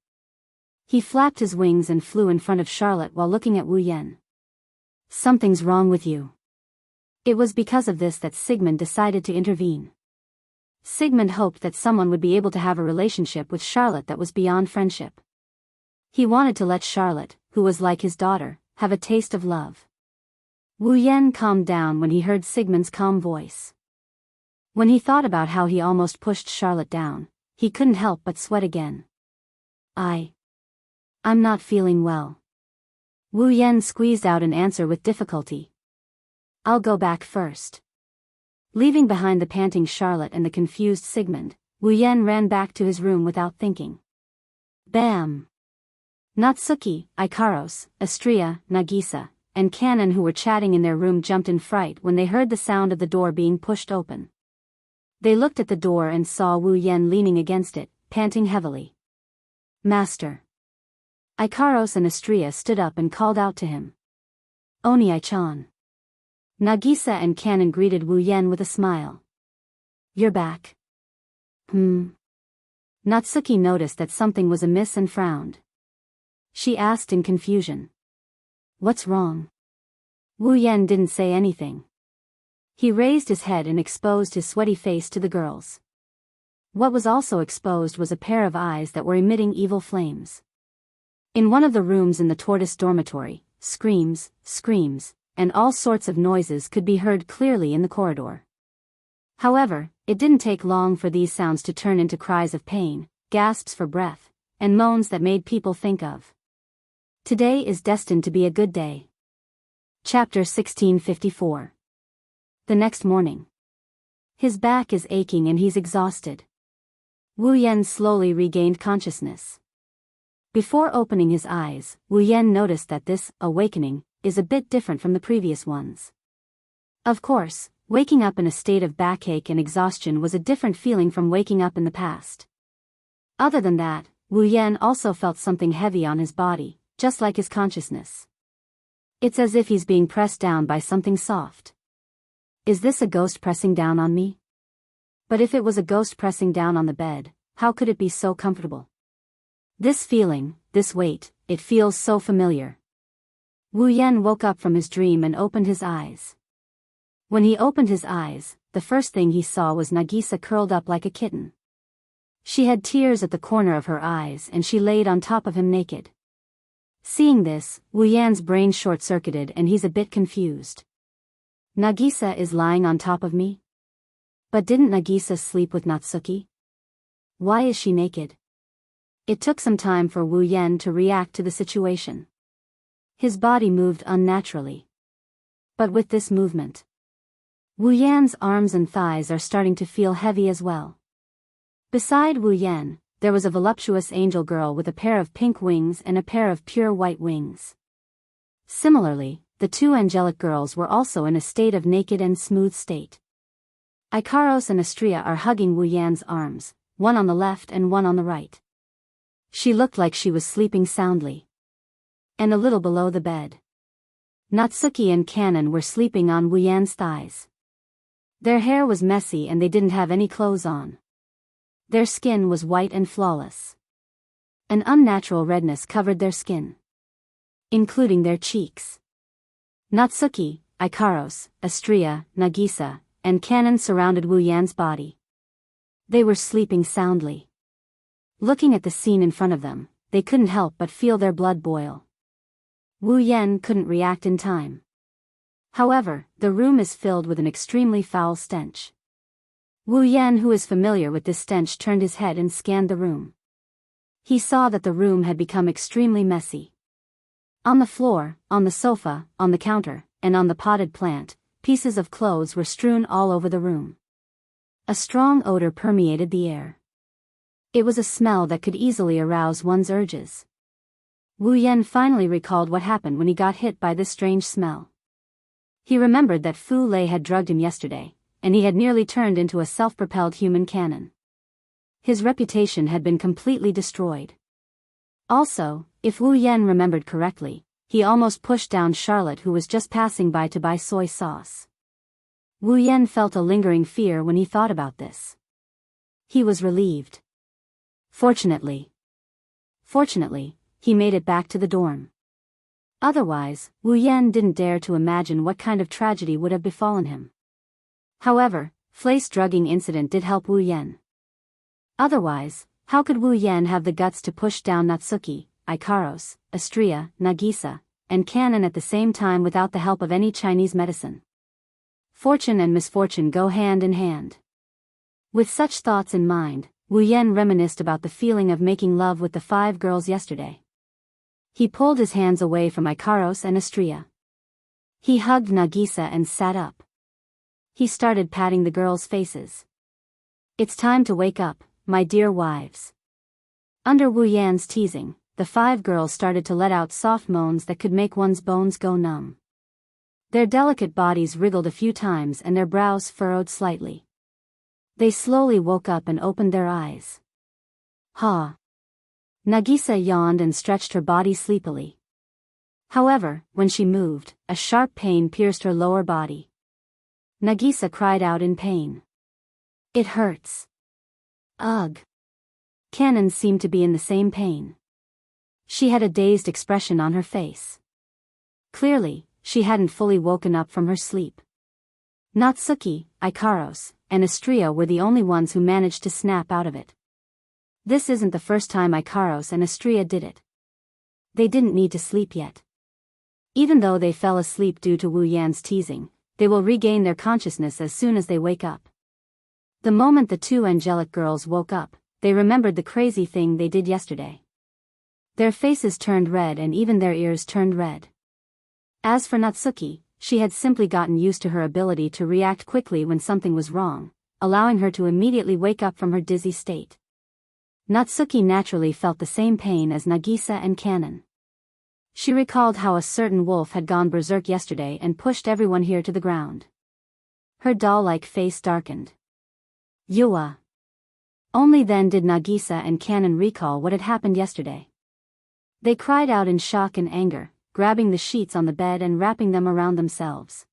He flapped his wings and flew in front of Charlotte while looking at Wu Yan. Something's wrong with you. It was because of this that Sigmund decided to intervene. Sigmund hoped that someone would be able to have a relationship with Charlotte that was beyond friendship. He wanted to let Charlotte, who was like his daughter, have a taste of love. Wu Yan calmed down when he heard Sigmund's calm voice. When he thought about how he almost pushed Charlotte down, he couldn't help but sweat again. I'm not feeling well. Wu Yan squeezed out an answer with difficulty. I'll go back first. Leaving behind the panting Charlotte and the confused Sigmund, Wu Yan ran back to his room without thinking. Bam! Natsuki, Ikaros, Astria, Nagisa, and Kanon, who were chatting in their room, jumped in fright when they heard the sound of the door being pushed open. They looked at the door and saw Wu Yan leaning against it, panting heavily. Master. Ikaros and Astria stood up and called out to him. Oni-chan. Nagisa and Kanon greeted Wu Yen with a smile. You're back. Natsuki noticed that something was amiss and frowned. She asked in confusion. What's wrong? Wu Yen didn't say anything. He raised his head and exposed his sweaty face to the girls. What was also exposed was a pair of eyes that were emitting evil flames. In one of the rooms in the tortoise dormitory, screams, and all sorts of noises could be heard clearly in the corridor. However, it didn't take long for these sounds to turn into cries of pain, gasps for breath, and moans that made people think of. Today is destined to be a good day. Chapter 1654. The next morning. His back is aching and he's exhausted. Wu Yen slowly regained consciousness. Before opening his eyes, Wu Yen noticed that this awakening is a bit different from the previous ones. Of course, waking up in a state of backache and exhaustion was a different feeling from waking up in the past. Other than that, Wu Yen also felt something heavy on his body, just like his consciousness. It's as if he's being pressed down by something soft. Is this a ghost pressing down on me? But if it was a ghost pressing down on the bed, how could it be so comfortable? This feeling, this weight, it feels so familiar. Wu Yen woke up from his dream and opened his eyes. When he opened his eyes, the first thing he saw was Nagisa curled up like a kitten. She had tears at the corner of her eyes and she laid on top of him naked. Seeing this, Wu Yan's brain short-circuited and he's a bit confused. Nagisa is lying on top of me? But didn't Nagisa sleep with Natsuki? Why is she naked? It took some time for Wu Yen to react to the situation. His body moved unnaturally. But with this movement, Wu Yan's arms and thighs are starting to feel heavy as well. Beside Wu Yen, there was a voluptuous angel girl with a pair of pink wings and a pair of pure white wings. Similarly, the two angelic girls were also in a state of naked and smooth state. Ikaros and Astria are hugging Wu Yan's arms, one on the left and one on the right. She looked like she was sleeping soundly. And a little below the bed, Natsuki and Kanon were sleeping on Wu Yan's thighs. Their hair was messy and they didn't have any clothes on. Their skin was white and flawless. An unnatural redness covered their skin, including their cheeks. Natsuki, Ikaros, Astria, Nagisa, and Kanon surrounded Wu Yan's body. They were sleeping soundly. Looking at the scene in front of them, they couldn't help but feel their blood boil. Wu Yen couldn't react in time. However, the room is filled with an extremely foul stench. Wu Yen, who is familiar with this stench, turned his head and scanned the room. He saw that the room had become extremely messy. On the floor, on the sofa, on the counter, and on the potted plant, pieces of clothes were strewn all over the room. A strong odor permeated the air. It was a smell that could easily arouse one's urges. Wu Yen finally recalled what happened when he got hit by this strange smell. He remembered that Fu Lei had drugged him yesterday, and he had nearly turned into a self-propelled human cannon. His reputation had been completely destroyed. Also, if Wu Yen remembered correctly, he almost pushed down Charlotte, who was just passing by to buy soy sauce. Wu Yen felt a lingering fear when he thought about this. He was relieved. Fortunately, he made it back to the dorm. Otherwise, Wu Yen didn't dare to imagine what kind of tragedy would have befallen him. However, Flei's drugging incident did help Wu Yen. Otherwise, how could Wu Yen have the guts to push down Natsuki, Ikaros, Astria, Nagisa, and Kanon at the same time without the help of any Chinese medicine? Fortune and misfortune go hand in hand. With such thoughts in mind, Wu Yen reminisced about the feeling of making love with the 5 girls yesterday. He pulled his hands away from Ikaros and Astria. He hugged Nagisa and sat up. He started patting the girls' faces. It's time to wake up, my dear wives. Under Wu Yan's teasing, the 5 girls started to let out soft moans that could make one's bones go numb. Their delicate bodies wriggled a few times and their brows furrowed slightly. They slowly woke up and opened their eyes. Ha! Nagisa yawned and stretched her body sleepily. However, when she moved, a sharp pain pierced her lower body. Nagisa cried out in pain. It hurts. Ugh. Kanon seemed to be in the same pain. She had a dazed expression on her face. Clearly, she hadn't fully woken up from her sleep. Natsuki, Ikaros, and Astria were the only ones who managed to snap out of it. This isn't the first time Ikaros and Astria did it. They didn't need to sleep yet. Even though they fell asleep due to Wu Yan's teasing, they will regain their consciousness as soon as they wake up. The moment the two angelic girls woke up, they remembered the crazy thing they did yesterday. Their faces turned red and even their ears turned red. As for Natsuki, she had simply gotten used to her ability to react quickly when something was wrong, allowing her to immediately wake up from her dizzy state. Natsuki naturally felt the same pain as Nagisa and Kanon. She recalled how a certain wolf had gone berserk yesterday and pushed everyone here to the ground. Her doll-like face darkened. Yua. Only then did Nagisa and Kanon recall what had happened yesterday. They cried out in shock and anger, grabbing the sheets on the bed and wrapping them around themselves.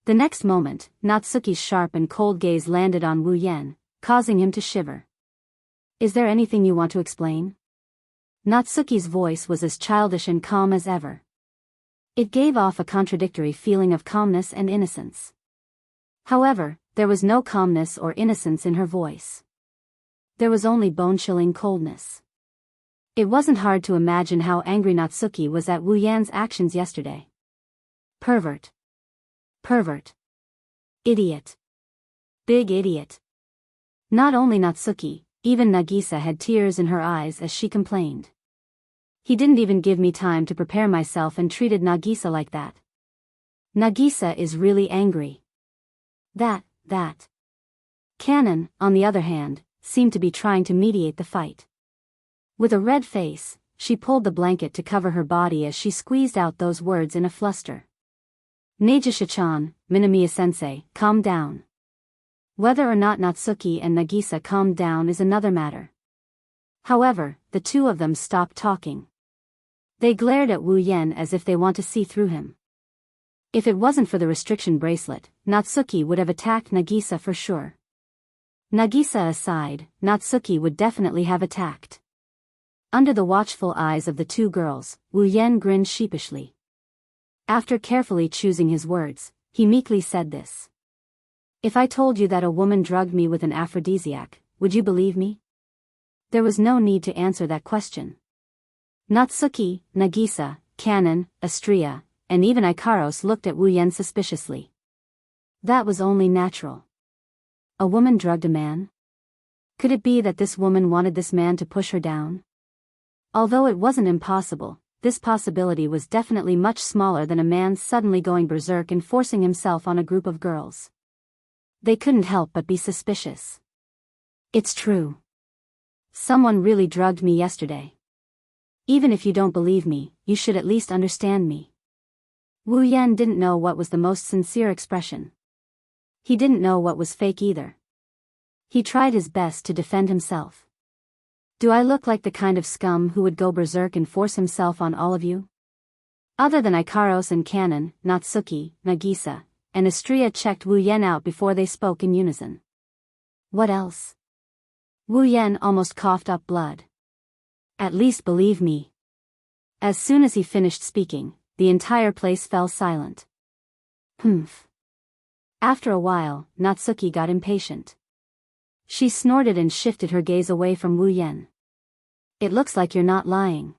The next moment, Natsuki's sharp and cold gaze landed on Wu Yan, causing him to shiver. Is there anything you want to explain? Natsuki's voice was as childish and calm as ever. It gave off a contradictory feeling of calmness and innocence. However, there was no calmness or innocence in her voice. There was only bone-chilling coldness. It wasn't hard to imagine how angry Natsuki was at Wu Yan's actions yesterday. Pervert. Pervert. Idiot. Big idiot. Not only Natsuki, even Nagisa had tears in her eyes as she complained. He didn't even give me time to prepare myself and treated Nagisa like that. Nagisa is really angry. That. Kanon, on the other hand, seemed to be trying to mediate the fight. With a red face, she pulled the blanket to cover her body as she squeezed out those words in a fluster. Nagisa-chan, Minamiya-sensei, calm down. Whether or not Natsuki and Nagisa calmed down is another matter. However, the two of them stopped talking. They glared at Wu Yan as if they want to see through him. If it wasn't for the restriction bracelet, Natsuki would have attacked Nagisa for sure. Nagisa aside, Natsuki would definitely have attacked. Under the watchful eyes of the two girls, Wu Yan grinned sheepishly. After carefully choosing his words, he meekly said this. If I told you that a woman drugged me with an aphrodisiac, would you believe me? There was no need to answer that question. Natsuki, Nagisa, Kanon, Astria, and even Ikaros looked at Wu Yan suspiciously. That was only natural. A woman drugged a man? Could it be that this woman wanted this man to push her down? Although it wasn't impossible, this possibility was definitely much smaller than a man suddenly going berserk and forcing himself on a group of girls. They couldn't help but be suspicious. It's true. Someone really drugged me yesterday. Even if you don't believe me, you should at least understand me. Wu Yan didn't know what was the most sincere expression. He didn't know what was fake either. He tried his best to defend himself. Do I look like the kind of scum who would go berserk and force himself on all of you? Other than Ikaros and Kanon, Natsuki, Nagisa, and Astria checked Wu Yan out before they spoke in unison. What else? Wu Yan almost coughed up blood. At least believe me. As soon as he finished speaking, the entire place fell silent. Humph. After a while, Natsuki got impatient. She snorted and shifted her gaze away from Wu Yan. It looks like you're not lying.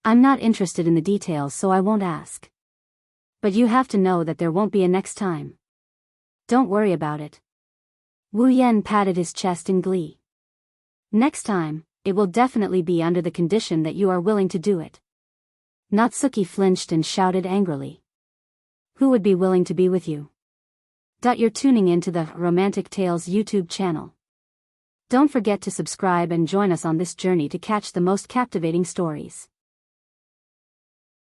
I'm not interested in the details, so I won't ask. But you have to know that there won't be a next time. Don't worry about it. Wu Yan patted his chest in glee. Next time, it will definitely be under the condition that you are willing to do it. Natsuki flinched and shouted angrily. Who would be willing to be with you? You're tuning into the Romantic Tales YouTube channel. Don't forget to subscribe and join us on this journey to catch the most captivating stories.